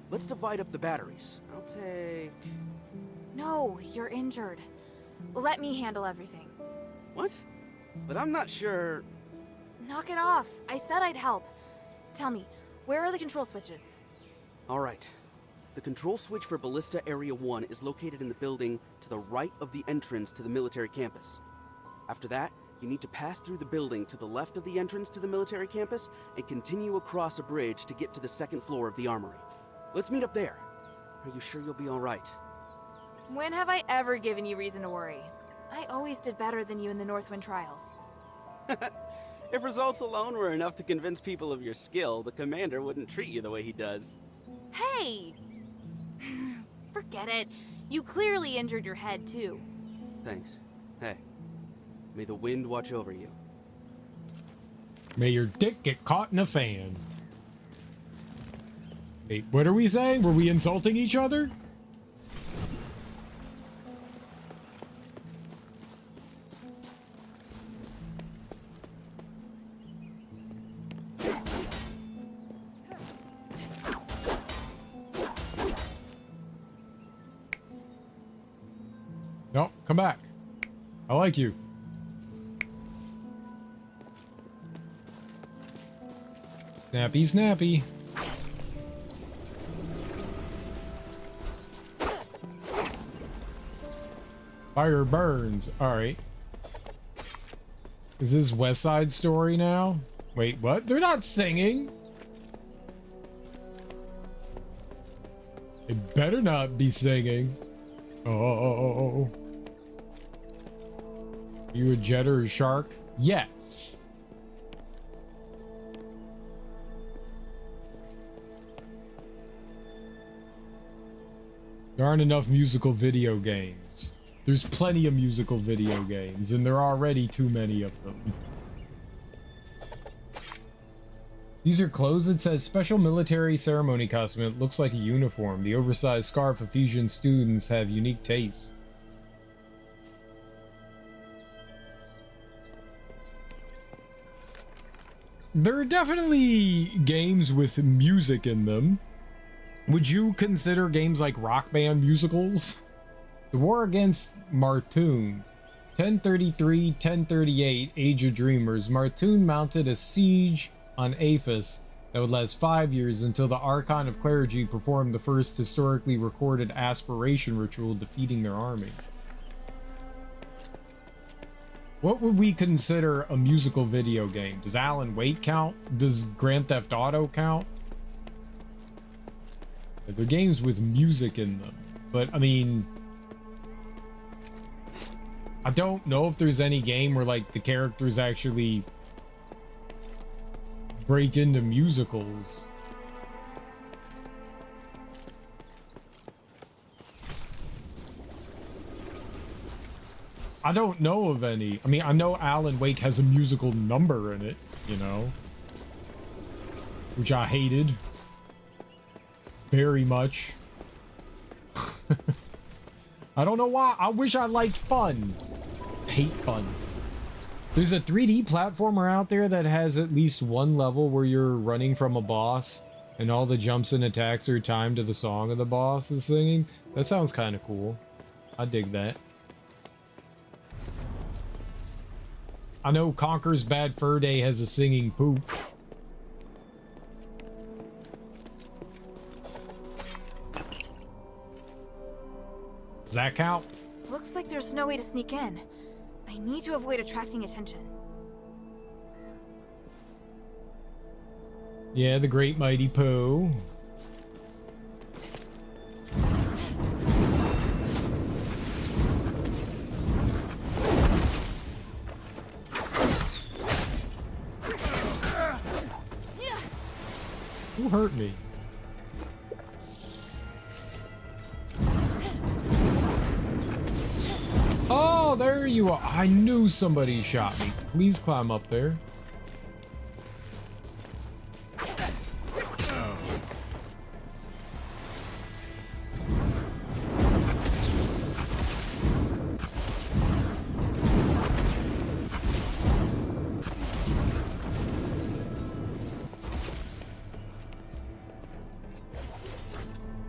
Let's divide up the batteries. I'll take... No, you're injured. Let me handle everything. What? But I'm not sure... Knock it off. I said I'd help. Tell me, where are the control switches? All right. The control switch for Ballista Area 1 is located in the building to the right of the entrance to the military campus. After that, you need to pass through the building to the left of the entrance to the military campus and continue across a bridge to get to the second floor of the armory. Let's meet up there. Are you sure you'll be all right? When have I ever given you reason to worry? I always did better than you in the Northwind trials. If results alone were enough to convince people of your skill, the commander wouldn't treat you the way he does. Hey! Forget it. You clearly injured your head, too. Thanks. Hey, may the wind watch over you. May your dick get caught in a fan. Wait, what are we saying? Were we insulting each other? No, come back. I like you. Snappy, snappy. Fire burns. All right. Is this West Side Story now? Wait, what? They're not singing. They better not be singing. Oh. You a jet or a shark? Yes. There aren't enough musical video games. There's plenty of musical video games, and there are already too many of them. These are clothes. It says special military ceremony costume. It looks like a uniform. The oversized scarf of Fusion students have unique taste. There are definitely games with music in them. Would you consider games like Rock Band musicals? The War Against Martoon. 1033-1038, Age of Dreamers. Martoon mounted a siege on Aphis that would last 5 years until the Archon of Clergy performed the first historically recorded aspiration ritual, defeating their army. What would we consider a musical video game? Does Alan Wake count? Does Grand Theft Auto count? They're games with music in them, but I mean, I don't know if there's any game where like the characters actually break into musicals. I don't know of any. I mean, I know Alan Wake has a musical number in it, you know, which I hated very much. I don't know why. I wish I liked fun. Hate fun. There's a 3D platformer out there that has at least one level where you're running from a boss and all the jumps and attacks are timed to the song of the boss is singing. That sounds kind of cool. I dig that. I know Conker's Bad Fur Day has a singing poop. Does that count? Looks like there's no way to sneak in. I need to avoid attracting attention. Yeah, the great mighty Poe. Who hurt me? Oh, there you are. I knew somebody shot me. Please climb up there.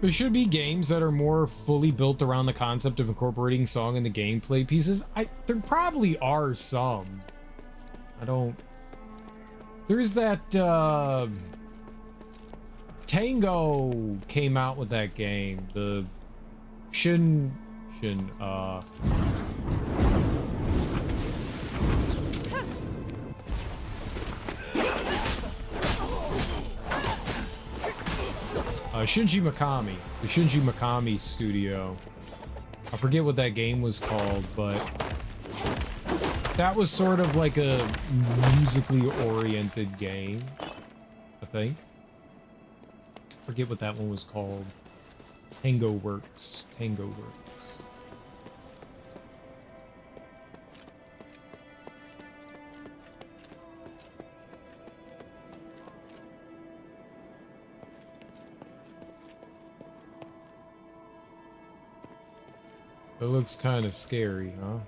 There should be games that are more fully built around the concept of incorporating song in the gameplay pieces. There probably are some. I don't... There's that, Tango came out with that game. The... Shinji Mikami, the Shinji Mikami studio. I forget what that game was called, but that was sort of like a musically oriented game, I think. Forget what that one was called. Tango Works. It looks kind of scary, huh?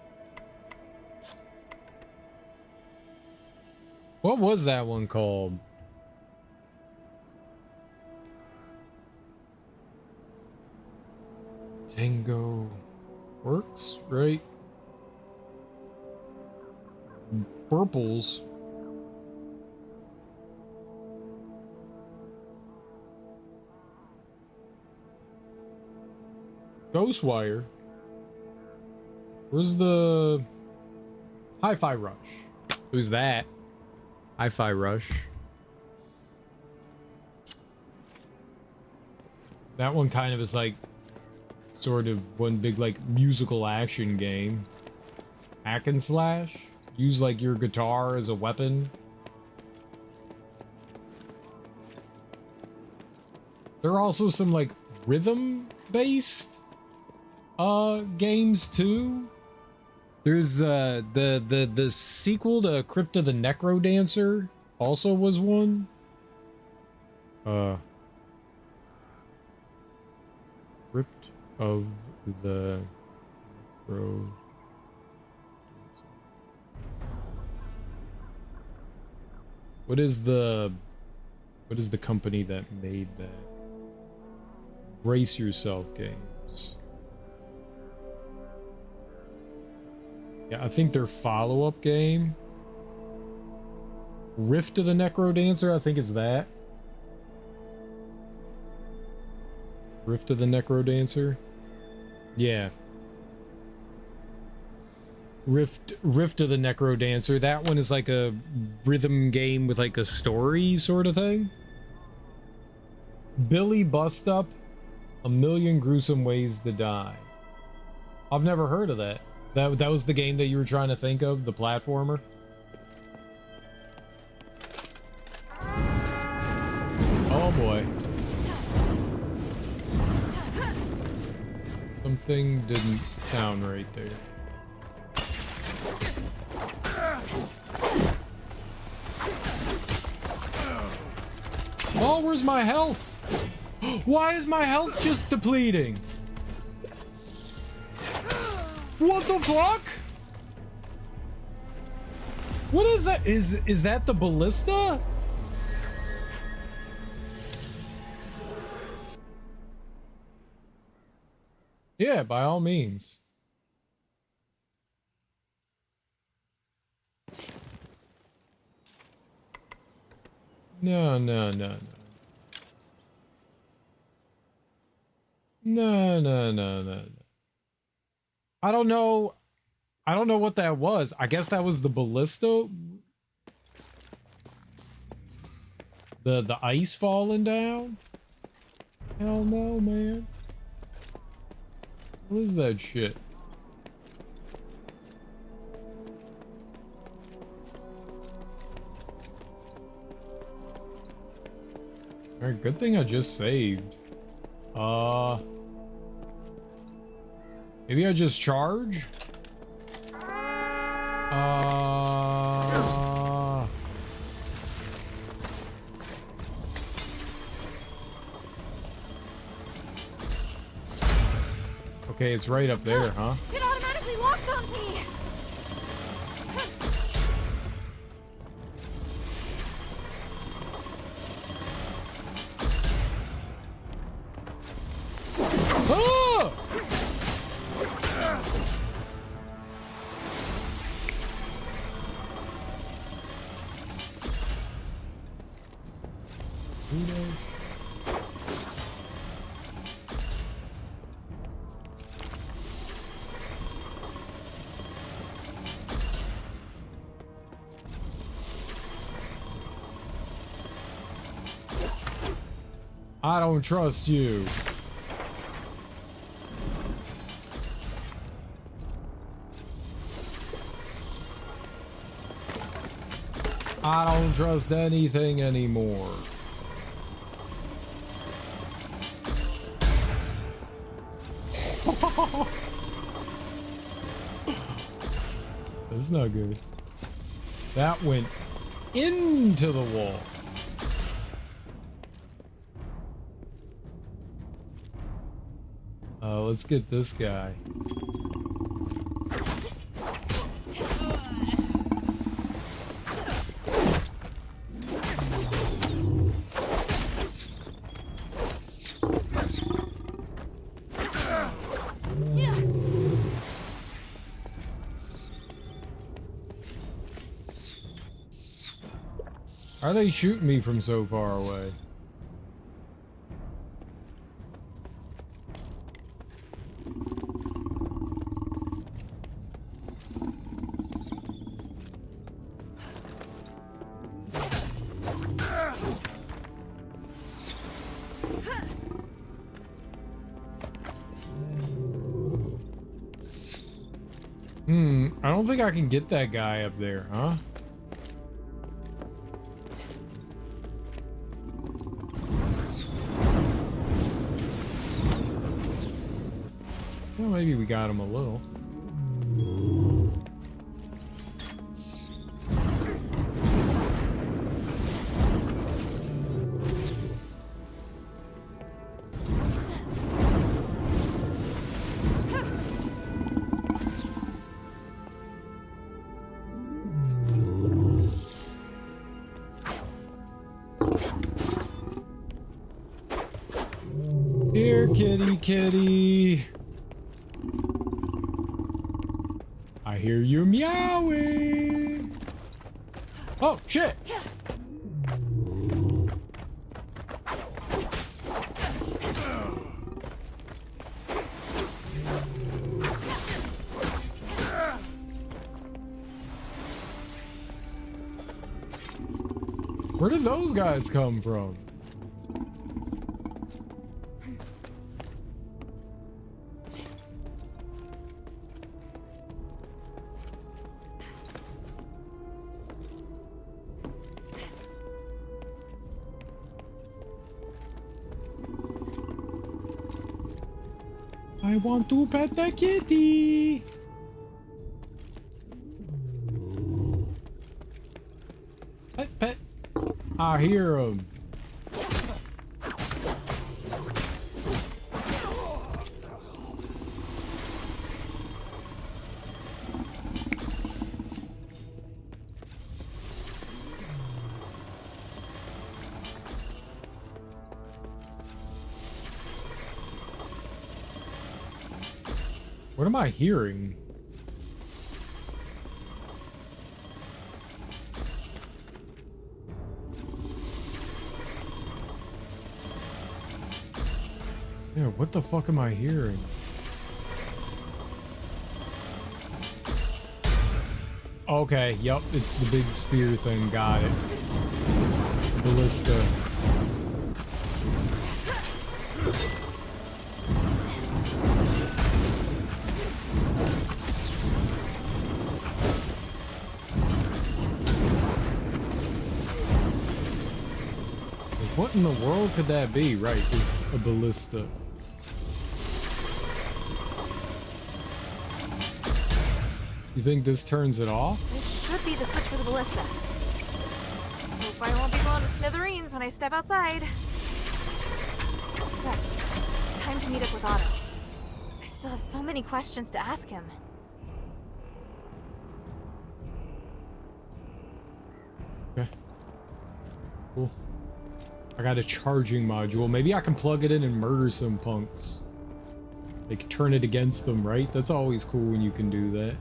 What was that one called? Tango Works, right? Purples. Ghostwire. Where's the Hi-Fi Rush? Who's that? Hi-Fi Rush. That one kind of is like sort of one big like musical action game. Hack and slash. Use like your guitar as a weapon. There are also some like rhythm based games too. There's the sequel to Crypt of the Necrodancer also was one. Crypt of the Necrodancer. What is the company that made that? Brace Yourself Games. Yeah, I think their follow-up game, Rift of the Necrodancer, I think it's that. Rift of the Necrodancer? Yeah. Rift of the Necrodancer. That one is like a rhythm game with like a story sort of thing. Billy Bust Up, A Million Gruesome Ways to Die. I've never heard of that. That was the game that you were trying to think of, the platformer? Oh boy. Something didn't sound right there. Oh, where's my health? Why is my health just depleting? What the fuck? What is that? Is that the ballista? Yeah, by all means. No. I don't know. I don't know what that was. I guess that was the ballista. The ice falling down? Hell no, man. What is that shit? Alright, good thing I just saved. Maybe I just charge? Okay, it's right up there, huh? It automatically locked onto me! Ah! Who knows? I don't trust you. I don't trust anything anymore. That's not good. That went into the wall. Let's get this guy. Are they shooting me from so far away? I don't think I can get that guy up there, huh? Well, maybe we got him a little. Here, kitty, kitty. I hear you meowing. Oh, shit. Where did those guys come from? I want to pet the kitty. Pet, pet. I hear him. What am I hearing? Yeah, what the fuck am I hearing? Okay, yep, it's the big spear thing, got it. ballista. What in the world could that be? Right, it's a ballista. You think this turns it off? This should be the switch for the ballista. Hope I won't be blown to smithereens when I step outside. Right. Time to meet up with Otto. I still have so many questions to ask him. Okay. Cool. I got a charging module. Maybe I can plug it in and murder some punks. Like, turn it against them, right? That's always cool when you can do that.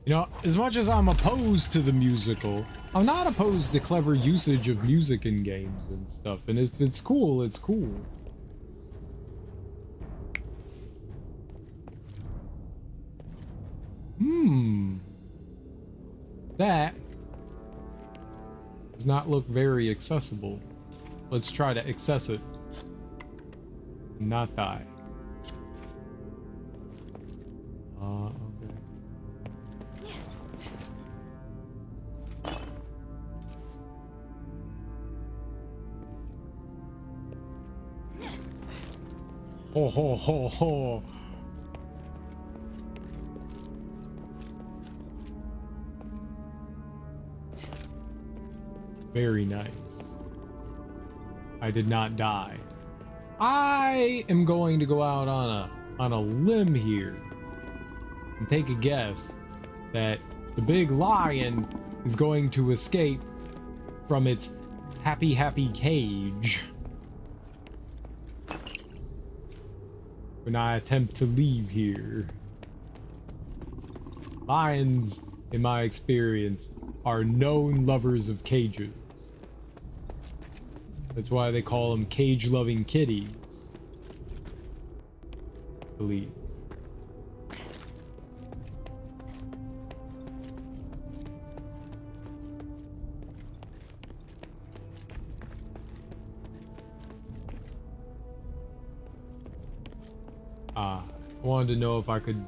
You know, as much as I'm opposed to the musical, I'm not opposed to clever usage of music in games and stuff. And if it's cool, it's cool. That does not look very accessible. Let's try to access it and not die. Okay. Ho ho ho ho. Very nice. I did not die. I am going to go out on a limb here and take a guess that the big lion is going to escape from its happy cage when I attempt to leave here. Lions, in my experience, are known lovers of cages. That's why they call them cage-loving kitties, I believe. I wanted to know if I could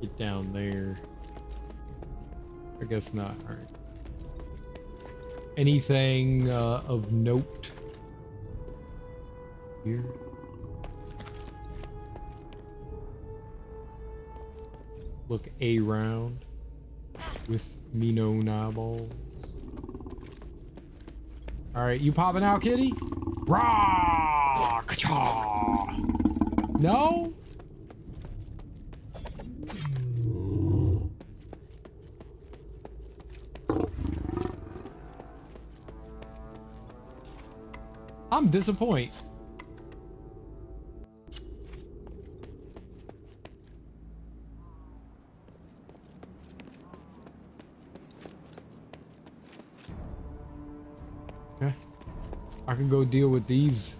get down there. I guess not. All right. Anything of note here? Look around with me no eyeballs. All right, you popping out, kitty? Rah! Ka-cha! No? I'm disappointed. Okay. I can go deal with these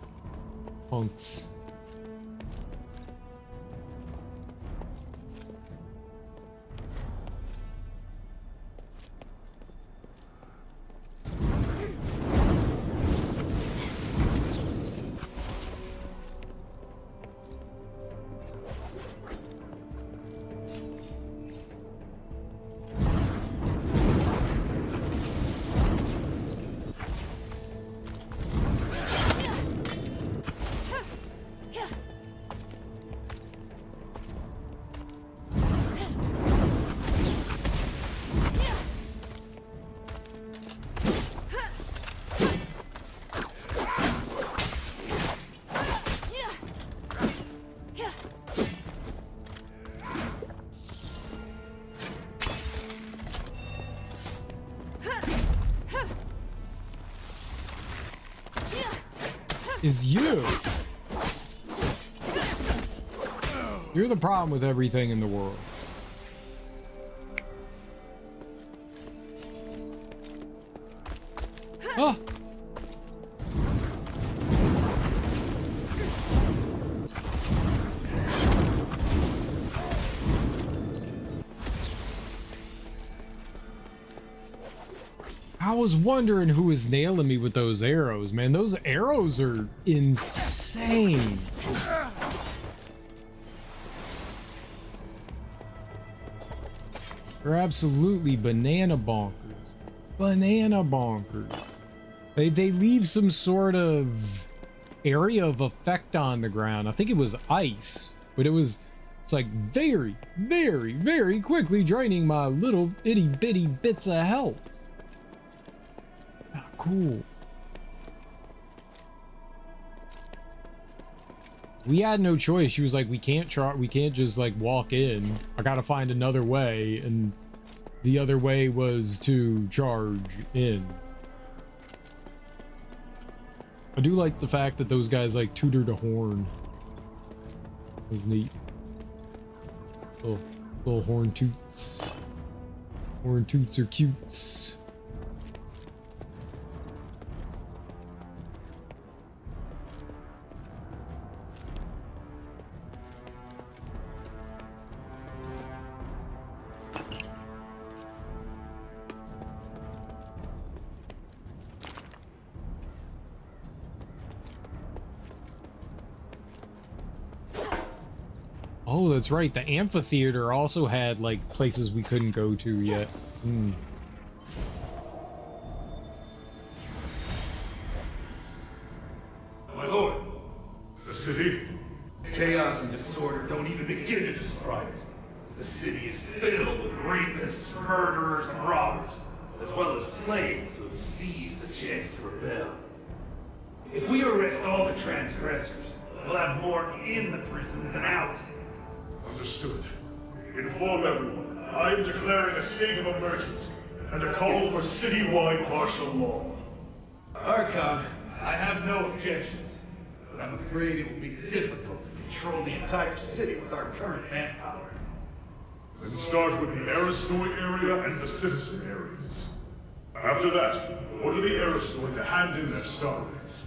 punks. is you. You're the problem with everything in the world. Oh. I was wondering who was nailing me with those arrows, man. Those arrows are insane. They're absolutely banana bonkers. Banana bonkers. They leave some sort of area of effect on the ground. I think it was ice, but it's like very, very, very quickly draining my little itty bitty bits of health. Ah, cool. We had no choice. She was like, we can't just like walk in. I gotta find another way, and the other way was to charge in. I do like the fact that those guys like tutored a horn. It was neat. Little horn toots. Horn toots are cutes. Oh, that's right. The amphitheater also had, like, places we couldn't go to yet. Hmm. My lord, the city? Chaos and disorder don't even begin to describe it. The city is filled with rapists, murderers, and robbers, as well as slaves who have seized the chance to rebel. If we arrest all the transgressors, we'll have more in the prisons than out. Understood. Inform everyone. I am declaring a state of emergency and a call for citywide martial law. Archon, I have no objections, but I'm afraid it will be difficult to control the entire city with our current manpower. Then start with the Aristoi area and the citizen areas. After that, order the Aristoi to hand in their Stardust.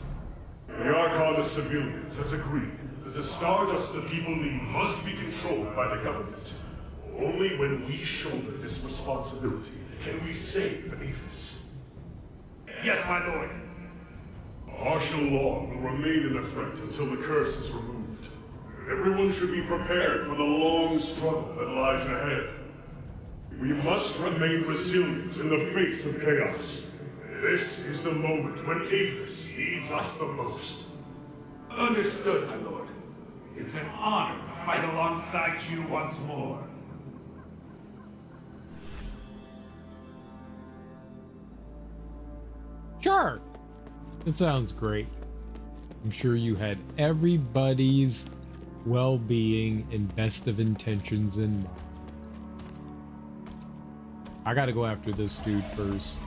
The Archon of Civilians has agreed that the Stardust the people need must be controlled by the government. Only when we shoulder this responsibility can we save Aethys. Yes, my lord. Martial law will remain in effect until the curse is removed. Everyone should be prepared for the long struggle that lies ahead. We must remain resilient in the face of chaos. This is the moment when Aethys needs us the most. Understood, my lord. It's an honor to fight alongside you once more. Sure. It sounds great. I'm sure you had everybody's well-being and best of intentions in mind. I gotta go after this dude first.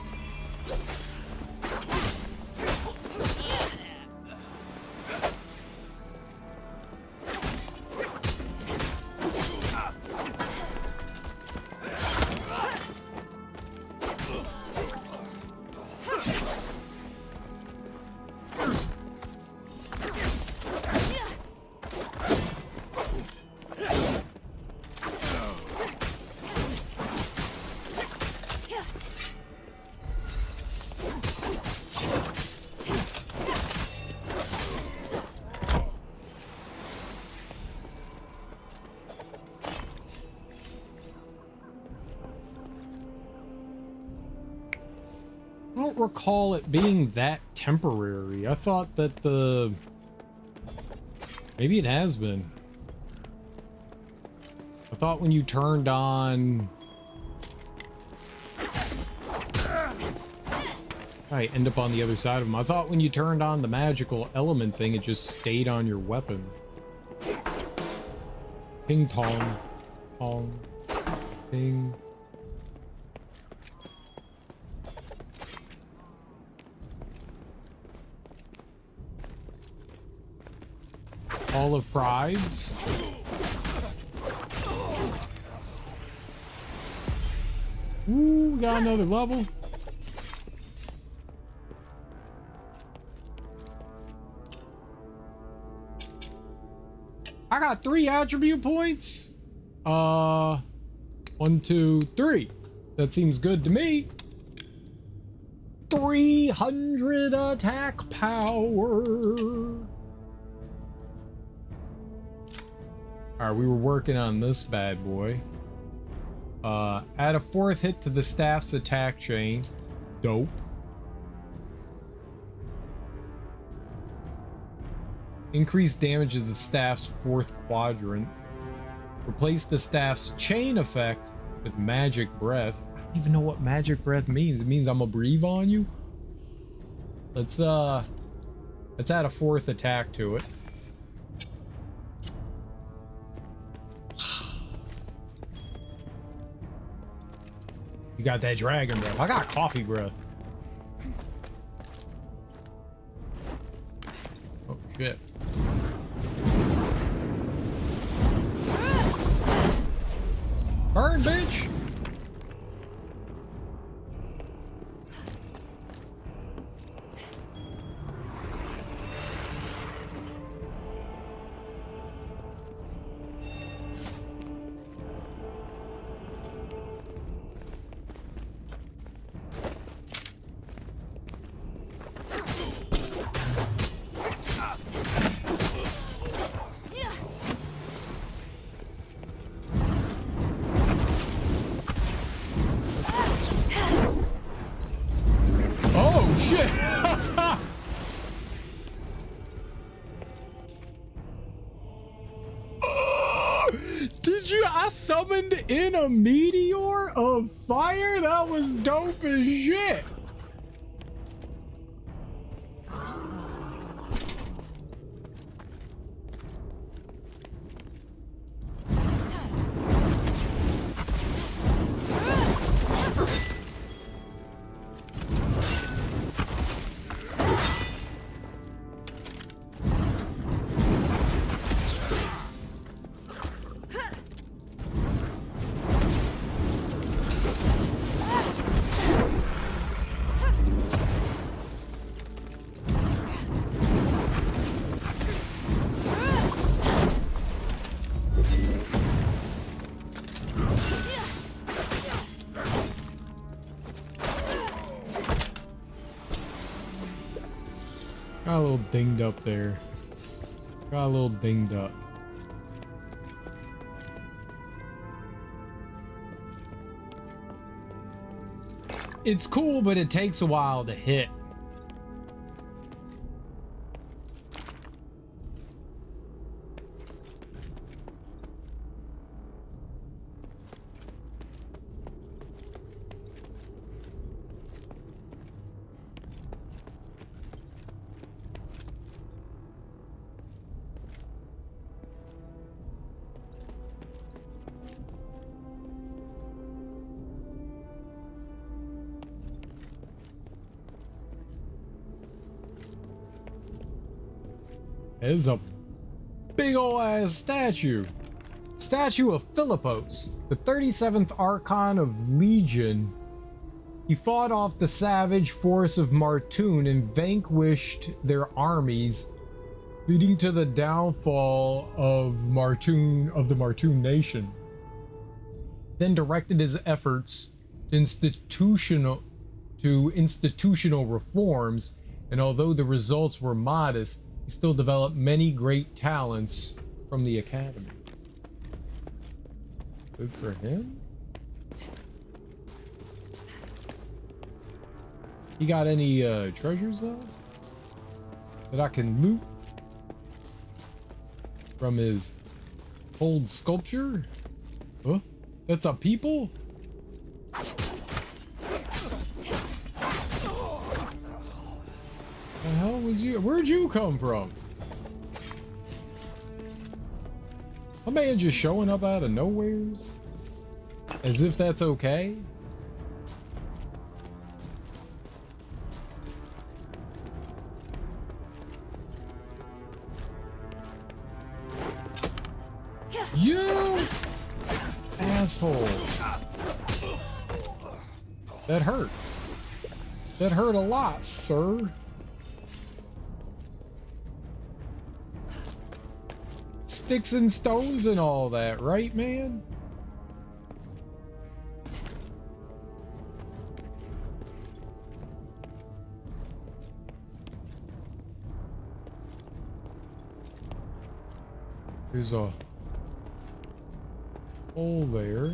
I don't recall it being that temporary. I thought that maybe it has been. I thought when you turned on... I end up on the other side of him. I thought when you turned on the magical element thing, it just stayed on your weapon. Ping tong. Tong. Ping. Hall of Prides. Ooh, we got another level. I got 3 attribute points. 1, 2, 3. That seems good to me. 300 attack power. Alright, we were working on this bad boy. Add a 4th hit to the staff's attack chain. Dope. Increase damage to the staff's 4th quadrant. Replace the staff's chain effect with magic breath. I don't even know what magic breath means. It means I'm gonna breathe on you. Let's add a 4th attack to it. You got that dragon breath. I got coffee breath. Oh shit. Burn, bitch! Summoned in a meteor of fire? That was dope as shit. Got a little dinged up there. Got a little dinged up. It's cool, but it takes a while to hit. It's a big ol' ass statue. Statue of Philippos, the 37th Archon of Legion. He fought off the savage force of Martoon and vanquished their armies, leading to the downfall of the Martoon nation. Then directed his efforts to institutional reforms, and although the results were modest, he still developed many great talents from the academy. Good for him. You got any treasures though that I can loot from his old sculpture? Huh? That's a people? The hell was you? Where'd you come from? A man just showing up out of nowheres? As if that's okay? You asshole. That hurt. That hurt a lot, sir. Sticks and stones and all that, right, man? There's a hole there.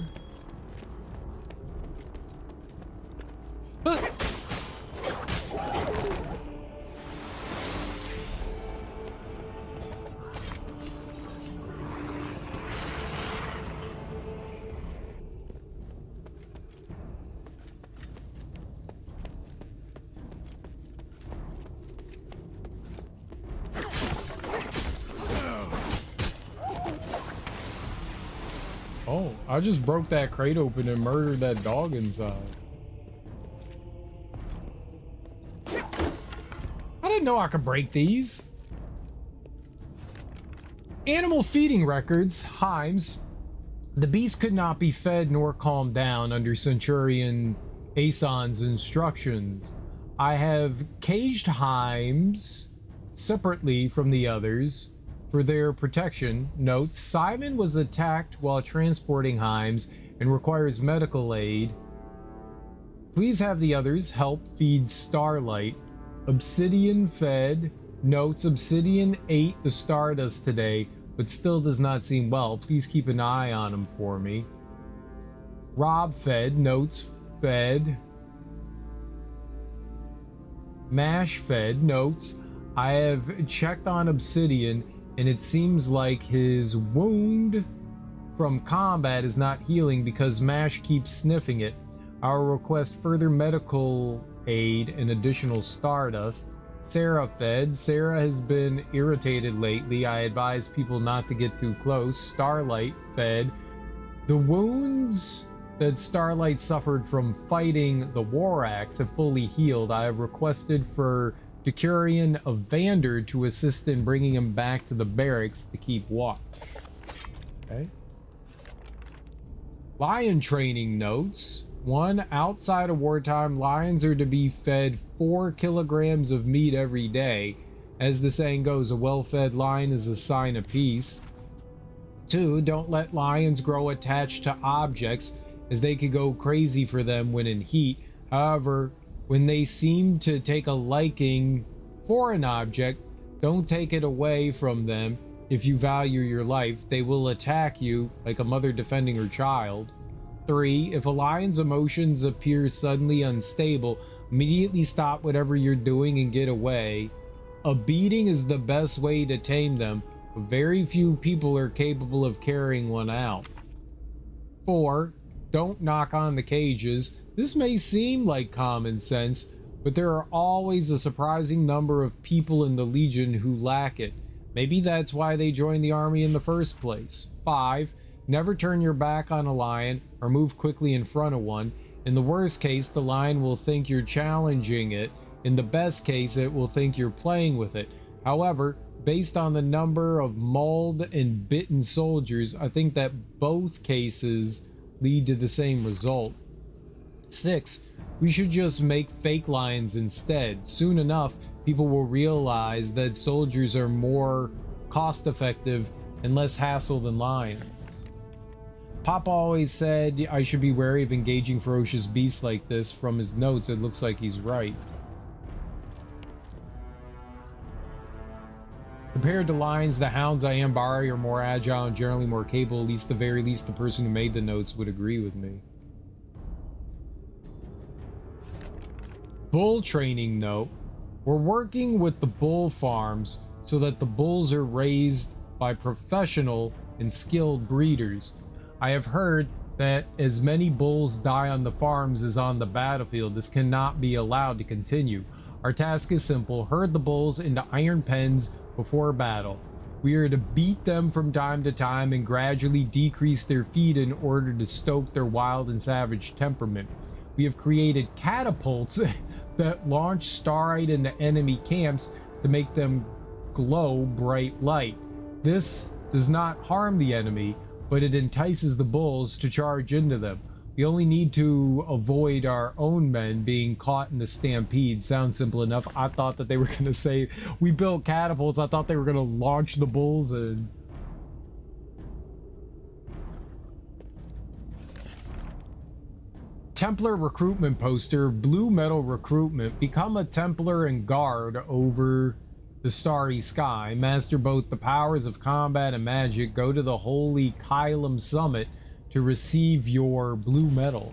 Oh, I just broke that crate open and murdered that dog inside. I didn't know I could break these. Animal feeding records, Himes. The beast could not be fed nor calmed down under Centurion Ason's instructions. I have caged Himes separately from the others for their protection. Notes, Simon was attacked while transporting Himes and requires medical aid. Please have the others help feed Starlight. Obsidian fed. Notes, Obsidian ate the Stardust today, but still does not seem well. Please keep an eye on him for me. Rob fed. Notes, fed. Mash fed. Notes, I have checked on Obsidian and it seems like his wound from combat is not healing because Mash keeps sniffing it. I'll request further medical aid and additional Stardust. Sarah fed. Sarah has been irritated lately. I advise people not to get too close. Starlight fed. The wounds that Starlight suffered from fighting the War Axe have fully healed. I have requested for Decurion of Vander to assist in bringing him back to the barracks to keep watch. Okay. Lion training notes. 1. Outside of wartime, lions are to be fed 4 kilograms of meat every day. As the saying goes, a well-fed lion is a sign of peace. 2. Don't let lions grow attached to objects, as they could go crazy for them when in heat. However, when they seem to take a liking for an object, don't take it away from them. If you value your life, they will attack you like a mother defending her child. 3. If a lion's emotions appear suddenly unstable, immediately stop whatever you're doing and get away. A beating is the best way to tame them, but very few people are capable of carrying one out. 4. Don't knock on the cages. This may seem like common sense, but there are always a surprising number of people in the Legion who lack it. Maybe that's why they joined the army in the first place. 5. Never turn your back on a lion or move quickly in front of one. In the worst case, the lion will think you're challenging it. In the best case, it will think you're playing with it. However, based on the number of mauled and bitten soldiers, I think that both cases lead to the same result. 6. We should just make fake lions instead. Soon enough, people will realize that soldiers are more cost-effective and less hassle than lions. Papa always said I should be wary of engaging ferocious beasts like this. From his notes, it looks like he's right. Compared to lions, the hounds I am Bari are more agile and generally more capable. At least, the very least, the person who made the notes would agree with me. Bull training note. We're working with the bull farms so that the bulls are raised by professional and skilled breeders. I have heard that as many bulls die on the farms as on the battlefield. This cannot be allowed to continue. Our task is simple: herd the bulls into iron pens before battle. We are to beat them from time to time and gradually decrease their feed in order to stoke their wild and savage temperament. We have created catapults that launch starlight into enemy camps to make them glow bright light. This does not harm the enemy, but it entices the bulls to charge into them. We only need to avoid our own men being caught in the stampede. Sounds simple enough. I thought that they were going to say, we built catapults. I thought they were going to launch the bulls in. Templar recruitment poster, blue metal recruitment. Become a Templar and guard over the starry sky. Master both the powers of combat and magic. Go to the holy Kylum summit to receive your blue medal.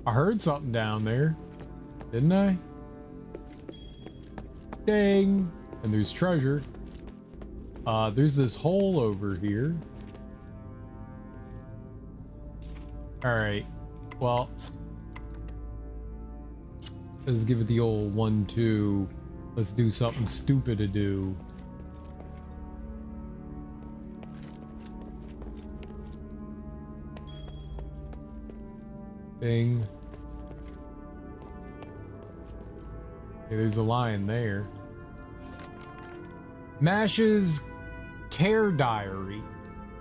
I heard something down there, didn't I? Dang! And there's treasure. There's this hole over here. Alright, well, let's give it the old 1-2. Let's do something stupid to do. Ding. Okay, there's a lion there. Mash's care diary.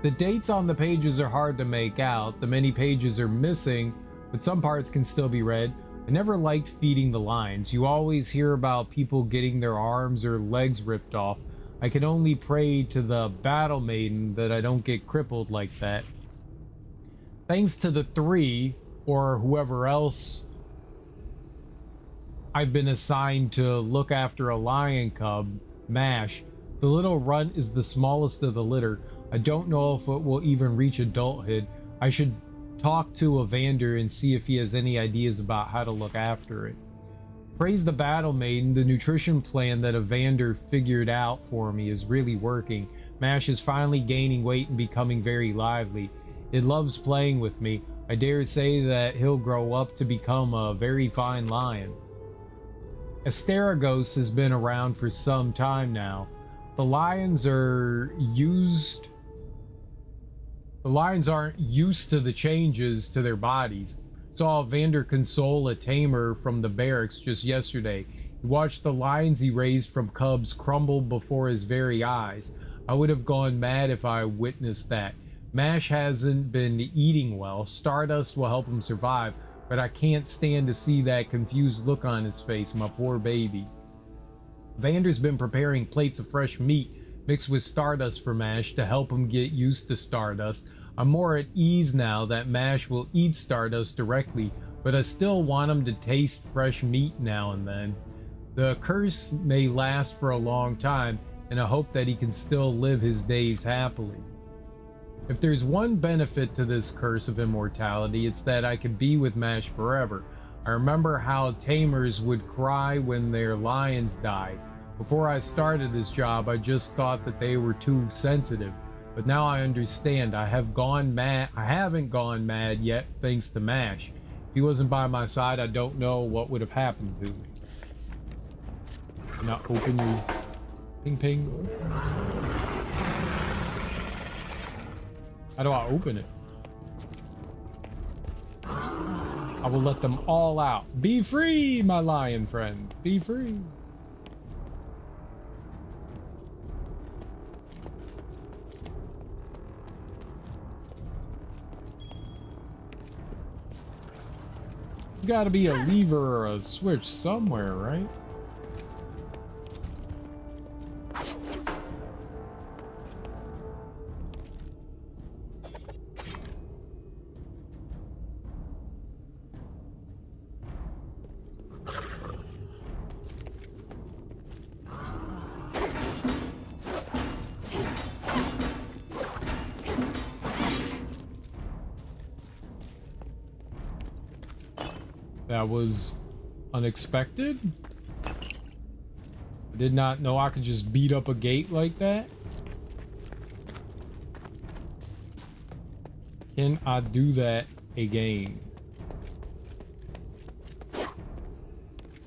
The dates on the pages are hard to make out. The many pages are missing, but some parts can still be read. I never liked feeding the lions. You always hear about people getting their arms or legs ripped off. I can only pray to the battle maiden that I don't get crippled like that. Thanks to the 3, or whoever else I've been assigned to look after a lion cub, Mash. The little runt is the smallest of the litter. I don't know if it will even reach adulthood. I should talk to Evander and see if he has any ideas about how to look after it. Praise the battle maiden. The nutrition plan that Evander figured out for me is really working. Mash is finally gaining weight and becoming very lively. It loves playing with me. I dare say that he'll grow up to become a very fine lion. Asterigos has been around for some time now. The lions aren't used to the changes to their bodies. Saw Evander console a tamer from the barracks just yesterday. He watched the lions he raised from cubs crumble before his very eyes. I would have gone mad if I witnessed that. Mash hasn't been eating well. Stardust will help him survive, but I can't stand to see that confused look on his face, my poor baby. Vander's been preparing plates of fresh meat mixed with Stardust for Mash to help him get used to Stardust. I'm more at ease now that Mash will eat Stardust directly, but I still want him to taste fresh meat now and then. The curse may last for a long time, and I hope that he can still live his days happily. If there's one benefit to this curse of immortality, it's that I can be with Mash forever. I remember how tamers would cry when their lions died. Before I started this job, I just thought that they were too sensitive. But now I understand. I haven't gone mad yet thanks to Mash. If he wasn't by my side, I don't know what would have happened to me. Now open your ping ping. How do I open it? I will let them all out. Be free, my lion friends. Be free. There's got to be a lever or a switch somewhere, right? That was unexpected. I did not know I could just beat up a gate like that. Can I do that again?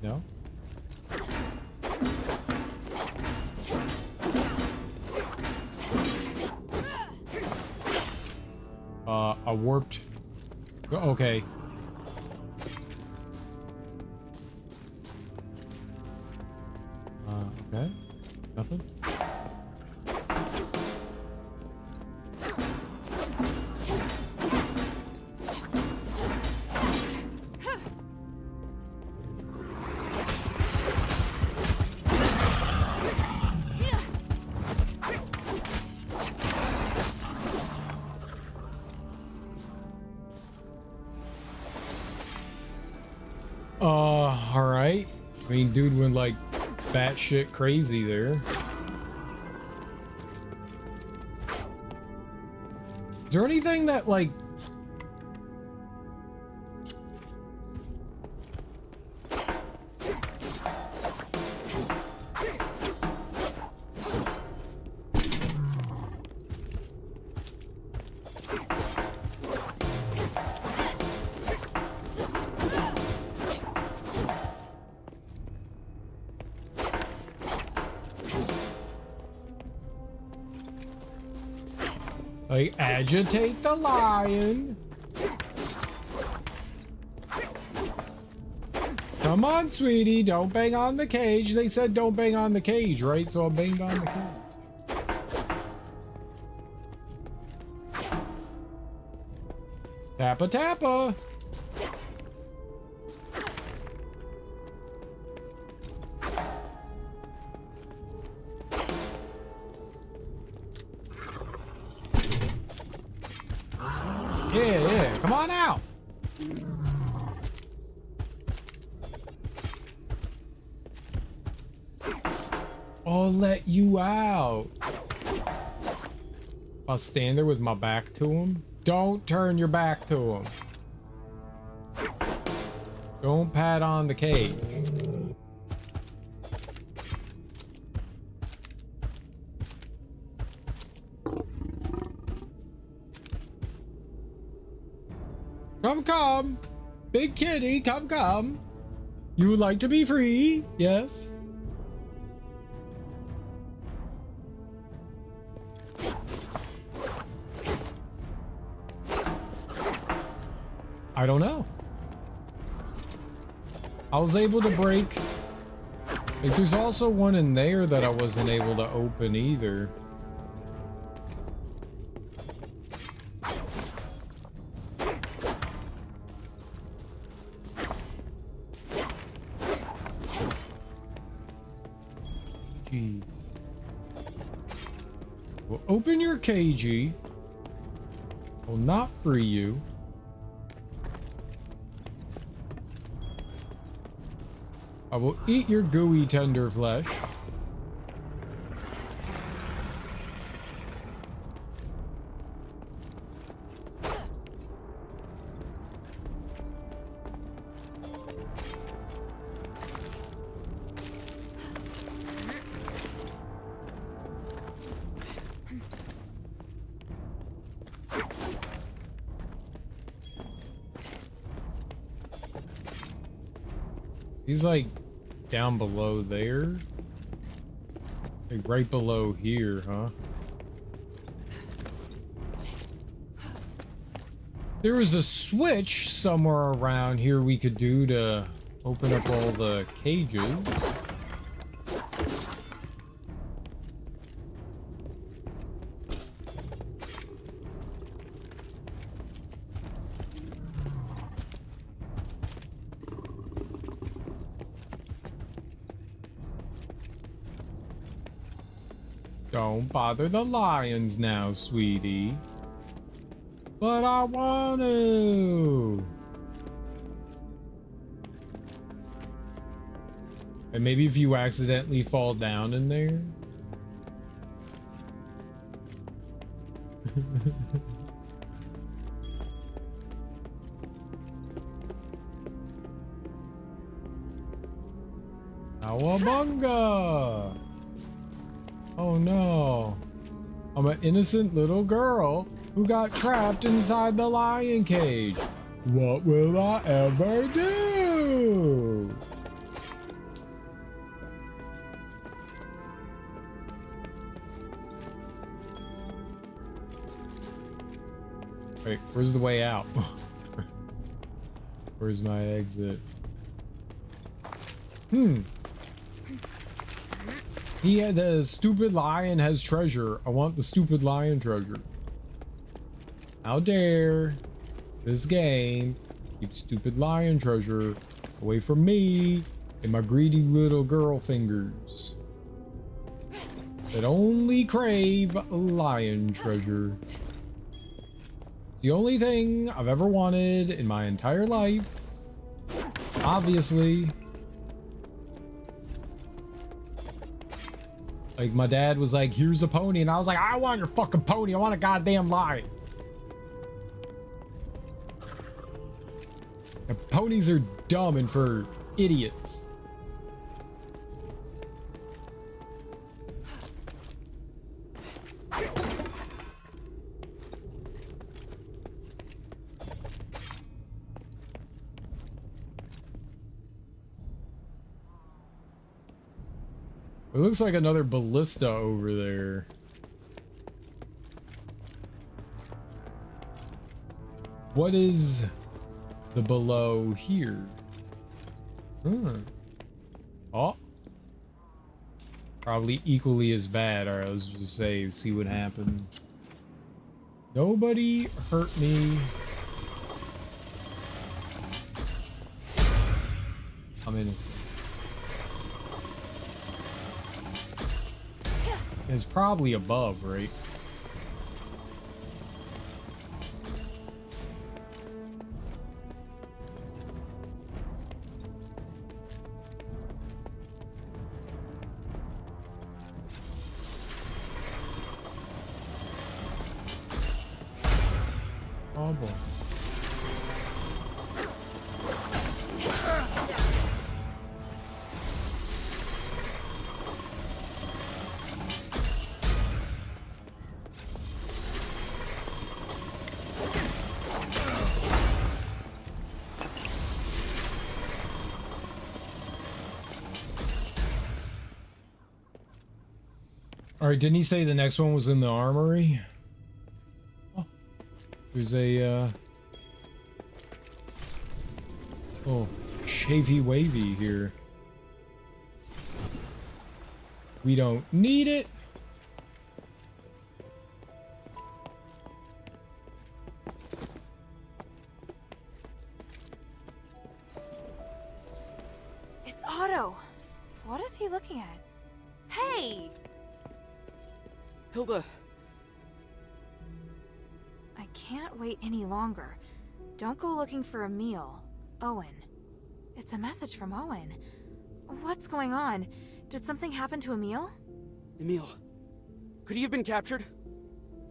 No? A warped... Okay. Okay. Nothing? Alright. I mean, dude went like batshit crazy there. Is there anything that like... like agitate the lion? Come on, sweetie, don't bang on the cage. They said don't bang on the cage, right? So I banged on the cage. Tappa tappa. Yeah, come on out. I'll let you out. I'll stand there with my back to him. Don't turn your back to him. Don't pat on the cage. Come. Big kitty, come. You would like to be free? Yes. I don't know. I was able to break. Like, there's also one in there that I wasn't able to open either. Jeez. Well, open your cagey. Will not free you. I will eat your gooey tender flesh. He's like down below there. Like right below here, huh? There was a switch somewhere around here we could do to open up all the cages. Don't bother the lions now, sweetie. But I want to. And maybe if you accidentally fall down in there. Cowabunga! Oh no. I'm an innocent little girl who got trapped inside the lion cage. What will I ever do? Wait, where's the way out? Where's my exit? He had the stupid lion has treasure. I want the stupid lion treasure. How dare this game keep stupid lion treasure away from me and my greedy little girl fingers that only crave lion treasure. It's the only thing I've ever wanted in my entire life. Obviously. Like, my dad was like, here's a pony. And I was like, I want your fucking pony. I want a goddamn lion. And ponies are dumb and for idiots. It looks like another ballista over there. What is the below here? Oh. Probably equally as bad. Alright, let's just say, see what happens. Nobody hurt me. I'm innocent. It's probably above, right? Oh boy. Alright, didn't he say the next one was in the armory? Oh, there's a, oh, shavy wavy here. We don't need it. It's Otto. What is he looking at? Hey! Hilda. I can't wait any longer. Don't go looking for Emil. Owen. It's a message from Owen. What's going on? Did something happen to Emil? Emil. Could he have been captured?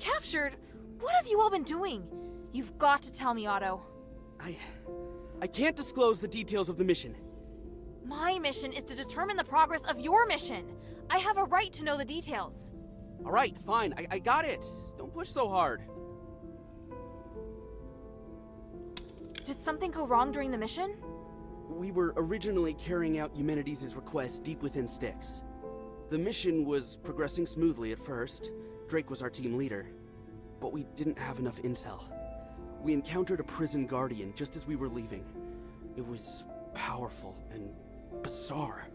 Captured? What have you all been doing? You've got to tell me, Otto. I can't disclose the details of the mission. My mission is to determine the progress of your mission. I have a right to know the details. All right, fine. I got it. Don't push so hard. Did something go wrong during the mission? We were originally carrying out Eumenides' request deep within Styx. The mission was progressing smoothly at first. Drake was our team leader. But we didn't have enough intel. We encountered a prison guardian just as we were leaving. It was powerful and bizarre.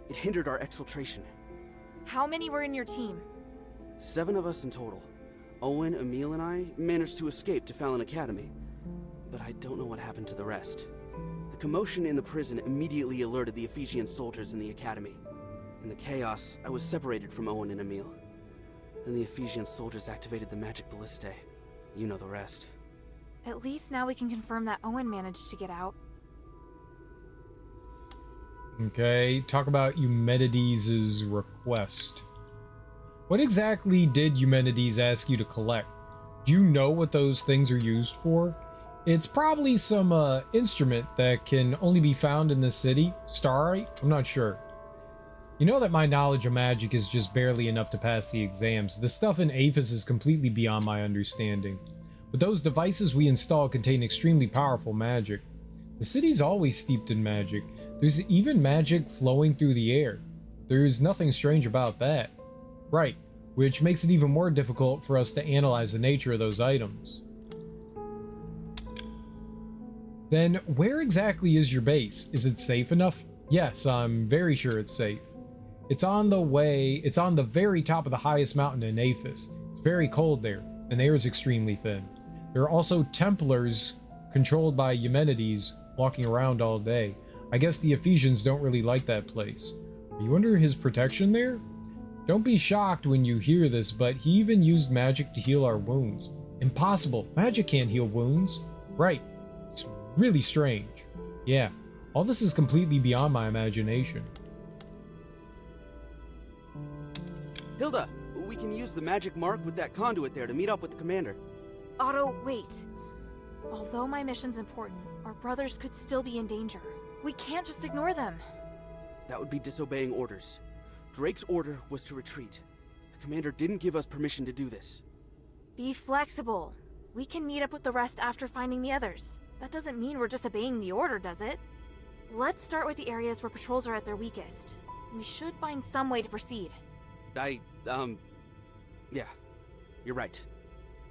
It hindered our exfiltration. How many were in your team? 7 of us in total. Owen, Emil, and I managed to escape to Fallon Academy. But I don't know what happened to the rest. The commotion in the prison immediately alerted the Ephesian soldiers in the academy. In the chaos, I was separated from Owen and Emil. Then the Ephesian soldiers activated the magic ballistae. You know the rest. At least now we can confirm that Owen managed to get out. Okay, talk about Eumenides' request. What exactly did Eumenides ask you to collect? Do you know what those things are used for? It's probably some instrument that can only be found in the city. Starlight? I'm not sure. You know that my knowledge of magic is just barely enough to pass the exams. The stuff in Aphis is completely beyond my understanding. But those devices we install contain extremely powerful magic. The city's always steeped in magic. There's even magic flowing through the air. There's nothing strange about that. Right, which makes it even more difficult for us to analyze the nature of those items. Then where exactly is your base? Is it safe enough? Yes, I'm very sure it's safe. It's on the very top of the highest mountain in Aphis. It's very cold there, and the air is extremely thin. There are also Templars controlled by Eumenides walking around all day. I guess the Ephesians don't really like that place. Are you under his protection there? Don't be shocked when you hear this, but he even used magic to heal our wounds. Impossible. Magic can't heal wounds. Right. It's really strange. Yeah. All this is completely beyond my imagination. Hilda, we can use the magic mark with that conduit there to meet up with the commander. Otto, wait. Although my mission's important, our brothers could still be in danger. We can't just ignore them. That would be disobeying orders. Drake's order was to retreat. The commander didn't give us permission to do this. Be flexible. We can meet up with the rest after finding the others. That doesn't mean we're disobeying the order, does it? Let's start with the areas where patrols are at their weakest. We should find some way to proceed. Yeah. You're right.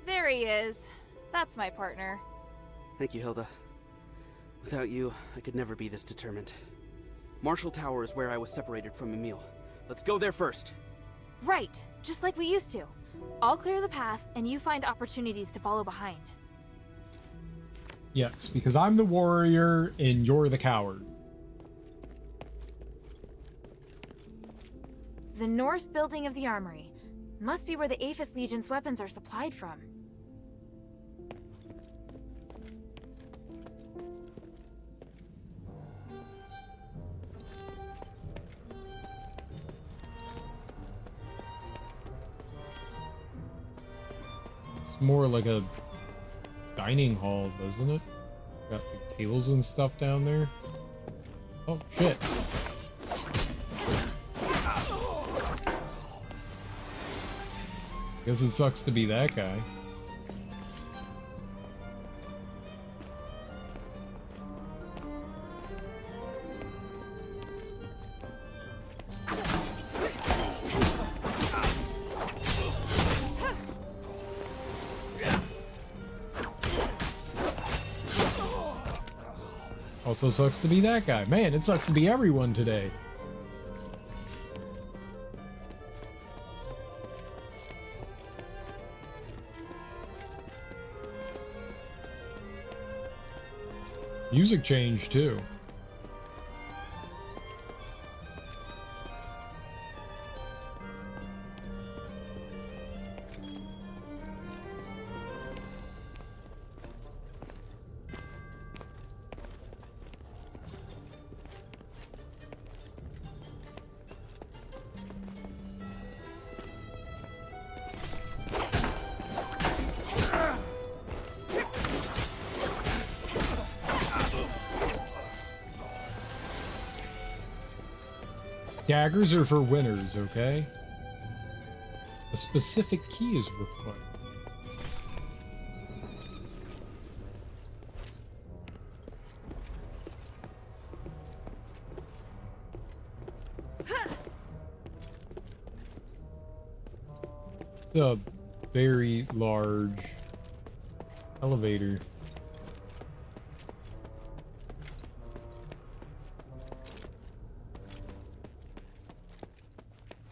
There he is. That's my partner. Thank you, Hilda. Without you, I could never be this determined. Marshall Tower is where I was separated from Emil. Let's go there first. Right, just like we used to. I'll clear the path, and you find opportunities to follow behind. Yes, because I'm the warrior, and you're the coward. The north building of the armory. Must be where the Aphis Legion's weapons are supplied from. It's more like a dining hall, doesn't it? Got like tables and stuff down there. Oh, shit. Guess it sucks to be that guy. Also sucks to be that guy. Man, it sucks to be everyone today. Music changed too. Daggers are for winners, okay? A specific key is required. It's a very large elevator.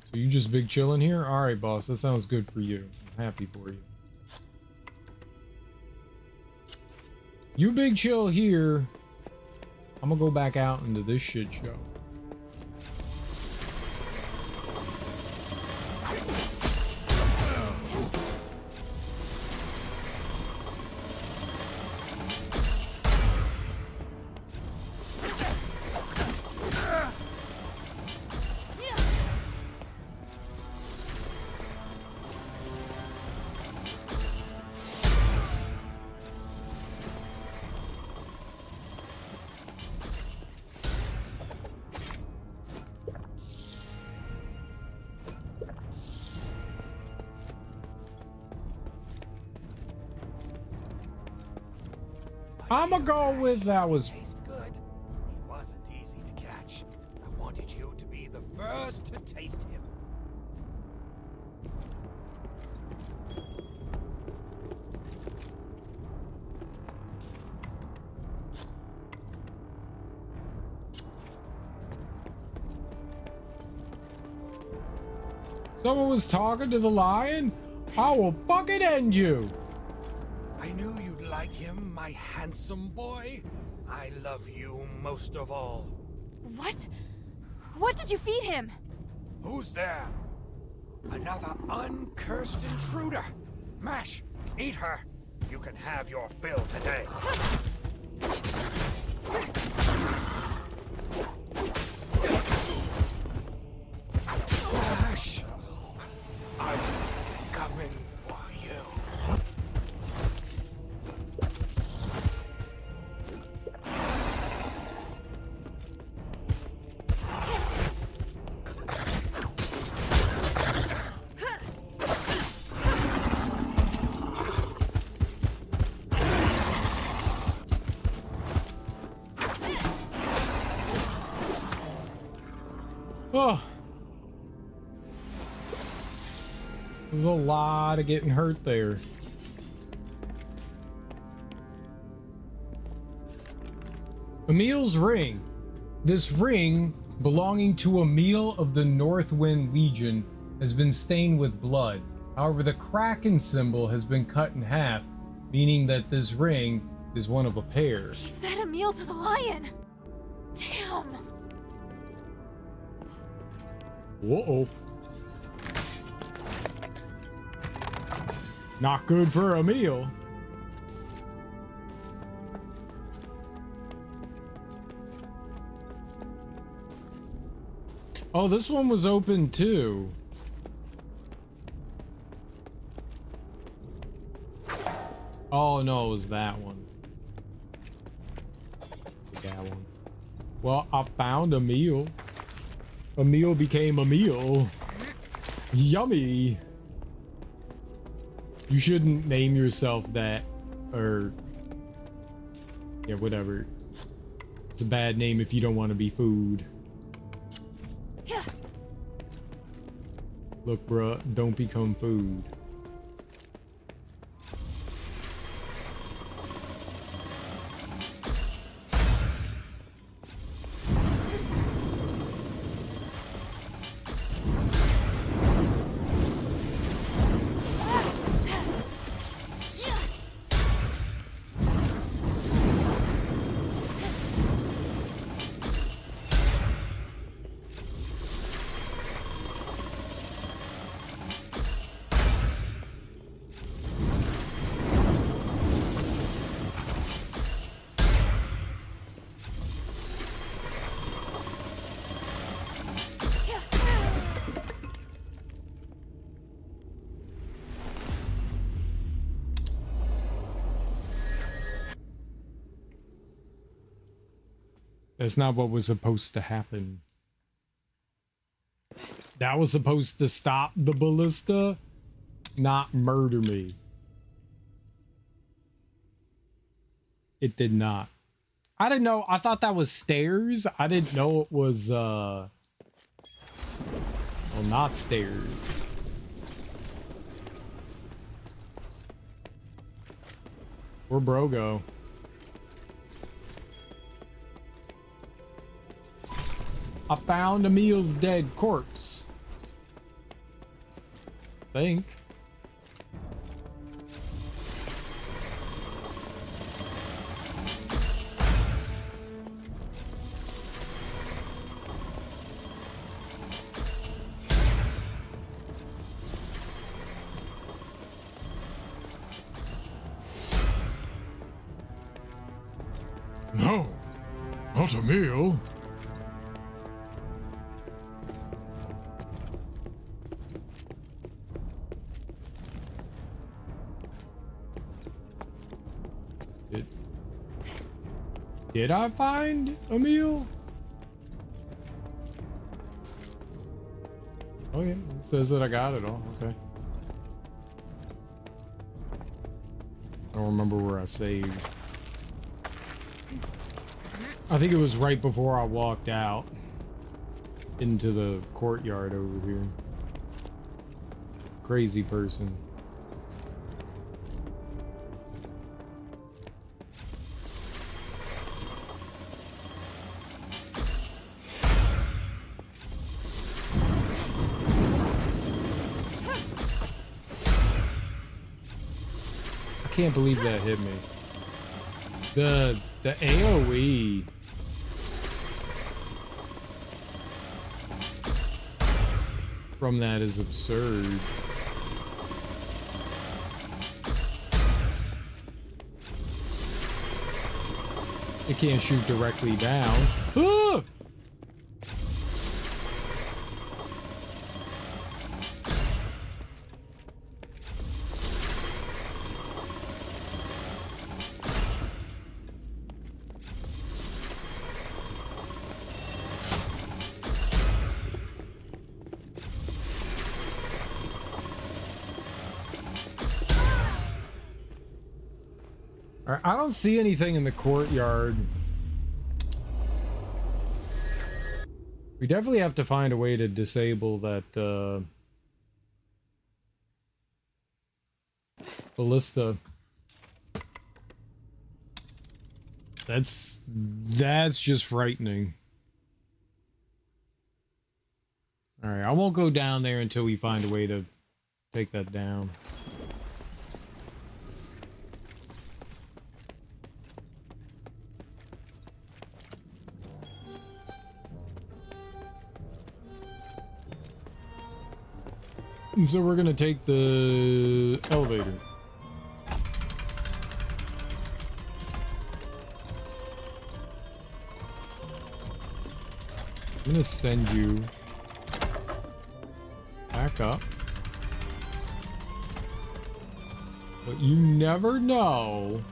So you just big chilling here? Alright, boss, that sounds good for you. I'm happy for you. You big chill here. I'm gonna go back out into this shit show. I'ma go with that was Good. He wasn't easy to catch. I wanted you to be the first to taste him. Someone was talking to the lion? I will fucking end you! I knew you'd like him, my handsome boy. I love you most of all. What? What did you feed him? Who's there? Another uncursed intruder. Mash, eat her. You can have your fill today. Mash, I'm coming for you. Oh. There's a lot of getting hurt there. Emil's ring. This ring, belonging to Emil of the Northwind Legion, has been stained with blood. However, the Kraken symbol has been cut in half, meaning that this ring is one of a pair. He fed a meal to the lion. Damn. Whoa. Not good for a meal. Oh, this one was open too. Oh no, it was that one. That one. Well, I found a meal. A meal became a meal. Yummy. You shouldn't name yourself that, or yeah, whatever. It's a bad name if you don't want to be food. Yeah. Look, bruh, don't become food. That's not what was supposed to happen. That was supposed to stop the ballista, not murder me. It did not. I didn't know. I thought that was stairs. I didn't know it was, well, not stairs. Where'd bro go? I found Emil's dead corpse. Think. No, not Emil. Did I find Emil? Oh yeah, it says that I got it all. Okay. I don't remember where I saved. I think it was right before I walked out into the courtyard over here. Crazy person. can't believe that hit me. The AoE. From that is absurd. It can't shoot directly down. Ah! Alright, I don't see anything in the courtyard. We definitely have to find a way to disable that, ballista. That's just frightening. Alright, I won't go down there until we find a way to take that down. And so we're gonna take the elevator. I'm gonna send you back up. But you never know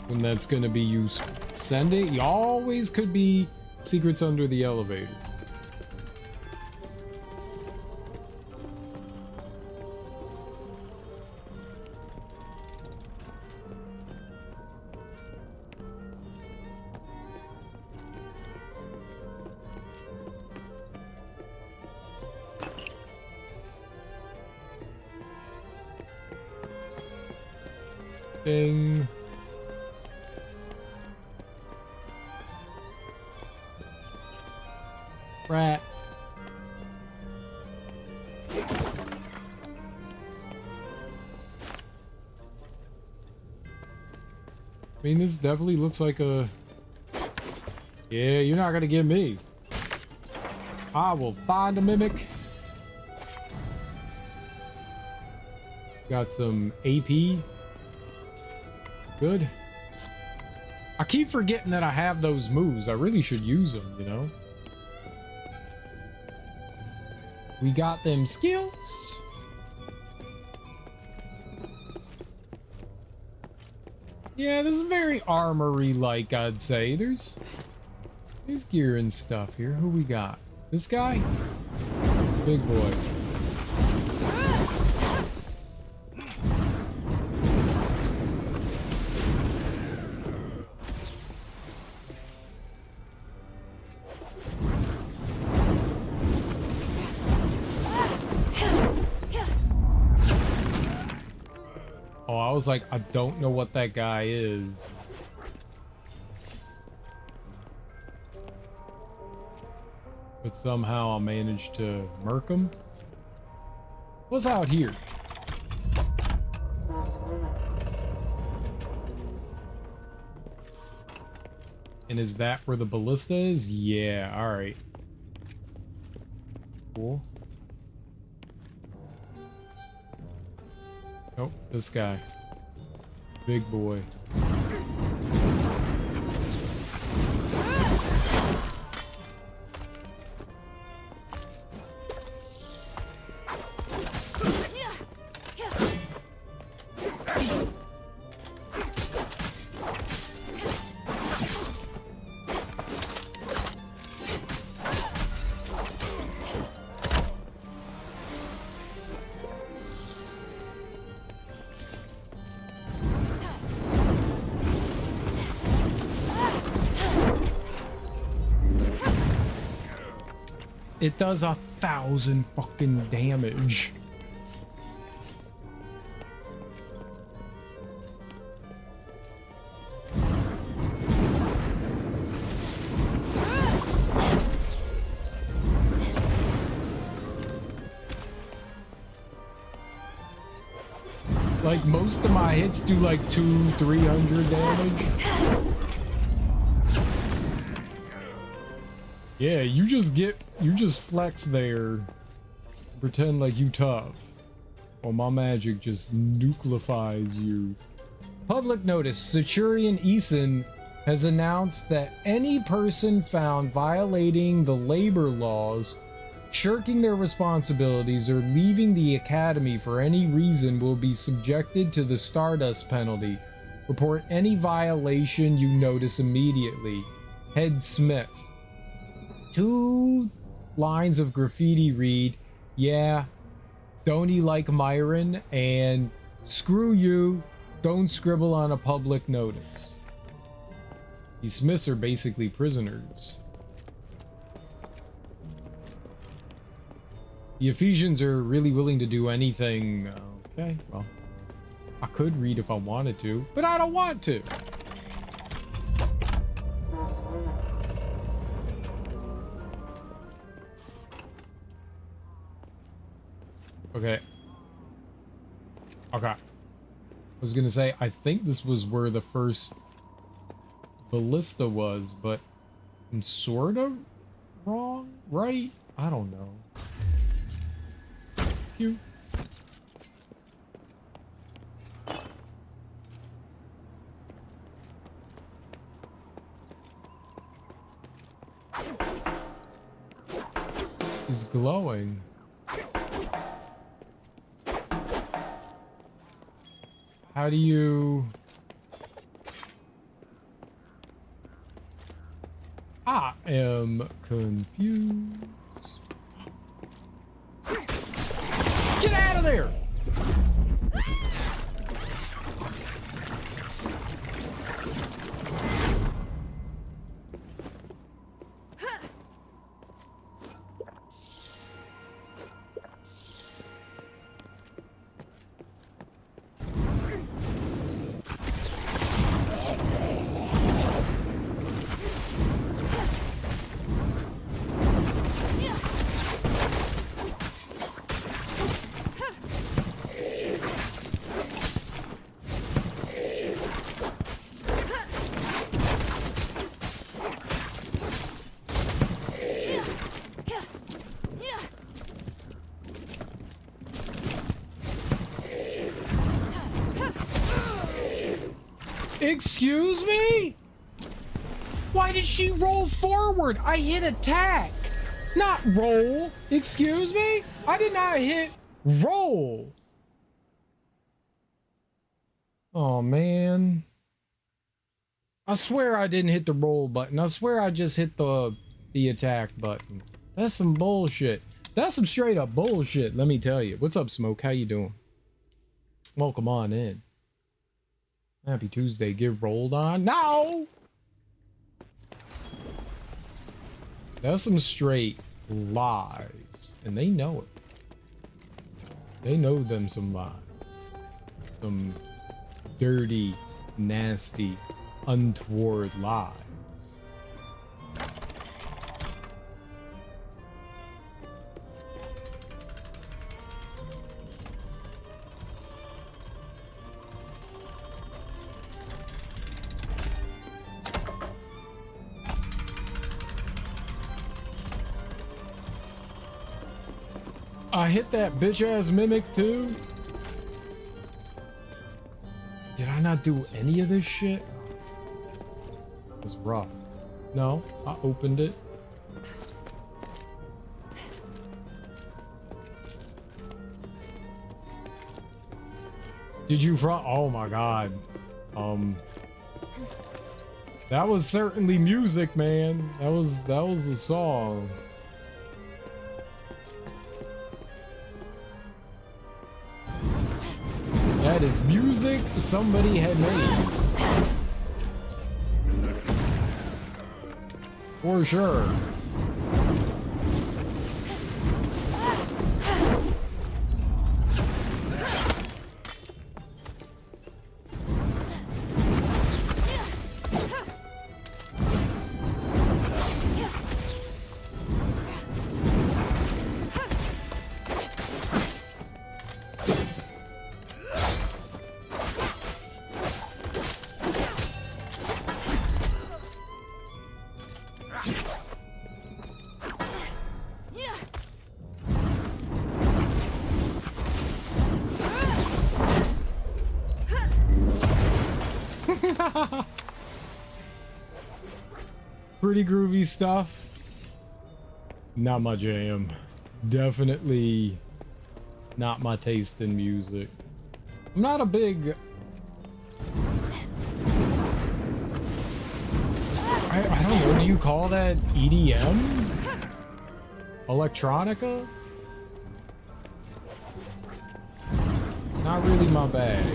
when that's gonna be useful. Send it. You always could be secrets under the elevator. Ding. Rat. I mean, this definitely looks like a... Yeah, you're not gonna get me. I will find a mimic. Got some AP. Good. I keep forgetting that I have those moves. I really should use them, you know? We got them skills. Yeah, this is very armory-like, I'd say. There's gear and stuff here. Who we got? This guy? Big boy. Oh, I was like, I don't know what that guy is. But somehow I managed to murk him. What's out here? And is that where the ballista is? Yeah, alright. Cool. Oh, this guy. Big boy. It does 1,000 fucking damage. Like, most of my hits do like 200-300 damage. Yeah, you just flex there. Pretend like you tough. Or my magic just nuclefies you. Public notice, Centurion Eason has announced that any person found violating the labor laws, shirking their responsibilities, or leaving the academy for any reason will be subjected to the Stardust penalty. Report any violation you notice immediately. Head Smith. 2 lines of graffiti read, yeah, don't he like Myron, and screw you, don't scribble on a public notice. These Smiths are basically prisoners. The Ephesians are really willing to do anything. Okay, well, I could read if I wanted to, but I don't want to. Okay. I was gonna say, I think this was where the first ballista was, but I'm sort of wrong, right? I don't know. Phew. He's glowing. How do you... I am confused. Get out of there! Excuse me? Why did she roll forward? I hit attack, not roll. Excuse me? I did not hit roll. Oh, man. I swear I didn't hit the roll button. I swear I just hit the attack button. That's some bullshit. That's some straight up bullshit, let me tell you. What's up, Smoke? How you doing? Welcome on in. Happy Tuesday. Get rolled on. No! That's some straight lies. And they know it. They know them some lies. Some dirty, nasty, untoward lies. I hit that bitch-ass mimic too? Did I not do any of this shit? It's rough. No, I opened it. Did you front? Oh my god. That was certainly music, man. That was a song. That is music somebody had made. For sure. Pretty groovy stuff. Not my jam. Definitely not my taste in music. I'm not a big... I don't know, do you call that EDM? Electronica? Not really my bag.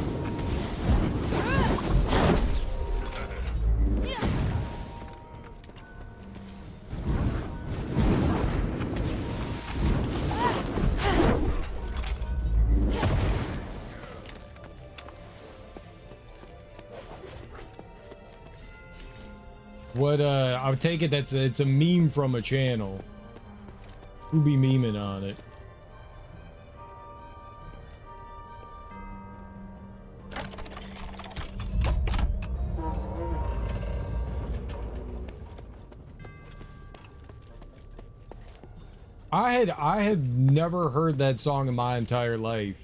What, I would take it it's a meme from a channel. Who be memeing on it? I had never heard that song in my entire life.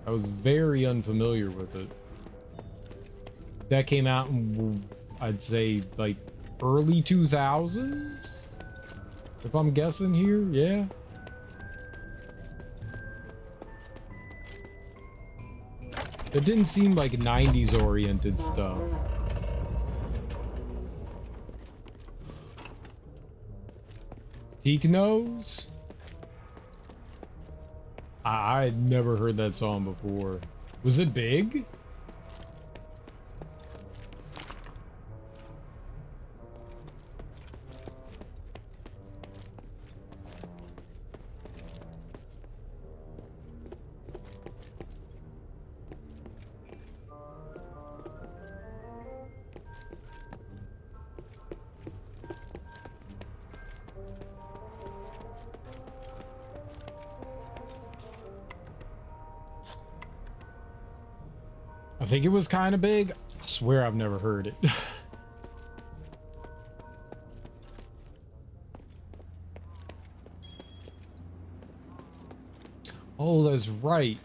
I was very unfamiliar with it. That came out in, I'd say, like, early 2000s? If I'm guessing here, yeah. It didn't seem like 90s oriented stuff. Teknos? I had never heard that song before. Was it big? I think it was kind of big. I swear I've never heard it. Oh, that's right.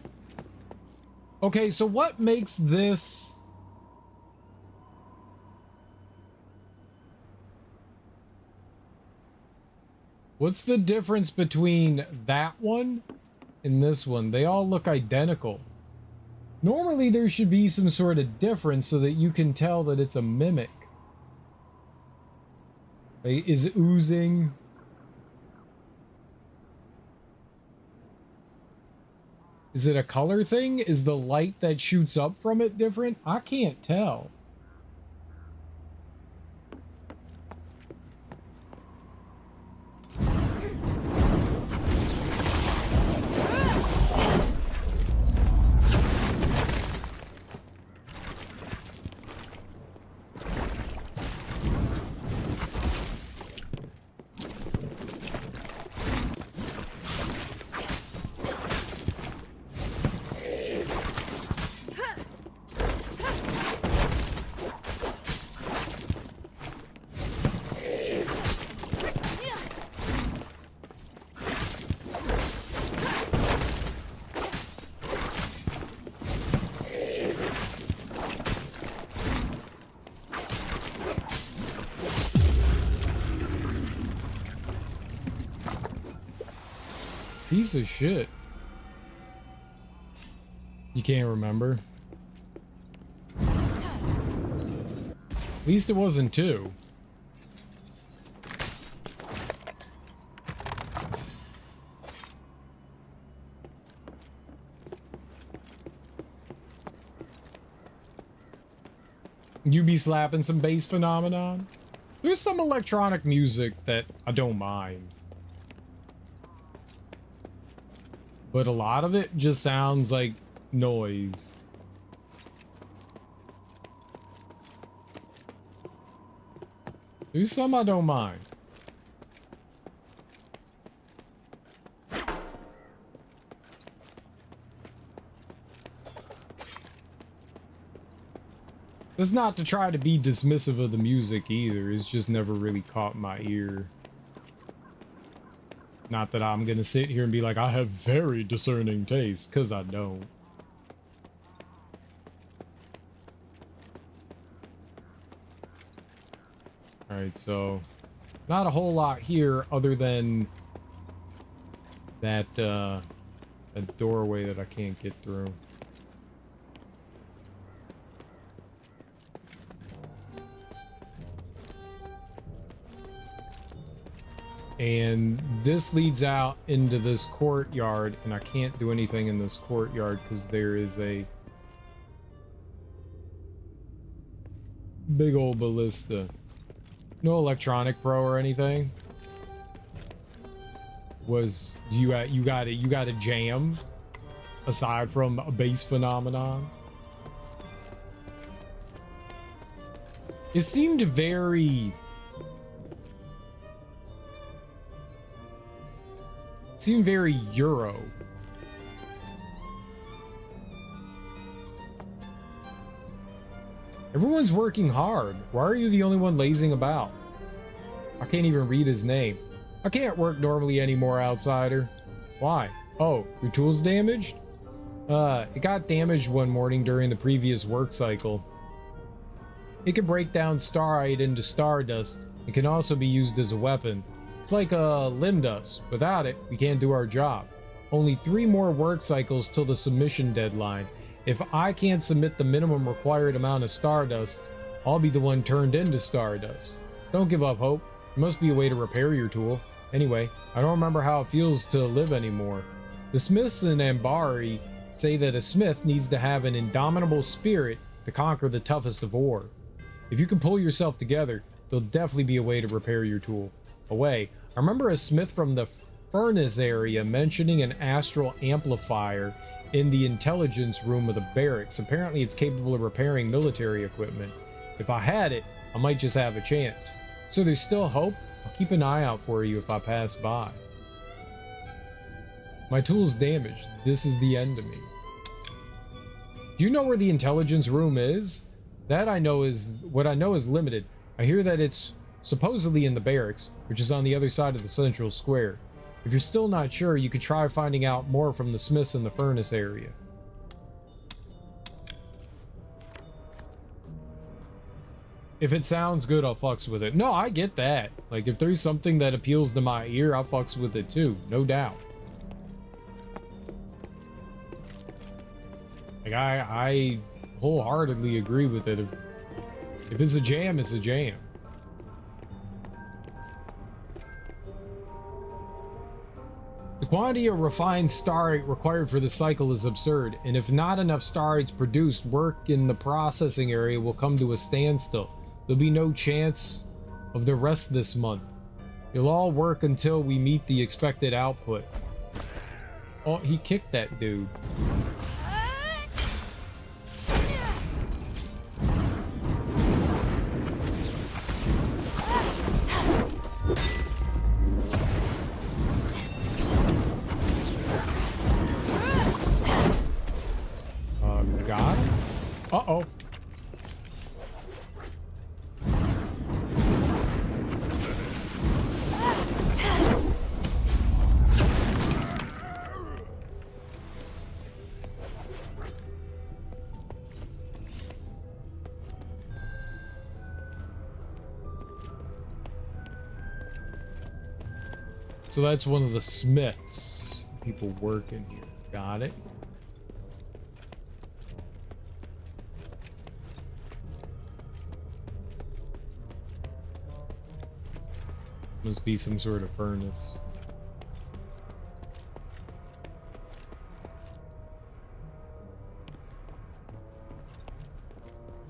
Okay, so what makes this... What's the difference between that one and this one? They all look identical. Normally there should be some sort of difference so that you can tell that it's a mimic. Is oozing. Is it a color thing? Is the light that shoots up from it different? I can't tell. Piece of shit. You can't remember? At least it wasn't two. You be slapping some bass phenomenon? There's some electronic music that I don't mind. But a lot of it just sounds like noise. There's some I don't mind. It's not to try to be dismissive of the music either, it's just never really caught my ear. Not that I'm gonna sit here and be like, I have very discerning taste, because I don't. Alright, so not a whole lot here other than that a doorway that I can't get through. And this leads out into this courtyard, and I can't do anything in this courtyard because there is a big old ballista. No electronic pro or anything. You got a jam aside from a base phenomenon? It seemed very Euro. Everyone's working hard. Why are you the only one lazing about? I can't even read his name. I can't work normally anymore, outsider. Why? Oh, your tool's damaged? It got damaged one morning during the previous work cycle. It can break down starite into stardust. It can also be used as a weapon. It's like a limb dust. Without it, we can't do our job. Only 3 more work cycles till the submission deadline. If I can't submit the minimum required amount of stardust, I'll be the one turned into stardust. Don't give up hope. There must be a way to repair your tool. Anyway, I don't remember how it feels to live anymore. The smiths in Ambari say that a smith needs to have an indomitable spirit to conquer the toughest of ore. If you can pull yourself together, there'll definitely be a way to repair your tool. I remember a smith from the furnace area mentioning an astral amplifier in the intelligence room of the barracks. Apparently it's capable of repairing military equipment. If I had it, I might just have a chance. So there's still hope? I'll keep an eye out for you if I pass by. My tool's damaged. This is the end of me. Do you know where the intelligence room is? What I know is limited. I hear that it's supposedly in the barracks, which is on the other side of the central square. If you're still not sure, you could try finding out more from the smiths in the furnace area. If it sounds good, I'll fucks with it. No, I get that. Like, if there's something that appeals to my ear, I'll fucks with it too. No doubt. Like, I wholeheartedly agree with it. If it's a jam, it's a jam. The quantity of refined starite required for the cycle is absurd, and if not enough starites produced, work in the processing area will come to a standstill. There'll be no chance of the rest this month. You'll all work until we meet the expected output. Oh, he kicked that dude. Got him? Uh-oh. So that's one of the smiths. People working here. Got it. Must be some sort of furnace.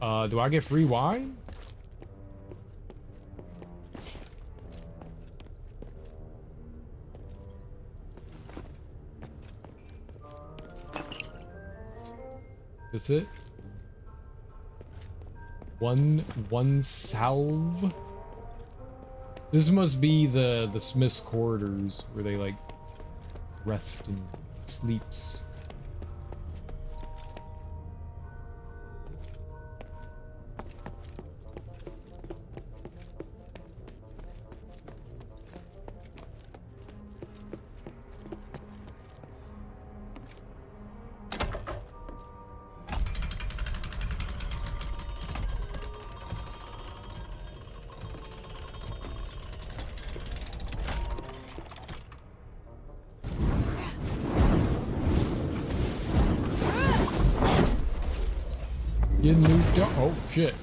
Do I get free wine? That's it? One salve? This must be the smith's quarters where they like rest and sleeps. Getting nuked up. Oh, shit.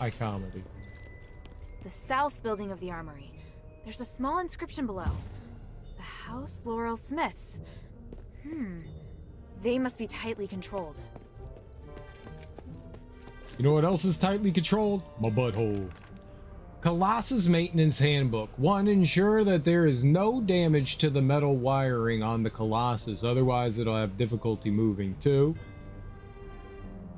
High comedy. The south building of the armory. There's a small inscription below. The House Laurel Smiths. They must be tightly controlled. You know what else is tightly controlled? My butthole. Colossus Maintenance Handbook. 1. Ensure that there is no damage to the metal wiring on the Colossus, otherwise it'll have difficulty moving. 2.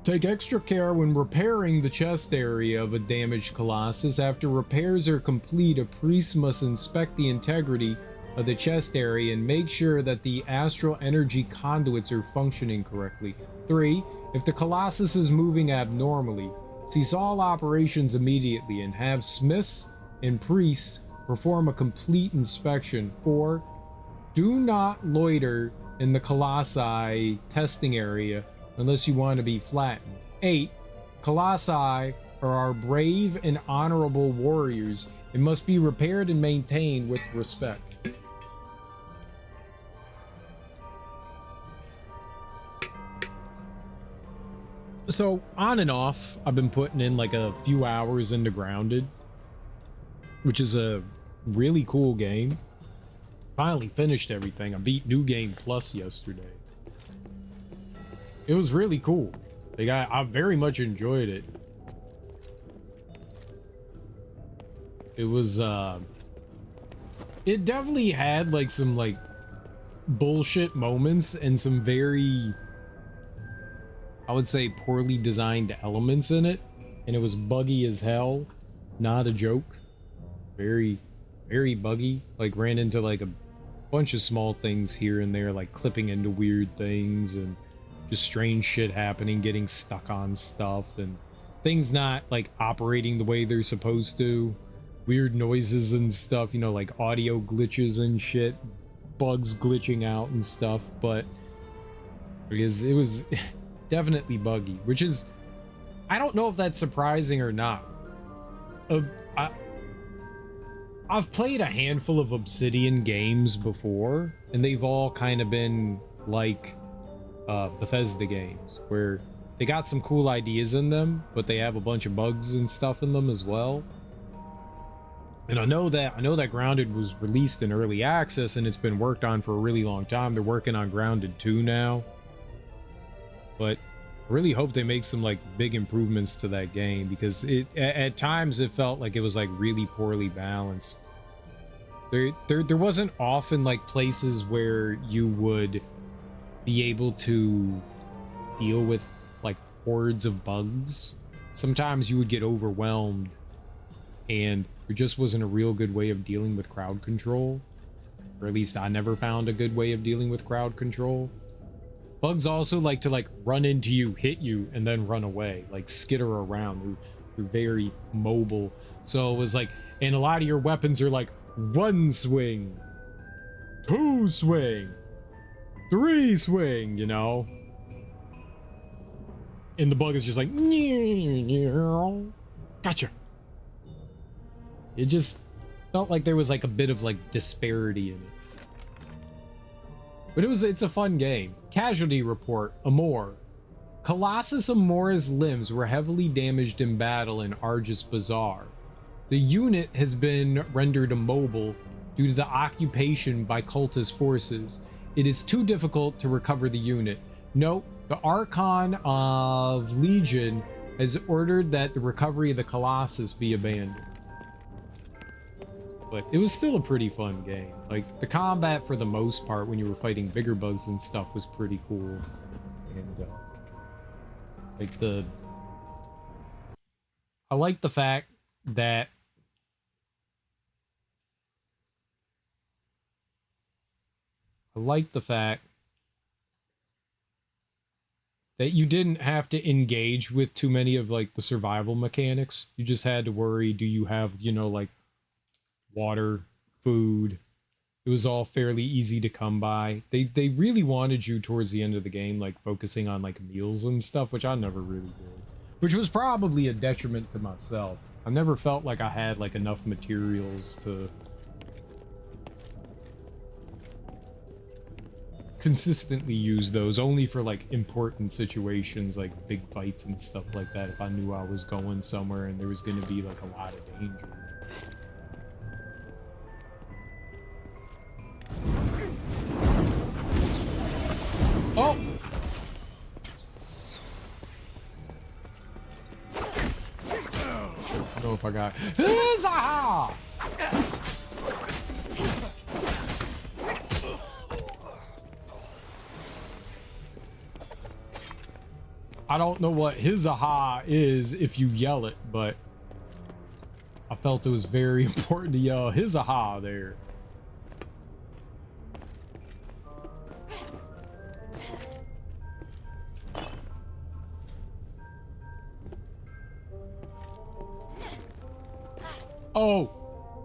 Take extra care when repairing the chest area of a damaged Colossus. After repairs are complete, a priest must inspect the integrity of the chest area and make sure that the astral energy conduits are functioning correctly. 3. If the Colossus is moving abnormally, cease all operations immediately and have smiths and priests perform a complete inspection. 4. Do not loiter in the Colossi testing area unless you want to be flattened. 8. Colossi are our brave and honorable warriors and must be repaired and maintained with respect. So, on and off, I've been putting in like a few hours into Grounded, which is a really cool game. Finally finished everything. I beat New Game Plus yesterday. It was really cool. Like, I very much enjoyed it. It was, it definitely had like some like bullshit moments and some very, I would say, poorly designed elements in it, and it was buggy as hell. Not a joke. Very, very buggy. Like, ran into like a bunch of small things here and there, like clipping into weird things and just strange shit happening, getting stuck on stuff and things not like operating the way they're supposed to. Weird noises and stuff, you know, like audio glitches and shit, bugs glitching out and stuff. But because it was definitely buggy, which is, I don't know if that's surprising or not. I've played a handful of Obsidian games before, and they've all kind of been like Bethesda games, where they got some cool ideas in them, but they have a bunch of bugs and stuff in them as well. And I know that Grounded was released in early access, and it's been worked on for a really long time. They're working on Grounded 2 now, but I really hope they make some like big improvements to that game, because it at times it felt like it was like really poorly balanced. There wasn't often like places where you would be able to deal with like hordes of bugs. Sometimes you would get overwhelmed, and there just wasn't a real good way of dealing with crowd control. Or at least I never found a good way of dealing with crowd control. Bugs also like to like run into you, hit you, and then run away, like skitter around. They're very mobile. So it was like, and a lot of your weapons are like 1 swing, 2 swing, 3 swing, you know? And the bug is just like, gotcha. It just felt like there was like a bit of like disparity in it. But it's a fun game. Casualty report, Amor. Colossus Amor's limbs were heavily damaged in battle in Argus Bazaar. The unit has been rendered immobile due to the occupation by cultist forces. It is too difficult to recover the unit. Note, the Archon of Legion has ordered that the recovery of the Colossus be abandoned. But it was still a pretty fun game. Like, the combat for the most part when you were fighting bigger bugs and stuff was pretty cool. And I like the fact that you didn't have to engage with too many of like the survival mechanics. You just had to worry, do you have, you know, like water, food, It was all fairly easy to come by. They really wanted you towards the end of the game, like focusing on like meals and stuff, which I never really did. Which was probably a detriment to myself. I never felt like I had like enough materials to consistently use those, only for like important situations like big fights and stuff like that, if I knew I was going somewhere and there was going to be like a lot of danger. Oh! I don't know if I got... Huzzah! I don't know what his aha is if you yell it, but I felt it was very important to yell his aha there. Oh,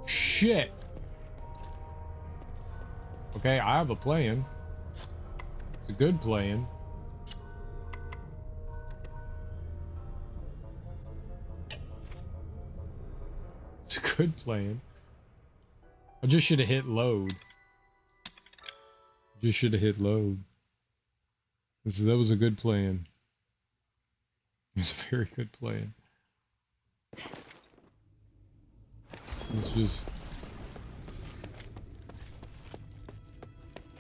shit. Okay, I have a plan. It's a good plan. It's a good plan. I just should have hit load. Just should have hit load. That was a good plan. It was a very good plan. Let's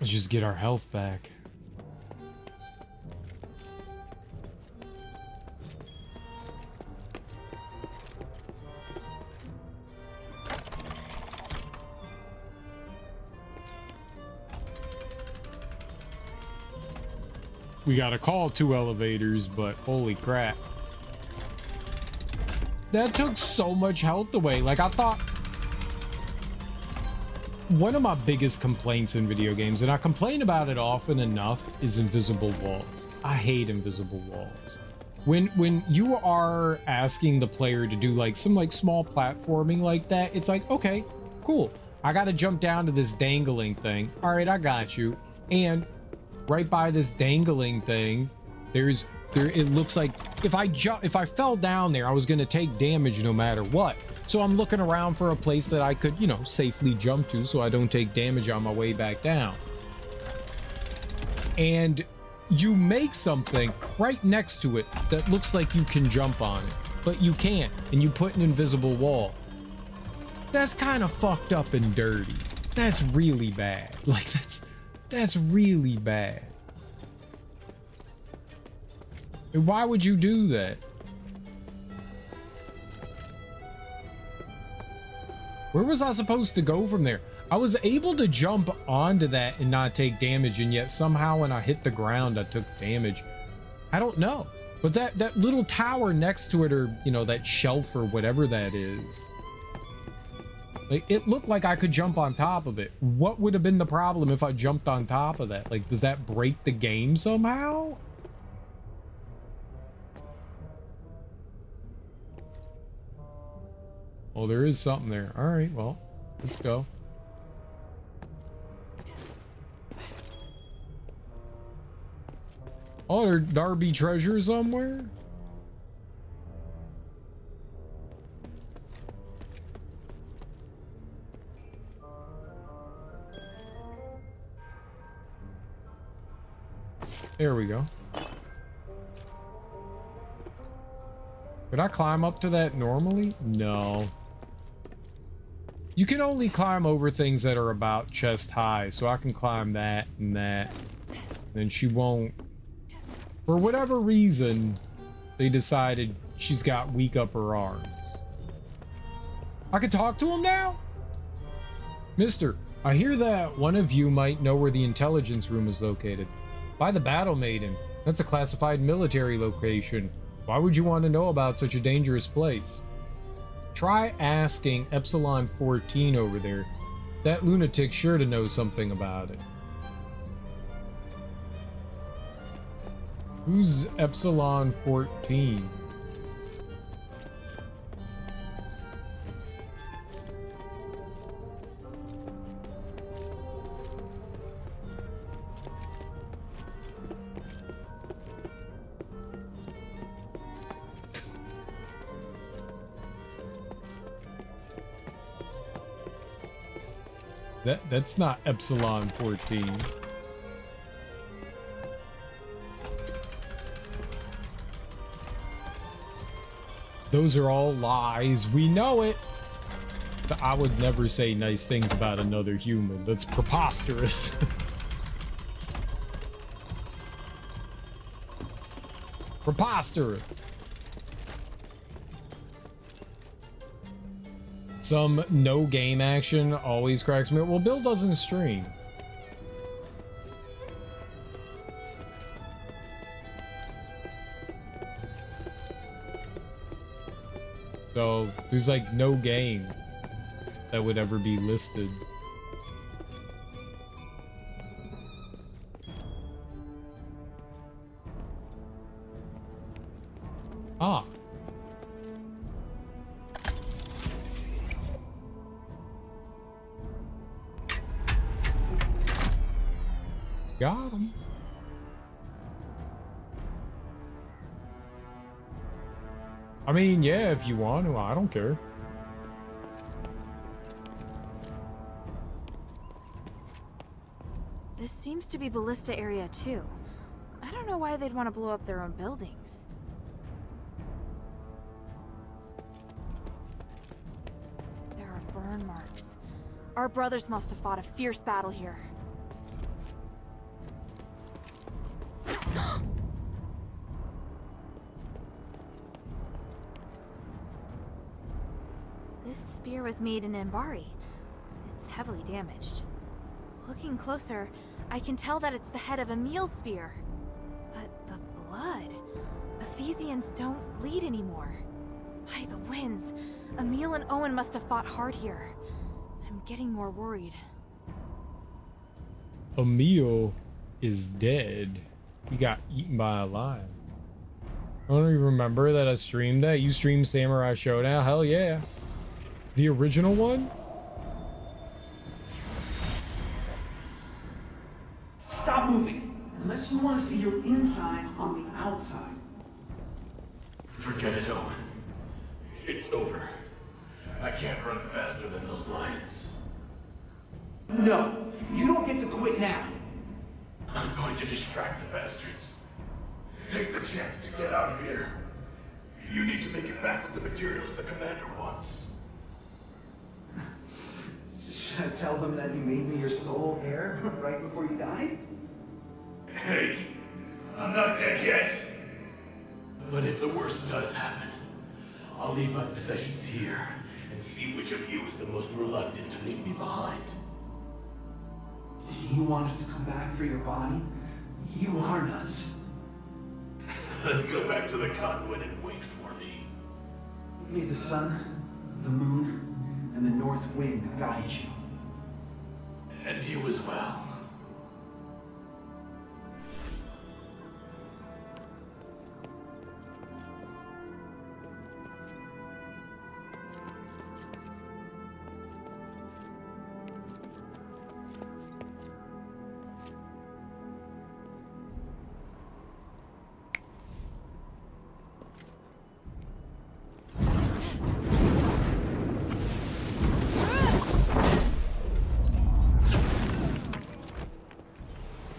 just get our health back. We gotta call 2 elevators, but holy crap. That took so much health away. Like, I thought... One of my biggest complaints in video games, and I complain about it often enough, is invisible walls. I hate invisible walls. When you are asking the player to do like some like small platforming like that, it's like, okay, cool. I gotta jump down to this dangling thing. All right, I got you. And right by this dangling thing, it looks like if I fell down there, I was gonna take damage no matter what. So I'm looking around for a place that I could, you know, safely jump to so I don't take damage on my way back down. And you make something right next to it that looks like you can jump on it, but you can't, and you put an invisible wall. That's kind of fucked up and dirty. That's really bad. Like, that's really bad. And why would you do that? Where was I supposed to go from there? I was able to jump onto that and not take damage, and yet somehow when I hit the ground, I took damage. I don't know. But that little tower next to it, or, you know, that shelf or whatever that is, like, it looked like I could jump on top of it. What would have been the problem if I jumped on top of that? Like, does that break the game somehow? Oh, there is something there. All right, well, let's go. Oh, there be treasure somewhere? There we go. Could I climb up to that normally? No. You can only climb over things that are about chest high, so I can climb that and that. Then she won't. For whatever reason, they decided she's got weak upper arms. I can talk to him now? Mister, I hear that one of you might know where the intelligence room is located. By the Battle Maiden. That's a classified military location. Why would you want to know about such a dangerous place? Try asking Epsilon 14 over there. That lunatic's sure to know something about it. Who's Epsilon 14? That's not Epsilon 14. Those are all lies. We know it. But I would never say nice things about another human. That's preposterous. Preposterous. Some no game action always cracks me up. Well, Bill doesn't stream. So there's like no game that would ever be listed. Ah. Got him. I mean, yeah, if you want to, I don't care. This seems to be Ballista area too. I don't know why they'd want to blow up their own buildings. There are burn marks. Our brothers must have fought a fierce battle here. This spear was made in Ambari. It's heavily damaged. Looking closer, I can tell that it's the head of Emil's spear. But the blood... Ephesians don't bleed anymore. By the winds, Emil and Owen must have fought hard here. I'm getting more worried. Emil is dead. He got eaten by a lion. I don't even remember that I streamed that. You streamed Samurai Showdown? Hell yeah. The original one? Stop moving, unless you want to see your insides on the outside. Forget it, Owen. It's over. I can't run faster than those lions. No, you don't get to quit now. I'm going to distract the bastards. Take the chance to get out of here. You need to make it back with the materials the commander wants. Should I tell them that you made me your sole heir right before you died? Hey, I'm not dead yet. But if the worst does happen, I'll leave my possessions here and see which of you is the most reluctant to leave me behind. You want us to come back for your body? You are nuts. Then go back to the conduit and wait for me. May the sun, the moon, and the north wind guide you. And you as well.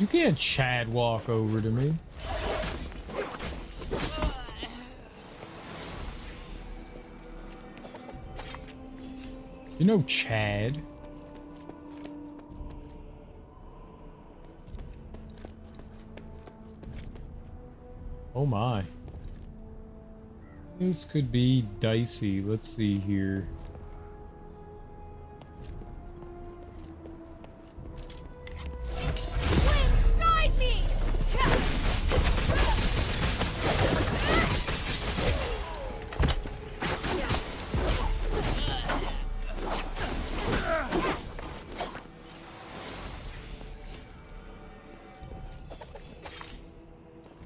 You can't Chad walk over to me. You know Chad. Oh my. This could be dicey. Let's see here. Guide me!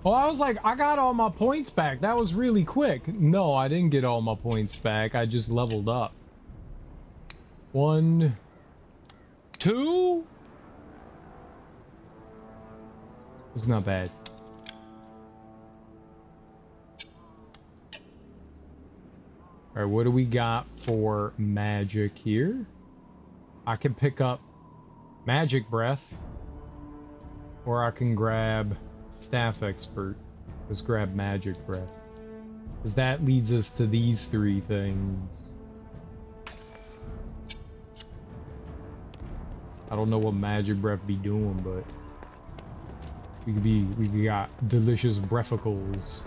Well, I was like, I got all my points back. That was really quick. No, I didn't get all my points back. I just leveled up. 1, 2. It's not bad. All right, what do we got for magic here? I can pick up Magic Breath. Or I can grab Staff Expert. Let's grab Magic Breath. Because that leads us to these three things. I don't know what Magic Breath be doing, but we got delicious breathicals.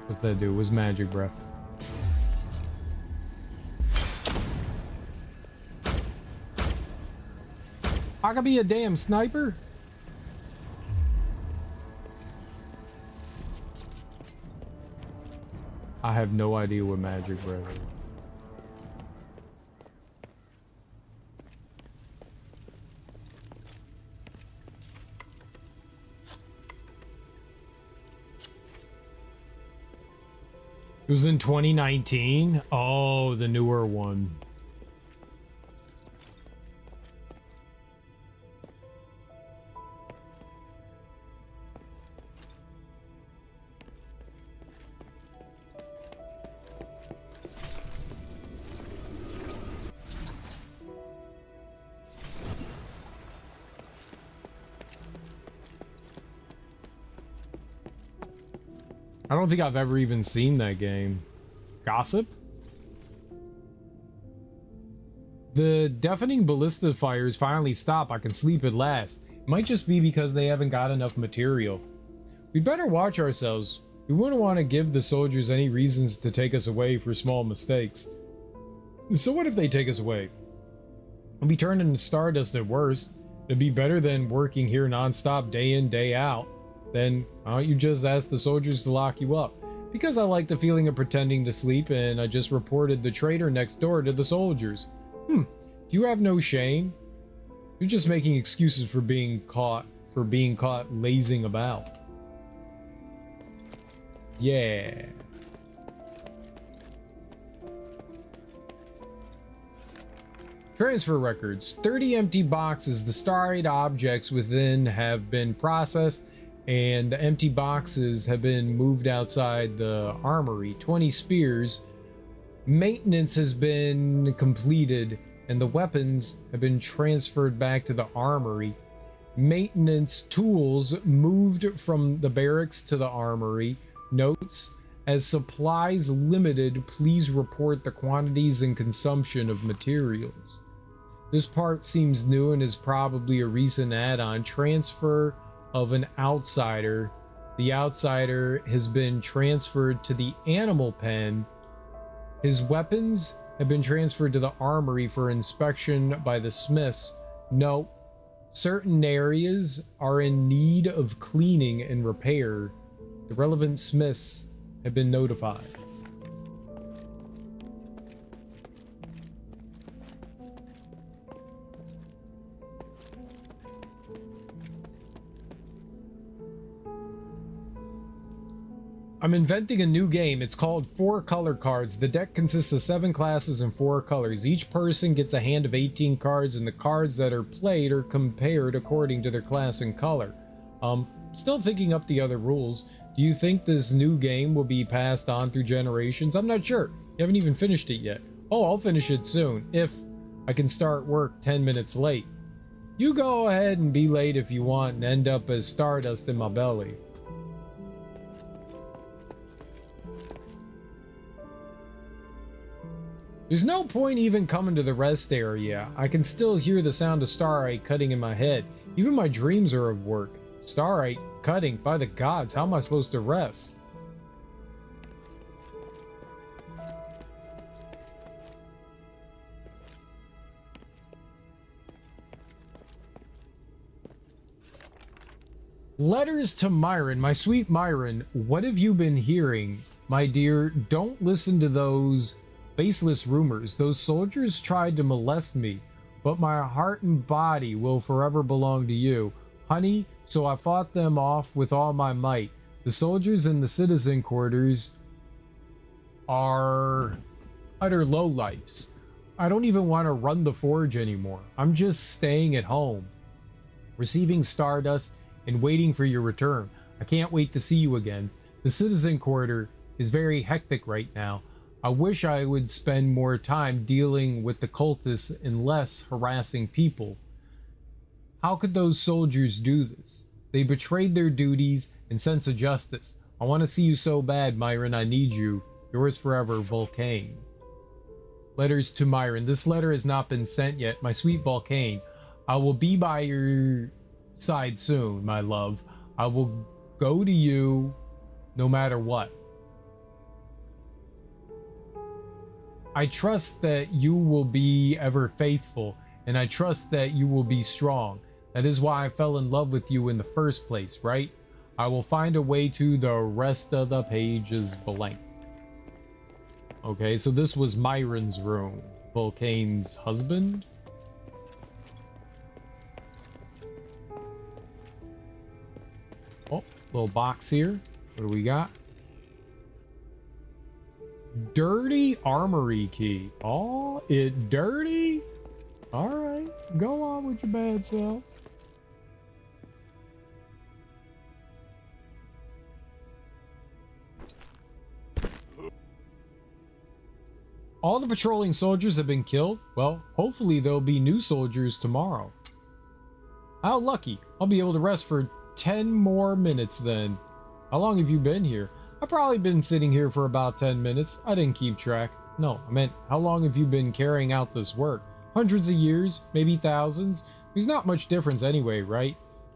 What's that do? What's Magic Breath? I could be a damn sniper. I have no idea what Magic Breath is. It was in 2019? Oh, the newer one. I don't think I've ever even seen that game. Gossip? The deafening ballista fires finally stop. I can sleep at last. It might just be because they haven't got enough material. We'd better watch ourselves. We wouldn't want to give the soldiers any reasons to take us away for small mistakes. So what if they take us away? We'll be turned into stardust at worst. It'd be better than working here non-stop day in, day out. Then why don't you just ask the soldiers to lock you up? Because I like the feeling of pretending to sleep and I just reported the traitor next door to the soldiers. Do you have no shame? You're just making excuses for being caught lazing about. Yeah. Transfer records. 30 empty boxes. The starlight objects within have been processed and the empty boxes have been moved outside the armory. 20 spears. Maintenance has been completed and the weapons have been transferred back to the armory. Maintenance tools moved from the barracks to the armory. Notes: as supplies limited, please report the quantities and consumption of materials. This part seems new and is probably a recent add-on. Transfer of an outsider. The outsider has been transferred to the animal pen. His weapons have been transferred to the armory for inspection by the smiths. Note: certain areas are in need of cleaning and repair. The relevant smiths have been notified. I'm inventing a new game. It's called 4 color cards. The deck consists of 7 classes and 4 colors. Each person gets a hand of 18 cards, and the cards that are played are compared according to their class and color. Still thinking up the other rules. Do you think this new game will be passed on through generations? I'm not sure. You haven't even finished it yet. Oh, I'll finish it soon, if I can start work 10 minutes late. You go ahead and be late if you want and end up as stardust in my belly. There's no point even coming to the rest area. I can still hear the sound of starlight cutting in my head. Even my dreams are of work. Starlight cutting, by the gods, how am I supposed to rest? Letters to Myron. My sweet Myron, what have you been hearing? My dear, don't listen to those baseless rumors. Those soldiers tried to molest me, but my heart and body will forever belong to you, honey, so I fought them off with all my might. The soldiers in the citizen quarters are utter lowlifes. I don't even want to run the forge anymore. I'm just staying at home, receiving stardust and waiting for your return. I can't wait to see you again. The citizen quarter is very hectic right now. I wish I would spend more time dealing with the cultists and less harassing people. How could those soldiers do this? They betrayed their duties and sense of justice. I want to see you so bad, Myron. I need you. Yours forever, Volcane. Letters to Myron. This letter has not been sent yet. My sweet Volcane, I will be by your side soon, my love. I will go to you no matter what. I trust that you will be ever faithful, and I trust that you will be strong. That is why I fell in love with you in the first place, right? I will find a way to the rest of the pages blank. Okay, so this was Myron's room, Volcane's husband. Oh, little box here. What do we got? Dirty armory key. Oh, it dirty? All right, go on with your bad self. All the patrolling soldiers have been killed. Well, hopefully there'll be new soldiers tomorrow. How lucky. I'll be able to rest for 10 more minutes then. How long have you been here? I've probably been sitting here for about 10 minutes. I didn't keep track. No, I meant, how long have you been carrying out this work? Hundreds of years, maybe thousands. There's not much difference anyway, right?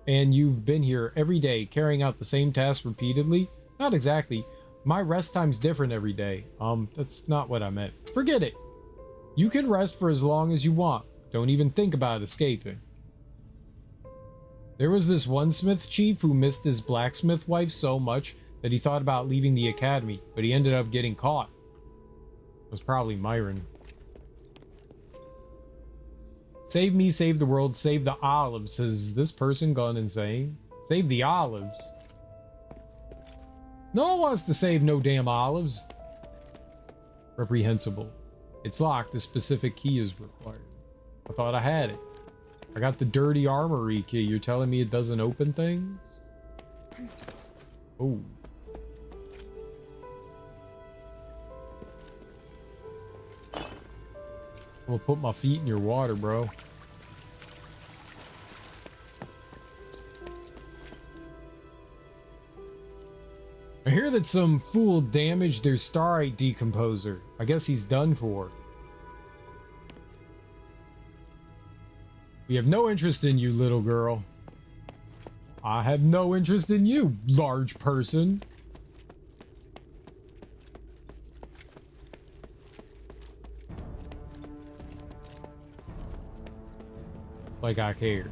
And you've been here every day carrying out the same task repeatedly? Not exactly. My rest time's different every day. That's not what I meant. Forget it. You can rest for as long as you want. Don't even think about escaping. There was this one smith chief who missed his blacksmith wife so much that he thought about leaving the academy, but he ended up getting caught. It was probably Myron. Save me, save the world, save the olives. Has this person gone insane? Save the olives? No one wants to save no damn olives. Reprehensible. It's locked. A specific key is required. I thought I had it. I got the dirty armory key. You're telling me it doesn't open things? Oh. I'm gonna put my feet in your water, bro. I hear that some fool damaged their starite decomposer. I guess he's done for. We have no interest in you, little girl. I have no interest in you, large person. Like I care.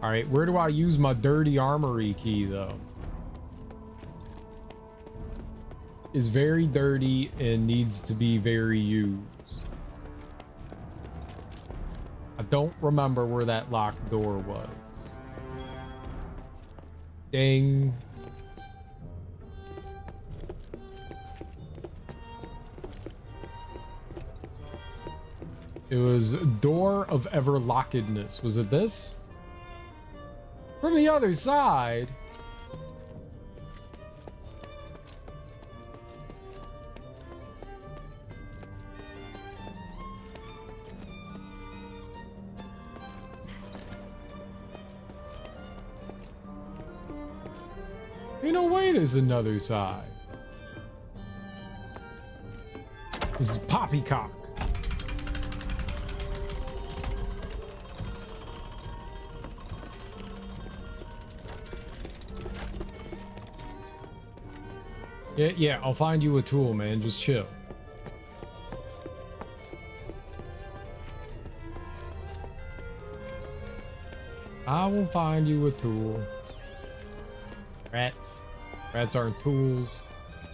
Alright, where do I use my dirty armory key, though? Is very dirty and needs to be very used. I don't remember where that locked door was. Dang. It was Door of Everlockedness. Was it this? From the other side. Ain't no way there's another side. This is poppycock. Yeah, I'll find you a tool, man. Just chill. I will find you a tool. Rats. Rats aren't tools.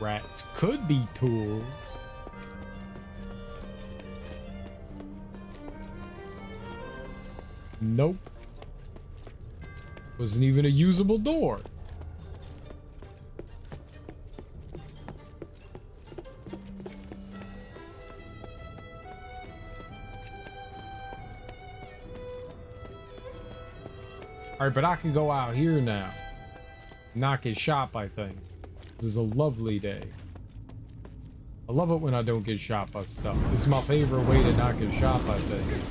Rats could be tools. Nope. Wasn't even a usable door. Alright, but I can go out here now. Not get shot by things. This is a lovely day. I love it when I don't get shot by stuff. It's my favorite way to not get shot by things.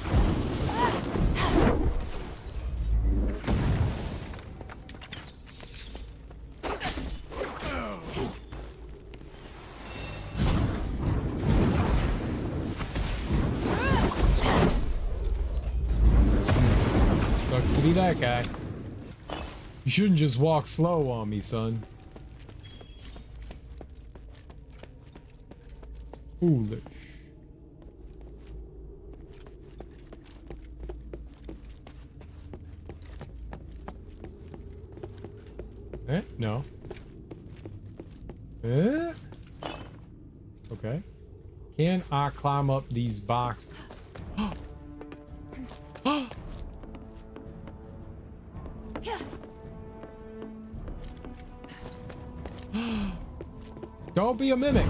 Sucks to be that guy. You shouldn't just walk slow on me, son. It's foolish. Eh? No. Eh? Okay. Can I climb up these boxes? Don't be a mimic.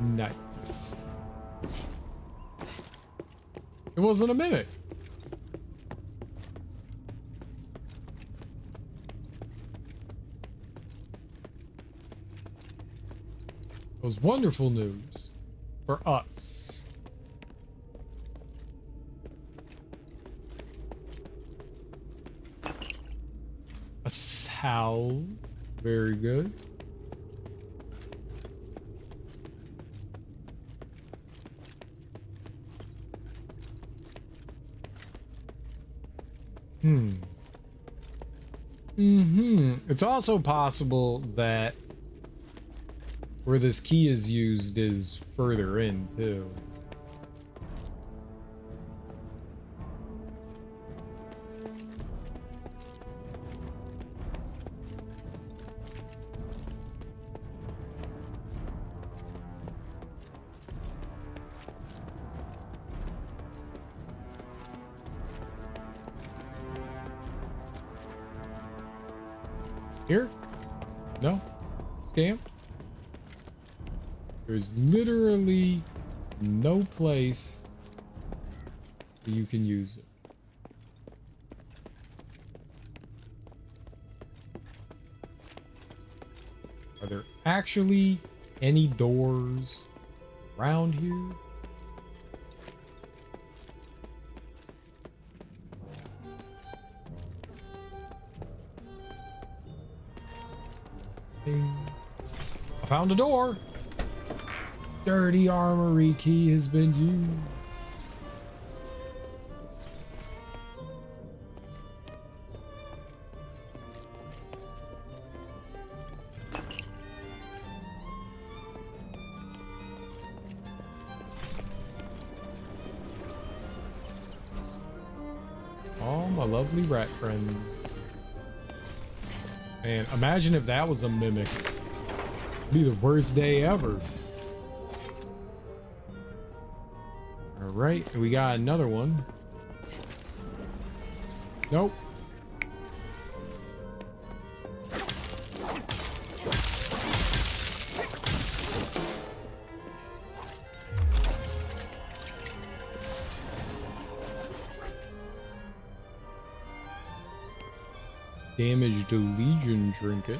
Nice. It wasn't a mimic. It was wonderful news for us. A salve. Very good. It's also possible that where this key is used is further in, too. Here? No? Scam? There's literally no place where you can use it. Are there actually any doors around here? I found a door. Dirty armory key has been used. All my lovely rat friends. Man, imagine if that was a mimic. It'd be the worst day ever. Alright, we got another one. Nope. Damaged the Legion trinket.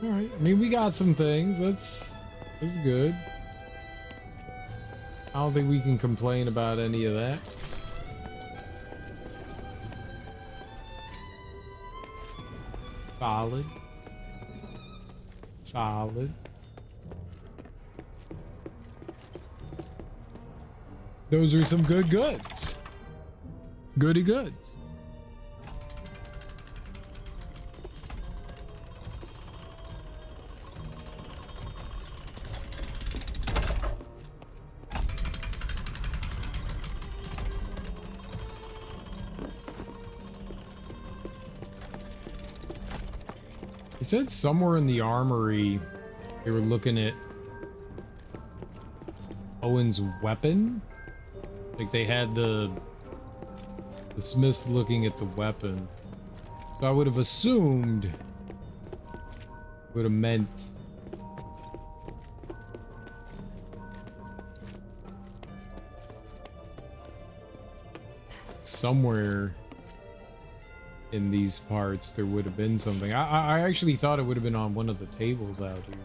Alright, I mean, we got some things. That's good. I don't think we can complain about any of that. Solid. Solid. Those are some good goods. Goody goods. He said somewhere in the armory they were looking at Owen's weapon. Like they had the Smiths looking at the weapon. So I would have assumed would have meant somewhere in these parts there would have been something. I actually thought it would have been on one of the tables out here.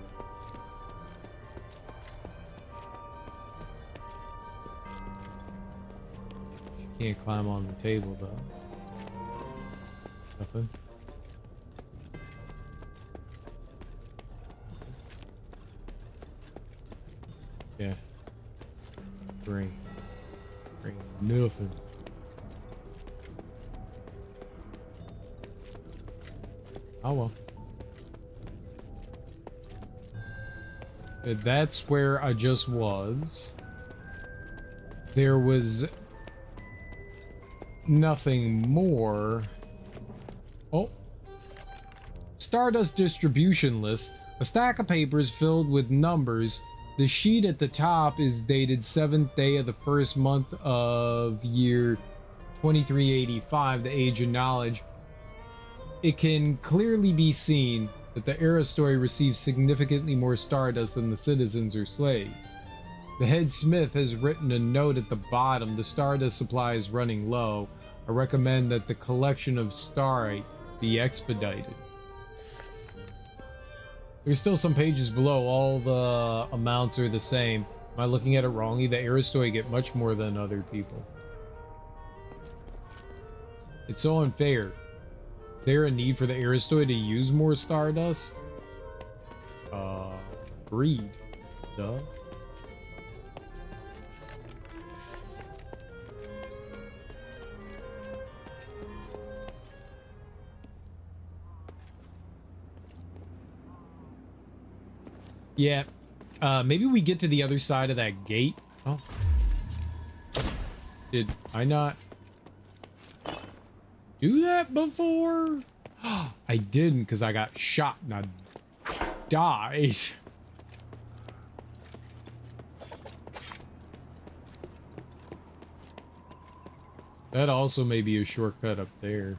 She can't climb on the table though. Nothing. Yeah. Bring nothing. Oh well. That's where I just was. There was nothing more. Oh. Stardust distribution list. A stack of papers filled with numbers. The sheet at the top is dated 7th day of the first month of year 2385, the age of knowledge. It can clearly be seen that the Aristoy receives significantly more stardust than the citizens or slaves. The head smith has written a note at the bottom. The stardust supply is running low. I recommend that the collection of starite be expedited. There's still some pages below. All the amounts are the same. Am I looking at it wrongly? The Aristoy get much more than other people. It's so unfair. Is there a need for the Aristoy to use more stardust? Greed. Duh. Yeah. Maybe we get to the other side of that gate. Oh. Did I not do that before? I didn't because I got shot and I died. That also may be a shortcut up there.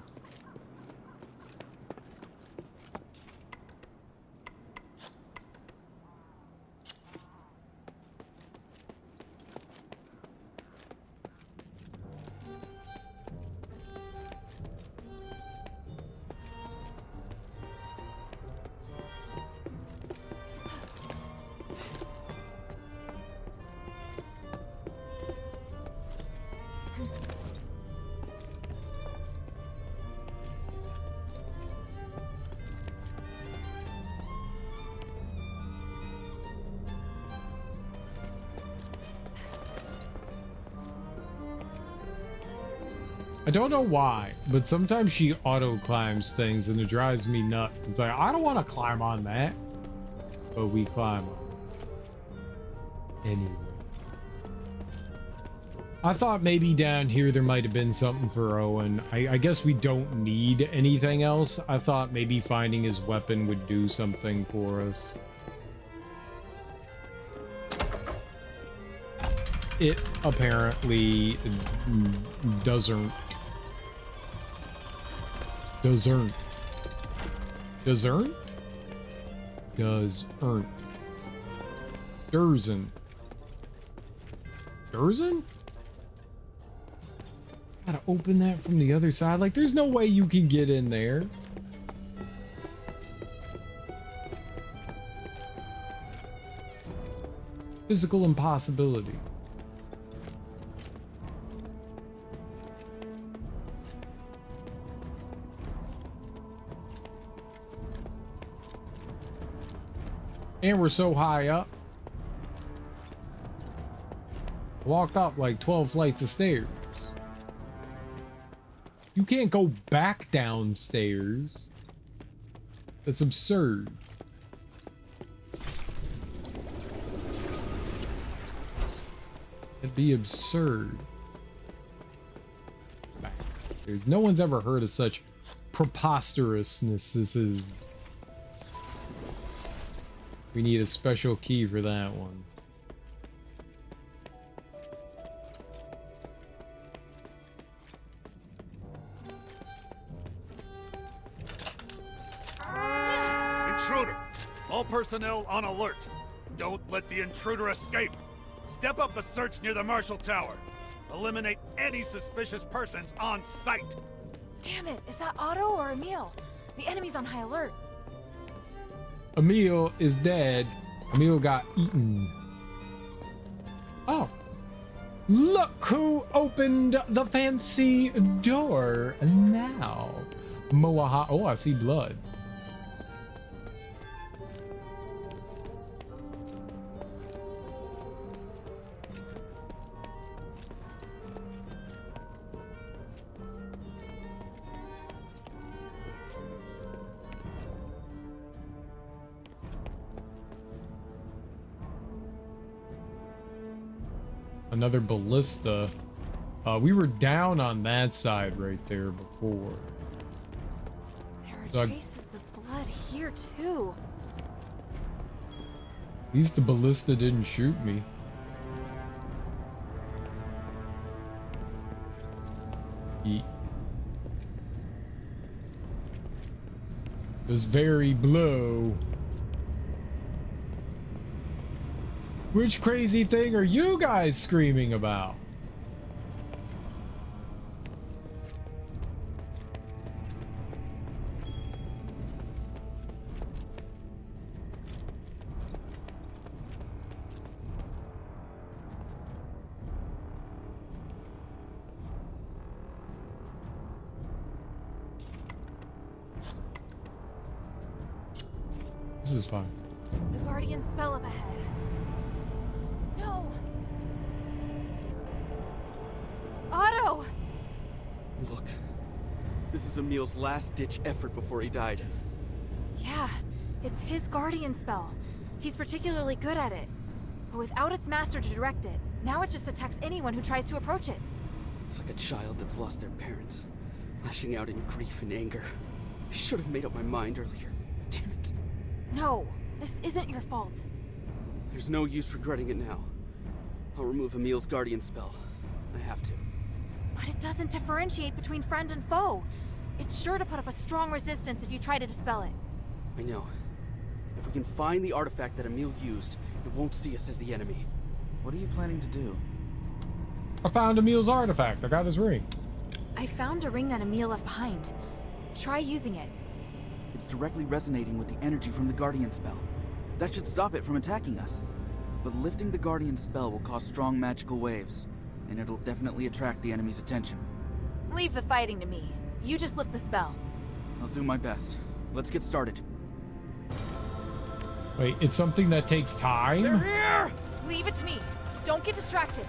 I don't know why, but sometimes she auto climbs things and it drives me nuts. It's like, I don't want to climb on that, but we climb on it. Anyway. I thought maybe down here there might have been something for Owen. I guess we don't need anything else. I thought maybe finding his weapon would do something for us. It apparently doesn't. Doesn't. Doesn't? Doesn't. Durzen. Durzen? Gotta open that from the other side. Like, there's no way you can get in there. Physical impossibility. And we're so high up. Walked up like 12 flights of stairs. You can't go back downstairs. That's absurd. It'd be absurd. There's no one's ever heard of such preposterousness. This is We need a special key for that one. Intruder! All personnel on alert. Don't let the intruder escape. Step up the search near the Marshal Tower. Eliminate any suspicious persons on sight. Damn it, is that Otto or Emil? The enemy's on high alert. Emil is dead. Emil got eaten. Oh. Look who opened the fancy door now. Moaha. Oh, I see blood. Another ballista. We were down on that side right there before. There are traces of blood here too. At least the ballista didn't shoot me. It was very blue. Which crazy thing are you guys screaming about? This is fine. The Guardian spell up ahead. No! Otto! Look. This is Emil's last-ditch effort before he died. Yeah, it's his Guardian spell. He's particularly good at it. But without its master to direct it, now it just attacks anyone who tries to approach it. It's like a child that's lost their parents, lashing out in grief and anger. I should have made up my mind earlier. Damn it. No, this isn't your fault. There's no use regretting it now. I'll remove Emil's Guardian spell. I have to. But it doesn't differentiate between friend and foe. It's sure to put up a strong resistance if you try to dispel it. I know. If we can find the artifact that Emil used, it won't see us as the enemy. What are you planning to do? I found Emil's artifact. I got his ring. I found a ring that Emil left behind. Try using it. It's directly resonating with the energy from the Guardian spell. That should stop it from attacking us. But lifting the Guardian spell will cause strong magical waves, and it'll definitely attract the enemy's attention. Leave the fighting to me. You just lift the spell. I'll do my best. Let's get started. Wait, it's something that takes time? They're here! Leave it to me. Don't get distracted.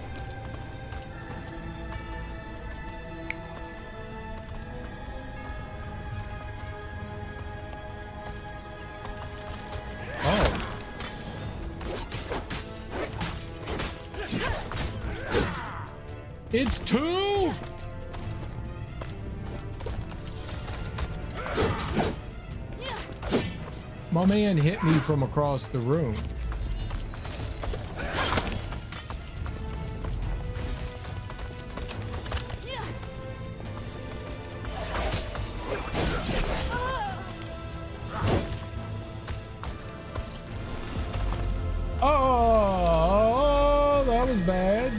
Oh. It's two! My man hit me from across the room. Oh, that was bad.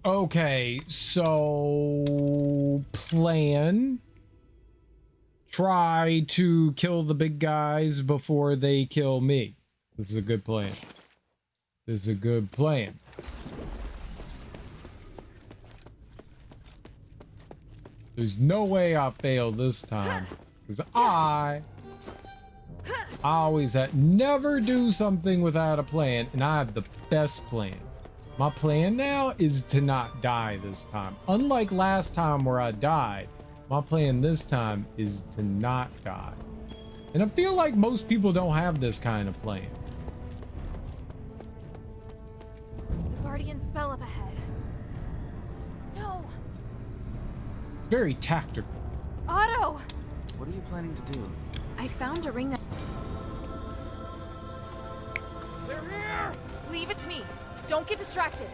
Okay, so plan. Try to kill the big guys before they kill me. This is a good plan. This is a good plan. There's no way I failed this time. Because I always never do something without a plan. And I have the best plan. My plan now is to not die this time. Unlike last time where I died, my plan this time is to not die. And I feel like most people don't have this kind of plan. The Guardian spell up ahead. No. Very tactical. Otto! What are you planning to do? I found a ring that... They're here! Leave it to me. Don't get distracted.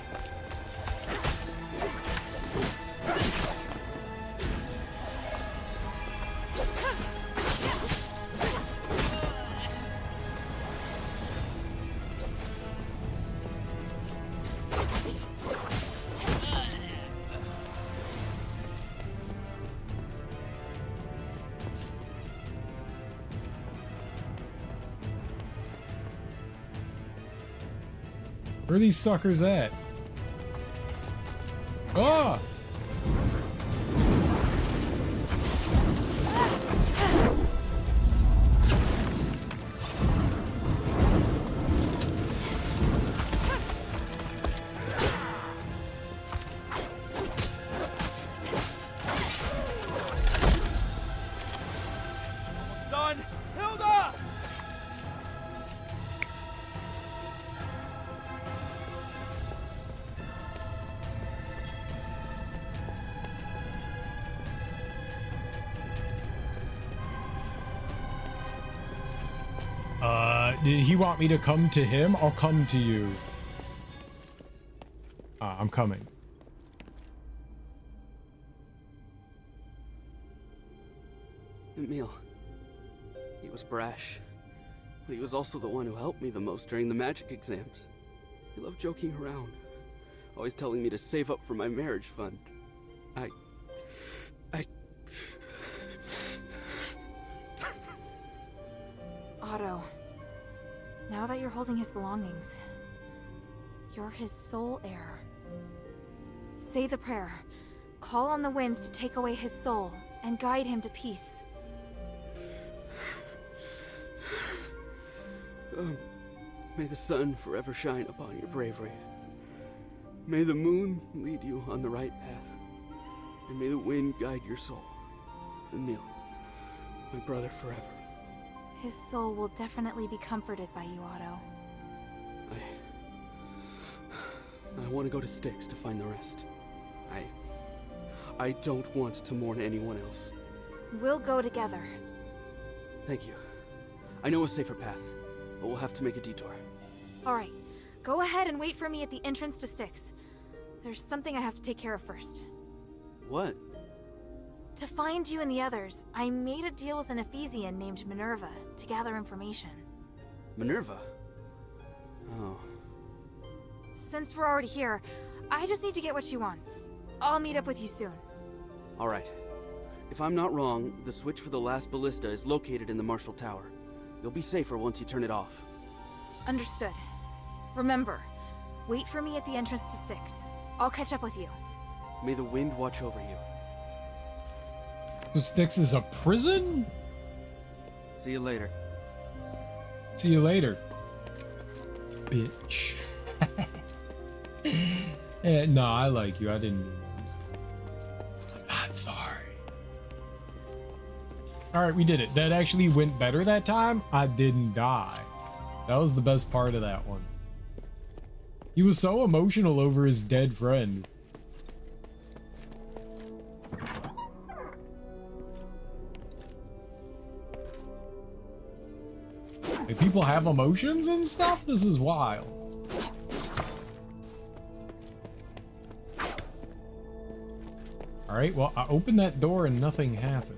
Where are these suckers at? Ah! Done! Hilda! Did he want me to come to him? I'll come to you. I'm coming. Emil. He was brash, but he was also the one who helped me the most during the magic exams. He loved joking around, always telling me to save up for my marriage fund. Otto, now that you're holding his belongings, you're his sole heir. Say the prayer. Call on the winds to take away his soul and guide him to peace. May the sun forever shine upon your bravery. May the moon lead you on the right path. And may the wind guide your soul. Emil, my brother forever. His soul will definitely be comforted by you, Otto. I want to go to Styx to find the rest. I don't want to mourn anyone else. We'll go together. Thank you. I know a safer path, but we'll have to make a detour. Alright, go ahead and wait for me at the entrance to Styx. There's something I have to take care of first. What? To find you and the others, I made a deal with an Ephesian named Minerva to gather information. Minerva? Oh. Since we're already here, I just need to get what she wants. I'll meet up with you soon. Alright. If I'm not wrong, the switch for the last ballista is located in the Marshall Tower. You'll be safer once you turn it off. Understood. Remember, wait for me at the entrance to Styx. I'll catch up with you. May the wind watch over you. So Styx is a prison? See you later. See you later. Bitch. No, I like you. I didn't mean it. I'm not sorry. Alright, we did it. That actually went better that time. I didn't die. That was the best part of that one. He was so emotional over his dead friend. If people have emotions and stuff, this is wild. Alright, well, I opened that door and nothing happened.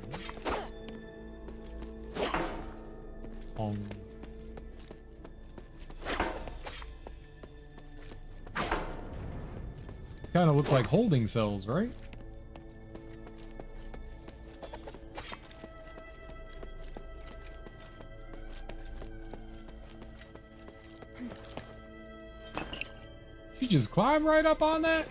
These kind of look like holding cells, right? She just climbed right up on that?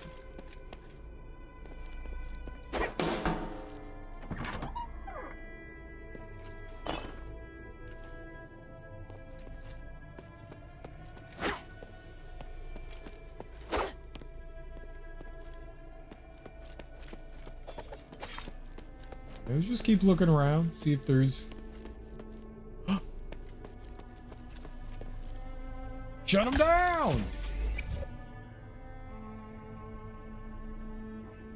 Let's just keep looking around, see if there's... Shut him down!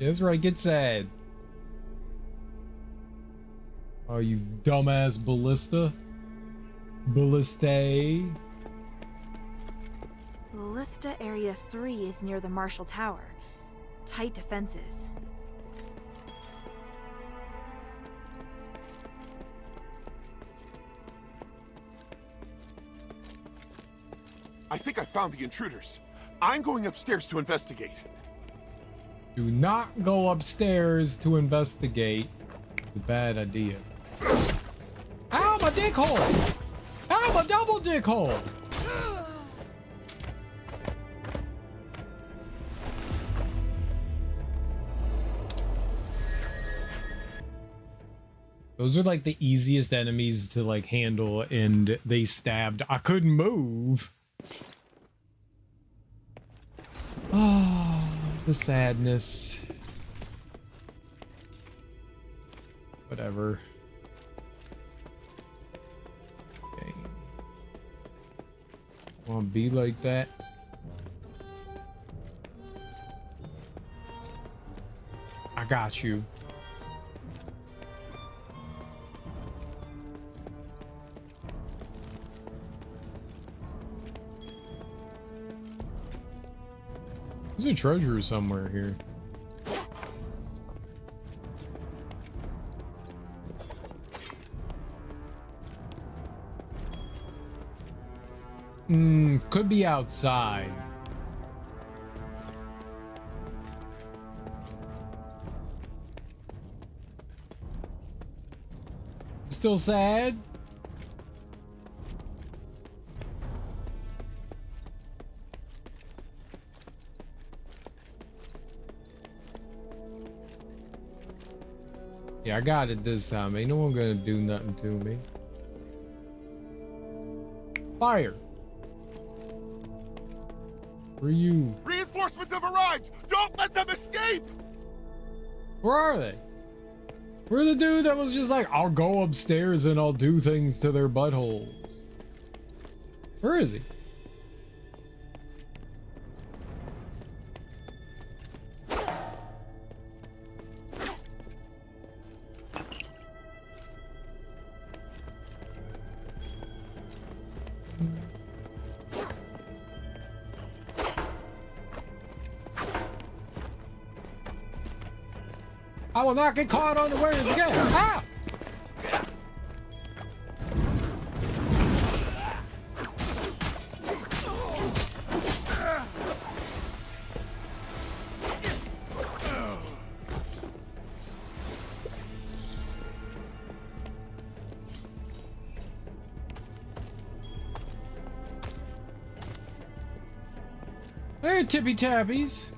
Yeah, that's right, get sad. Oh, you dumbass ballista. Ballistae. Ballista Area 3 is near the Marshall Tower. Tight defenses. I think I found the intruders. I'm going upstairs to investigate. Do not go upstairs to investigate. It's a bad idea. Ow, my dick hole! Ow, my double dick hole! Those are like the easiest enemies to like handle, and they stabbed. I couldn't move. Oh, the sadness. Whatever. Okay. Wanna be like that? I got you. There's a treasure somewhere here. Could be outside. Still sad? Yeah, I got it this time. Ain't no one gonna do nothing to me. Fire! Where are you? Reinforcements have arrived! Don't let them escape! Where are they? Where's the dude that was just like, I'll go upstairs and I'll do things to their buttholes? Where is he? I will not get caught unawares again. Ah! Hey, tippy tappies.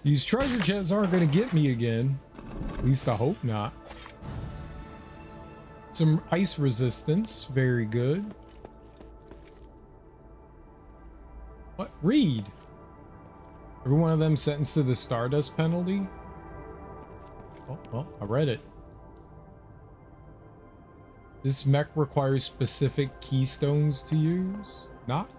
These treasure chests aren't going to get me again. At least I hope not. Some ice resistance. Very good. What? Read. Every one of them sentenced to the Stardust penalty? Oh, well, I read it. This mech requires specific keystones to use. Knock.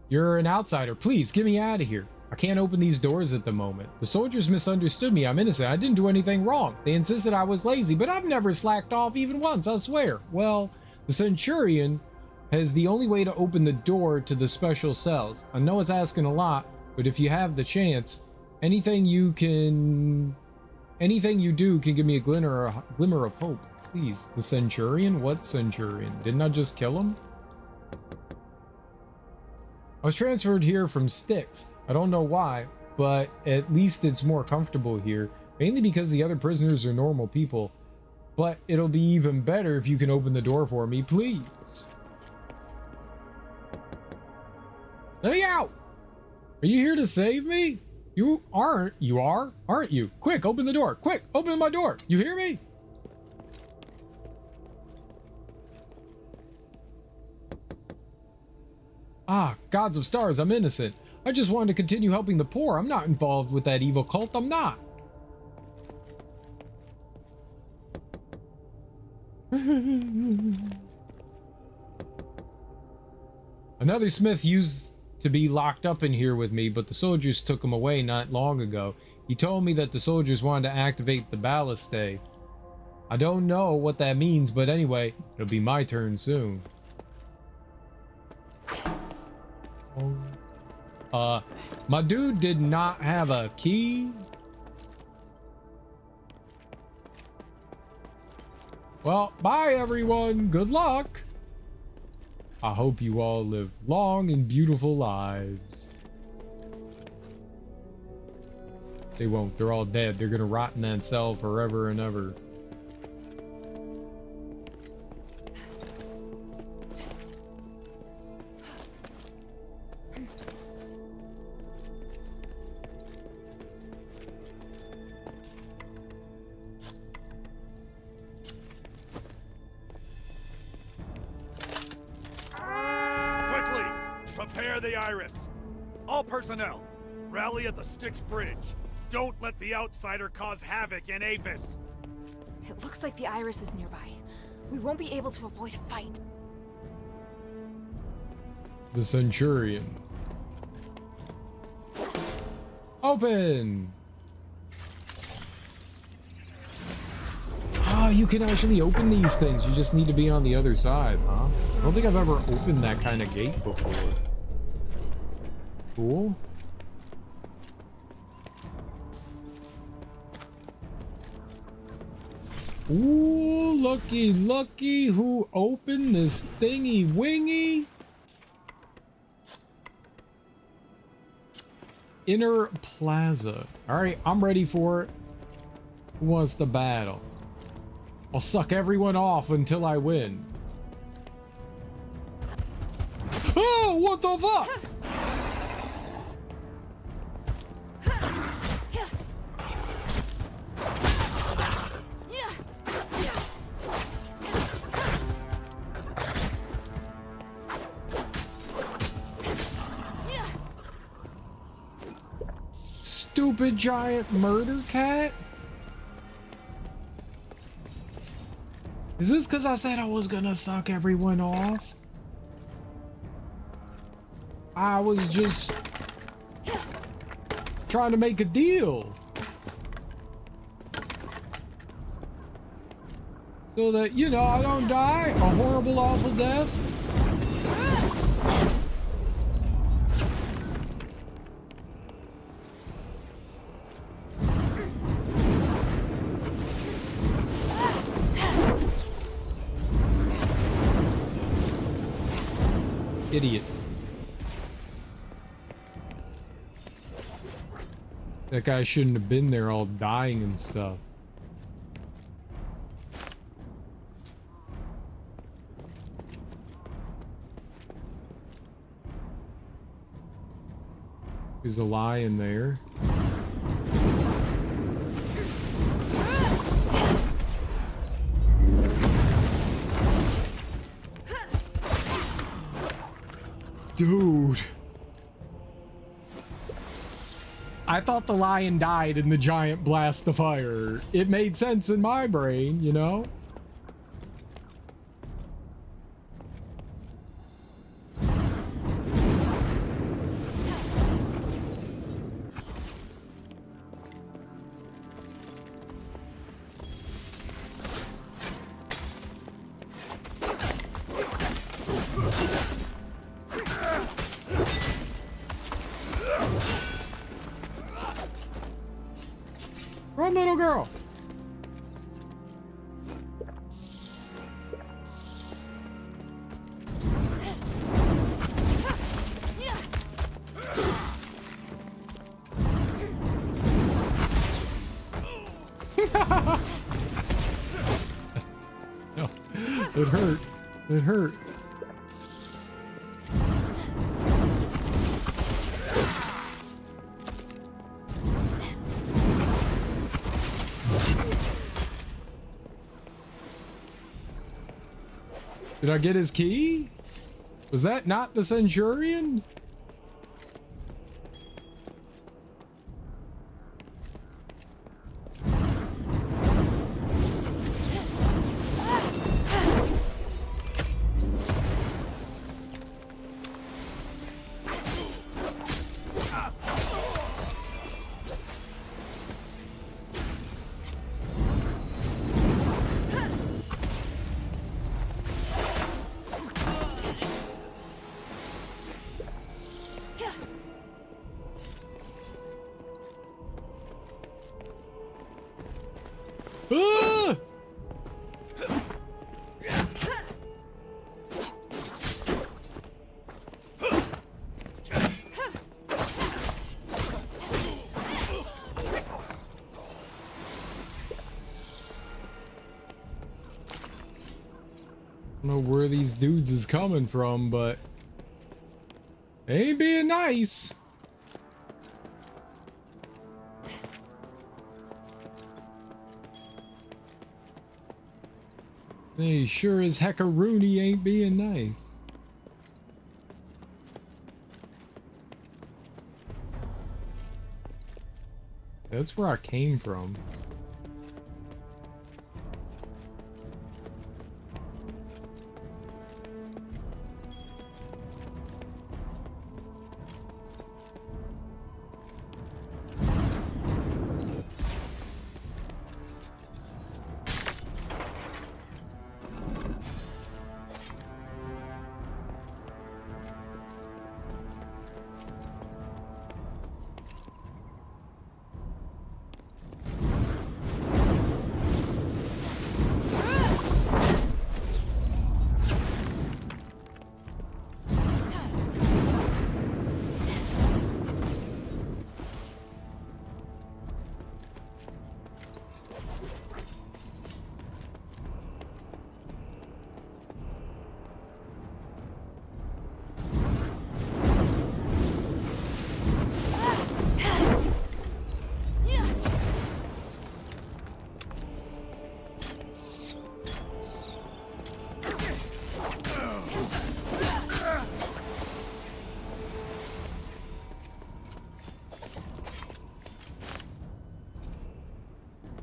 You're an outsider. Please, get me out of here. I can't open these doors at the moment. The soldiers misunderstood me. I'm innocent. I didn't do anything wrong. They insisted I was lazy, but I've never slacked off even once, I swear. Well, the Centurion has the only way to open the door to the special cells. I know it's asking a lot, but if you have the chance, anything you do can give me a glimmer of hope. Please, the Centurion? What Centurion? Didn't I just kill him? I was transferred here from Styx. I don't know why, but at least it's more comfortable here, mainly because the other prisoners are normal people. But it'll be even better if you can open the door for me, please. Let me out! Are you here to save me? You aren't. You are? Aren't you? Quick, open the door. Quick, open my door. You hear me? Ah, gods of stars, I'm innocent. I just wanted to continue helping the poor. I'm not involved with that evil cult. I'm not. Another smith used to be locked up in here with me, but the soldiers took him away not long ago. He told me that the soldiers wanted to activate the ballistae. I don't know what that means, but anyway, it'll be my turn soon. My dude did not have a key. Well, bye everyone. Good luck. I hope you all live long and beautiful lives. They won't. They're all dead. They're gonna rot in that cell forever and ever. Prepare the Iris. All personnel, rally at the Styx Bridge. Don't let the outsider cause havoc in Aphis. It looks like the Iris is nearby. We won't be able to avoid a fight. The Centurion. Open! Oh, you can actually open these things. You just need to be on the other side, huh? I don't think I've ever opened that kind of gate before. Cool. Ooh, lucky, lucky who opened this thingy wingy. Inner Plaza. Alright, I'm ready for it. Who wants the battle? I'll suck everyone off until I win. Oh, what the fuck? Stupid giant murder cat? Is this because I said I was gonna suck everyone off? I was just trying to make a deal. So that, you know, I don't die a horrible, awful death. Idiot. That guy shouldn't have been there all dying and stuff. There's a lion there. Dude. I thought the lion died in the giant blast of fire. It made sense in my brain, you know? Run, little girl. No, it hurt. It hurt. Did I get his key? Was that not the Centurion? Ah! I don't know where these dudes is coming from, but they ain't being nice. They sure as heckaroony ain't being nice. That's where I came from.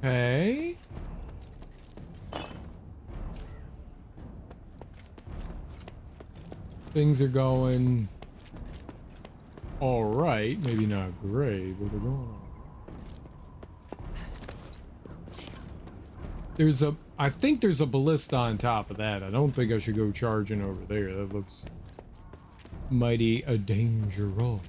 Okay. Things are going all right. Maybe not great, but they're going all right. There's a, I think there's a ballista on top of that. I don't think I should go charging over there. That looks mighty dangerous.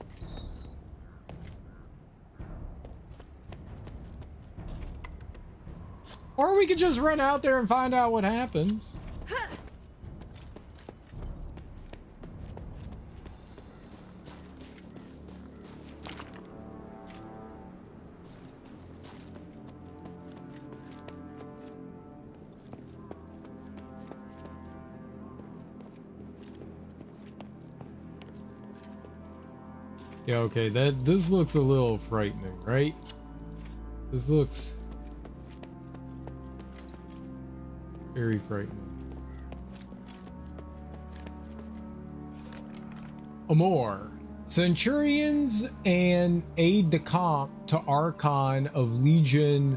Or we could just run out there and find out what happens. Yeah, okay, this looks a little frightening, right? This looks very frightening. Amor. Centurions and aide-de-camp to Archon of Legion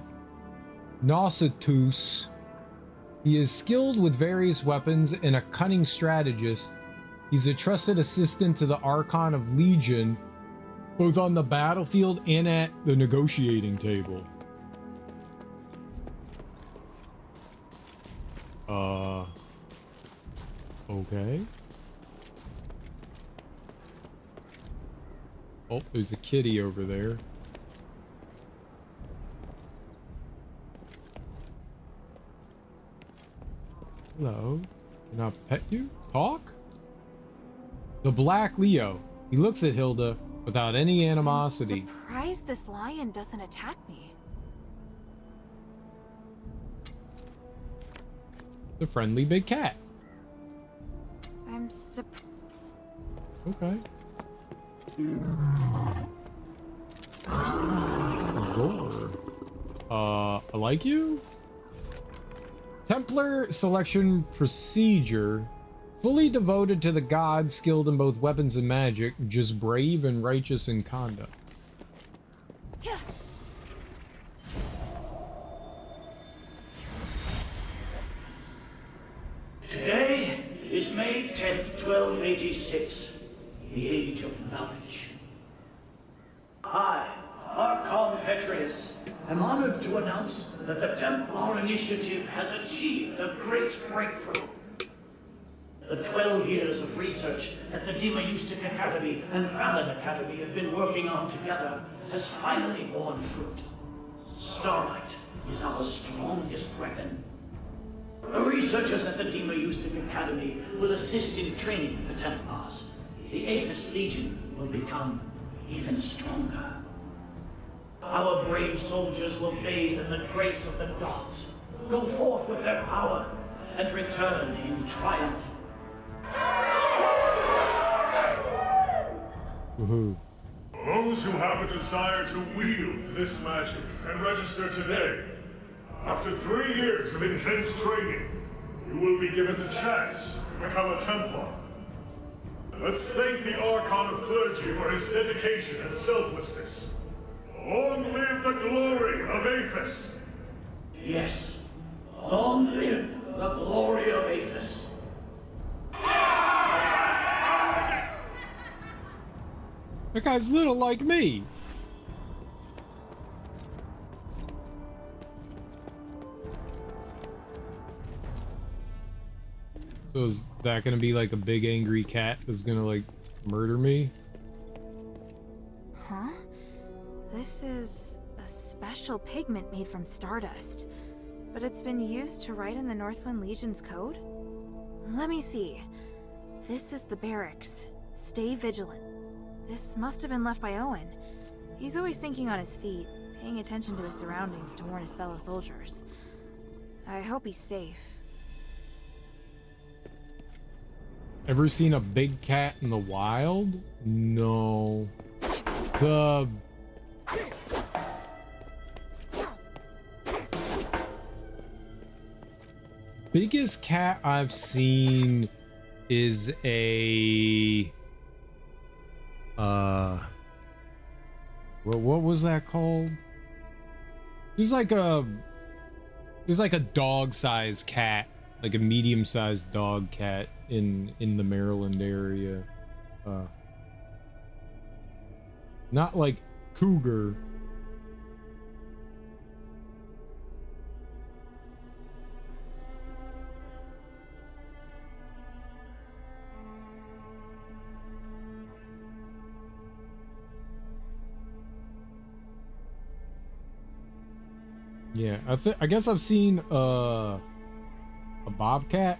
Nausitus. He is skilled with various weapons and a cunning strategist. He's a trusted assistant to the Archon of Legion, both on the battlefield and at the negotiating table. Okay. Oh, there's a kitty over there. Hello. Can I pet you? Talk? The Black Leo. He looks at Hilda without any animosity. I'm surprised this lion doesn't attack me. The friendly big cat. I'm surprised. Okay. Roar. I like you? Templar selection procedure. Fully devoted to the gods, skilled in both weapons and magic, just brave and righteous in conduct. Today is May 10th, 1286, the Age of Knowledge. I, Archon Petrius, am honored to announce that the Templar Initiative has achieved a great breakthrough. The 12 years of research that the Demoeustic Academy and Valen Academy have been working on together has finally borne fruit. Starlight is our strongest weapon. The researchers at the Demoeustic Academy will assist in training the Templars. The Aethys Legion will become even stronger. Our brave soldiers will bathe in the grace of the gods, go forth with their power, and return in triumph. Those who have a desire to wield this magic can register today. After 3 years of intense training, you will be given the chance to become a Templar. Let's thank the Archon of Clergy for his dedication and selflessness. Long live the glory of Aethys! Yes, long live the glory of Aethys. That guy's little like me. So is that gonna be like a big angry cat that's gonna like murder me? Huh? This is a special pigment made from stardust, but it's been used to write in the Northwind Legion's code? Let me see. This is the barracks. Stay vigilant. This must have been left by Owen. He's always thinking on his feet, paying attention to his surroundings to warn his fellow soldiers. I hope he's safe. Ever seen a big cat in the wild? No. The biggest cat I've seen is a what was that called? There's like a dog-sized cat, like a medium-sized dog cat in the Maryland area. Not like cougar. Yeah, I guess I've seen a bobcat.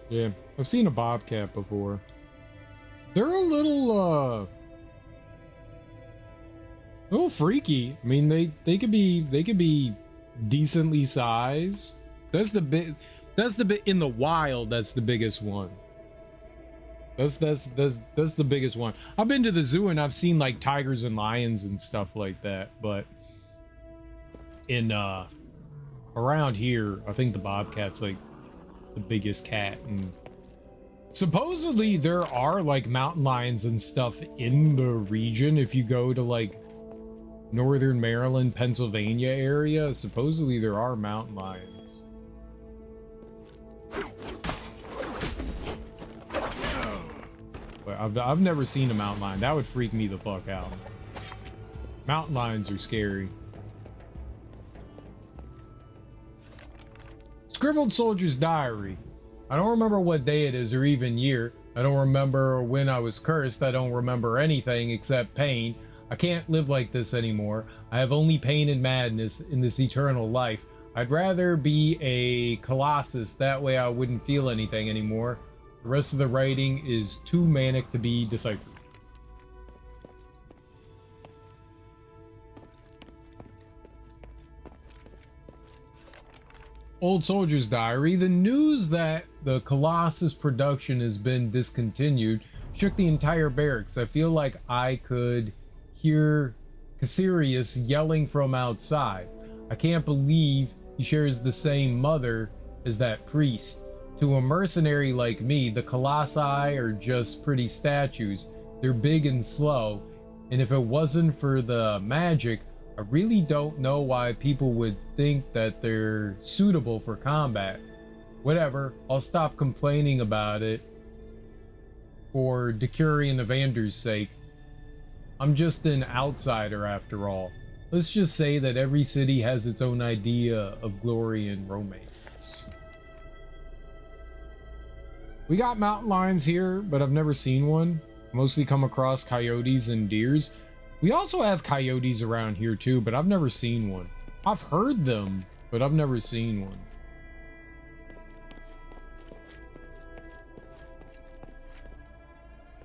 Yeah, I've seen a bobcat before. They're a little freaky. I mean, they could be decently sized. That's the bit in the wild. That's the biggest one. That's the biggest one. I've been to the zoo and I've seen like tigers and lions and stuff like that, but in around here, I think the bobcat's like the biggest cat. And supposedly there are like mountain lions and stuff in the region. If you go to like northern Maryland, Pennsylvania area, supposedly there are mountain lions. But I've never seen a mountain lion. That would freak me the fuck out. Mountain lions are scary. Scribbled Soldier's Diary. I don't remember what day it is or even year. I don't remember when I was cursed. I don't remember anything except pain. I can't live like this anymore. I have only pain and madness in this eternal life. I'd rather be a colossus. That way I wouldn't feel anything anymore. The rest of the writing is too manic to be deciphered. Old Soldier's Diary. The news that the Colossus production has been discontinued shook the entire barracks. I feel like I could hear Cassirius yelling from outside. I can't believe he shares the same mother as that priest. To a mercenary like me, the Colossi are just pretty statues. They're big and slow, and if it wasn't for the magic, I really don't know why people would think that they're suitable for combat. Whatever, I'll stop complaining about it for Decurion Evander's sake. I'm just an outsider after all. Let's just say that every city has its own idea of glory and romance. We got mountain lions here, but I've never seen one. Mostly come across coyotes and deers. We also have coyotes around here too, but I've never seen one. I've heard them, but I've never seen one.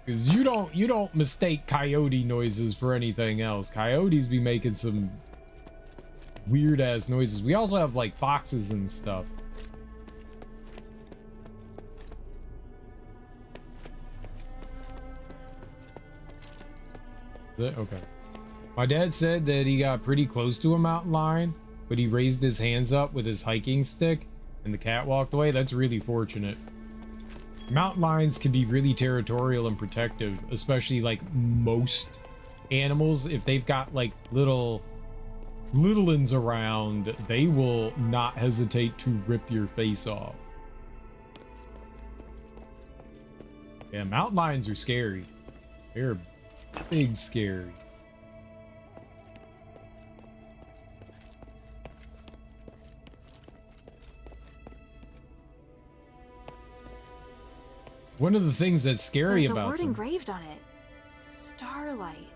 Because you don't mistake coyote noises for anything else. Coyotes be making some weird ass noises. We also have like foxes and stuff. Is it? Okay. My dad said that he got pretty close to a mountain lion, but he raised his hands up with his hiking stick and the cat walked away. That's really fortunate. Mountain lions can be really territorial and protective, especially like most animals. If they've got like little uns around, they will not hesitate to rip your face off. Yeah, mountain lions are scary. They're big scary. One of the things that's scary There's about a word them. engraved on it. Starlight.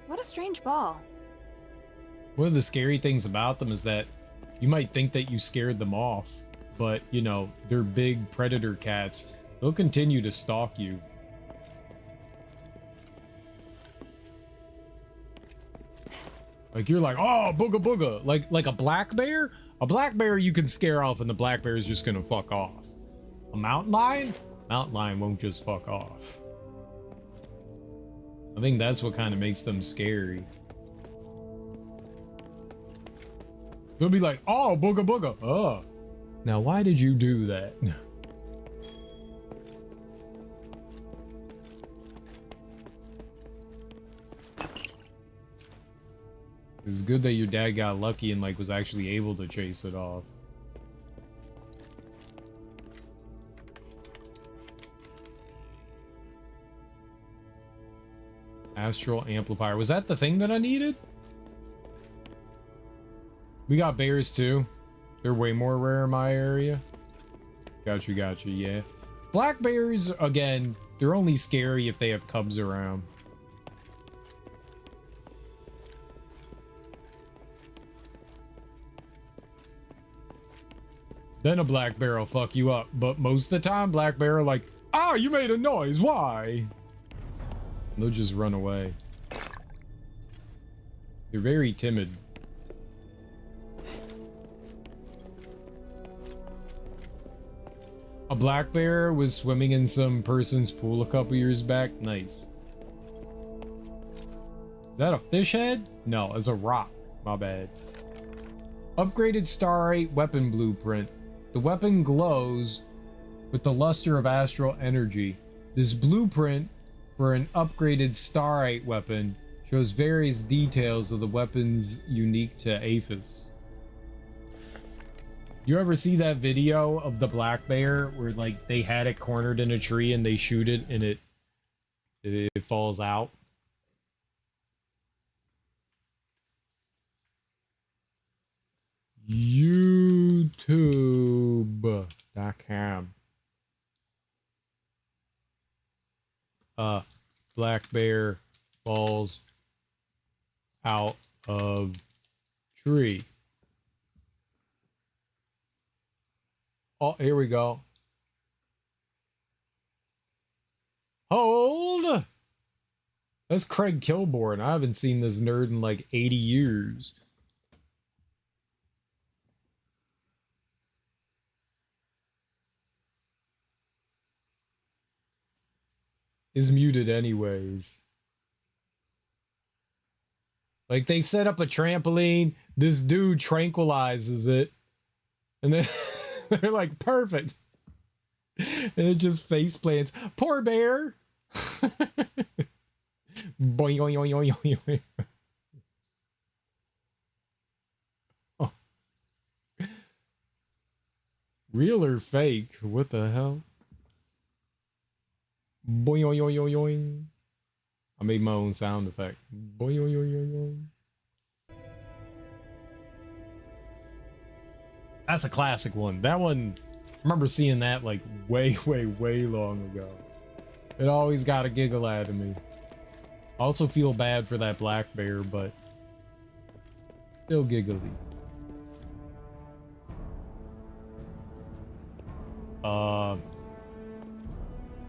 What a strange ball. One of the scary things about them is that you might think that you scared them off, but you know, they're big predator cats. They'll continue to stalk you. Like you're like, oh, booga booga. Like a black bear? A black bear you can scare off and the black bear is just gonna fuck off. A mountain lion? Mountain lion won't just fuck off. I think that's what kind of makes them scary. They'll be like, oh, booga booga. Oh. Now, why did you do that? It's good that your dad got lucky and like was actually able to chase it off. Astral amplifier. Was that the thing that I needed? We got bears too. They're way more rare in my area. Gotcha, yeah. Black bears, again, they're only scary if they have cubs around. Then a black bear will fuck you up. But most of the time, black bear are like, ah, you made a noise, why? They'll just run away. They're very timid. A black bear was swimming in some person's pool a couple years back. Nice. Is that a fish head? No, it's a rock. My bad. Upgraded Starlight weapon blueprint. The weapon glows with the luster of astral energy. This blueprint for an upgraded Starlight weapon shows various details of the weapons unique to Aphis. You ever see that video of the black bear where like they had it cornered in a tree and they shoot it and it falls out? YouTube.com. Black bear falls out of tree. Oh, here we go. Hold! That's Craig Kilborn. I haven't seen this nerd in like 80 years. is muted anyways. Like, they set up a trampoline, this dude tranquilizes it, and then they're like, perfect. And it just face plants. Poor bear. Boing, boing, boing, boing, boing. Oh. Real or fake? What the hell? Boing, boing, boing, boing, boing. I made my own sound effect. Boing, boing, boing, boing, boing. That's a classic one. That one, I remember seeing that like way, way, way long ago. It always got a giggle out of me. I also feel bad for that black bear, but still giggly.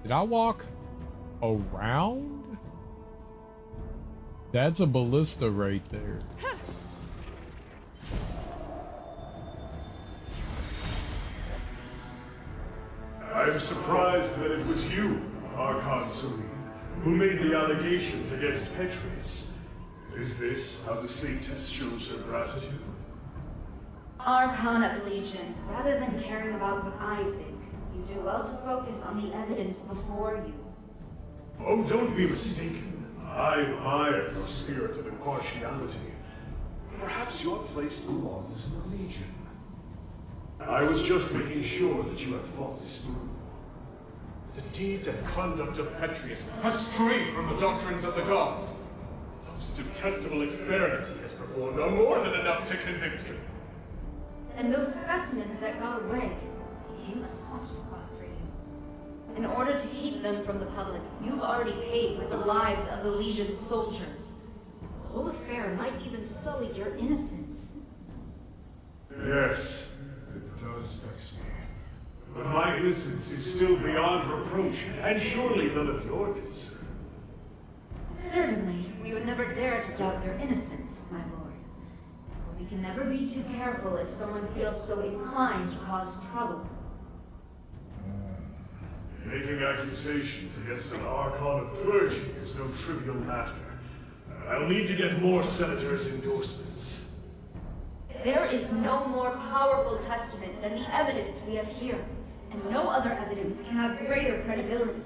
Did I walk around? That's a ballista right there. I'm surprised that it was you, Archon Serene, who made the allegations against Petrius. Is this how the Saintess shows her gratitude? Archon of Legion, rather than caring about what I think, you do well to focus on the evidence before you. Oh, don't be mistaken. I admire your spirit of impartiality. Perhaps your place belongs in the Legion. I was just making sure that you had thought this through. The deeds and conduct of Petrius have strayed from the doctrines of the gods. Those detestable experiments he has performed are more than enough to convict him. And those specimens that got away, he has a soft spot for you. In order to keep them from the public, you've already paid with the lives of the Legion's soldiers. The whole affair might even sully your innocence. Yes, it does vex me. But my innocence is still beyond reproach, and surely none of your concern. Certainly, we would never dare to doubt your innocence, my lord. But we can never be too careful if someone feels so inclined to cause trouble. Making accusations against an Archon of clergy is no trivial matter. I'll need to get more senators' endorsements. There is no more powerful testament than the evidence we have here, and no other evidence can have greater credibility.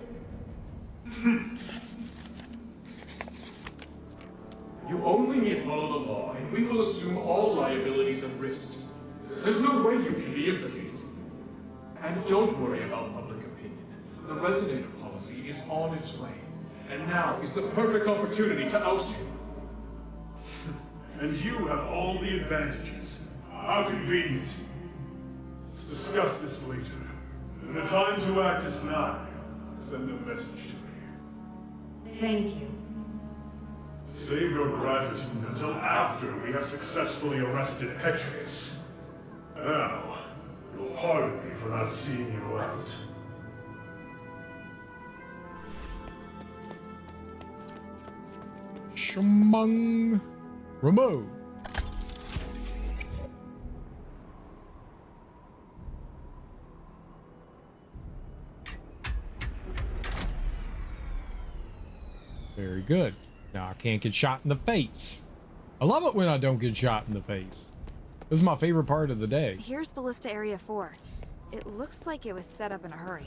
You only need follow the law, and we will assume all liabilities and risks. There's no way you can be implicated. And don't worry about public opinion. The resonator policy is on its way, and now is the perfect opportunity to oust him. And you have all the advantages. How convenient. Let's discuss this later. The time to act is nigh. Send a message to me. Thank you. Save your gratitude until after we have successfully arrested Petrius. Now, you'll pardon me for not seeing you out. Shmung. Remote. Very good. Now I can't get shot in the face. I love it when I don't get shot in the face. This is my favorite part of the day. Here's Ballista Area 4. It looks like it was set up in a hurry.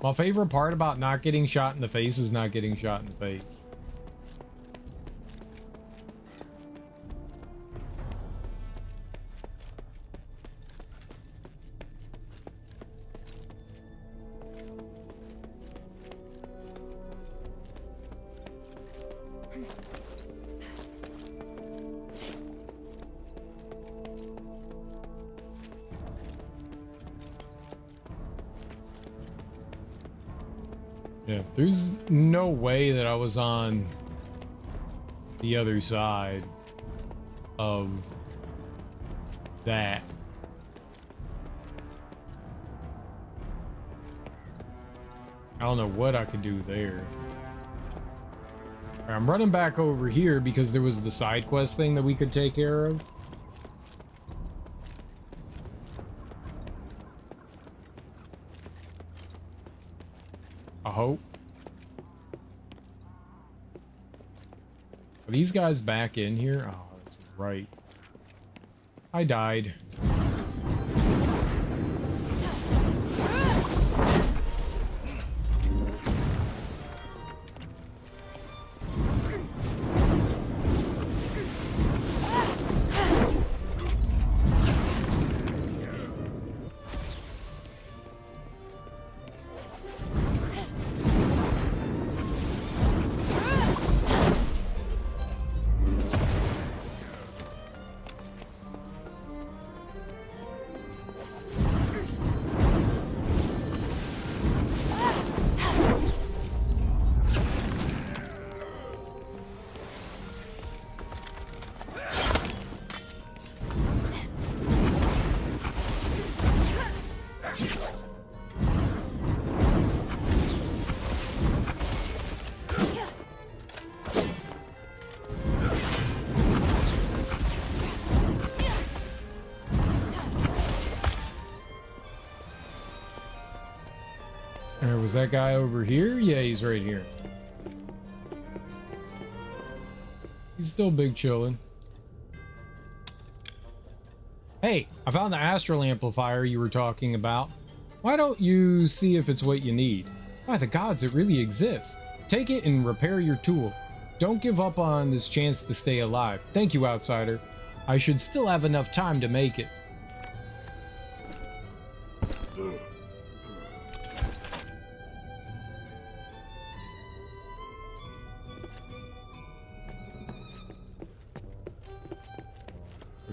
My favorite part about not getting shot in the face is not getting shot in the face. Yeah, there's no way that I was on the other side of that. I don't know what I could do there. I'm running back over here because there was the side quest thing that we could take care of. I hope. Are these guys back in here? Oh, that's right. I died. Was that guy over here? Yeah, he's right here. He's still big chillin'. Hey, I found the astral amplifier you were talking about. Why don't you see if it's what you need? By the gods, it really exists. Take it and repair your tool. Don't give up on this chance to stay alive. Thank you, outsider. I should still have enough time to make it.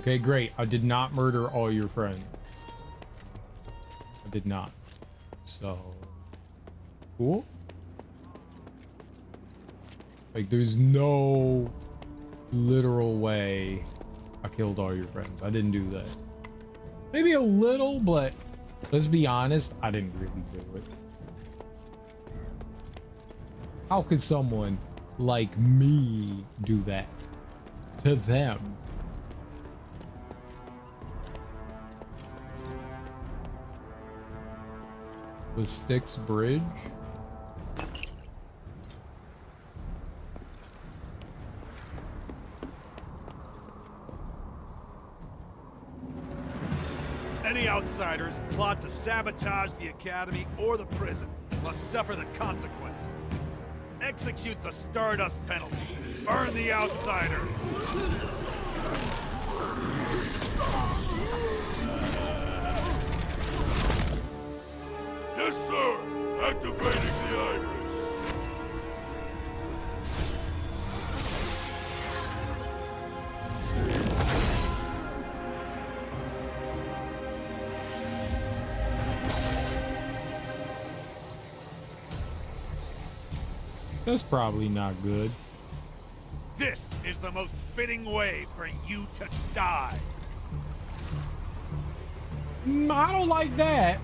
Okay, great. I did not murder all your friends. I did not. So, cool. Like, there's no literal way I killed all your friends. I didn't do that. Maybe a little, but let's be honest, I didn't really do it. How could someone like me do that to them? The Styx Bridge? Any outsiders plot to sabotage the academy or the prison must suffer the consequences. Execute the Stardust penalty. Burn the outsider. Yes, sir! Activating the iris! That's probably not good. This is the most fitting way for you to die. I don't like that.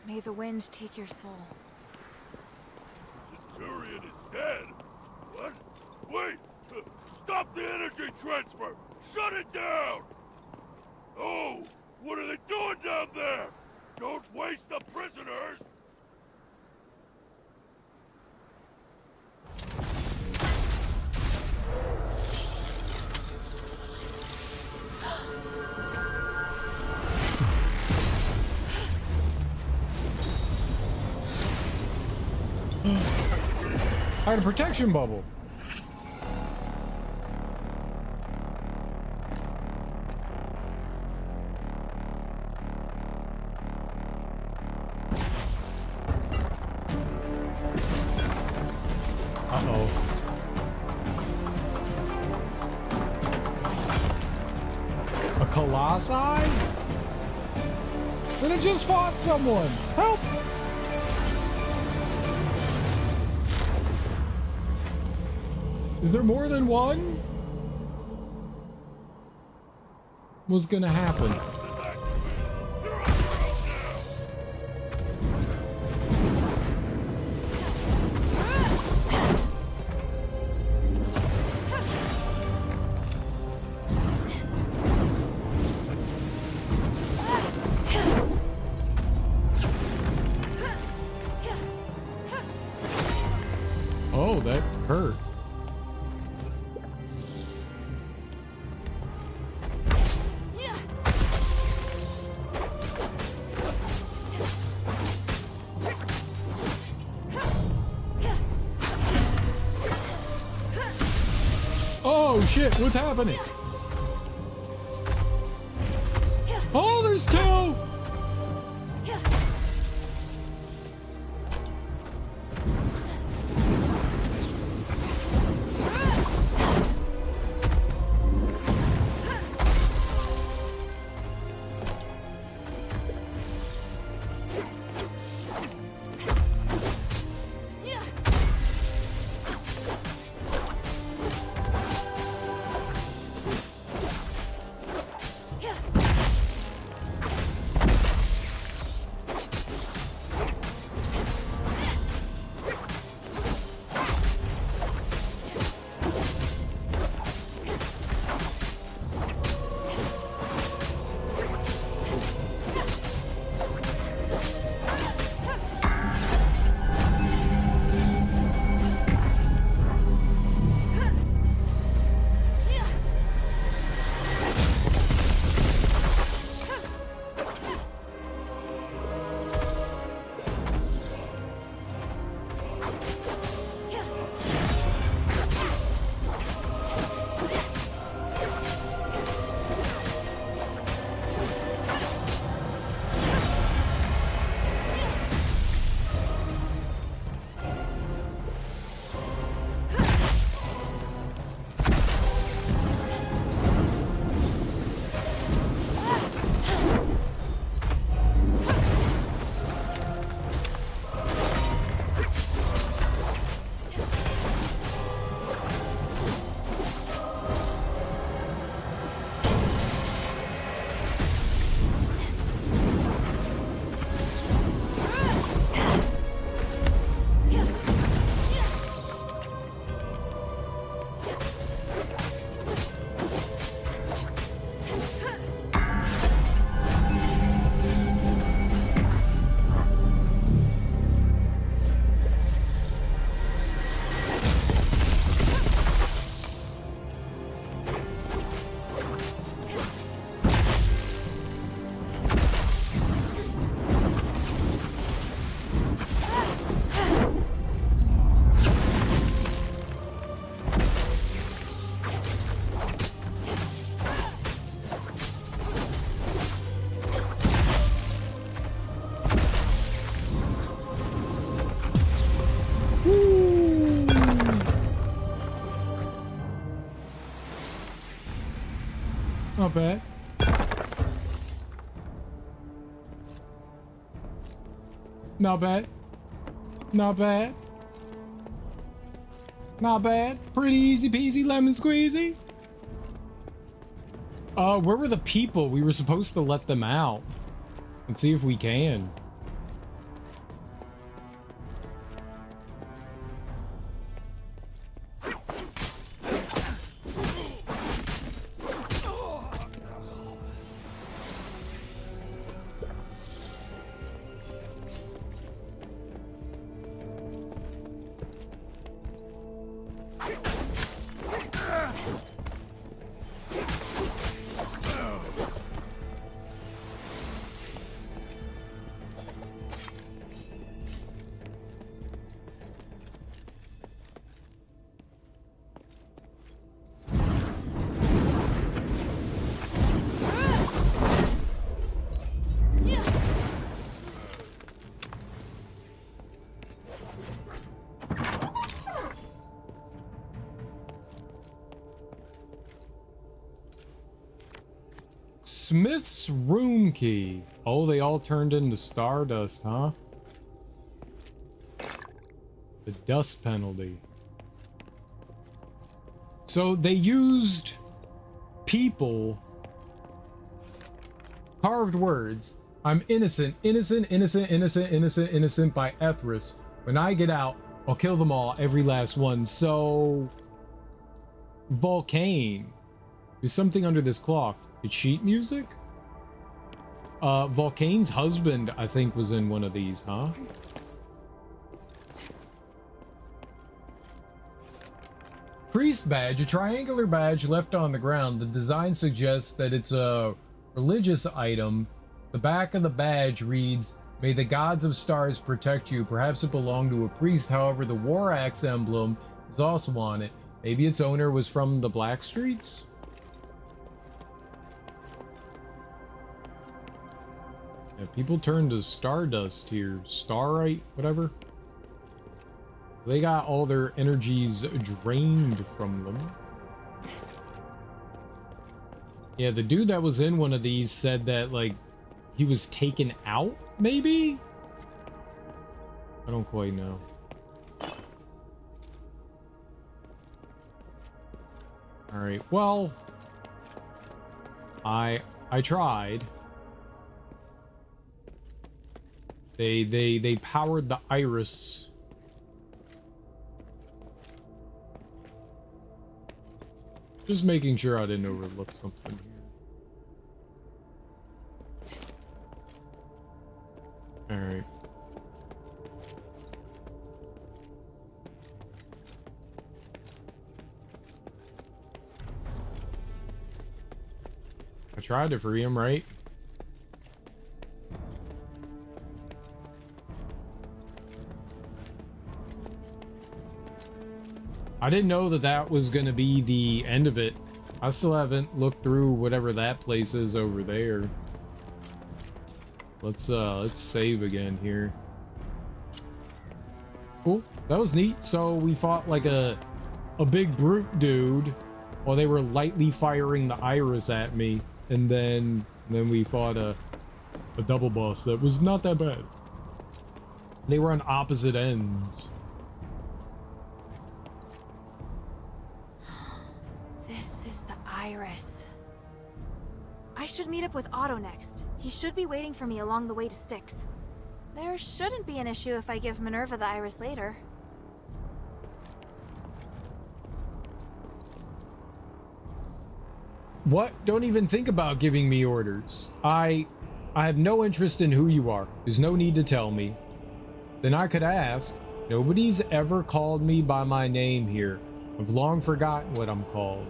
May the wind take your soul. Centurion is dead! What? Wait! Stop the energy transfer! Shut it down! Oh! What are they doing down there? Don't waste the prisoners! I had a protection bubble. Uh-oh. A colossi? Then I just fought someone. Help! Is there more than one? What's gonna happen? Oh, that hurt. Oh shit, what's happening? Oh, there's two! Not bad. Not bad. Not bad. Not bad. Pretty easy peasy lemon squeezy. Where were the people? We were supposed to let them out and see if we can. Smith's room key. Oh, they all turned into stardust, huh? The dust penalty. So they used people, carved words. I'm innocent, innocent, innocent, innocent, innocent, innocent by Ethris. When I get out, I'll kill them all, every last one. So, Volcane. There's something under this cloth. It's sheet music? Volcane's husband, I think, was in one of these, huh? Priest badge, a triangular badge left on the ground. The design suggests that it's a religious item. The back of the badge reads, "May the gods of stars protect you." Perhaps it belonged to a priest. However, the war axe emblem is also on it. Maybe its owner was from the Black Streets? Yeah, people turn to stardust here. Starite, whatever. So they got all their energies drained from them. Yeah, the dude that was in one of these said that, like, he was taken out, maybe? I don't quite know. Alright, well, I tried. They powered the iris. Just making sure I didn't overlook something here. Alright. I tried to free him, right? I didn't know that that was going to be the end of it. I still haven't looked through whatever that place is over there. Let's save again here. Cool. That was neat. So we fought like a big brute dude while they were lightly firing the iris at me, and then we fought a double boss that was not that bad. They were on opposite ends. Iris. I should meet up with Otto next. He should be waiting for me along the way to Styx. There shouldn't be an issue if I give Minerva the iris later. What? Don't even think about giving me orders. I have no interest in who you are. There's no need to tell me. Then I could ask. Nobody's ever called me by my name here. I've long forgotten what I'm called.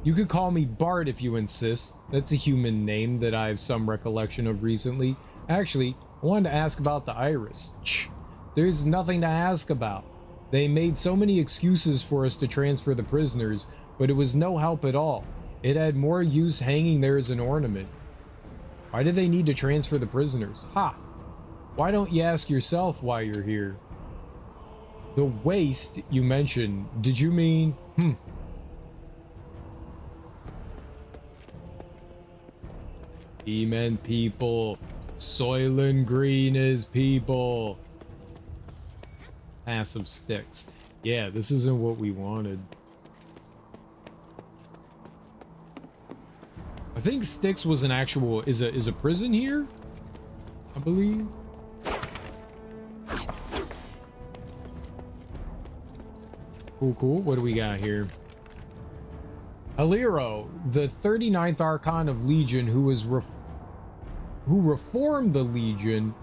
You could call me Bart if you insist. That's a human name that I have some recollection of recently. Actually, I wanted to ask about the iris. There's nothing to ask about. They made so many excuses for us to transfer the prisoners, but it was no help at all. It had more use hanging there as an ornament. Why did they need to transfer the prisoners? Ha! Why don't you ask yourself why you're here? The waste you mentioned, did you mean? He meant people. Soylent Green is people. Passive sticks. Yeah, this isn't what we wanted. I think Styx was an actual is a prison here, I believe. Cool. What do we got here? Aliro, the 39th Archon of Legion, who reformed the Legion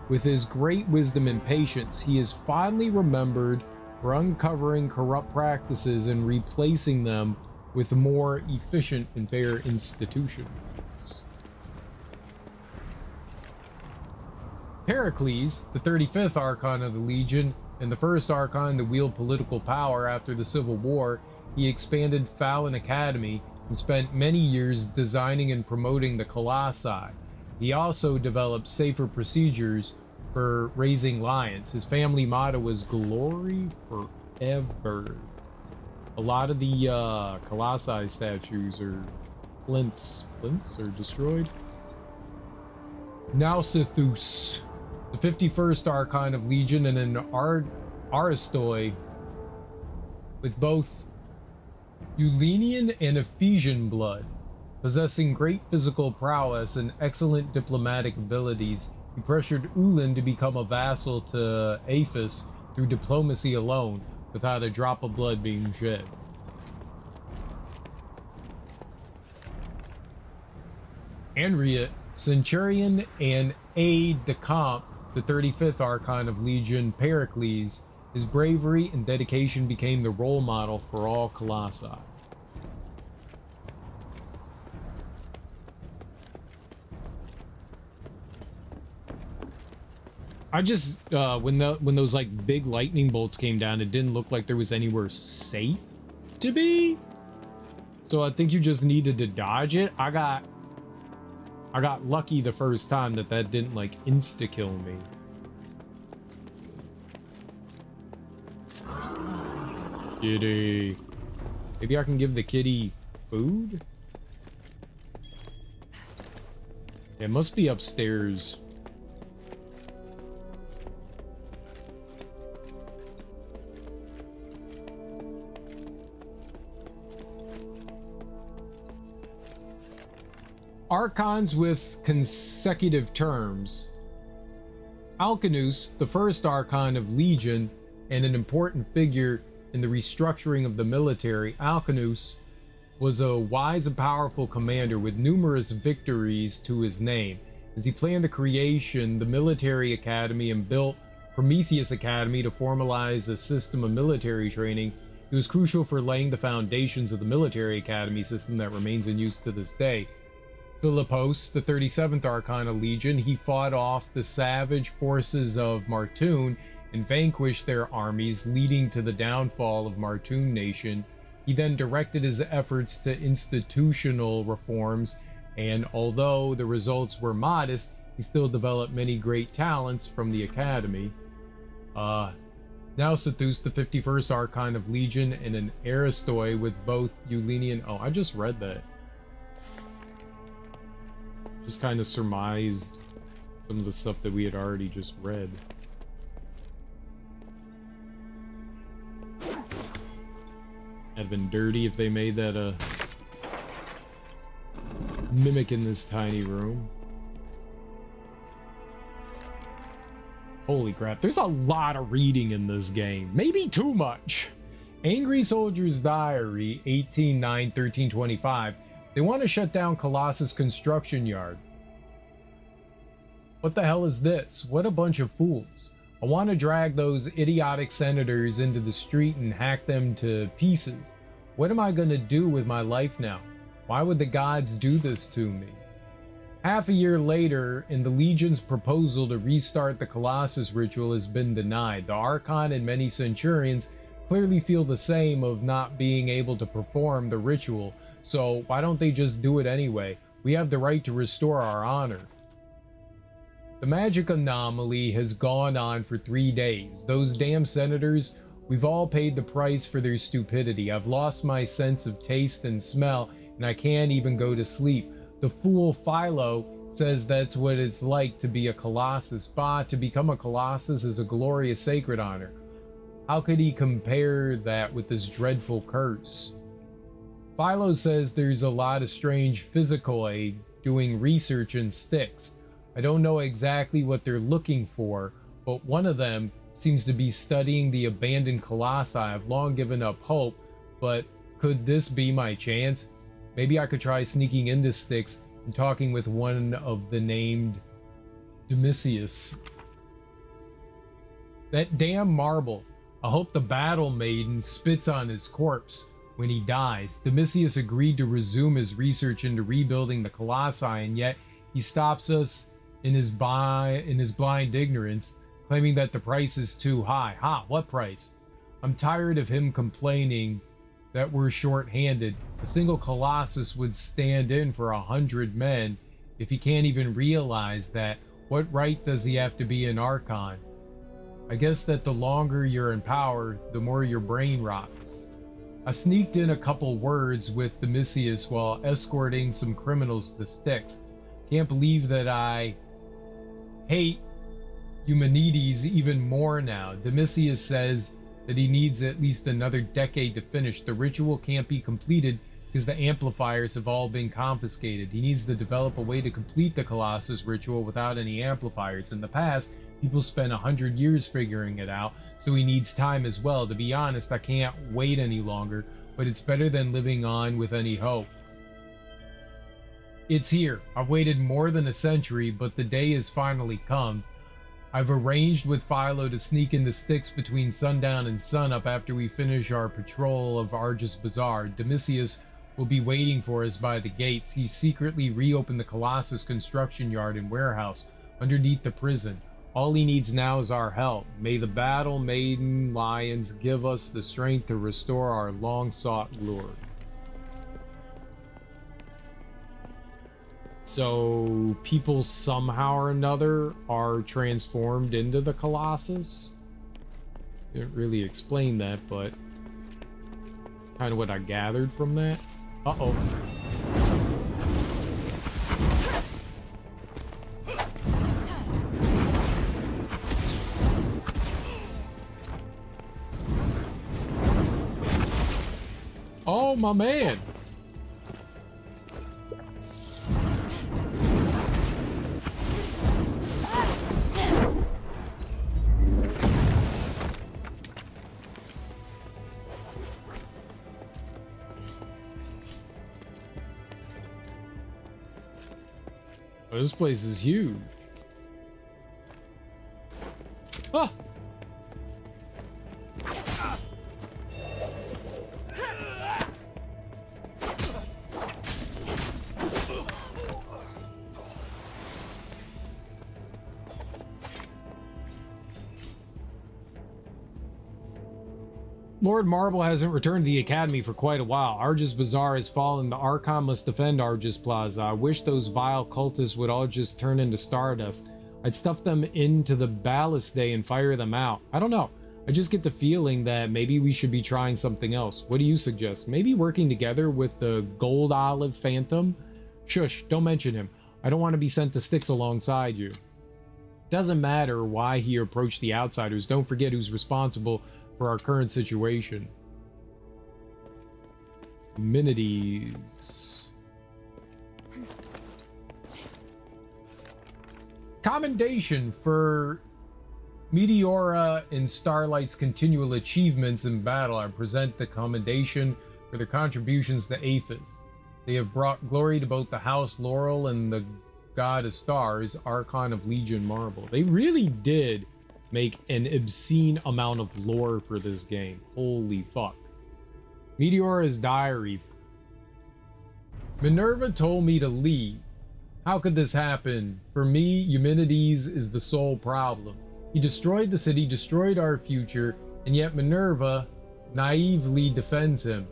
with his great wisdom and patience. He is fondly remembered for uncovering corrupt practices and replacing them with more efficient and fair institutions. Pericles, the 35th Archon of the Legion, and the first Archon to wield political power after the Civil War, he expanded Fallon Academy and spent many years designing and promoting the Colossi. He also developed safer procedures for raising lions. His family motto was "Glory Forever." A lot of the Colossi statues are plinths. Plinths are destroyed. Nausithus, the 51st Archon of Legion, and an Aristoi with both Eulenian and Ephesian blood. Possessing great physical prowess and excellent diplomatic abilities, he pressured Ulin to become a vassal to Aphis through diplomacy alone, without a drop of blood being shed. Andrea, Centurion and aide-de-camp, the 35th Archon of Legion, Pericles, his bravery and dedication became the role model for all Colossi. I just, when those like big lightning bolts came down, it didn't look like there was anywhere safe to be. So I think you just needed to dodge it. I got lucky the first time that didn't like insta-kill me. Kitty. Maybe I can give the kitty food? It must be upstairs. Archons with consecutive terms. Alcinous, the first Archon of Legion and an important figure in the restructuring of the military, Alcinous was a wise and powerful commander with numerous victories to his name. As he planned the creation, the military academy, and built Prometheus Academy to formalize a system of military training, he was crucial for laying the foundations of the military academy system that remains in use to this day. Philippos, the 37th Archon of Legion, he fought off the savage forces of Martoon and vanquished their armies, leading to the downfall of Martoon Nation. He then directed his efforts to institutional reforms, and although the results were modest, he still developed many great talents from the Academy. Nausithus, the 51st Archon of Legion, and an Aristoi with both Eulenian... Oh, I just read that. Just kind of surmised some of the stuff that we had already just read. Had been dirty if they made that mimic in this tiny room. Holy crap, there's a lot of reading in this game. Maybe too much. Angry Soldier's Diary, 18/9/1325. They want to shut down Colossus construction yard. What the hell is this? What a bunch of fools. I want to drag those idiotic senators into the street and hack them to pieces. What am I going to do with my life now? Why would the gods do this to me? Half a year later, and the Legion's proposal to restart the Colossus ritual has been denied. The Archon and many Centurions clearly feel the same of not being able to perform the ritual, so why don't they just do it anyway? We have the right to restore our honor. The magic anomaly has gone on for 3 days. Those damn senators, we've all paid the price for their stupidity. I've lost my sense of taste and smell, and I can't even go to sleep. The fool Philo says that's what it's like to be a Colossus. Bah, to become a Colossus is a glorious sacred honor. How could he compare that with this dreadful curse? Philo says there's a lot of strange physicoi doing research in Styx. I don't know exactly what they're looking for, but one of them seems to be studying the abandoned Colossi. I've long given up hope, but could this be my chance? Maybe I could try sneaking into Styx and talking with one of the named Domitius. That damn marble. I hope the battle maiden spits on his corpse when he dies. Domitius agreed to resume his research into rebuilding the Colossi, and yet he stops us in his blind ignorance, claiming that the price is too high. Ha, what price? I'm tired of him complaining that we're short-handed. A single Colossus would stand in for 100 men. If he can't even realize that, what right does he have to be an Archon? I guess that the longer you're in power, the more your brain rots. I sneaked in a couple words with Domitius while escorting some criminals to the Styx. Can't believe that I hate Eumenides even more now. Domitius says that he needs at least another decade to finish. The ritual can't be completed because the amplifiers have all been confiscated. He needs to develop a way to complete the Colossus ritual without any amplifiers. In the past, people spent 100 years figuring it out, so he needs time as well. To be honest, I can't wait any longer, but it's better than living on with any hope. It's here. I've waited more than a century, but the day has finally come. I've arranged with Philo to sneak into Styx between sundown and sunup after we finish our patrol of Argus Bazaar. Domitius will be waiting for us by the gates. He secretly reopened the Colossus construction yard and warehouse underneath the prison. All he needs now is our help. May the battle maiden lions give us the strength to restore our long-sought lord. So people somehow or another are transformed into the Colossus. Didn't really explain that, but it's kind of what I gathered from that. Uh-oh. Oh, my man. Oh, this place is huge. Ah! Lord Marble hasn't returned to the Academy for quite a while. Argus Bazaar has fallen. The Archon must defend Argus Plaza. I wish those vile cultists would all just turn into stardust. I'd stuff them into the ballast day and fire them out. I don't know. I just get the feeling that maybe we should be trying something else. What do you suggest? Maybe working together with the Gold Olive Phantom? Shush, don't mention him. I don't want to be sent to Styx alongside you. Doesn't matter why he approached the outsiders. Don't forget who's responsible for our current situation. Amenities. Commendation for Meteora and Starlight's continual achievements in battle. I present the commendation for their contributions to Aphis. They have brought glory to both the House Laurel and the God of Stars, Archon of Legion Marble. They really did make an obscene amount of lore for this game. Holy fuck. Meteora's diary. Minerva told me to leave. How could this happen? For me, Eumenides is the sole problem. He destroyed the city, destroyed our future, and yet Minerva naively defends him.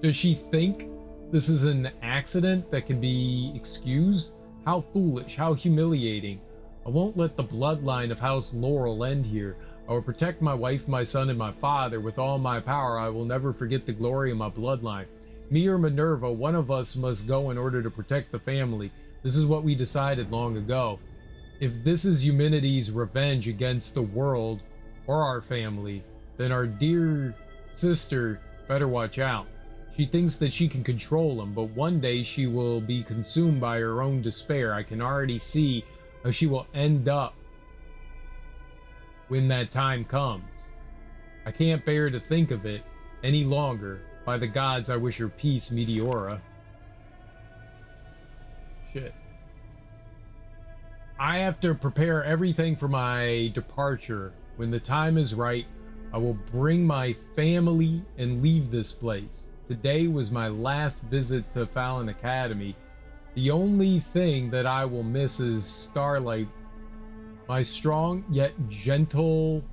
Does she think this is an accident that can be excused? How foolish, how humiliating. I won't let the bloodline of House Laurel end here. I will protect my wife, my son, and my father. With all my power, I will never forget the glory of my bloodline. Me or Minerva, one of us must go in order to protect the family. This is what we decided long ago. If this is Eumenides' revenge against the world or our family, then our dear sister better watch out. She thinks that she can control him, but one day she will be consumed by her own despair. I can already see how she will end up when that time comes. I can't bear to think of it any longer. By the gods, I wish her peace, Meteora. Shit. I have to prepare everything for my departure. When the time is right, I will bring my family and leave this place. Today was my last visit to Fallon Academy. The only thing that I will miss is Starlight. My strong yet gentle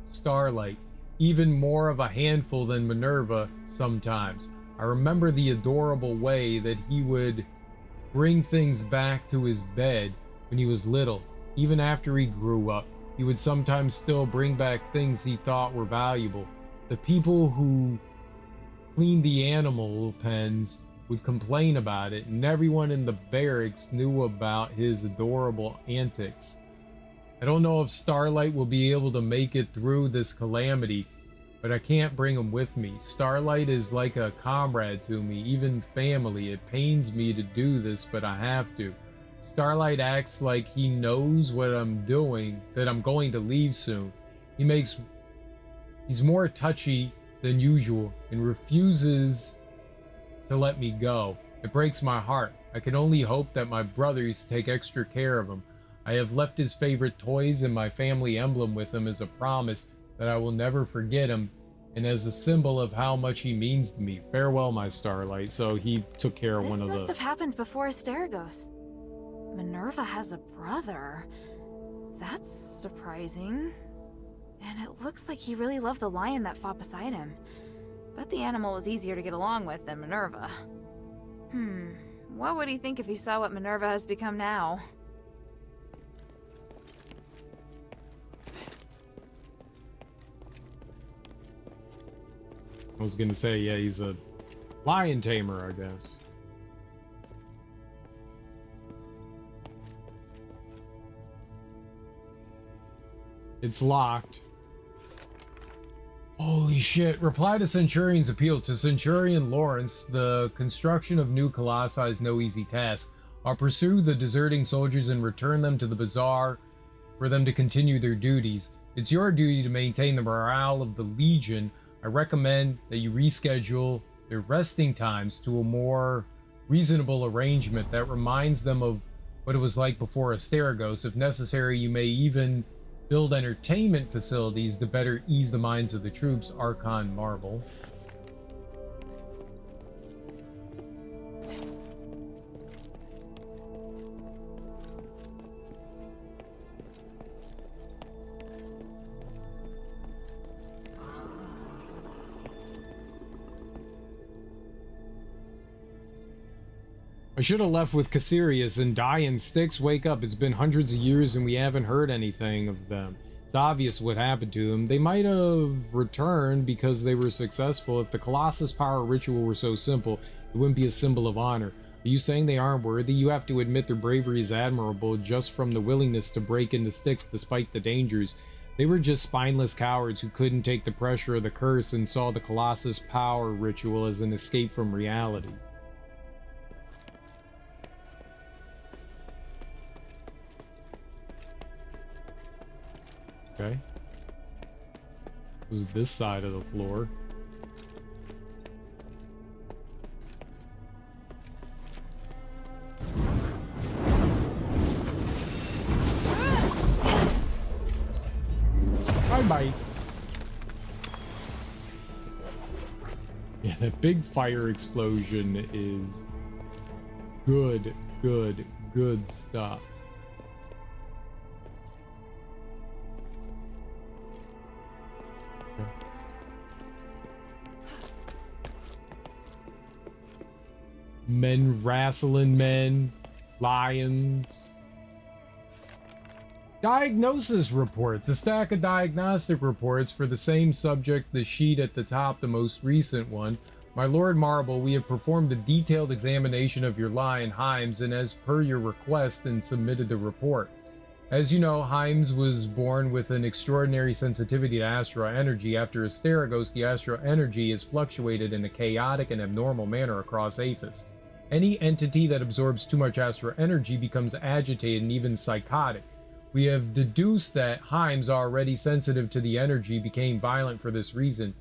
Starlight. Even more of a handful than Minerva sometimes. I remember the adorable way that he would bring things back to his bed when he was little. Even after he grew up, he would sometimes still bring back things he thought were valuable. The people who cleaned the animal pens would complain about it, and everyone in the barracks knew about his adorable antics. I don't know if Starlight will be able to make it through this calamity, but I can't bring him with me. Starlight is like a comrade to me, even family. It pains me to do this, but I have to. Starlight acts like he knows what I'm doing, that I'm going to leave soon. He's more touchy than usual and refuses to let me go. It breaks my heart. I can only hope that my brothers take extra care of him. I have left his favorite toys and my family emblem with him as a promise that I will never forget him and as a symbol of how much he means to me. Farewell, my Starlight. So he took care of one of the... This must have happened before Asterigos. Minerva has a brother. That's surprising. And it looks like he really loved the lion that fought beside him. Bet the animal was easier to get along with than Minerva. What would he think if he saw what Minerva has become now? I was gonna say, yeah, he's a lion tamer, I guess. It's locked. Holy shit. Reply to Centurion's appeal. To Centurion Lawrence, the construction of new colossi is no easy task. I'll pursue the deserting soldiers and return them to the bazaar for them to continue their duties. It's your duty to maintain the morale of the Legion. I recommend that you reschedule their resting times to a more reasonable arrangement that reminds them of what it was like before Asterigos. If necessary, you may even build entertainment facilities to better ease the minds of the troops. Archon Marvel. I should have left with Cassirius and Diane. Styx, wake up. It's been hundreds of years and we haven't heard anything of them. It's obvious what happened to them. They might have returned because they were successful. If the Colossus power ritual were so simple, it wouldn't be a symbol of honor. Are you saying they aren't worthy? You have to admit their bravery is admirable just from the willingness to break into Styx despite the dangers. They were just spineless cowards who couldn't take the pressure of the curse and saw the Colossus power ritual as an escape from reality. Okay. This is this side of the floor. Bye-bye. Yeah, that big fire explosion is good stuff. Men wrestling men, lions. Diagnosis reports. A stack of diagnostic reports for the same subject, the sheet at the top, the most recent one. My Lord Marble, we have performed a detailed examination of your lion, Himes, and as per your request and submitted the report. As you know, Himes was born with an extraordinary sensitivity to astral energy. After Asterigos, the astral energy is fluctuated in a chaotic and abnormal manner across Aphis. Any entity that absorbs too much astral energy becomes agitated and even psychotic. We have deduced that Himes, already sensitive to the energy, became violent for this reason.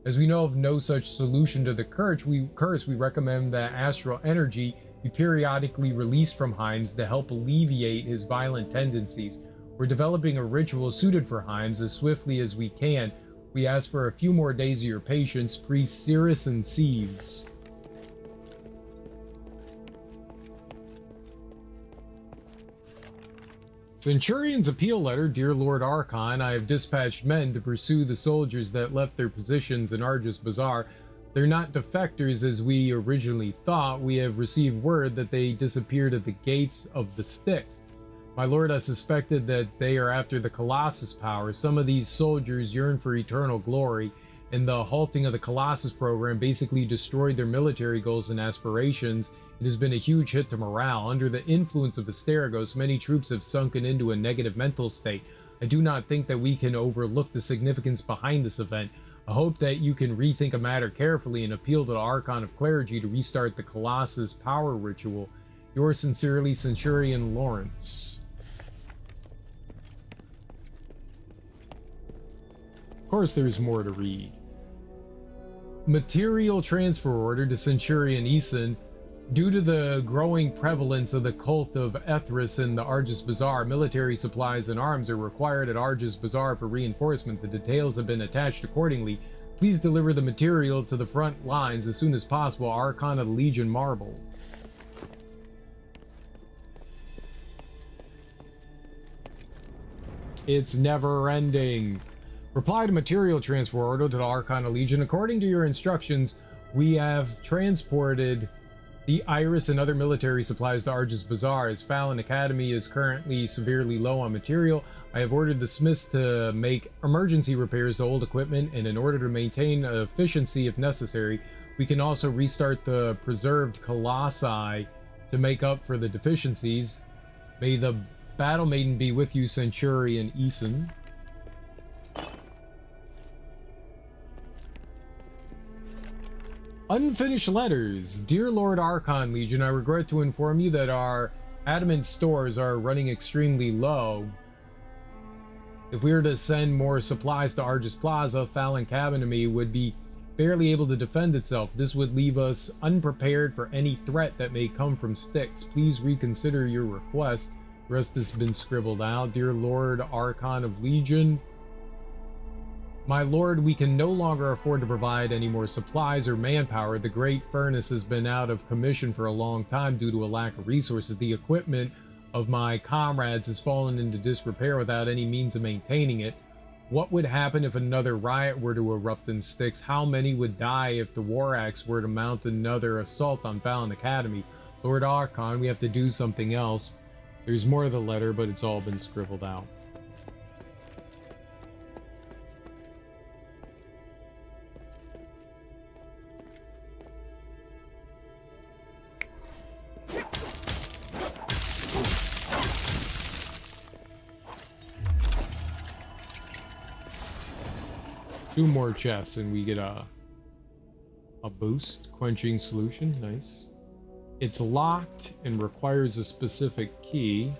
As we know of no such solution to the curse, we recommend that astral energy be periodically released from Himes to help alleviate his violent tendencies. We're developing a ritual suited for Himes as swiftly as we can. We ask for a few more days of your patience. Priests Cirrus and Sieves. Centurion's appeal letter. Dear Lord Archon, I have dispatched men to pursue the soldiers that left their positions in Argus Bazaar. They're not defectors as we originally thought. We have received word that they disappeared at the gates of the Styx. My lord, I suspected that they are after the Colossus power. Some of these soldiers yearn for eternal glory, and the halting of the Colossus program basically destroyed their military goals and aspirations. It has been a huge hit to morale. Under the influence of Asterigos, many troops have sunken into a negative mental state. I do not think that we can overlook the significance behind this event. I hope that you can rethink a matter carefully and appeal to the Archon of Clergy to restart the Colossus power ritual. Yours sincerely, Centurion Lawrence. Of course, there's more to read. Material transfer order to Centurion Eason. Due to the growing prevalence of the cult of Ethris in the Argus Bazaar, military supplies and arms are required at Argus Bazaar for reinforcement. The details have been attached accordingly. Please deliver the material to the front lines as soon as possible. Archon of the Legion Marble. It's never ending. Reply to material transfer order to the Archon of Legion. According to your instructions, we have transported the Iris and other military supplies to Argus Bazaar. As Fallon Academy is currently severely low on material, I have ordered the smiths to make emergency repairs to old equipment, and in order to maintain efficiency if necessary, we can also restart the preserved Colossi to make up for the deficiencies. May the Battle Maiden be with you, Centurion Eason. Unfinished letters. Dear Lord Archon Legion, I regret to inform you that our adamant stores are running extremely low. If we were to send more supplies to Argus Plaza, Fallon Academy would be barely able to defend itself. This would leave us unprepared for any threat that may come from Styx. Please reconsider your request. The rest has been scribbled out. Dear Lord Archon of Legion, my lord, we can no longer afford to provide any more supplies or manpower. The Great Furnace has been out of commission for a long time due to a lack of resources. The equipment of my comrades has fallen into disrepair without any means of maintaining it. What would happen if another riot were to erupt in Styx? How many would die if the War Axe were to mount another assault on Fallon Academy? Lord Archon, we have to do something else. There's more of the letter, but it's all been scribbled out. Two more chests and we get a boost. Quenching solution. Nice. It's locked and requires a specific key.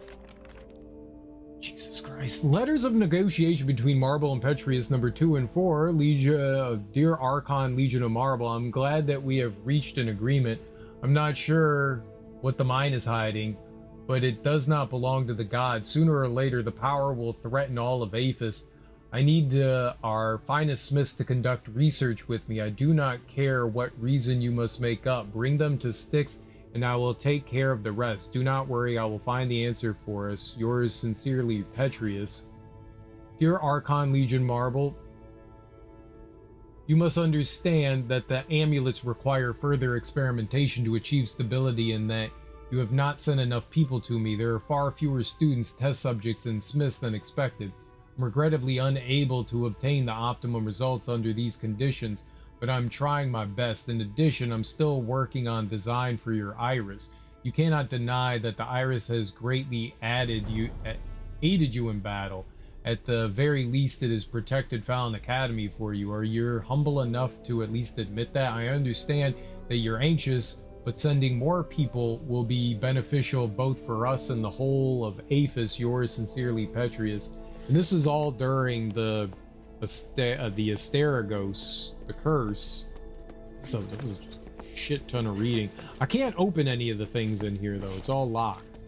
Jesus Christ. Letters of negotiation between Marble and Petrius number 2 and 4. Dear Archon Legion of Marble, I'm glad that we have reached an agreement. I'm not sure what the mine is hiding, but it does not belong to the gods. Sooner or later, the power will threaten all of Aphis. I need our finest smiths to conduct research with me. I do not care what reason you must make up. Bring them to Styx, and I will take care of the rest. Do not worry, I will find the answer for us. Yours sincerely, Petrius. Dear Archon Legion Marble, you must understand that the amulets require further experimentation to achieve stability, and that you have not sent enough people to me. There are far fewer students, test subjects, and smiths than expected. I'm regrettably unable to obtain the optimum results under these conditions, but I'm trying my best. In addition, I'm still working on design for your Iris. You cannot deny that the Iris has greatly aided you in battle. At the very least, it has protected Fallon Academy for you. Are you humble enough to at least admit that? I understand that you're anxious, but sending more people will be beneficial both for us and the whole of Aphis. Yours sincerely, Petrius. And this is all during the Asterigos, the curse. So this is just a shit ton of reading. I can't open any of the things in here though. It's all locked.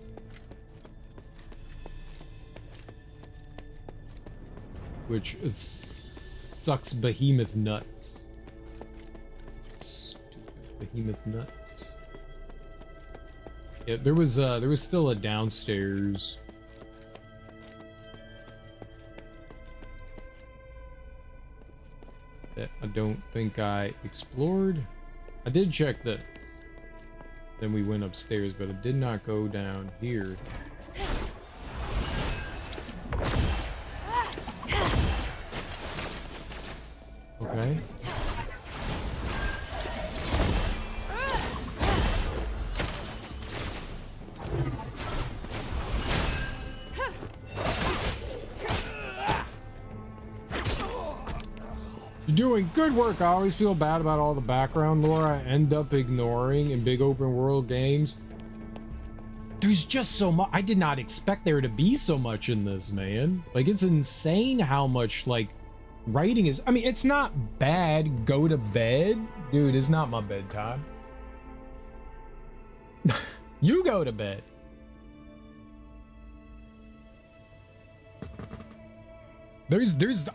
Which sucks behemoth nuts. Stupid behemoth nuts. Yeah, there was still a downstairs. That I don't think I explored. I did check this. Then we went upstairs, but I did not go down here. Okay. Okay. You're doing good work. I always feel bad about all the background lore I end up ignoring in big open world games. There's just so much. I did not expect there to be so much in this, man. Like, it's insane how much, like, writing is. I mean, it's not bad. Go to bed. Dude, it's not my bedtime. You go to bed.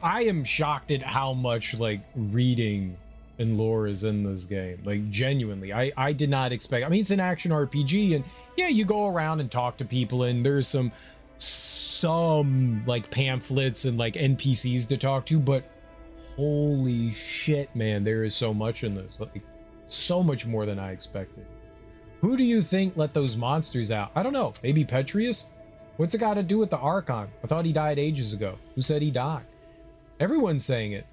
I am shocked at how much, like, reading and lore is in this game. Like, genuinely, I did not expect. I mean, it's an action RPG, and yeah, you go around and talk to people, and there's some like pamphlets and like NPCs to talk to, but holy shit, man, there is so much in this. Like, so much more than I expected. Who do you think let those monsters out? I don't know. Maybe Petrius? What's it got to do with the Archon? I thought he died ages ago. Who said he died? Everyone's saying it.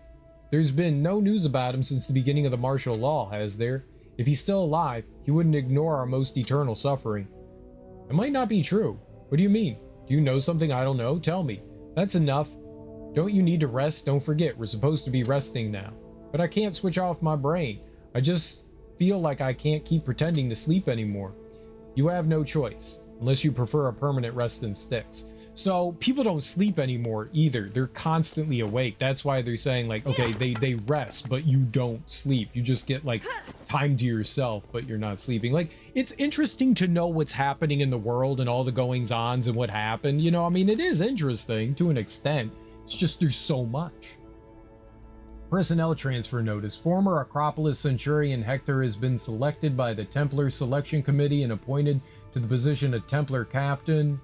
There's been no news about him since the beginning of the martial law, has there? If he's still alive, he wouldn't ignore our most eternal suffering. It might not be true. What do you mean? Do you know something I don't know? Tell me. That's enough. Don't you need to rest? Don't forget, we're supposed to be resting now. But I can't switch off my brain. I just feel like I can't keep pretending to sleep anymore. You have no choice. Unless you prefer a permanent rest in sticks. So people don't sleep anymore either. They're constantly awake. That's why they're saying, like, okay, they rest, but you don't sleep. You just get like time to yourself, but you're not sleeping. Like, it's interesting to know what's happening in the world and all the goings-ons and what happened. You know, I mean, it is interesting to an extent. It's just there's so much. Personnel transfer notice. Former Acropolis Centurion Hector has been selected by the Templar Selection Committee and appointed to the position of Templar Captain,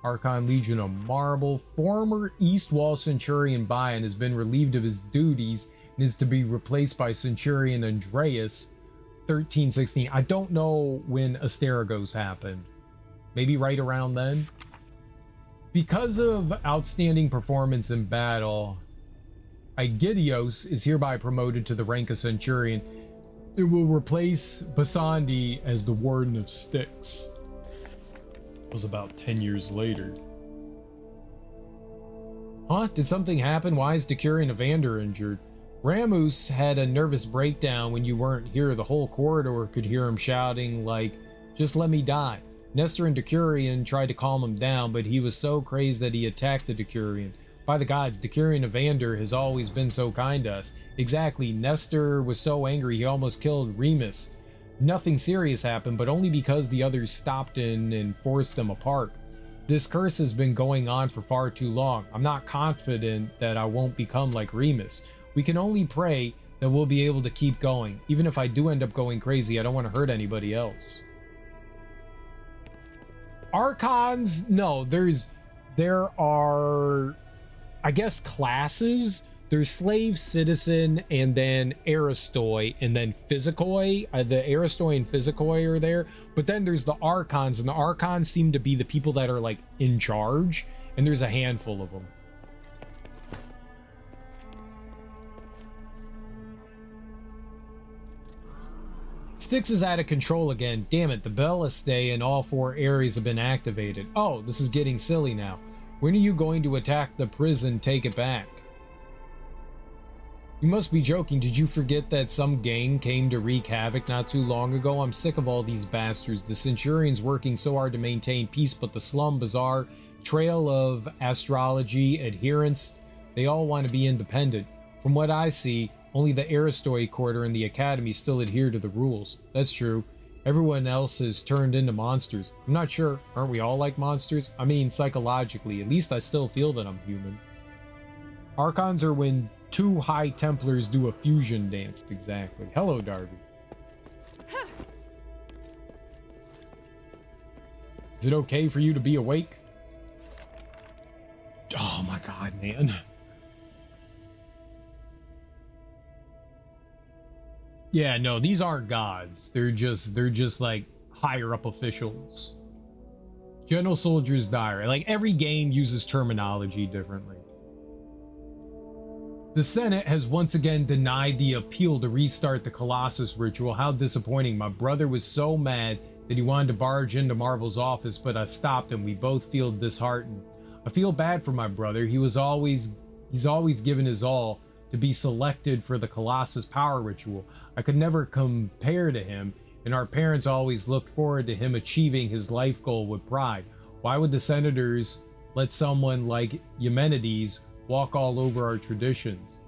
Archon Legion of Marble. Former East Wall Centurion Bion has been relieved of his duties and is to be replaced by Centurion Andreas, 1316. I don't know when Asterigos happened. Maybe right around then? Because of outstanding performance in battle, Aegidios is hereby promoted to the rank of Centurion. It will replace Basandi as the Warden of Styx. It was about 10 years later. Huh? Did something happen? Why is Decurion Evander injured? Ramus had a nervous breakdown when you weren't here. The whole corridor could hear him shouting, like, just let me die. Nestor and Decurion tried to calm him down, but he was so crazed that he attacked the Decurion. By the gods, Decurion Evander has always been so kind to us. Exactly, Nestor was so angry he almost killed Remus. Nothing serious happened, but only because the others stopped in and forced them apart. This curse has been going on for far too long. I'm not confident that I won't become like Remus. We can only pray that we'll be able to keep going. Even if I do end up going crazy, I don't want to hurt anybody else. Archons, no, there are, I guess, classes. There's slave, citizen, and then aristoi, and then physicoi. The aristoi and physicoi are there, but then there's the archons, and the archons seem to be the people that are like in charge, and there's a handful of them. Styx is out of control again. Damn it, the Ballistay in all 4 areas have been activated. Oh, this is getting silly now. When are you going to attack the prison? Take it back. You must be joking. Did you forget that some gang came to wreak havoc not too long ago? I'm sick of all these bastards. The Centurion's working so hard to maintain peace, but the slum, bazaar, trail of astrology, adherents, they all want to be independent. From what I see, only the Aristoi quarter and the Academy still adhere to the rules. That's true. Everyone else has turned into monsters. I'm not sure. Aren't we all like monsters? I mean, psychologically. At least I still feel that I'm human. Archons are when 2 High Templars do a fusion dance. Exactly. Hello, Darby. Is it okay for you to be awake? Oh my god, man. Yeah, no, these aren't gods. They're just like higher up officials. General Soldier's Diary. Like, every game uses terminology differently. The Senate has once again denied the appeal to restart the Colossus ritual. How disappointing. My brother was so mad that he wanted to barge into Marble's office, but I stopped him. We both feel disheartened. I feel bad for my brother. He's always given his all to be selected for the Colossus power ritual. I could never compare to him, and our parents always looked forward to him achieving his life goal with pride. Why would the senators let someone like Eumenides walk all over our traditions?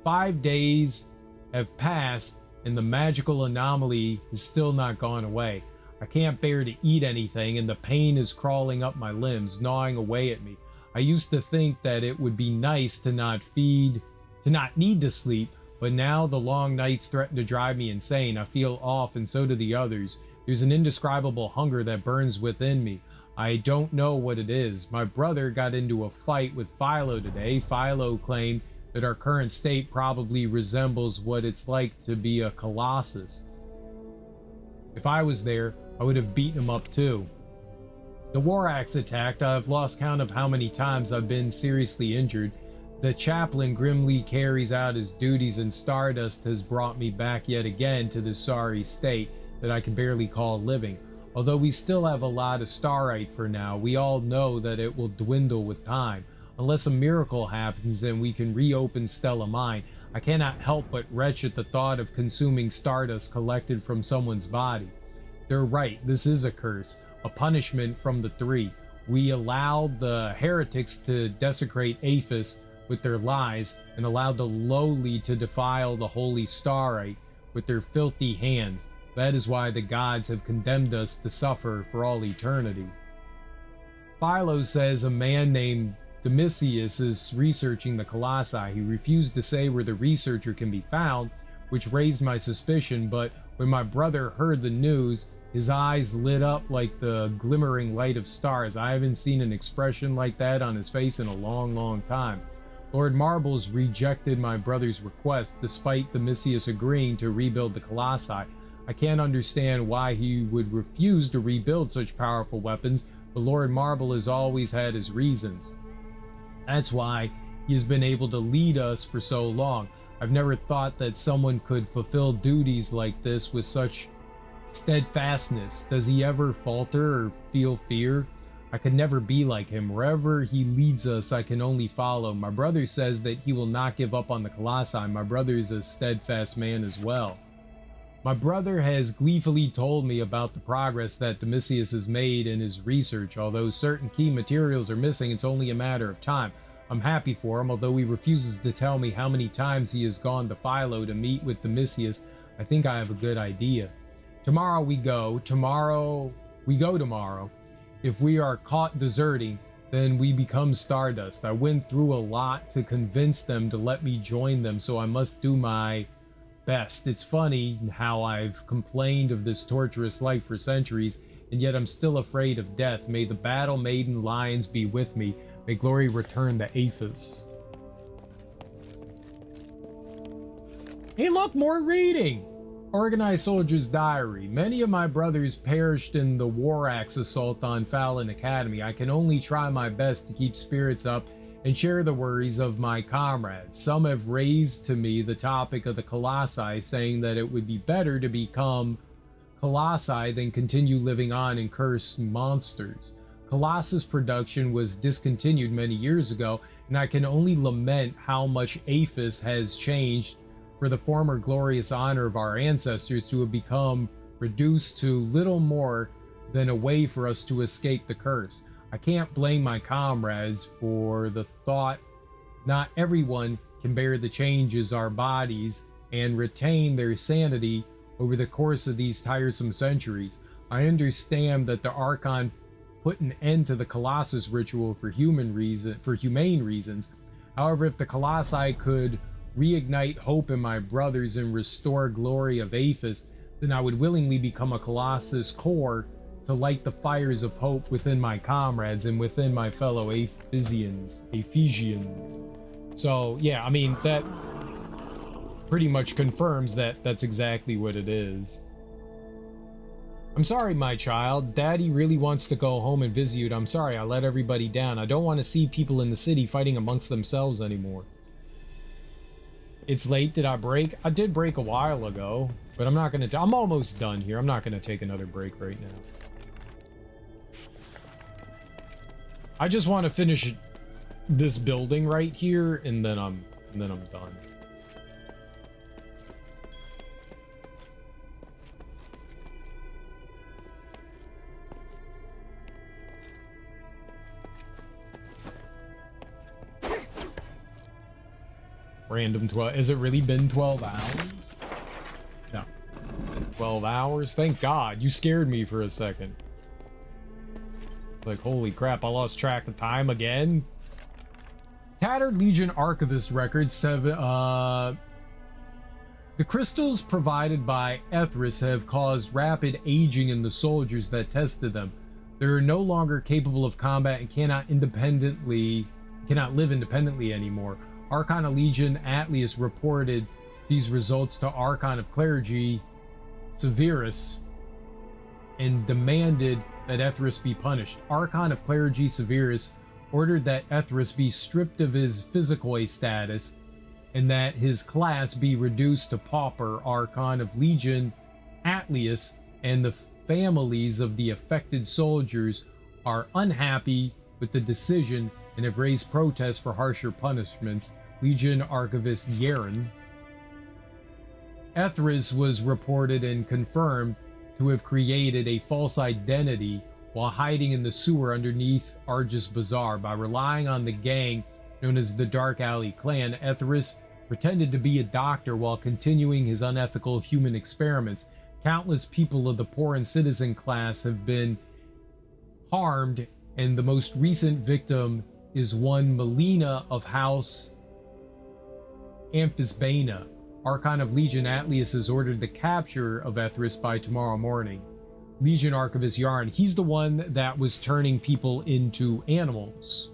5 days have passed and the magical anomaly is still not gone away. I can't bear to eat anything and the pain is crawling up my limbs, gnawing away at me. I used to think that it would be nice to not need to sleep, but now the long nights threaten to drive me insane. I feel off and so do the others. There's an indescribable hunger that burns within me. I don't know what it is. My brother got into a fight with Philo today. Philo claimed that our current state probably resembles what it's like to be a Colossus. If I was there, I would have beaten him up too. The war axe attacked. I've lost count of how many times I've been seriously injured. The chaplain grimly carries out his duties and Stardust has brought me back yet again to this sorry state that I can barely call living. Although we still have a lot of starite for now, we all know that it will dwindle with time. Unless a miracle happens and we can reopen Stella Mine, I cannot help but retch at the thought of consuming stardust collected from someone's body. They're right, this is a curse, a punishment from the three. We allowed the heretics to desecrate Aphis with their lies and allowed the lowly to defile the holy starite with their filthy hands. That is why the gods have condemned us to suffer for all eternity. Philo says a man named Domitius is researching the Colossi. He refused to say where the researcher can be found, which raised my suspicion, but when my brother heard the news, his eyes lit up like the glimmering light of stars. I haven't seen an expression like that on his face in a long, long time. Lord Marbles rejected my brother's request, despite Domitius agreeing to rebuild the Colossi. I can't understand why he would refuse to rebuild such powerful weapons, but Lord Marble has always had his reasons. That's why he has been able to lead us for so long. I've never thought that someone could fulfill duties like this with such steadfastness. Does he ever falter or feel fear? I could never be like him. Wherever he leads us, I can only follow. My brother says that he will not give up on the Colossi. My brother is a steadfast man as well. My brother has gleefully told me about the progress that Domitius has made in his research. Although certain key materials are missing, it's only a matter of time. I'm happy for him, although he refuses to tell me how many times he has gone to Philo to meet with Domitius. I think I have a good idea. Tomorrow we go. Tomorrow. If we are caught deserting, then we become Stardust. I went through a lot to convince them to let me join them, so I must do my best. It's funny how I've complained of this torturous life for centuries, and yet I'm still afraid of death. May the battle-maiden lions be with me. May glory return to Aphis. Hey look, more reading! Organized Soldier's Diary. Many of my brothers perished in the war axe assault on Fallon Academy. I can only try my best to keep spirits up and share the worries of my comrades. Some have raised to me the topic of the Colossi, saying that it would be better to become Colossi than continue living on and curse monsters. Colossus production was discontinued many years ago, and I can only lament how much Aphis has changed for the former glorious honor of our ancestors to have become reduced to little more than a way for us to escape the curse. I can't blame my comrades for the thought not everyone can bear the changes our bodies and retain their sanity over the course of these tiresome centuries. I understand that the Archon put an end to the Colossus ritual for humane reasons. However, if the Colossi could reignite hope in my brothers and restore glory of Aphis, then I would willingly become a Colossus core to light the fires of hope within my comrades and within my fellow Ephesians. So yeah, I mean, that pretty much confirms that that's exactly what it is. I'm sorry, my child. Daddy really wants to go home and visit you. I'm sorry I let everybody down. I don't want to see people in the city fighting amongst themselves anymore. It's late. Did I break? I did break a while ago, but I'm not gonna. I'm almost done here. I'm not gonna take another break right now. I just want to finish this building right here, and then I'm done. Random 12. Has it really been 12 hours? No. 12 hours? Thank God. You scared me for a second. It's like, holy crap, I lost track of time again. Tattered Legion Archivist records 7. The crystals provided by Ethris have caused rapid aging in the soldiers that tested them. They're no longer capable of combat and cannot live independently anymore. Archon of Legion Atlius reported these results to Archon of Clergy Severus and demanded that Ethris be punished. Archon of Clergy Severus ordered that Ethris be stripped of his physicoi status and that his class be reduced to pauper. Archon of Legion Atlius and the families of the affected soldiers are unhappy with the decision and have raised protests for harsher punishments. Legion Archivist Yaren. Ethris was reported and confirmed to have created a false identity while hiding in the sewer underneath Argus Bazaar. By relying on the gang known as the Dark Alley Clan, Ethris pretended to be a doctor while continuing his unethical human experiments. Countless people of the poor and citizen class have been harmed, and the most recent victim is one Melina of House Amphisbana. Archon of Legion Atlius has ordered the capture of Ethris by tomorrow morning. Legion Archivist Yarn, he's the one that was turning people into animals.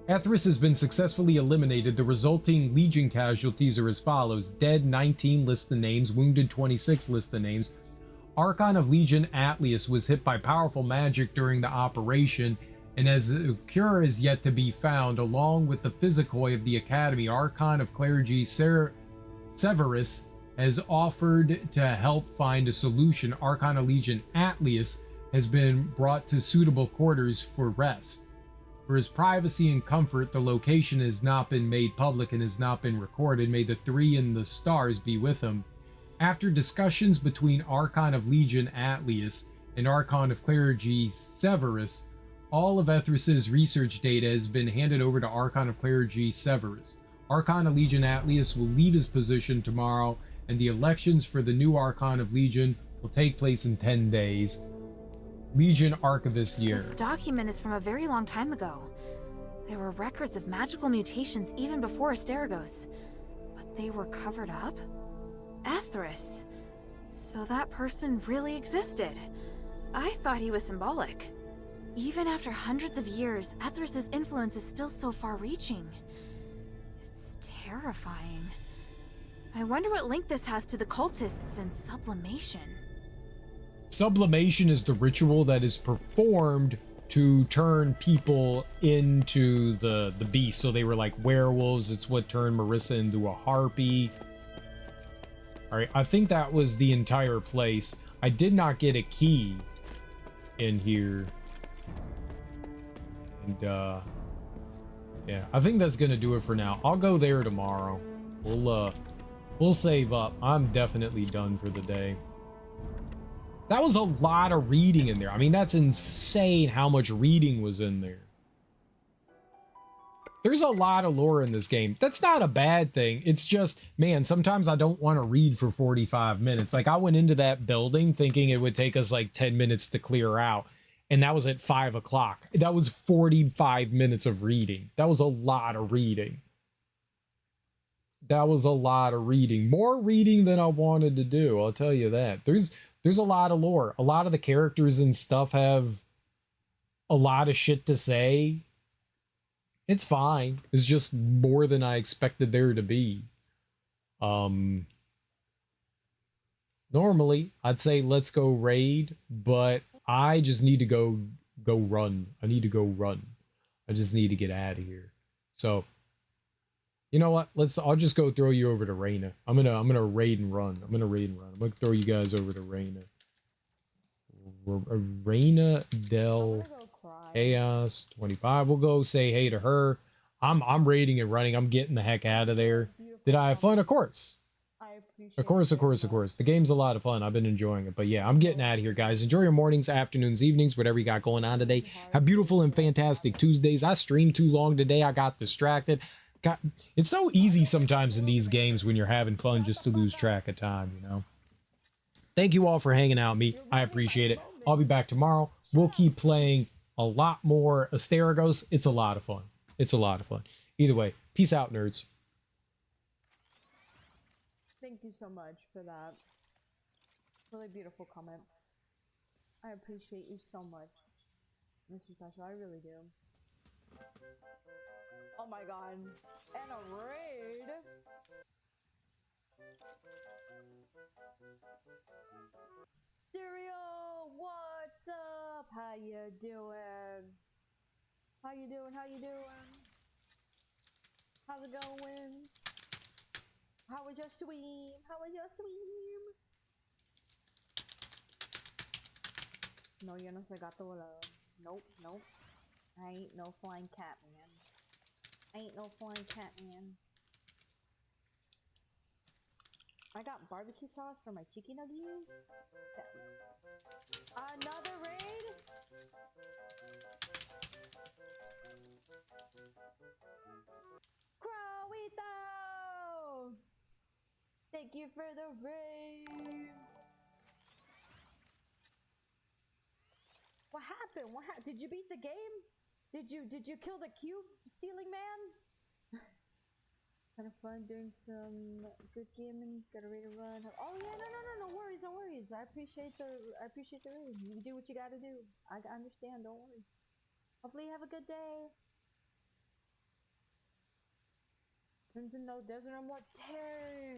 Ethris has been successfully eliminated. The resulting Legion casualties are as follows. Dead 19 list the names, wounded 26 list the names. Archon of Legion Atlius was hit by powerful magic during the operation, and as a cure is yet to be found, along with the physicoi of the Academy, Archon of Clergy Severus has offered to help find a solution. Archon of Legion Atlius has been brought to suitable quarters for rest. For his privacy and comfort, the location has not been made public and has not been recorded. May the three in the stars be with him. After discussions between Archon of Legion Atlius and Archon of Clergy Severus, all of Ethris's research data has been handed over to Archon of Clergy Severus. Archon of Legion Atlius will leave his position tomorrow, and the elections for the new Archon of Legion will take place in 10 days. Legion Archivist Year. This document is from a very long time ago. There were records of magical mutations even before Asterigos, but they were covered up? Ethris. So that person really existed. I thought he was symbolic. Even after hundreds of years, Ethris's influence is still so far-reaching. It's terrifying. I wonder what link this has to the cultists and sublimation. Sublimation is the ritual that is performed to turn people into the beast. So they were like werewolves. It's what turned Marissa into a harpy. All right, I think that was the entire place. I did not get a key in here. And yeah, I think that's gonna do it for now. I'll go there tomorrow. We'll save up. I'm definitely done for the day. That was a lot of reading in there. I mean, that's insane how much reading was in there. There's a lot of lore in this game. That's not a bad thing. It's just, man, sometimes I don't want to read for 45 minutes. Like, I went into that building thinking it would take us like 10 minutes to clear out. And that was at 5 o'clock. That was 45 minutes of reading. That was a lot of reading. That was a lot of reading. More reading than I wanted to do, I'll tell you that. There's a lot of lore. A lot of the characters and stuff have a lot of shit to say. It's fine. It's just more than I expected there to be. Normally, I'd say let's go raid, but I just need to go run. I need to go run. I just need to get out of here. So, You know what? I'll just go throw you over to Reyna. I'm gonna raid and run. I'm gonna throw you guys over to Reyna. Reyna Del Chaos 25. We'll go say hey to her. I'm raiding and running. I'm getting the heck out of there. Did I have fun? Of course. Of course. The game's a lot of fun. I've been enjoying it. But yeah, I'm getting out of here, guys. Enjoy your mornings, afternoons, evenings, whatever you got going on today. Have beautiful and fantastic Tuesdays. I streamed too long today. I got distracted. It's so easy sometimes in these games when you're having fun just to lose track of time, you know? Thank you all for hanging out with me. I appreciate it. I'll be back tomorrow. We'll keep playing a lot more Asterigos. It's a lot of fun. Either way, peace out, nerds. Thank you so much for that. Really beautiful comment. I appreciate you so much, Mr. Tasha. I really do. Oh my god. And a raid! Stereo, what's up? How you doing? How's it going? How was your stream? No, yo no soy gato volador. Nope. I ain't no flying cat man. I got barbecue sauce for my chicken nuggets. Another raid? Crowito! Thank you for the raid. What happened? Did you beat the game? Did you kill the cube stealing man? Kind of fun doing some good gaming. Got a ready to run. Oh yeah, no worries. I appreciate the raid. You do what you gotta do. I understand. Don't worry. Hopefully you have a good day. There's no more. Dang.